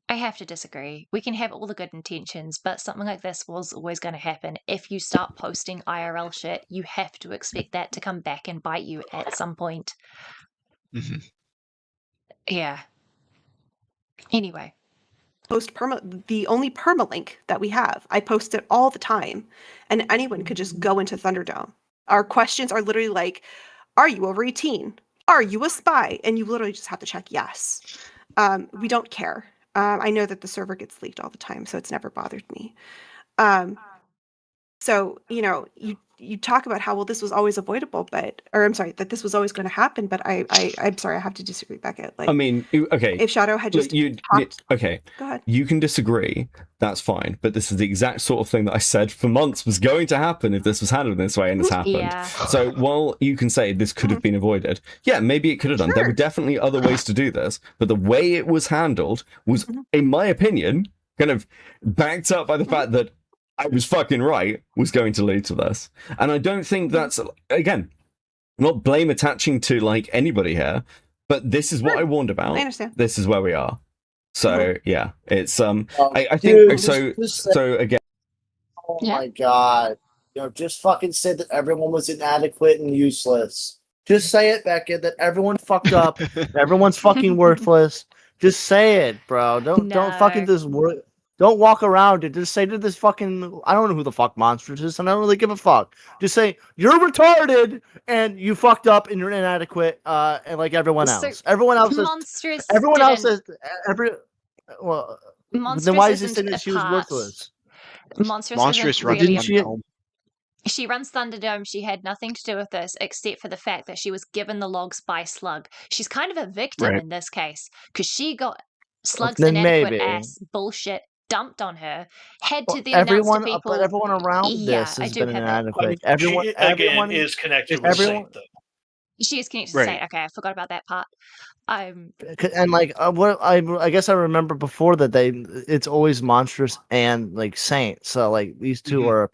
We can have all the good intentions, but something like this was always going to happen. If you start posting IRL shit, you have to expect that to come back and bite you at some point. Mm-hmm. Yeah. Anyway. Post the only permalink that we have. I post it all the time, and anyone could just go into Thunderdome. Our questions are literally like, are you over 18? Are you a spy? And you literally just have to check yes. We don't care. I know that the server gets leaked all the time, so it's never bothered me. So, you talk about how, well, this was always avoidable, that this was always going to happen, but I'm sorry, I have to disagree, Beckett. I mean, okay. If Shadow had just okay. Go ahead. You can disagree, that's fine, but this is the exact sort of thing that I said for months was going to happen if this was handled this way, and it's happened. Yeah. So while you can say this could have been avoided, yeah, maybe it could have done. There were definitely other ways to do this, but the way it was handled was, in my opinion, kind of backed up by the fact that I was fucking right, was going to lead to this. And I don't think that's, again, not blame attaching to, like, anybody here, but this is what I warned about. I understand. This is where we are. So, yeah, it's, I think, Dude, so again. Oh my god. Just fucking say that everyone was inadequate and useless. Just say it, Beckett, that everyone fucked up. Everyone's fucking worthless. Just say it, bro. Don't fucking don't walk around it. Just say to this fucking, I don't know who the fuck Monstrous is, and I don't really give a fuck. Just say, you're retarded, and you fucked up, and you're inadequate, and like everyone else. Everyone else is, then why is it saying that she was worthless? Monstrous didn't she? She runs Thunderdome. She had nothing to do with this except for the fact that she was given the logs by Slug. She's kind of a victim in this case because she got Slug's inadequate ass bullshit dumped on her, had to then announce to people. But everyone around this has been inadequate. Everyone is connected with Saint, though. She is connected to Right. Saint. Okay, I forgot about that part. And like what I guess I remember before that it's always Monstrous and like Saint. So like these two are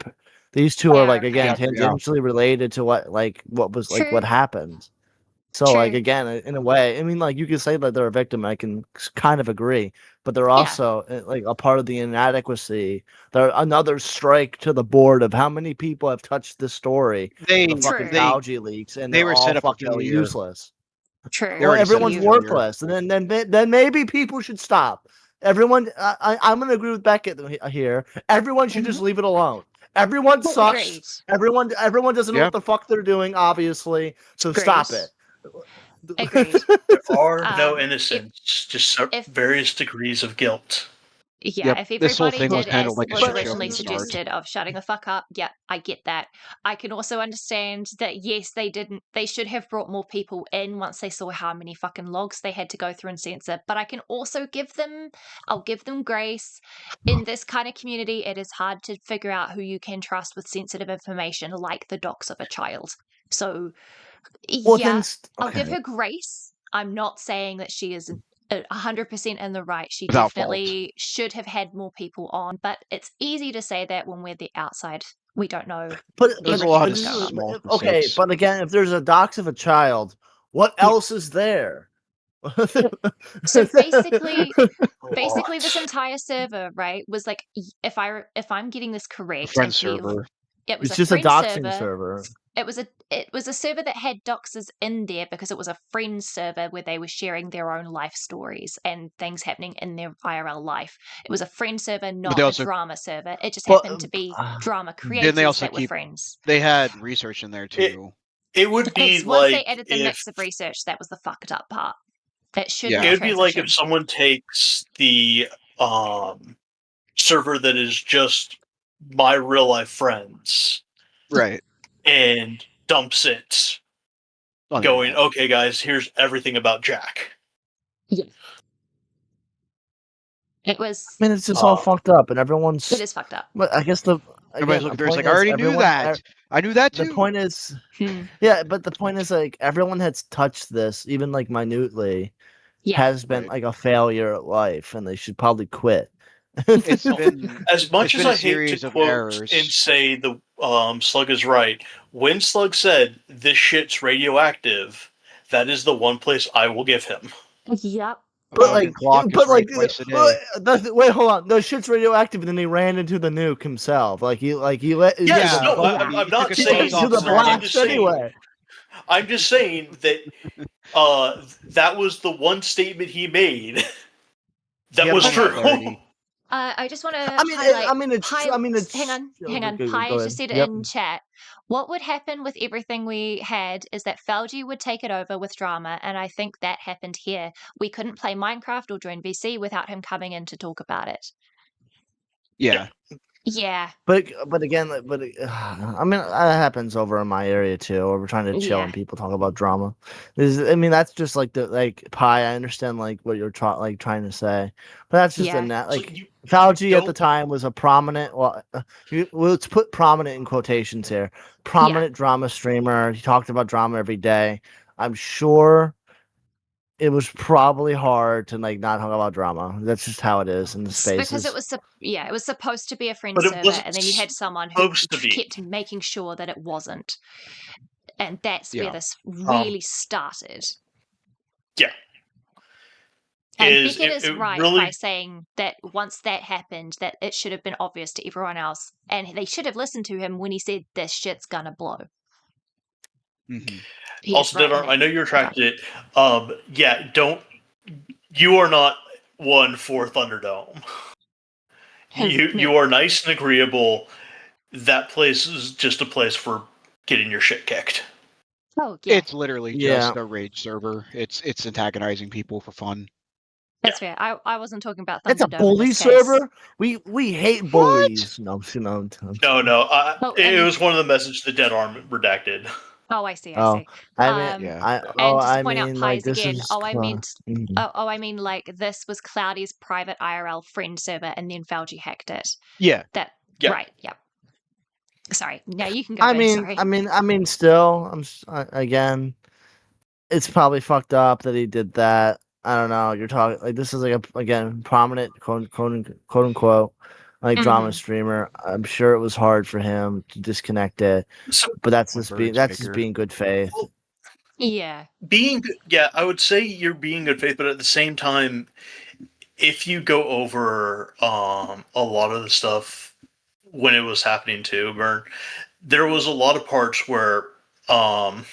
like again tangentially related to what was like what happened. So like again, in a way, I mean, like you can say that they're a victim. I can kind of agree, but they're also like a part of the inadequacy. They're another strike to the board of how many people have touched this story. The fucking algae leaks, and they they're were all set up fucking failure. useless. True. Well, everyone's worthless, and then maybe people should stop. Everyone, I'm gonna agree with Beckett here. Everyone should just leave it alone. Everyone sucks. Everyone doesn't know what the fuck they're doing, obviously. So stop it. Agreed. There are no innocents, just various degrees of guilt. Yeah, if everybody did as like a was shit show originally from the start. suggested of shutting the fuck up, yeah, I get that. I can also understand that yes, they should have brought more people in once they saw how many fucking logs they had to go through and censor. But I can also I'll give them grace. In this kind of community, it is hard to figure out who you can trust with sensitive information, like the docs of a child. So I'll give her grace. I'm not saying that she is 100% in the right. She Without definitely should have had more people on, but it's easy to say that when we're the outside. We don't know. There's a lot of small mistakes. But again, if there's a dox of a child, what else is there? So basically this entire server, right, was like, if I'm getting this correct, Friend server. It was it's just a friend doxing server. It was a server that had doxers in there because it was a friend server where they were sharing their own life stories and things happening in their IRL life. It was a friend server, not a drama server. It just happened to be drama creators that were friends. They had research in there too. It would be once like they added the mix of research, that was the fucked up part. That should It would be like if someone takes the server that is just my real life friends, right, and dumps it, going, okay, guys, here's everything about Jack. Yeah. It was. I mean, it's just all fucked up, and everyone's. It is fucked up. But I guess everybody's looking through. It's like, I already knew that. I knew that too. The point is, yeah, but the point is, like, everyone has touched this, even like minutely, has been like a failure at life, and they should probably quit. It's been, as much as I hate to quote and say the Slug is right, when Slug said this shit's radioactive, that is the one place I will give him. Yep. But like, wait, hold on. The shit's radioactive, and then he ran into the nuke himself. Like he let. Yes, no, I'm not saying to the blast anyway. I'm just saying that that was the one statement he made that was true. I just want to highlight. Hang on. Pi just said in chat. What would happen with everything we had is that Falgi would take it over with drama, and I think that happened here. We couldn't play Minecraft or join VC without him coming in to talk about it. Yeah. Yeah. But again, I mean, that happens over in my area too. Where we're trying to chill and people talk about drama. I mean, that's just like Pi. I understand like what you're trying to say, but that's just Falgi at the time was a prominent. Well, let's put prominent in quotations here. Prominent drama streamer. He talked about drama every day. I'm sure it was probably hard to like not talk about drama. That's just how it is in the spaces. Because it was supposed to be a friend server, and then you had someone who kept making sure that it wasn't, and that's where this really started. Yeah. And Beckett is right by saying that once that happened, that it should have been obvious to everyone else, and they should have listened to him when he said this shit's gonna blow. Mm-hmm. Also, right, I know you retracted it. Yeah, you are not one for Thunderdome. You are nice and agreeable. That place is just a place for getting your shit kicked. Oh yeah, it's literally just a rage server. It's antagonizing people for fun. That's fair. I wasn't talking about Thunderdome. It's a bully server. We hate bullies. No. No. It was one of the messages the Dead Arm redacted. Oh, I see. I point out Pies again. I mean, like this was Cloudy's private IRL friend server, and then Falgi hacked it. Yeah. Right. Yep. Sorry. Now you can go. Sorry. I mean, still, again, it's probably fucked up that he did that. I don't know. You're talking like this is like again prominent quote unquote like drama streamer. I'm sure it was hard for him to disconnect it, but that's just being good faith. Yeah. I would say you're being good faith, but at the same time, if you go over a lot of the stuff when it was happening too, Burn, there was a lot of parts where no,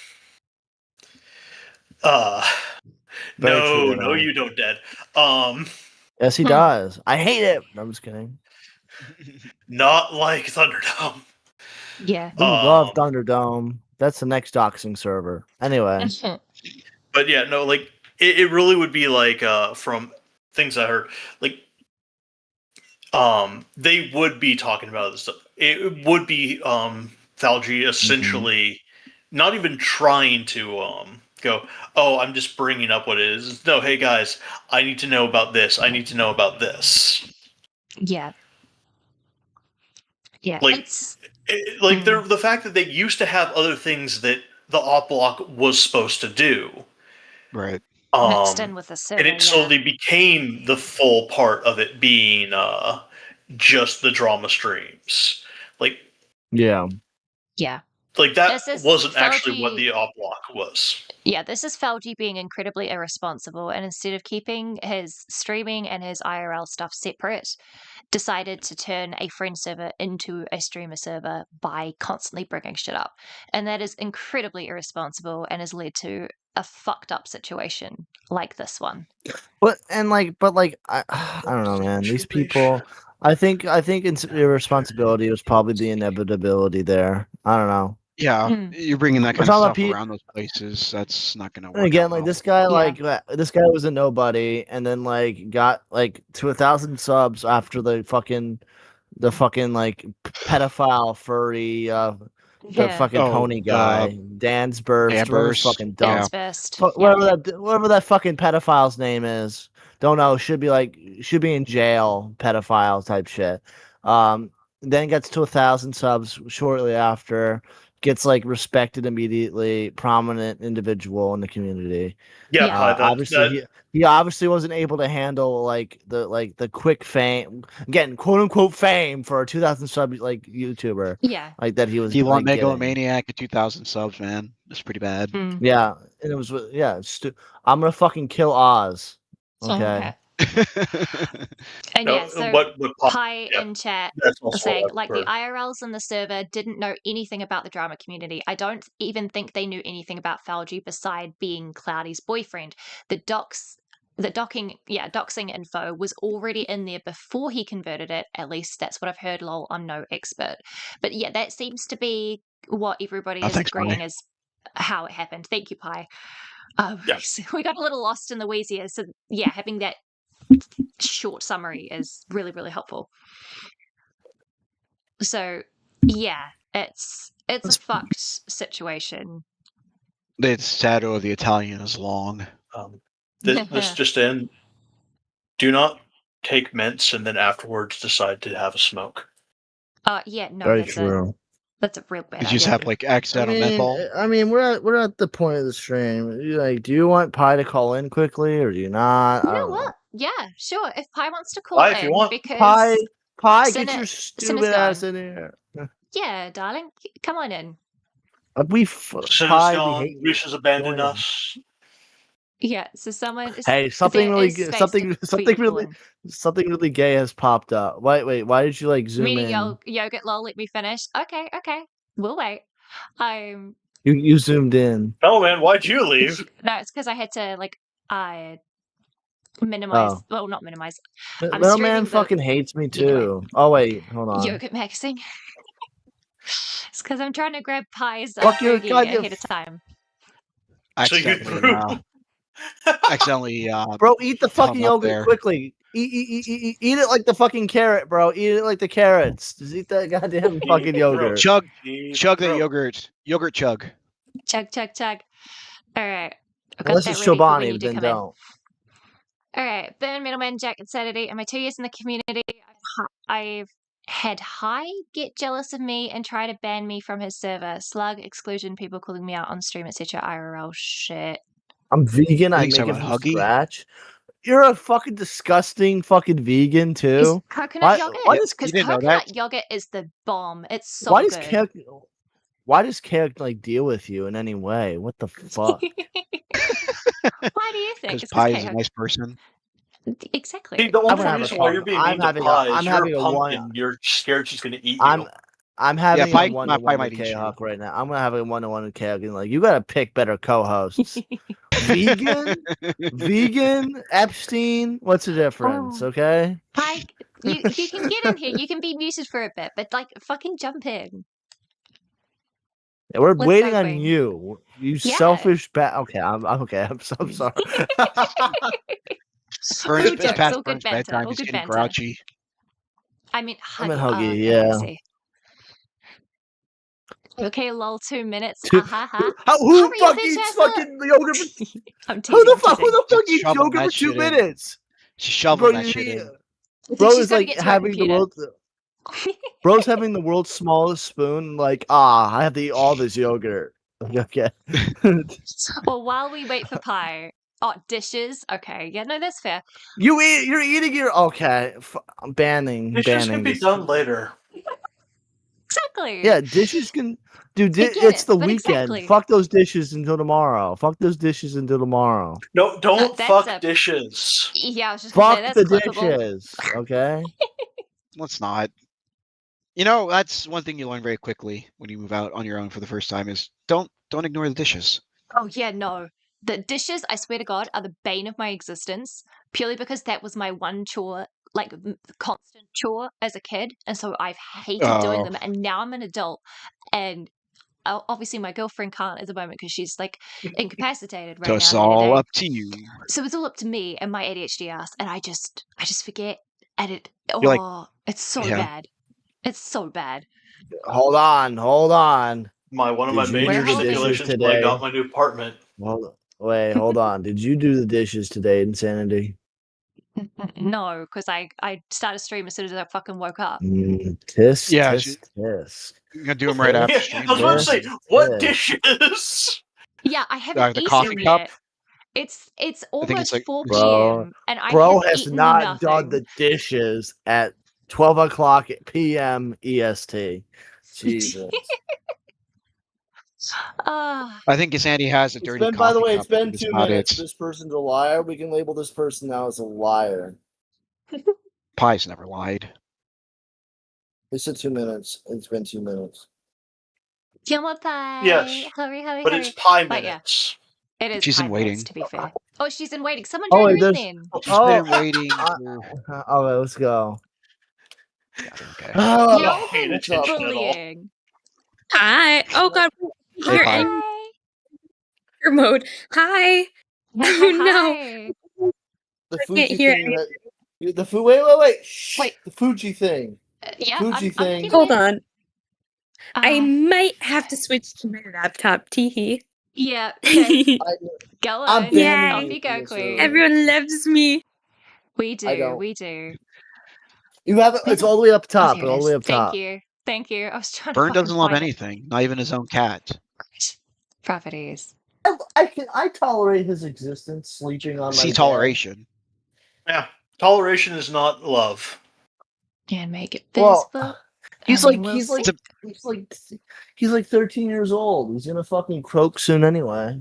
you don't, Dead. Yes, he does. I hate it. No, I'm just kidding. Not like Thunderdome. Yeah. We love Thunderdome. That's the next doxing server. Anyway. But yeah, no, like it really would be like from things I heard, like they would be talking about this stuff. It would be Thalgy essentially not even trying to go, oh, I'm just bringing up what it is. No, hey guys, I need to know about this. I need to know about this. Yeah. Yeah. Like, the fact that they used to have other things that the op block was supposed to do. Right. Mixed in with the server, and it slowly became the full part of it being just the drama streams. Like, yeah. Like that wasn't Felgi, actually what the op block was. Yeah, this is Felgi being incredibly irresponsible, and instead of keeping his streaming and his IRL stuff separate, decided to turn a friend server into a streamer server by constantly bringing shit up. And that is incredibly irresponsible and has led to a fucked up situation like this one. I don't know, man. These people, I think irresponsibility was probably the inevitability there. I don't know. Yeah, you're bringing that kind of stuff around those places. That's not going to work. Again, like this guy, this guy was a nobody, and then like got like to 1,000 subs after the fucking like pedophile furry the fucking pony guy, Dan's Burst, fucking dumb. Whatever that fucking pedophile's name is. Don't know. Should be in jail, pedophile type shit. Then gets to 1,000 subs shortly after. Gets like respected immediately, prominent individual in the community. Obviously he obviously wasn't able to handle the quick fame, again, quote unquote fame for a 2,000 sub YouTuber. Yeah, like that he was. He won Megalomaniac at 2,000 subs, man. That's pretty bad. Yeah, and it was I'm gonna fucking kill Oz. Okay. And Pi in chat saying the IRLs in the server didn't know anything about the drama community. I don't even think they knew anything about Felgi beside being Cloudy's boyfriend. The doxing info was already in there before he converted it. At least that's what I've heard. Lol, I'm no expert, but yeah, that seems to be what everybody is agreeing is how it happened. Thank you, Pi. We got a little lost in the weeds here, so yeah, having that short summary is really, really helpful. So yeah, it's a fucked situation. The shadow of the Italian is long. This just in. Do not take mints and then afterwards decide to have a smoke. Yeah, no, very true. That's a real bad idea. Did you just have accidental menthol? I mean, we're at the point of the stream. Do you want Pi to call in quickly or do you not? You know what? Yeah, sure. If Pi wants to call in, if you want. because Pi, get your stupid ass in here. Yeah, darling, come on in. Risha's abandoned us. Yeah, so someone. Hey, something really gay has popped up. Wait, why did you zoom in? Yogurt lol, let me finish. Okay, we'll wait. You zoomed in. Oh man, why'd you leave? No, it's because I had to minimize. Oh. Well, not minimize. Middleman fucking hates me too. Oh wait, hold on. Yogurt maxing. It's because I'm trying to grab Pi's boogie ahead of time. Accidentally, bro, eat the fucking yogurt quickly. Eat it like the fucking carrot, bro. Eat it like the carrots. Just eat that goddamn fucking yogurt. Chug that yogurt. Yogurt chug. Chug. All right. Unless it's Chobani, then don't. All right. Burn, Middleman, Jack, and Saturday. In my 2 years in the community, I've had High get jealous of me and try to ban me from his server. Slug, exclusion, people calling me out on stream, etc. IRL shit. I'm vegan. I Thanks, make it about from Huggy? scratch. You're a fucking disgusting fucking vegan It's too. coconut yogurt. Why does Because coconut yogurt is the bomb. It's so why does good. Kale why does Kale like deal with you in any way? What the fuck? Why do you think? Because It's Pie is a chaotic. nice person. Exactly. See, the I'm only gonna have a reason why you're fucking- being I'm mean to having a- Pie I'm is you're having a a one- pumpkin. You're scared she's gonna eat I'm you. I'm having Pie- a Pie one-to-one might with eat you. K-Hawk right now. I'm gonna have a one-to-one with K-Hawk and like you gotta pick better co-hosts. Vegan, vegan, Epstein. What's the difference? Oh. Okay. Pie, you can get in here. You can be muted for a bit, but like fucking jump in. Yeah, we're Let's waiting go, on Queen. you. You Yeah. selfish Okay, I'm okay. I'm so sorry. Burns, Food it's jokes, past all good Burns' banter, bedtime. all He's good getting banter. grouchy. I mean, I'm in Huggy. Huggy, Okay, yeah. I see. Okay, lol, 2 minutes. Two- Ha. Who Hurry your fuck bitch eats ass up. fucking yogurt? I'm Who teasing. the I'm fuck? Who teasing. the fuck Just eats shoveling yogurt for that 2 shit in. minutes? She's shoveling that you shit need- in. Bro She's is gotta like get to her having the computer. world. Bro's having the world's smallest spoon. Like, I have to eat all this yogurt. Okay. Well, while we wait for Pie. Oh, dishes. Okay, yeah, no, that's fair. You're eating your. Okay. I'm banning. Dishes can be this. done later. Exactly. Yeah, dishes can. Dude, I get it's it, the but weekend. exactly. Fuck those dishes until tomorrow. Fuck those dishes until tomorrow. No, don't That's fuck a- dishes. Yeah, I was just gonna say Fuck that's the clippable. dishes. Okay. Let's not. You know, that's one thing you learn very quickly when you move out on your own for the first time is don't ignore the dishes. Oh yeah, no. The dishes, I swear to God, are the bane of my existence. Purely because that was my one chore, like constant chore as a kid, and so I've hated doing them. And now I'm an adult, and obviously my girlfriend can't at the moment because she's like incapacitated right So now. it's day to all day. up to you. So it's all up to me and my ADHD ass, and I just forget, and You're like, it's so yeah. bad. It's so bad. Hold on. One of my Did you major do the dishes stipulations when I today? got my new apartment. Hold on. Did you do the dishes today, Insanity? No, because I started stream as soon as I fucking woke up. Tisk. Yeah, Tisk. You're gonna do them right after Yeah, stream. I was about to say, what Yeah. dishes? Yeah, I haven't the eaten coffee cup. yet. It's I think it's almost like 4 Bro, p.m. and I Bro have has eaten not nothing. done the dishes at 12 o'clock p.m. EST. Jesus. I think Sandy has a dirty By the coffee way, cup. it's been That's 2 about minutes. it. This person's a liar. We can label this person now as a liar. Pie's never lied. They said 2 minutes. It's been 2 minutes. Come on, Pie. Yes, Hurry. but it's pie But yeah, minutes. it is She's pie in minutes, waiting. to be fair. Oh, she's in waiting. Someone Oh, join wait, her in there's. then. She's been waiting. All right, let's go. Okay. Oh, Y'all Paying been attention at all. bullying. Hi. Oh God. Hey, You're Pie. in your mode. Hi. Oh no. The I Fuji can't hear thing. The wait. Shh. Wait. The Fuji thing. Yeah, Fuji I'm thing. giving Hold it. on. I might have to switch to my laptop. Teehee. Yeah. Go I'm on. banning Off you you go, from this Queen. server. Everyone loves me. We I do. don't. We do. You have it. It's all the way up top. There it All the way is. up top. Thank you. I was trying to Burn fucking doesn't love find it. anything, not even his own cat. Properties. I tolerate his existence, sleeping on my See bed. toleration. Yeah, toleration is not love. And make it Well, visible. He's and like we'll he's like see. he's like 13 years old. He's gonna fucking croak soon anyway.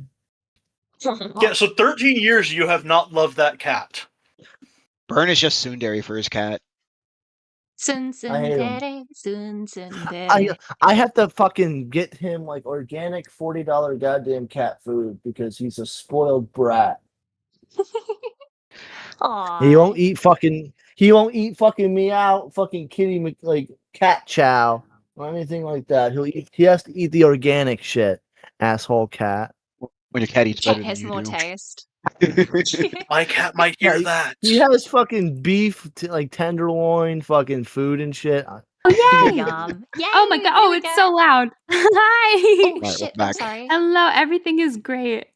Yeah, so 13 years you have not loved that cat. Burn is just tsundere for his cat. I hate him. Tsundere. I have to fucking get him like organic $40 goddamn cat food because he's a spoiled brat. He won't eat fucking meow fucking kitty like cat chow or anything like that. He has to eat the organic shit. Asshole cat. When your cat eats Cat better has than you more do. taste. My cat might hear Yeah, that. He has fucking beef, like tenderloin, fucking food and shit. Oh yay! Yum. Yay! Oh my God! Oh, it's so loud. Hi. Oh shit! I'm sorry. Hello. Everything is great.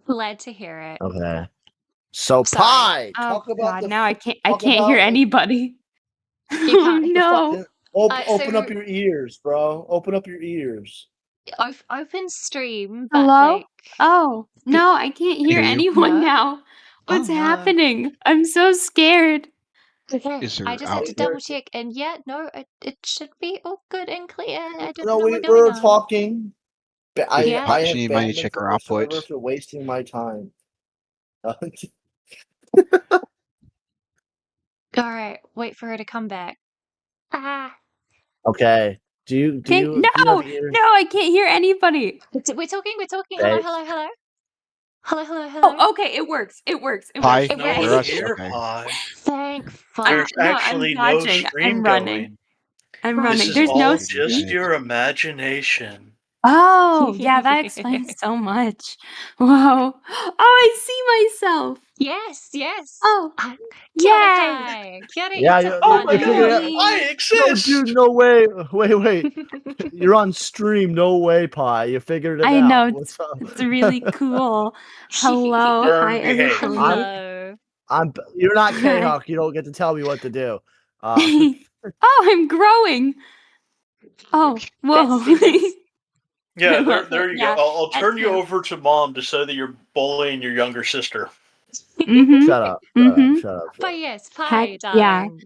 Glad to hear it. Okay. So Sorry. Pie, Oh talk about God! Now I can't talk hear about- anybody. You Oh can't. no. Open So- up your ears, bro. Open up your ears. open stream, but Hello? like Oh, no, I can't hear anyone No? now. What's Oh, hi. happening? I'm so scared. Okay, Is I there just had to out? double check, and yeah, no, it should be all good and clear. I don't No, know we what's going were on. talking. I Yeah. I She have might banned them check from her the server output. for wasting my time. Alright, wait for her to come back. Ah. Okay. Do you No, have ears? no, I can't hear anybody. We're talking. Hello, Okay. hello, hello. Hello, hello, hello. Oh, okay, it works. It works. It Hi, works. It No works. hear one us? here, Okay. Pi. Thank fuck. There's No, I'm actually no dodging. stream I'm running. going. I'm Right. This running. is There's no all stream. just your imagination. Oh, yeah, that explains so much. Whoa. Oh, I see myself. Yes, yes. Oh, Kia ora, yay. Pi. Kia ora, Yeah, ita Oh my you figured it god, out. I Yay. No, exist! dude, no way. Wait. You're on stream. No way, Pi. You figured it I out. know, What's up? it's really cool. Hello. Burn, Hi, behave. everybody. Hello. You're not Hi. K-Hawk. You don't get to tell me what to do. Oh, I'm growing. Oh, whoa. serious. Yeah, I love there it. you Yeah, go. I'll that's turn you true. over to Mom to say that you're bullying your younger sister. Mm-hmm. Shut up. Mm-hmm. But yes, Heck Pi, yeah. darling.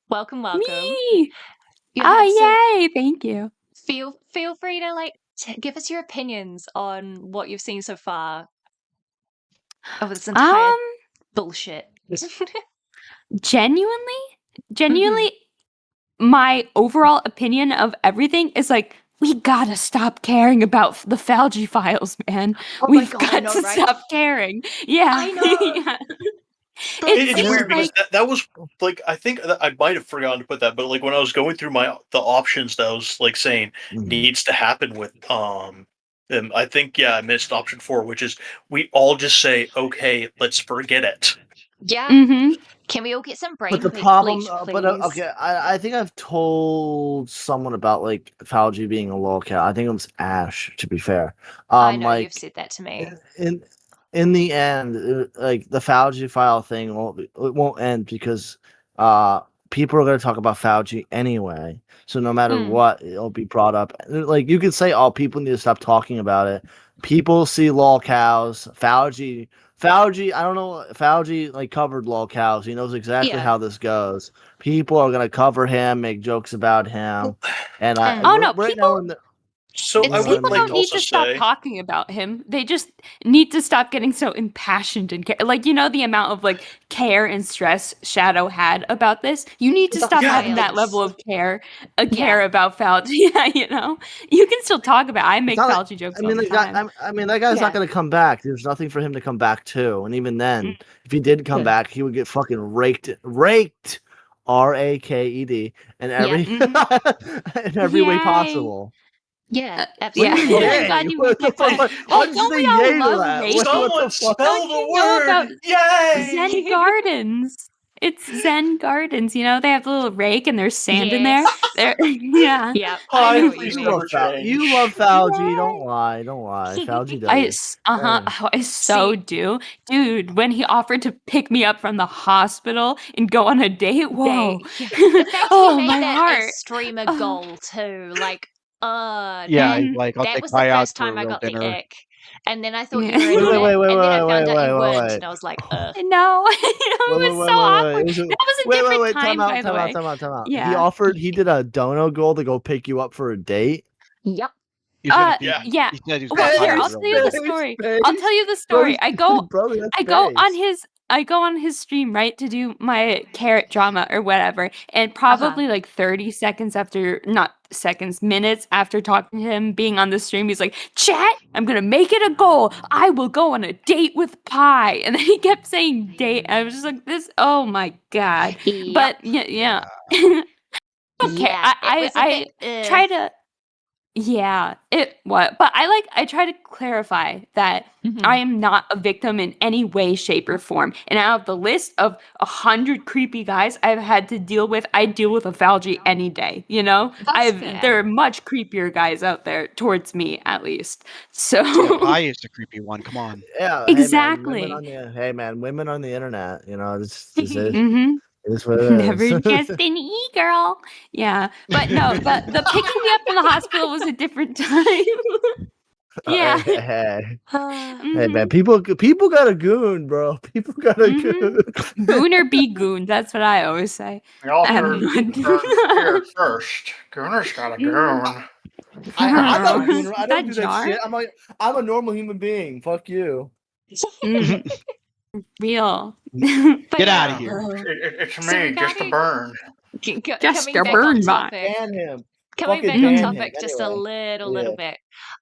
Welcome. Me. You have Oh, yay. Thank you. feel free to like give us your opinions on what you've seen so far over this entire bullshit. Genuinely, my overall opinion of everything is like, we gotta stop caring about the Falgi files, man. Oh my We've God, I got know, to right? stop caring. Yeah. I know. Yeah. It's seems weird because like that was like I think that I might have forgotten to put that, but like when I was going through the options that I was like saying needs to happen with I think I missed option 4, which is we all just say okay, let's forget it. Yeah. Mhm. Can we all get some brain But the bleach, problem, please? okay, I think I've told someone about like Falgi being a lolcat. I think it was Ash, to be fair. I know Like you've said that to me. in the end, like the Falgi file thing won't end because people are going to talk about Falgi anyway. So no matter what, it'll be brought up. Like you could say, "Oh, people need to stop talking about it." People see lolcows, Falgi. I don't know. Falgi like covered lolcows. He knows exactly how this goes. People are going to cover him, make jokes about him, and Oh no, right people. now in the. So I People would like don't to need also to stop say talking about him. They just need to stop getting so impassioned and like the amount of like care and stress Shadow had about this. You need to stop having that level of care about Falgi. Yeah, you can still talk about. I make Falgi jokes all the time. That guy's not going to come back. There's nothing for him to come back to, and even then, if he did come back, he would get fucking raked, raked, RAKED, in every in every way possible. Yeah, absolutely. absolutely. I'm glad you made that point. Why did you Don't say we all yay to love that? raking? Someone spell Don't the you know about word! Yay! Zen Gardens? It's Zen Gardens. They have the little rake and there's sand in there. Yeah. Yeah. Hi, I know what please you never mean. change. You love Falgi. Don't lie. Falgi does. I so do. Dude, when he offered to pick me up from the hospital and go on a date, whoa. The fact Oh, he made my that heart. a streamer goal too, like, Yeah, like I'll that take was the Pi out first for a time I real got the dinner. ick. And then I thought you were in it, Wait, and then I found out you wait, weren't, wait. and I was like, ugh. No, it was so awkward. That was a different time, by the way. Time out. Yeah. He did a dono goal to go pick you up for a date. Yep. Yeah. He said he was Well, gonna here, hire I'll real tell you the dinner. story. I'll tell you the story. I go on his stream, right, to do my carrot drama or whatever, and probably like 30 seconds after, not seconds, minutes after talking to him, being on the stream, he's like, "Chat, I'm gonna make it a goal. I will go on a date with Pi." And then he kept saying date. I was just like, this. Oh my god. Yep. But yeah. Okay, Yeah, it was a I bit, try to. Yeah, but I try to clarify that I am not a victim in any way, shape, or form. And out of the list of 100 creepy guys I've had to deal with, I deal with a Falgi any day. There are much creepier guys out there towards me, at least. So Yeah, Pi is the creepy one. Come on. Yeah, exactly. Hey man, women on the internet. This is Mhm. It's what it Never is. just an e-girl. Yeah. But no, the picking me up from the hospital was a different time. Yeah. Hey, Mhm. man, people got a goon, bro. People got a goon. Goon or be goon. That's what I always say. Y'all I have heard no idea. here first. Gooner's got a goon. I'm not a Is gooner. I don't that do that jar? shit. I'm a normal human being. Fuck you. Real. Get out of here. It's So me, just a regarding burn. Just coming a back on burn bot. topic, Ban him. coming Fucking back on ban him. topic just a Anyway. little Yeah. bit.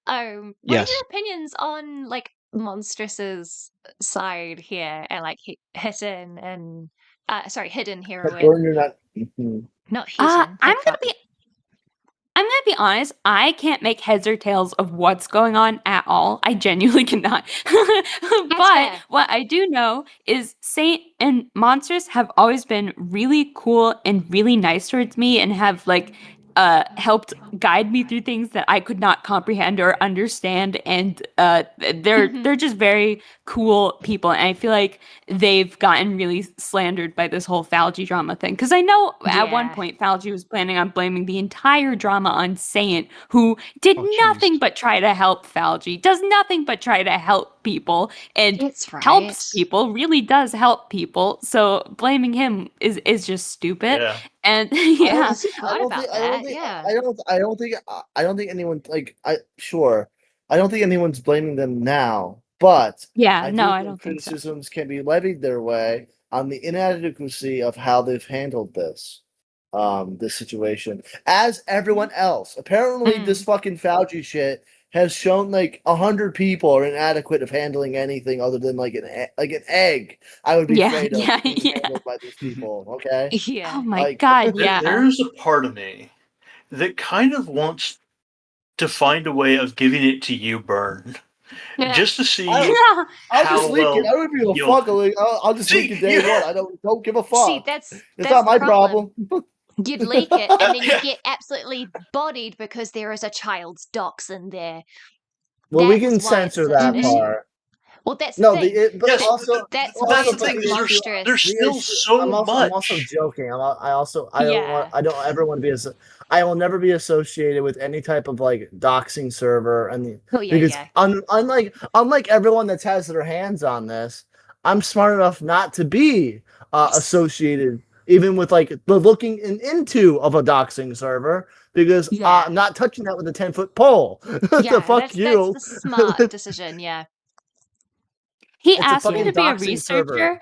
What Yes. are your opinions on like Monstrous's side here and like hidden and hidden heroine, Burn, you're not. not hidden. I'm gonna be honest, I can't make heads or tails of what's going on at all. I genuinely cannot. But fair. what I do know is Saint and Monsters have always been really cool and really nice towards me and have like helped guide me through things that I could not comprehend or understand, and they're just very cool people, and I feel like they've gotten really slandered by this whole Falgi drama thing, because I know at one Yeah. point Falgi was planning on blaming the entire drama on Saint, who did nothing but try to help Falgi, does nothing but try to help people, and That's right. helps people, really does help people, so blaming him is just stupid. Yeah. And I yeah, don't think anyone I don't think anyone's blaming them now, but yeah, I no, do I think don't think so. criticisms can be levied their way on the inadequacy of how they've handled this situation. As everyone else, apparently this fucking Fauci shit has shown like 100 people are inadequate of handling anything other than like an egg. I would be afraid of being handled by these people. Okay. Yeah. Oh my god, yeah. There's a part of me that kind of wants to find a way of giving it to you, Burn, just to see I'll how just leak it. I don't give a you'll- fuck. I'll just leak it day one. I don't give a fuck. See, that's not my the problem. You'd leak it, and then you get absolutely bodied because there is a child's docs in there. Well, we can That's why it's censor such an that issue. part. Well, that's No, the thing. but Yes, also That's also, why the it's thing like is monstrous. there's still so I'm much. also joking. Yeah. I don't ever want to be I will never be associated with any type of like doxing server because unlike everyone that has their hands on this, I'm smart enough not to be associated even with like the looking into of a doxing server because I'm not touching that with a 10-foot pole. Yeah, fuck you. that's the smart decision. Yeah. He It's a asked me fucking to be a doxing researcher, server.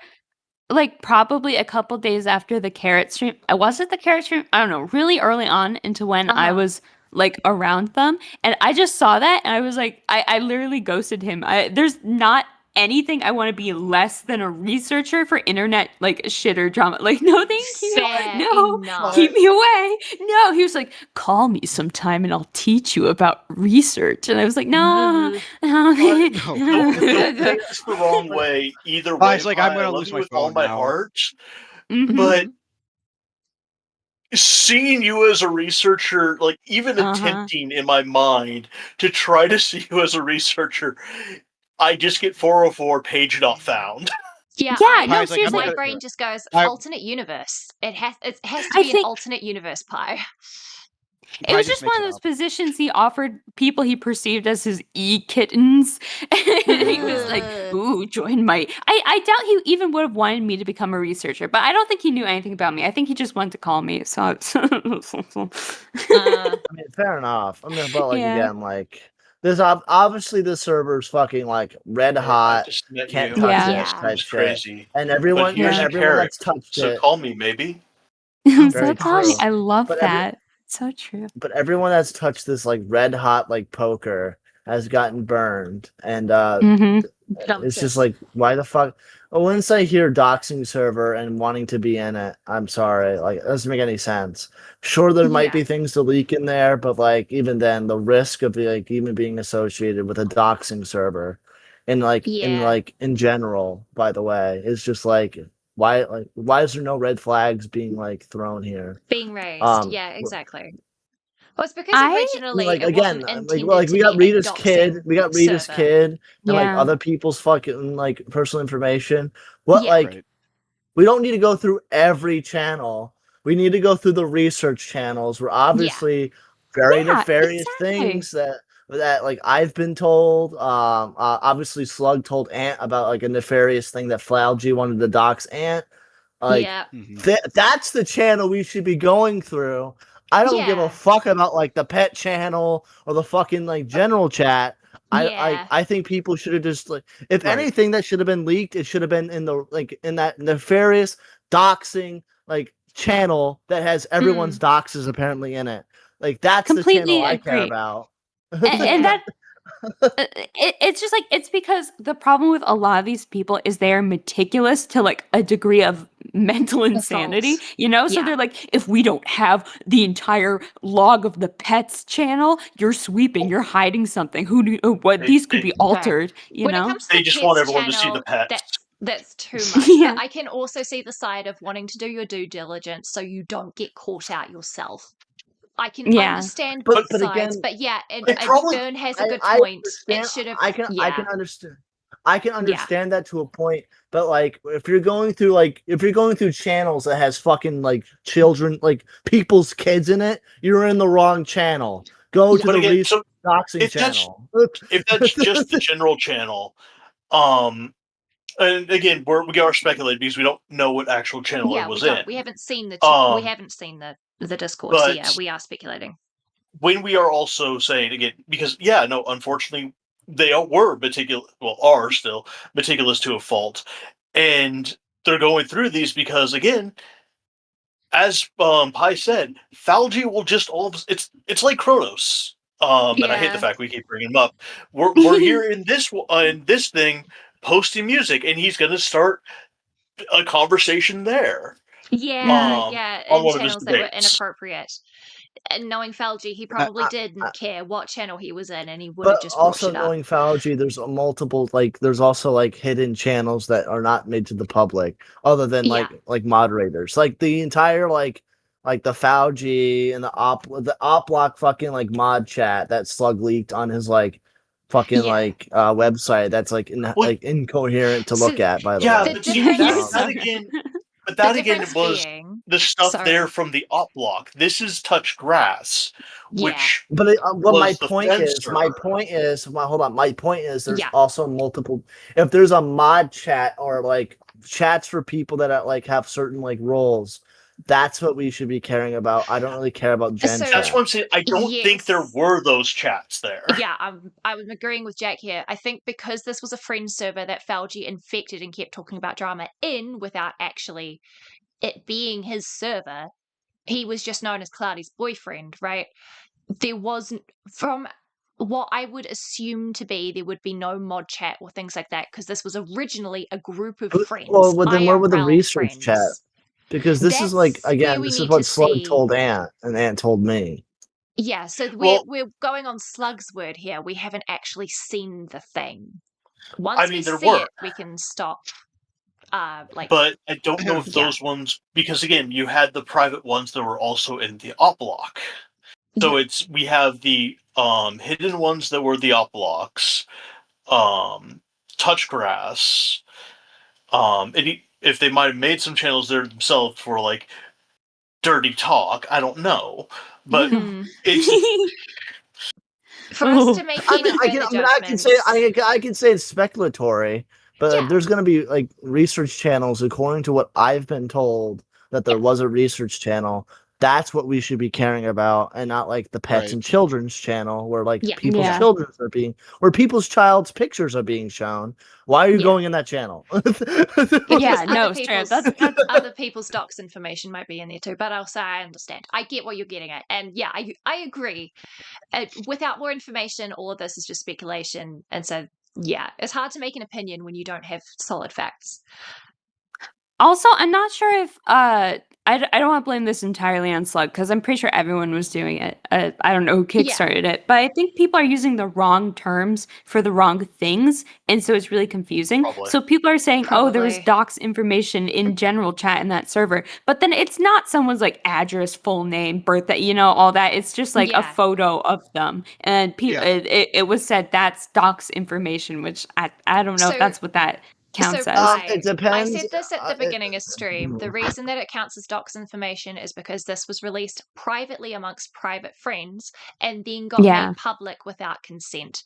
like probably a couple days after the carrot stream. Was it the carrot stream? I don't know. Really early on into when I was like around them, and I just saw that, and I was like, I literally ghosted him. There's not anything I want to be less than a researcher for internet like shitter drama. Like, no, thank you. Fair No, enough. keep me away. No, he was like, call me sometime and I'll teach you about research. And I was like, no. Don't take this the wrong way. Either way, It's like, I'm gonna I love lose you my with all phone my now. heart, Mhm. but seeing you as a researcher, like even attempting in my mind to try to see you as a researcher, I just get 404 page not found. Yeah, no, seriously, my brain just goes alternate universe. It has to be an alternate universe pie. It was just one of those positions he offered people he perceived as his e-kittens. And he was like, ooh, join my... I doubt he even would have wanted me to become a researcher, but I don't think he knew anything about me. I think he just wanted to call me, so... I mean, fair enough. I mean, but like again, like this obviously the server's fucking like red hot, can't touch this type shit, crazy. and everyone that's touched so it. call me maybe. So call me. I love that. So true. But everyone that's touched this like red hot like poker has gotten burned, and it's just like, why the fuck? Once I hear doxing server and wanting to be in it, I'm sorry, like it doesn't make any sense. Sure, there might be things to leak in there, but like even then, the risk of like even being associated with a doxing server, and like in general, by the way, is just like why is there no red flags being like thrown here? Being raised. Yeah, exactly. Well, it's because originally like it again, wasn't like intended we to got be a Rita's kid, doxing server. and like other people's fucking like personal information. What We don't need to go through every channel. We need to go through the research channels where obviously very nefarious things that like I've been told. Obviously Slug told Ant about like a nefarious thing that Flalgy wanted to dox Ant. Like that's the channel we should be going through. I don't give a fuck about like the pet channel or the fucking like general chat. I think people should have just like if anything that should have been leaked, it should have been in the like in that nefarious doxing like channel that has everyone's doxes apparently in it. Like that's Completely the channel I care agree. about. And that it's just like it's because the problem with a lot of these people is they're meticulous to like a degree of mental insanity, you know? So they're like, if we don't have the entire log of the pets channel, you're sweeping, you're hiding something. Who knew what these could be altered, you when know? it comes to They the just pets want everyone to channel, see the pets. that's too much. Yeah. But I can also see the side of wanting to do your due diligence so you don't get caught out yourself. I can understand both but sides, again, but yeah, and probably- Fern has a good I point. It understand- should have. I can understand. I can understand that to a point, but like if you're going through channels that has fucking like children, like people's kids in it, you're in the wrong channel. Go to the research doxing channel. If that's just the general channel, and again we are speculating because we don't know what actual channel it was in. We haven't seen the Discord, so yeah, we are speculating. When we are also saying again, because unfortunately they were meticulous, are still meticulous to a fault, and they're going through these because again, as Pi said, Falgi will just it's like Kronos. And I hate the fact we keep bringing him up. We're here in this thing posting music, and he's going to start a conversation there. In channels that were debates. inappropriate. And knowing Falgi, he probably didn't care what channel he was in, and he would have But just brought also it up. knowing Falgi, there's multiple there's also like hidden channels that are not made to the public, other than like moderators, like the entire like the Falgi and the op block fucking like mod chat that Slug leaked on his like fucking website. That's like incoherent to look at. By the way, but that again was the stuff there from the op block. This is touch grass, which my point is there's also multiple. If there's a mod chat or like chats for people that like have certain like roles, that's what we should be caring about. I don't really care about Gen chat. That's what I'm saying. I don't think there were those chats there. Yeah, I'm agreeing with Jack here. I think because this was a friend server that Falgi infected and kept talking about drama in without actually it being his server, he was just known as Cloudy's boyfriend, right? There wasn't, from what I would assume to be, there would be no mod chat or things like that because this was originally a group of friends. Well, then where would the IRL research friends. chat? Because this is like again, this is what Slug told Ant, and Ant told me. Yeah, so we're going on Slug's word here. We haven't actually seen the thing. Once we see it, we can stop. But I don't know if those ones, because again, you had the private ones that were also in the op block. So we have the hidden ones that were the op blocks, Touchgrass, if they might have made some channels there themselves for like dirty talk, I don't know, but it's for us to make any I can say it's speculatory, but there's going to be like research channels according to what I've been told that there was a research channel. That's what we should be caring about, and not like the pets and children's channel where like people's children's are being, where people's child's pictures are being shown. Why are you going in that channel? Other people's docs information might be in there too, but also I understand. I get what you're getting at, and I agree. Without more information, all of this is just speculation, and so it's hard to make an opinion when you don't have solid facts. Also, I'm not sure if I don't want to blame this entirely on Slug because I'm pretty sure everyone was doing it. I don't know who kickstarted it, but I think people are using the wrong terms for the wrong things, and so it's really confusing. So people are saying, "Oh, there was docs information in general chat in that server," but then it's not someone's like address, full name, birthday, all that. It's just like a photo of them, and people. It was said that's docs information, which I don't know if that's what that counts So, as. It depends. I said this at the beginning of stream. The reason that it counts as dox information is because this was released privately amongst private friends and then got made public without consent.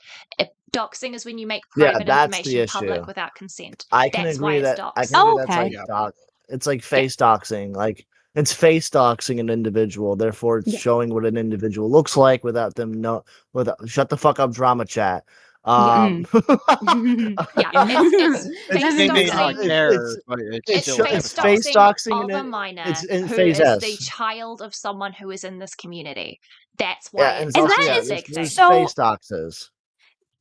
Doxing is when you make private that's the information public issue. without consent. I can That's agree why it's that dox. I can agree that's like dox. It's like face doxing. Like it's face doxing an individual. Therefore, it's showing what an individual looks like without them shut the fuck up, drama chat. It's face doxing of a minor who is the child of someone who is in this community. That's why it's and such that a is big thing. so face doxes.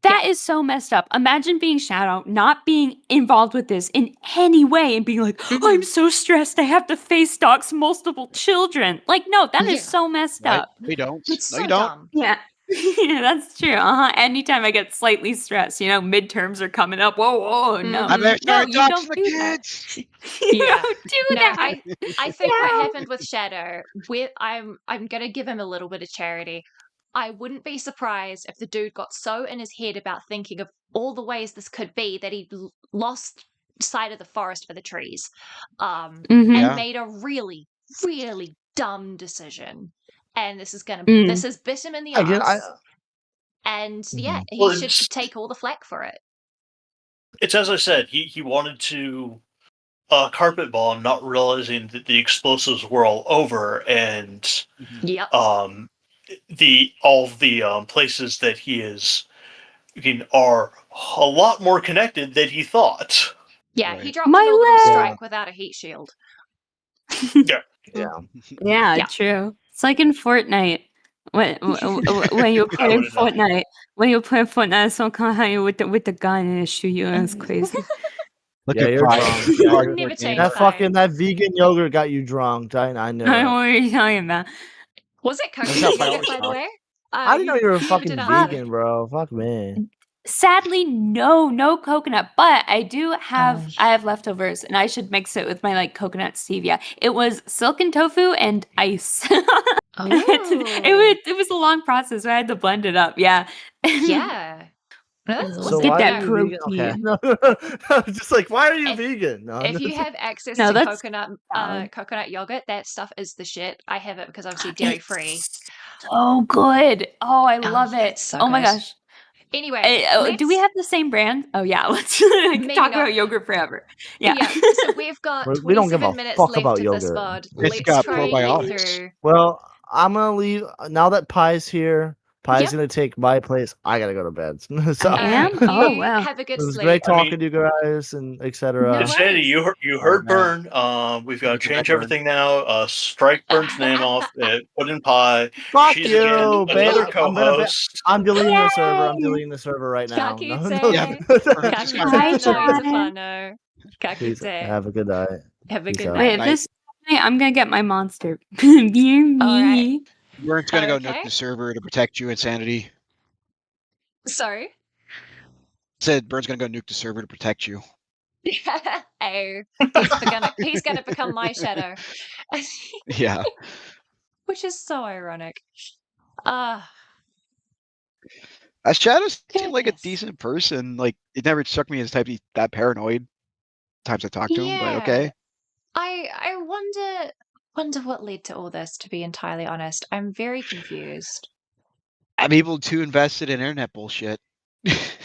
That is so messed up. Imagine being Shadow, not being involved with this in any way and being like, I'm so stressed. I have to face dox multiple children. Like, no, that is so messed up. We don't. It's no, so you don't. dumb. Yeah. Yeah, that's true. Anytime I get slightly stressed, midterms are coming up. Whoa, no. I'm gonna No, start you doxing don't the do that. kids. You don't do that. I think what happened with Shadow, I'm gonna give him a little bit of charity. I wouldn't be surprised if the dude got so in his head about thinking of all the ways this could be that he lost sight of the forest for the trees, and made a really, really dumb decision. And this is this has bit him in the ass. And he should take all the flack for it. It's as I said, he wanted to carpet bomb, not realizing that the explosives were all over, and all the places that he is are a lot more connected than he thought. Yeah, he dropped an orbital strike without a heat shield. Yeah, true. It's like in Fortnite. When you play Fortnite, someone come at you with the gun and shoot you, and it's crazy. Look Yeah, at you're Pride. drunk. Never change That vegan yogurt got you drunk. I know. I know what you're talking about. Was it coconut yogurt, by the way? I didn't know you were a fucking did vegan, bro. Fuck me. Sadly, no coconut, but I have leftovers, and I should mix it with my coconut stevia. It was silken tofu and ice. It was a long process. So I had to blend it up. Yeah. Yeah. So get why that are you vegan? protein. Okay. Just like, why are you vegan? No, If you have access No, to that's coconut yogurt, that stuff is the shit. I have it because obviously dairy free. So good. Oh, I love it. so Oh my good. gosh. Anyway, do we have the same brand? Oh yeah, let's talk about yogurt forever. Yeah. So we've got we don't give 27 a minutes fuck left about of this yogurt. VOD. It's Let's got try and get probiotics. through. Well, I'm gonna leave now that Pie's here. Pie's gonna take my place. I gotta go to bed. So Oh wow. Have a good it was sleep. great talking to you guys and etc. No Sandy, you heard Burn. We've got to change everything now. Strike Burn's name off. Put in Pie. Fuck She's you, again babe. another co-host. I'm deleting the server. I'm deleting the server right now. Peace. Have a good night. Have a Peace good out. night. Wait, this night I'm gonna get my monster. Me. Alright. Burn's gonna go Okay. nuke the server to protect you, Insanity. Sorry. Said Burn's gonna go nuke the server to protect you. He's gonna become my shadow. Yeah. Which is so ironic. As Shadow seemed like a decent person. Like it never struck me as type that paranoid. Times I talked to him, but okay. I wonder what led to all this, to be entirely honest. I'm very confused. I'm able to invest it in internet bullshit.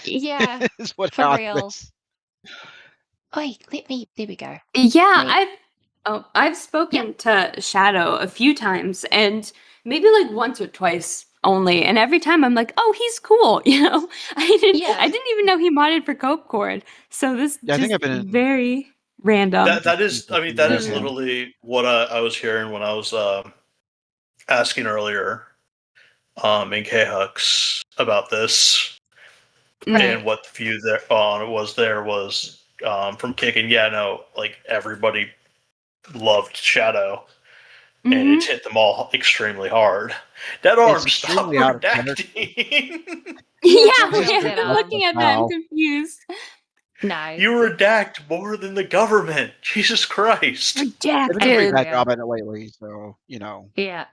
Yeah. Is what for caused real. this. Oi, there we go. Yeah, I've spoken to Shadow a few times, and maybe once or twice only, and every time I'm like, oh, he's cool, I didn't even know he modded for Cope Chord, so this I think I've been very random. That is literally what I was hearing when I was asking earlier in K-Hux about this. And what the view was from Kicking. Yeah, no, everybody loved Shadow, and it's hit them all extremely hard. That arm stopped redacting. I'm looking at that. I'm confused. No, you redact more than the government. Jesus Christ! Redacted. I've that job at it lately, so Yeah.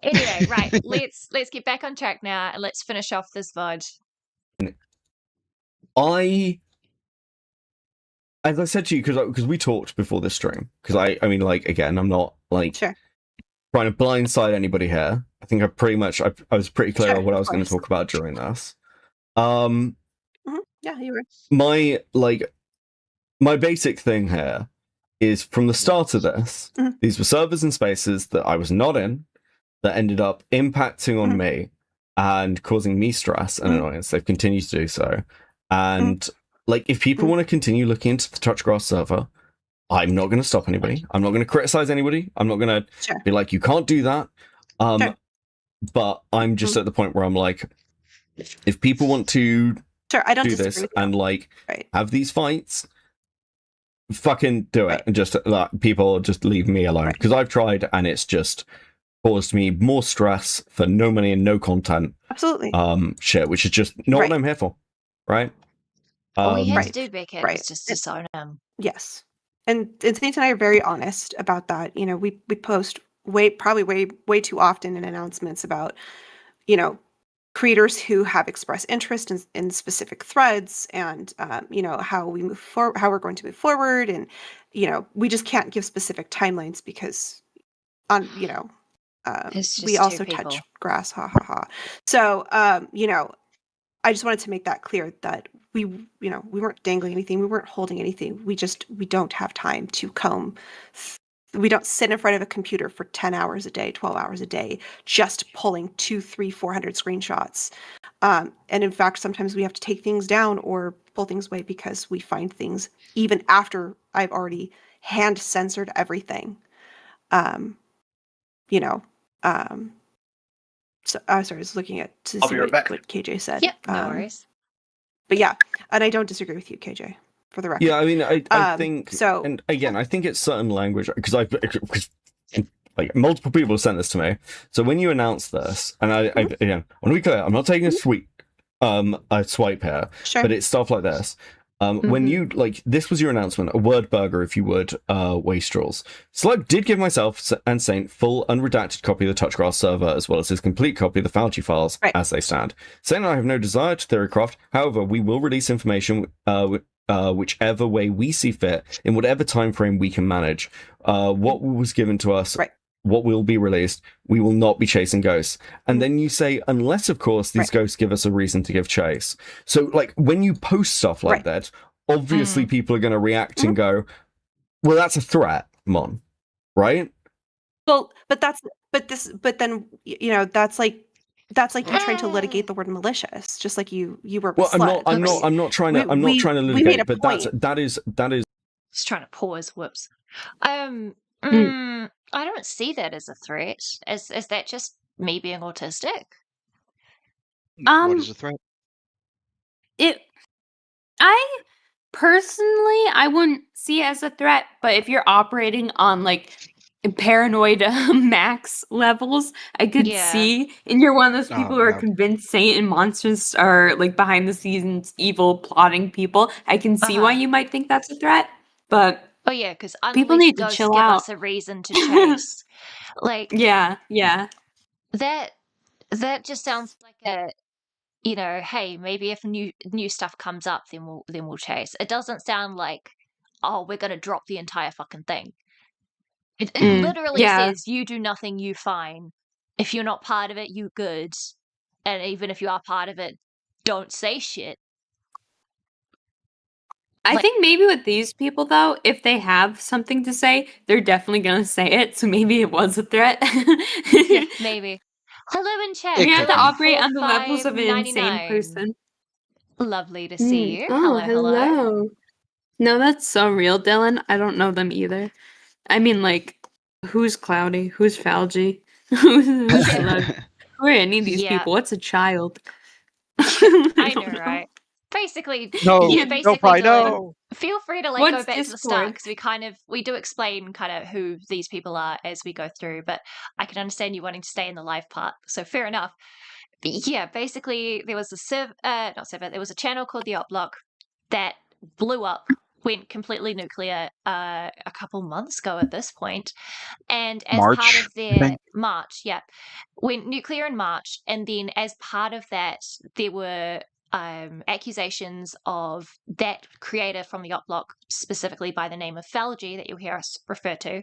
Anyway, right. Let's get back on track now, and let's finish off this VOD. I as I said to you, because we talked before this stream, because I mean, like, again, I'm not like trying to blindside anybody here. I think I was pretty clear on what I was going to talk about during this. Yeah, you were. My basic thing here is from the start of this, these were servers and spaces that I was not in that ended up impacting on me and causing me stress and annoyance. They've continued to do so. And like, if people want to continue looking into the Touchgrass server, I'm not going to stop anybody. I'm not going to criticize anybody. I'm not going to be like, you can't do that. But I'm just at the point where I'm like, if people want to I don't do this and like have these fights, fucking do it. And just people just leave me alone, because I've tried and it's just caused me more stress for no money and no content. Absolutely. Shit, which is just not what I'm here for. Right? All we had to do, Beckett, was just disown him. Yes. And Nate and I are very honest about that. You know, we post probably way too often in announcements about, you know, creators who have expressed interest in specific threads, and you know, how we move forward, how we're going to move forward, and you know, we just can't give specific timelines because you know, we also touch grass, ha ha ha. So you know, I just wanted to make that clear that we weren't dangling anything, we weren't holding anything. We don't have time to comb. We don't sit in front of a computer for 10 hours a day, 12 hours a day, just pulling 200, 300, 400 screenshots. And in fact, sometimes we have to take things down or pull things away because we find things even after I've already hand censored everything. You know, so I was looking at to see what KJ said. Yep, no worries. But yeah, and I don't disagree with you, KJ. For the record. Yeah, I mean, I think so. And again, I think it's certain language because like multiple people have sent this to me. So when you announce this, and I again, I want to be clear, I'm not taking a swipe here, but it's stuff like this. When you like, this was your announcement, a word burger, if you would, wastrels. Slug did give myself and Saint full unredacted copy of the Touchgrass server, as well as his complete copy of the Fauci files as they stand. Saint and I have no desire to theorycraft. However, we will release information whichever way we see fit, in whatever time frame we can manage. What was given to us, what will be released, we will not be chasing ghosts. And then you say, unless, of course, these ghosts give us a reason to give chase. So, like, when you post stuff like that, obviously people are going to react and go, well, that's a threat, Mon, right? Well, but then, you know, that's like you trying to litigate the word malicious, just like you were. Well, I'm not trying to litigate, but that is just trying to pause. Whoops. I don't see that as a threat. Is that just me being autistic? What is a threat? I personally, I wouldn't see it as a threat, but if you're operating on like paranoid max levels, I could see, and you're one of those people who are convinced Saint and monsters are like behind the scenes evil plotting people. I can see why you might think that's a threat, but oh yeah, because people need to chill give out. us a reason to chase. Like yeah, that just sounds like a, you know, hey, maybe if new stuff comes up, then we'll chase. It doesn't sound like, oh, we're gonna drop the entire fucking thing. It literally says, you do nothing, you fine. If you're not part of it, you good. And even if you are part of it, don't say shit. I think maybe with these people, though, if they have something to say, they're definitely going to say it. So maybe it was a threat. Yeah, maybe. Hello in chat. We have to operate on the levels of an insane person. Lovely to see you. Oh, hello. No, that's so real, Dylan. I don't know them either. I mean, like, who's Cloudy? Who's Falgy? Who's Slug? Who are any of these people? What's a child? I know, right? Basically, feel free to like go back to the start, because we do explain kind of who these people are as we go through, but I can understand you wanting to stay in the live part, so fair enough. But yeah, basically there was there was a channel called the Op Block that blew up, went completely nuclear a couple months ago at this point, and as part of their went nuclear in March, and then as part of that there were accusations of that creator from the op block, specifically by the name of Falgi, that you'll hear us refer to,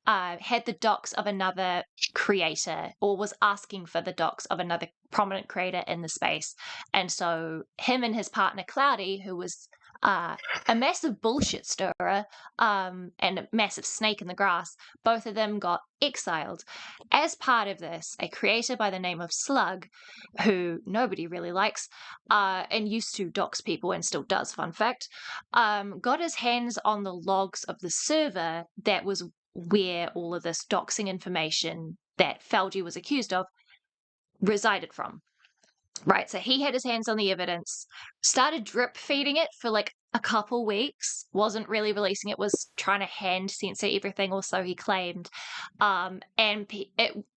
had the docs of another creator, or was asking for the docs of another prominent creator in the space. And so him and his partner Cloudy, who was a massive bullshit stirrer and a massive snake in the grass, both of them got exiled. As part of this, a creator by the name of Slug, who nobody really likes and used to dox people and still does, fun fact, got his hands on the logs of the server that was where all of this doxing information that Falgi was accused of resided from. Right, so he had his hands on the evidence, started drip feeding it for like a couple weeks, wasn't really releasing it, was trying to hand censor everything, or so he claimed. And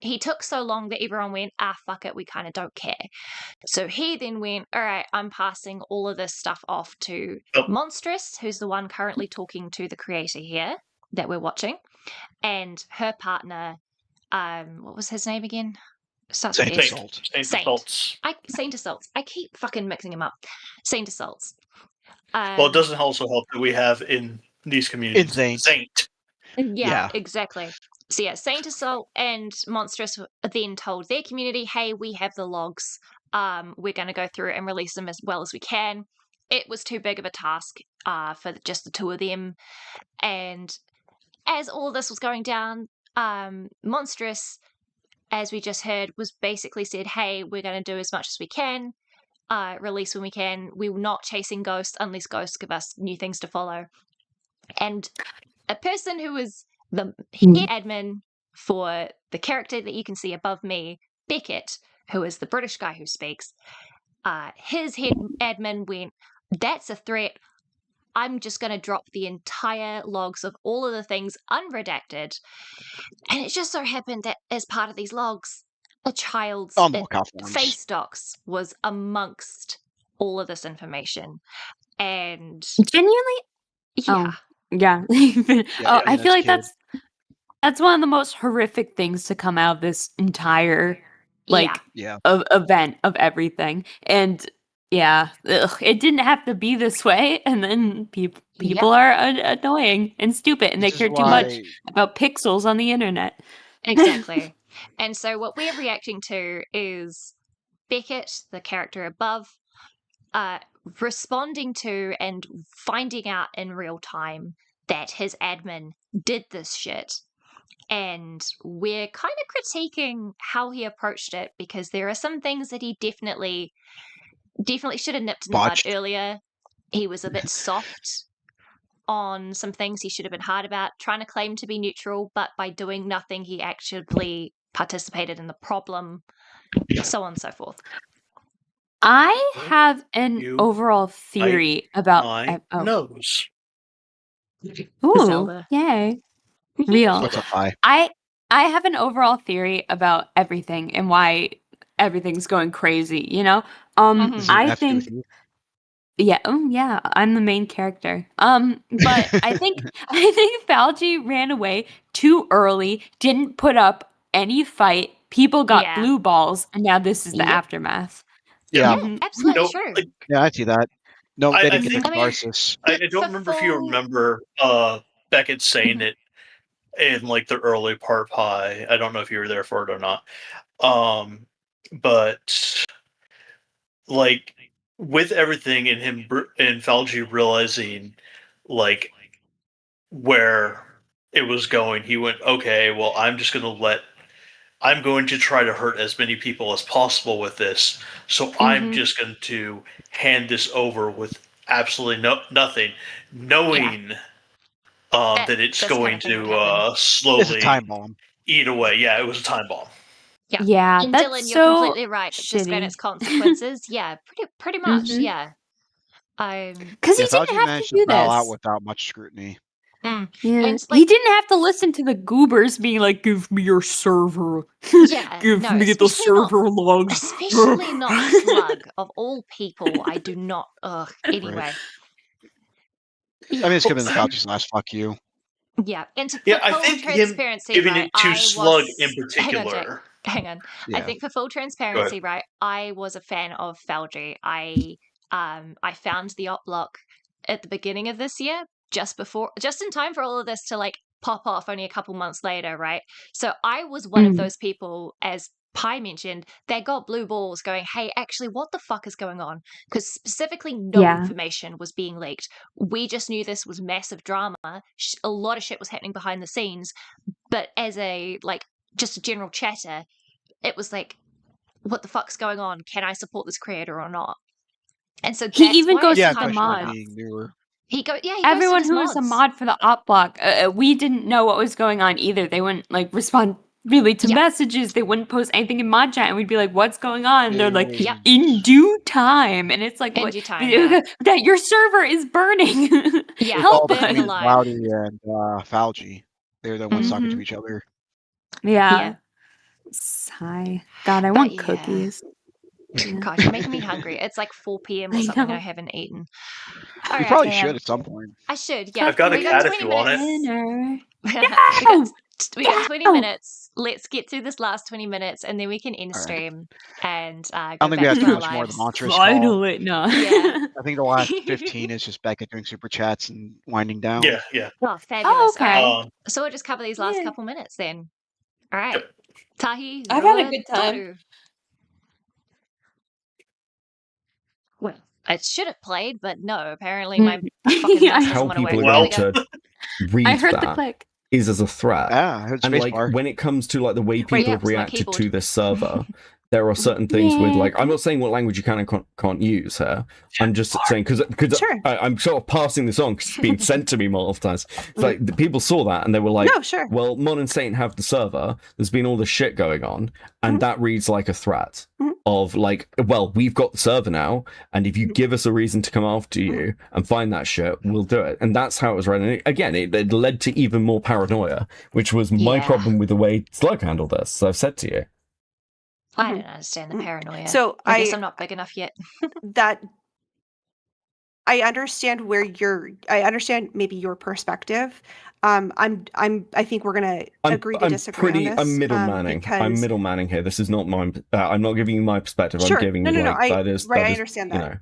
he took so long that everyone went, fuck it, we kind of don't care. So he then went, all right, I'm passing all of this stuff off to Monstrous, who's the one currently talking to the creator here that we're watching, and her partner, what was his name again? Saint Assault. Saint Assaults. I keep fucking mixing them up. Saint Assaults. Well, it doesn't also help that we have in these communities Saint. Yeah, exactly. So yeah, Saint Assault and Monstrous then told their community, hey, we have the logs. We're going to go through and release them as well as we can. It was too big of a task for just the two of them. And as all this was going down, Monstrous, as we just heard, was basically said, hey, we're going to do as much as we can, release when we can. We're not chasing ghosts unless ghosts give us new things to follow. And a person who was the head admin for the character that you can see above me, Beckett, who is the British guy who speaks, his head admin went, that's a threat. I'm just going to drop the entire logs of all of the things unredacted. And it just so happened that as part of these logs, a child's face docs was amongst all of this information. And genuinely, yeah. I feel like that's one of the most horrific things to come out of this entire event of everything. And it didn't have to be this way, and then people are annoying and stupid, and they care too much about pixels on the internet. Exactly. And so what we're reacting to is Beckett, the character above, responding to and finding out in real time that his admin did this shit. And we're kind of critiquing how he approached it, because there are some things that he definitely should have nipped in the bud earlier. He was a bit soft on some things he should have been hard about, trying to claim to be neutral, but by doing nothing, he actually participated in the problem, so on and so forth. I have an overall theory about nose. Ooh, yay. Real. What's up, Pie? I have an overall theory about everything and why everything's going crazy, you know? I think I'm the main character. But I think Falgi ran away too early, didn't put up any fight, people got blue balls, and now this is the aftermath. Yeah, absolutely true. Yeah, I see that. No, they didn't get the catharsis. I don't remember if you remember Beckett saying it in like the early part, Pie. I don't know if you were there for it or not. But like with everything in him and Falgi realizing like where it was going, he went, okay, well, I'm going to try to hurt as many people as possible with this. So I'm just going to hand this over with absolutely nothing, knowing that it's going to slowly it's a time bomb. Eat away. Yeah, it was a time bomb. Yeah, and that's Dylan, so you're completely right. Just shitty. and its consequences. Yeah, pretty much. Yeah. Because he didn't have to do bow out this. without much scrutiny. Yeah. And, He didn't have to listen to the goobers being like, "Give me your server. Give me the server logs." Especially not Slug of all people. I do not. Anyway. I mean, it's given Falgi's last fuck you. Yeah, and to I full think him transparency, giving right, it to I Slug was- in particular. Hang on. Yeah. I think for full transparency, right, I was a fan of Falgi. I I found the op block at the beginning of this year, just in time for all of this to like pop off only a couple months later, right? So I was one of those people, as Pi mentioned, that got blue balls going, hey, actually, what the fuck is going on? Because specifically no information was being leaked. We just knew this was massive drama. A lot of shit was happening behind the scenes. But as just a general chatter, it was like, what the fuck's going on? Can I support this creator or not? And so he even goes to the mod. He Everyone goes who was a mod for the op block, we didn't know what was going on either. They wouldn't like respond really to messages. They wouldn't post anything in mod chat, and we'd be like, "What's going on?" And they're like, "In due time," and it's like, in what, due time, that your server is burning. Help us. Rowdy and Falgi. They're the ones talking to each other. Yeah. Sigh. God, I want cookies. God, you're making me hungry. It's like 4 p.m. or something. I haven't eaten. You probably should at some point. I should, yeah. I've got a We cat got if 20 you want minutes. it. We got 20 minutes. Let's get through this last 20 minutes, and then we can end stream and go I don't think we back have to too our much more of the lives. monstrous Finally, call. no. Yeah. I think the last 15 is just Beckett doing super chats and winding down. Yeah. Oh, fabulous. okay. All right. So we'll just cover these last couple minutes then. All right. Tahi, I've had a Roa, good time. Toru. Well, I should have played, but no. Apparently, my fucking mouse doesn't How want to work. people are going to read I heard the that click. is as a threat. Yeah, I heard And like spacebar. when it comes to like the way people yeah, have it was my reacted keyboard. to this server, there are certain things with like I'm not saying what language you can and can't use here. I'm just saying because I'm sort of passing this on because it's been sent to me multiple times. It's like the people saw that and they were like, No, sure. well, Mon and Saint have the server. There's been all this shit going on, and that reads like a threat of like, well, we've got the server now, and if you give us a reason to come after you and find that shit, we'll do it. And that's how it was read. And again, it led to even more paranoia, which was my problem with the way Slug handled this. So I've said to you. I don't understand the paranoia. So I guess I'm not big enough yet. That I understand I understand maybe your perspective. I think we're gonna agree to disagree on this. I'm middlemaning. I'm middlemaning here. This is not mine. I'm not giving you my perspective. Sure. I'm giving No, you no, like no. that is Right, that I is, understand you that. know.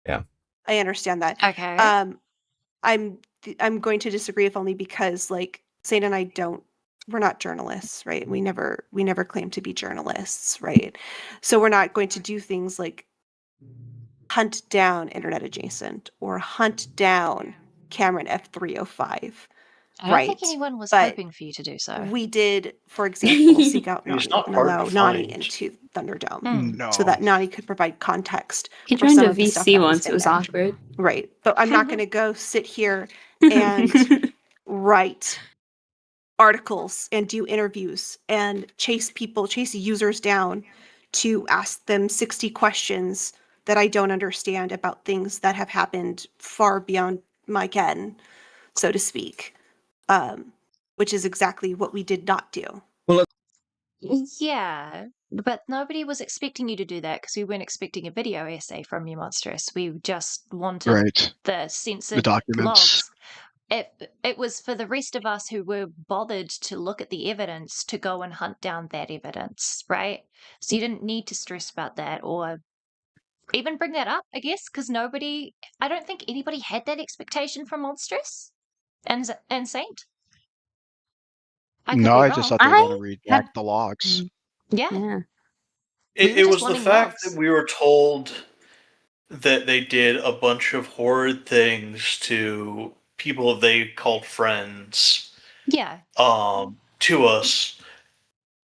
Yeah. I understand that. Okay. I'm going to disagree if only because like Saint and I we're not journalists, right? We never claim to be journalists, right? So we're not going to do things like hunt down internet adjacent or hunt down Cameron F305. I don't think anyone was hoping for you to do so. We did, for example, seek out He's Nani not and hard allow to Nani find. into Thunderdome No. so that Nani could provide context. He for joined some a of the stuff VC that was once. It in was there. awkward. Right. But I'm not going to go sit here and write articles and do interviews and chase users down to ask them 60 questions that I don't understand about things that have happened far beyond my ken, so to speak, which is exactly what we did not do. Yeah, but nobody was expecting you to do that because we weren't expecting a video essay from you, Monstrous. We just wanted the censored documents. logs. It was for the rest of us who were bothered to look at the evidence to go and hunt down that evidence, right? So you didn't need to stress about that or even bring that up, I guess, because I don't think anybody had that expectation from Monstrous and Saint. I just thought they were going to read back the logs. Yeah. It was the fact that we were told that they did a bunch of horrid things to people they called friends. Yeah. To us.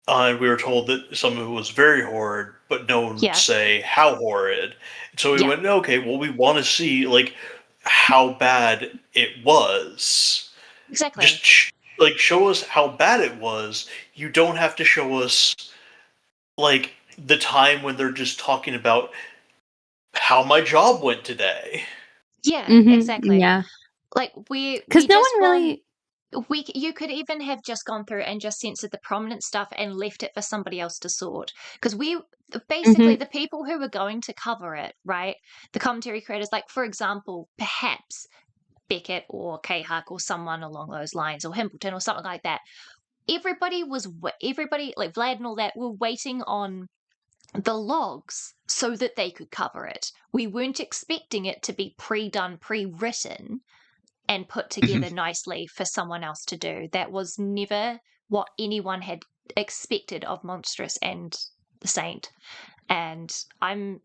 And we were told that some of it was very horrid, but no one would say how horrid. So we went, okay, well, we want to see like how bad it was. Exactly. Just show us how bad it was. You don't have to show us like the time when they're just talking about how my job went today. Yeah, exactly. Yeah. Like because no one really. You could even have just gone through and just censored the prominent stuff and left it for somebody else to sort. Because basically the people who were going to cover it, right? The commentary creators, like for example, perhaps Beckett or K-Huck or someone along those lines, or Himpleton or something like that. Everybody like Vlad and all that were waiting on the logs so that they could cover it. We weren't expecting it to be pre-done, pre-written, and put together nicely for someone else to do. That was never what anyone had expected of Monstrous and the Saint. And I'm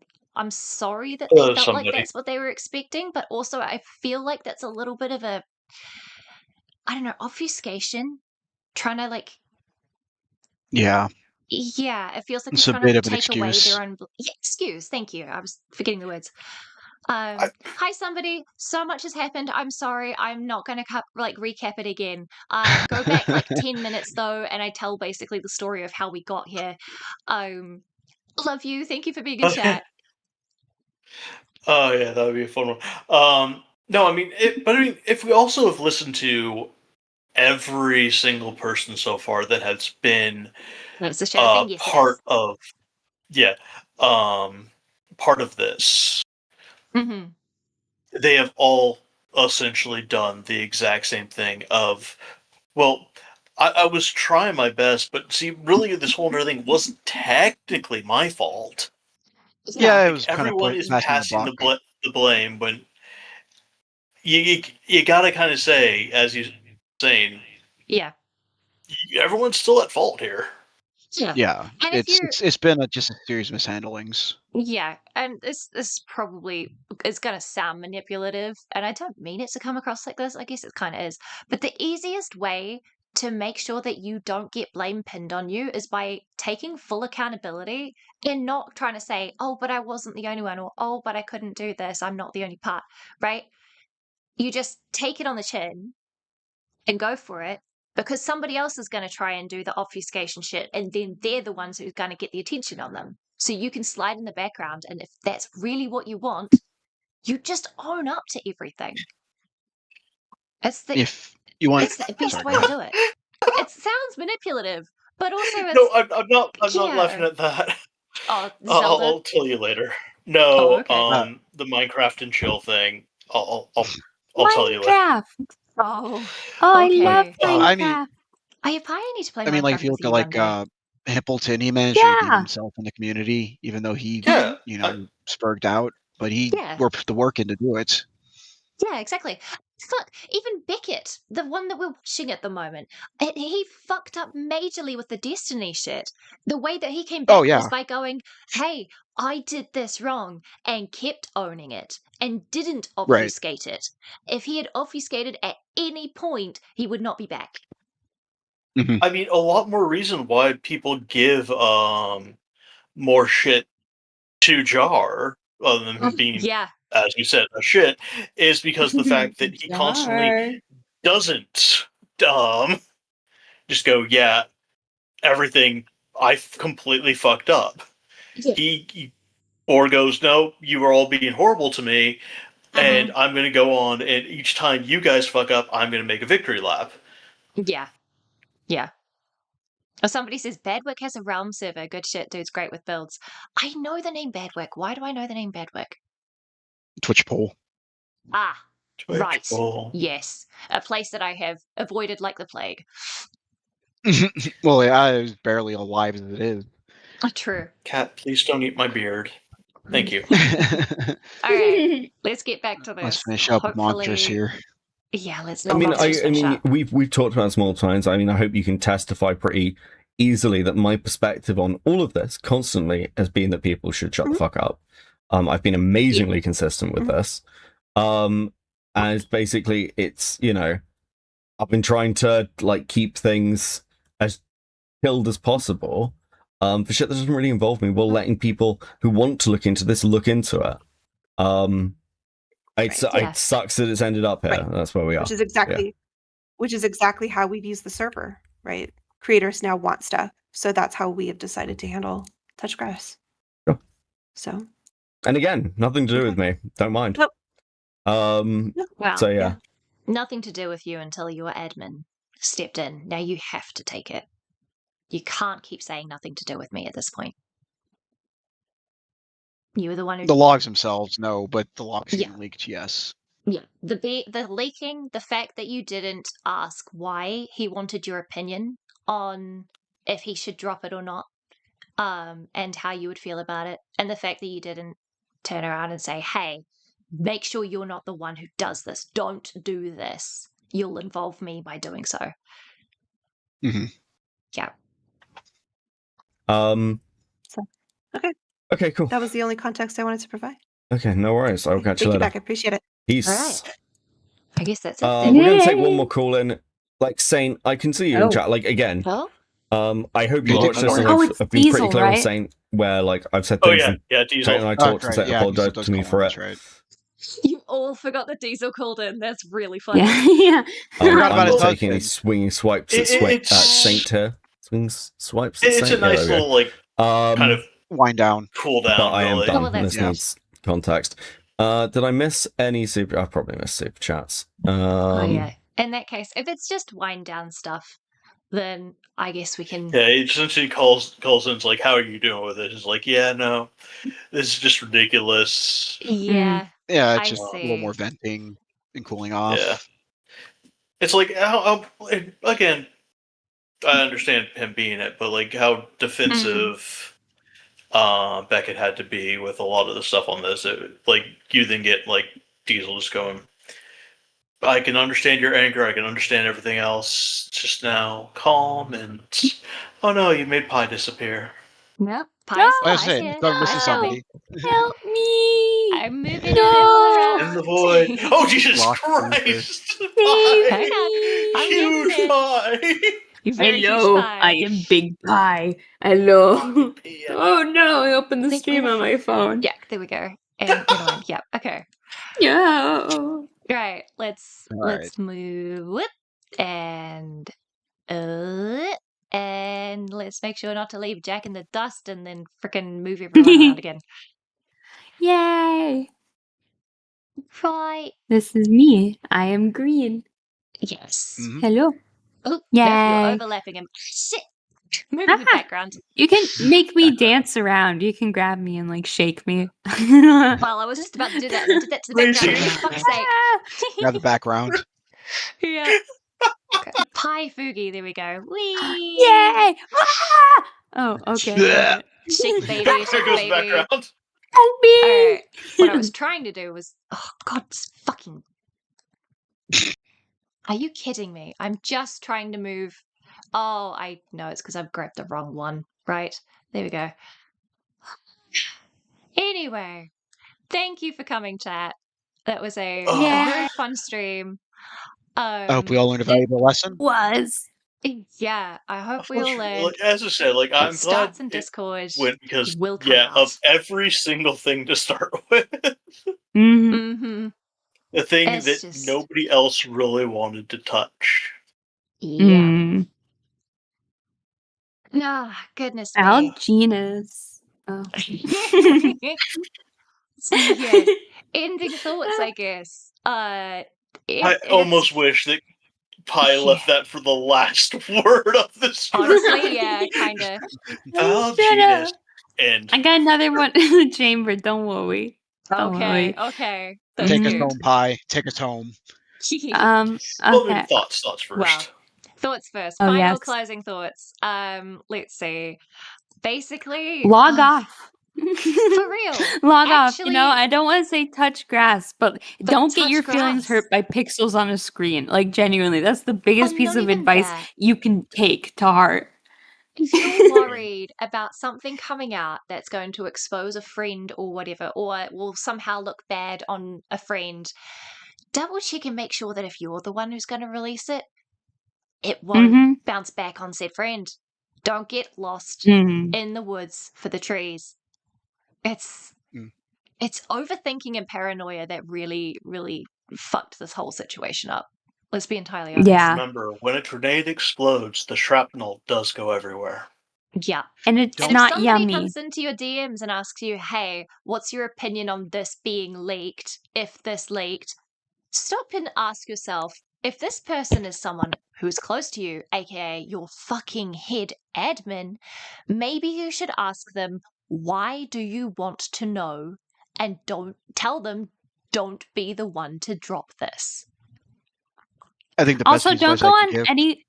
sorry that they felt like that's what they were expecting, but also I feel like that's a little bit of a, I don't know, obfuscation. Trying to like, Yeah. yeah, it feels like It's they're a trying bit to of an take away excuse. their own excuse. Thank you. I was forgetting the words. Hi, somebody. So much has happened. I'm sorry. I'm not going to recap it again. Go back like 10 minutes though, and I tell basically the story of how we got here. Love you. Thank you for being in chat. Oh yeah, that would be a fun one. No, I mean, if we also have listened to every single person so far that has been That's the shadow thing. Yes, part of, part of this. Mm-hmm. They have all essentially done the exact same thing of, well, I was trying my best, but see, really, this whole entire thing wasn't technically my fault. Yeah, it was everyone is passing the blame when you gotta kind of say, as you're saying, yeah, everyone's still at fault here. Yeah, and it's been just a series of mishandlings. Yeah, and this probably is going to sound manipulative, and I don't mean it to come across like this. I guess it kind of is. But the easiest way to make sure that you don't get blame pinned on you is by taking full accountability and not trying to say, "Oh, but I wasn't the only one," or "Oh, but I couldn't do this. I'm not the only part." Right? You just take it on the chin and go for it. Because somebody else is going to try and do the obfuscation shit, and then they're the ones who's going to get the attention on them. So you can slide in the background, and if that's really what you want, you just own up to everything. It's the best way to do it. It sounds manipulative, but also it's no, I'm not laughing at that. Oh, I'll tell you later. No, okay. The Minecraft and chill thing. I'll tell you later. Minecraft. Oh, I okay. love Minecraft. I mean, I probably need to play I mean, like Minecraft if you with look you at one like day. Hippleton, he managed to redeem himself in the community, even though he, spurged out, but he put the work in to do it. Yeah, exactly. Fuck, even Beckett, the one that we're watching at the moment, he fucked up majorly with the Destiny shit. The way that he came back was by going, "Hey, I did this wrong," and kept owning it and didn't obfuscate it. If he had obfuscated at any point, he would not be back. I mean, a lot more reason why people give more shit to Jar, other than him being, as you said, a shit, is because the fact that he constantly doesn't just go, yeah, everything I've completely fucked up. He or goes, no, you were all being horrible to me, and I'm going to go on, and each time you guys fuck up, I'm going to make a victory lap. Yeah. Yeah. Or somebody says, Badwick has a realm server. Good shit, dude's great with builds. I know the name Badwick. Why do I know the name Badwick? Twitch poll. Ah, Twitch right. poll. Yes. A place that I have avoided like the plague. Well, yeah, it was barely alive as it is. True. Cat, please don't eat my beard. Thank you. All right, let's get back to this. Let's finish up with Monstrous here. Yeah, let's. I mean, we've talked about this multiple times. I mean, I hope you can testify pretty easily that my perspective on all of this constantly has been that people should shut the fuck up. I've been amazingly consistent with this. And basically, it's, I've been trying to like keep things as chilled as possible. For shit that doesn't really involve me, while letting people who want to look into this look into it. It sucks that it's ended up here. Right. That's where we are. Which is exactly how we've used the server, right? Creators now want stuff, so that's how we have decided to handle Touchgrass. Sure. So. And again, nothing to do with me. Don't mind. Nope. Well, so yeah. Nothing to do with you until your admin stepped in. Now you have to take it. You can't keep saying nothing to do with me at this point. You were the one who... The logs themselves, no, but the logs getting leaked, yes. Yeah, the leaking, the fact that you didn't ask why he wanted your opinion on if he should drop it or not, and how you would feel about it, and the fact that you didn't turn around and say, hey, make sure you're not the one who does this. Don't do this. You'll involve me by doing so. Mm-hmm. Yeah. Okay. Okay, cool. That was the only context I wanted to provide. Okay, no worries. I'll catch you Thank you, later. Beck. I appreciate it. Peace. All right. I guess that's it. We're going to take one more call in. Like, Saint, I can see you in chat. Like, again, I hope you watch this and I've been Diesel, pretty clear right? on Saint where, like, I've said things and Diesel. Saint and I talked and right, Saint yeah, apologized Diesel to me does for call, it. that's right. You all forgot that Diesel called in. That's really funny. Yeah. Forgot about I'm his not taking any husband. swinging swipes at Saint here. Swipes at It's Saint? a nice Yeah, little, like, kind of wind down. Cool down, but I am really. done. Well, that's This needs context. Did I miss any super? I probably missed super chats. Oh, yeah. In that case, if it's just wind down stuff, then I guess we can. Yeah, he essentially calls in, it's like, how are you doing with it? He's like, yeah, no, this is just ridiculous. Yeah. Yeah, it's I just a see. little more venting and cooling off. Yeah. It's like, again, I understand him being it, but like how defensive Beckett had to be with a lot of the stuff on this. Like, you then get like Diesel just going, I can understand your anger, I can understand everything else. Just now, calm and oh no, you made Pie disappear. Nope. No, That's it. here. Go listen to somebody. Help me! I'm moving No! In the void. Oh, Jesus Lost Christ! Baby! I'm Huge getting there. pie! You're very huge Hello, pie. I am Big Pie. Hello. Oh no, I opened the stream on my phone. Yeah, there we go. And anyway, yeah, okay. Yeah. Right, let's right. move it and let's make sure not to leave Jack in the dust and then frickin' move everyone around again. Yay! Right. This is me. I am green. Yes. Mhm. Hello. Oh, no, Yay. you're overlapping him. Shit. Move in the background. You can make me dance around. You can grab me and like shake me. Well, I was just about to do that and I did that to the background. For fuck's sake. Grab the background. Yeah. Okay. Pie Fugi, there we go. Whee! Yay! Ah! Oh, okay. got it. Shake baby, There shake goes baby. background. Help me! Alright. What I was trying to do was, oh god, it's fucking. Are you kidding me? I'm just trying to move. Oh, I know it's because I've grabbed the wrong one. Right. There we go. Anyway, thank you for coming, chat. That was a very fun stream. I hope we all learned a valuable lesson. Was. Yeah, I hope we all learned. Like, as I said, like, I'm glad Starts in Discord. went because will come out. of every single thing to start with, Mm-hmm. the thing It's that just- nobody else really wanted to touch. Yeah. Ah, goodness me. Algenus. Oh. So, yeah, ending thoughts, I guess. I almost wish that Pie left that for the last word of this. Honestly, yeah, kind of. Algenus. And I got another one in the chamber. Don't worry. Don't Okay, worry. okay. Take us home, Pie. Take us home. Okay. Thoughts first. Well, thoughts first. Oh, Final yes. closing thoughts. Let's see. Basically, Log off. for real. Log off. You Actually- know, I don't want to say touch grass, but don't get touch your feelings grass. hurt by pixels on a screen. Like, genuinely, that's the biggest piece not of even advice that. you can take to heart. If you're worried about something coming out that's going to expose a friend or whatever, or will somehow look bad on a friend, double check and make sure that if you're the one who's going to release it, it won't bounce back on said friend. Don't get lost in the woods for the trees. It's overthinking and paranoia that really, really fucked this whole situation up. Let's be entirely honest. remember, when a grenade explodes, the shrapnel does go everywhere. Yeah. And it's And not if somebody yummy. comes into your DMs and asks you, hey, what's your opinion on this being leaked, if this leaked, stop and ask yourself, if this person is someone who's close to you, aka your fucking head admin, maybe you should ask them, why do you want to know? And don't tell them, don't be the one to drop this. I think the best Also, piece of don't advice go I can on give. any.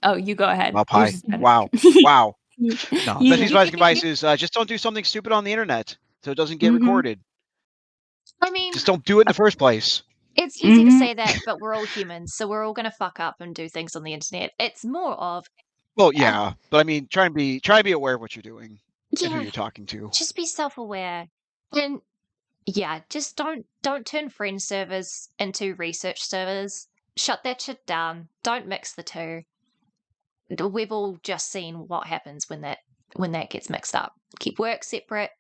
Oh, you go ahead. Wow, Yours Pie. is better. Wow. Wow. No, best advice advice is just don't do something stupid on the internet so it doesn't get recorded. I mean, just don't do it in the first place. It's easy to say that, but we're all humans, so we're all gonna fuck up and do things on the internet. It's more of Well, yeah, but I mean, try and be aware of what you're doing and who Yeah. you're talking to. just be self-aware, and yeah, just don't turn friend servers into research servers. Shut that shit down. Don't mix the two. We've all just seen what happens when that gets mixed up. Keep work separate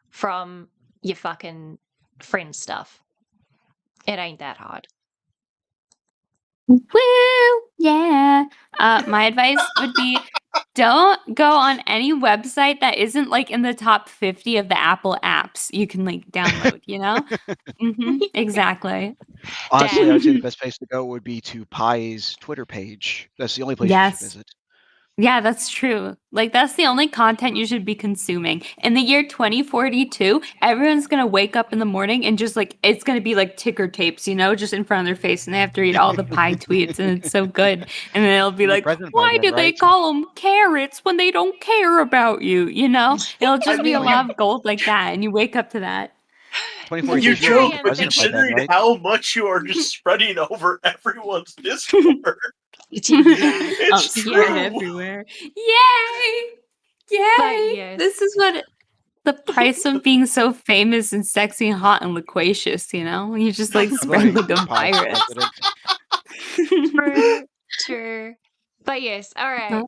from your fucking friend stuff. It ain't that hard. Woo! Yeah. My advice would be don't go on any website that isn't like in the top 50 of the Apple apps you can like download, you know? Exactly. Honestly, I would say the best place to go would be to Pi's Twitter page. That's the only place you should Yes. visit. Yeah, that's true. Like, that's the only content you should be consuming. In the year 2042, everyone's gonna wake up in the morning and just like, it's gonna be like ticker tapes, you know, just in front of their face, and they have to read all the pie tweets, and it's so good. And then it'll be like, why do they call them carrots when they don't care about you? You know, it'll just be a lot of gold like that, and you wake up to that. You joke, but considering how much you are just spreading over everyone's Discord. It's I'm true. spread everywhere. Yay! Yay! This is what the price of being so famous and sexy and hot and loquacious, you know? You just like spread like a virus. True. But yes, all right.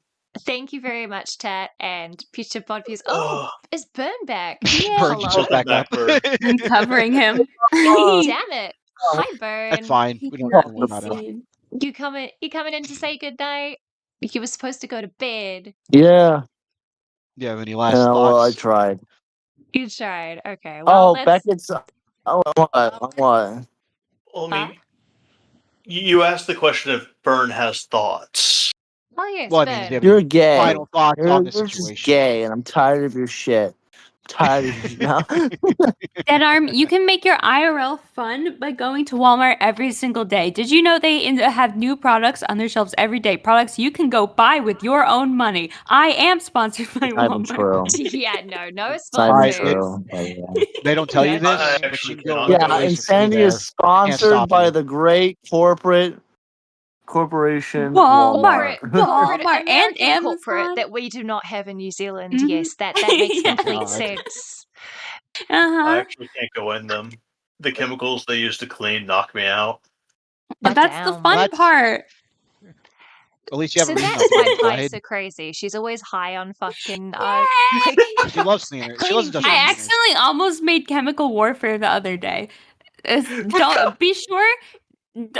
Thank you very much, Tat and Future Pod Views. Oh, is Burn back? Burn just goes back up. I'm covering him. Damn it. Hi, Burn. That's fine. We don't have to worry about it. You coming in to say goodnight? You were supposed to go to bed. Yeah. Do you have any last Yeah, well, I thoughts? tried. You tried. Okay. Well, Beckett's. Oh, what? Well, I mean, you asked the question if Burn has thoughts. Oh, yes, Well, I Burn. mean, do you have You're any gay. final thoughts on the You're just situation? gay, and I'm tired of your shit. Tired of you now. Dead Arm, you can make your IRL fun by going to Walmart every single day. Did you know they have new products on their shelves every day? Products you can go buy with your own money. I am sponsored by Walmart. Yeah, no It's not even sponsors. true. They don't tell you this. I but actually you go cannot. look at Yeah, the list of Insanity there. is Can't sponsored stop by you. the great corporation Walmart, Walmart. and American corporate Amazon. that we do not have in New Zealand. Yes, that makes complete God. sense. I actually can't go in them. The chemicals they use to clean knock me out. But that's the fun part. At least you have So a reason that's not why to go Pie's ahead. so crazy. She's always high on fucking She loves cleaner. She loves industrial I cleaners. accidentally almost made chemical warfare the other day. Don't be sure.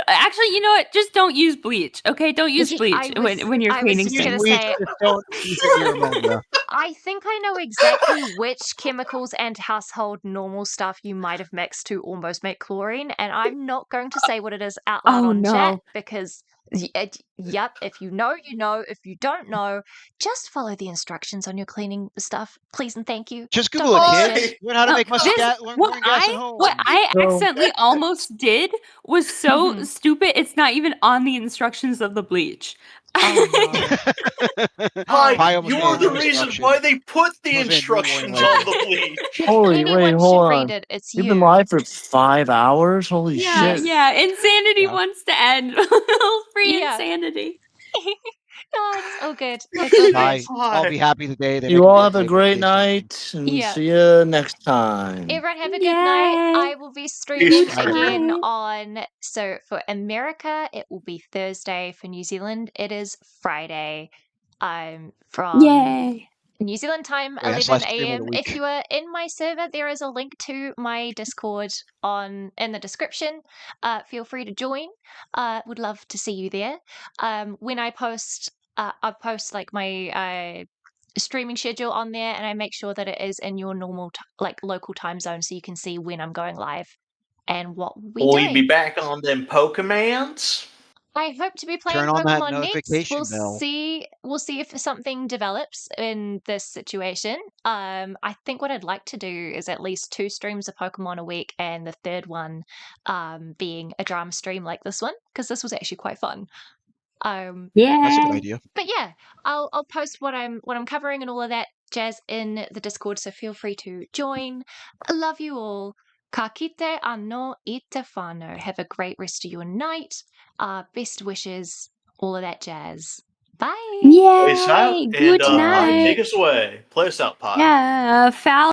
Actually, you know what? Just don't use bleach. Okay, don't use bleach when you're I was cleaning just gonna things. say, Don't use it near ammonia. I think I know exactly which chemicals and household normal stuff you might have mixed to almost make chlorine, and I'm not going to say what it is out loud Oh, on chat no. because, yep, if you know, you know. If you don't know, just follow the instructions on your cleaning stuff, please and thank you. Just Don't Google it, waste kids. Learn how to make mustard gas. Learn What gas at home. I accidentally almost did was so stupid. It's not even on the instructions of the bleach. Hi, you're the reason why they put the instructions on the bleach. Holy, wait, hold on. It's You've been live for 5 hours? Holy Yeah, shit. yeah. Insanity wants to end. Free Yeah. insanity. No, it's all good. It's all good. I'll be happy today. They You make all a have a great great taste. night, and Yeah. see you next time. Everyone have a good night. I will be streaming Bye. again so for America, it will be Thursday. For New Zealand, it is Friday. From Yay. New Zealand time, Yeah, that's 11 last stream of the a.m. If week. you are in my server, there is a link to my Discord in the description. Feel free to join. Would love to see you there. When I post like my streaming schedule on there, and I make sure that it is in your normal local time zone, so you can see when I'm going live and what we Will doing. you be back on them Pokemans? I hope to be playing Turn on that Pokemon next. notification We'll bell. see if something develops in this situation. I think what I'd like to do is at least 2 streams of Pokemon a week, and the third one being a drama stream like this one, because this was actually quite fun. Yeah, that's a good idea. But yeah, I'll post what I'm covering and all of that jazz in the Discord, so feel free to join. I love you all. Ka kite anō i te whānau. Have a great rest of your night. Best wishes, all of that jazz. Bye. Peace out, Yay! and Good night. take us away. Play us out, Pi. Yeah, foul.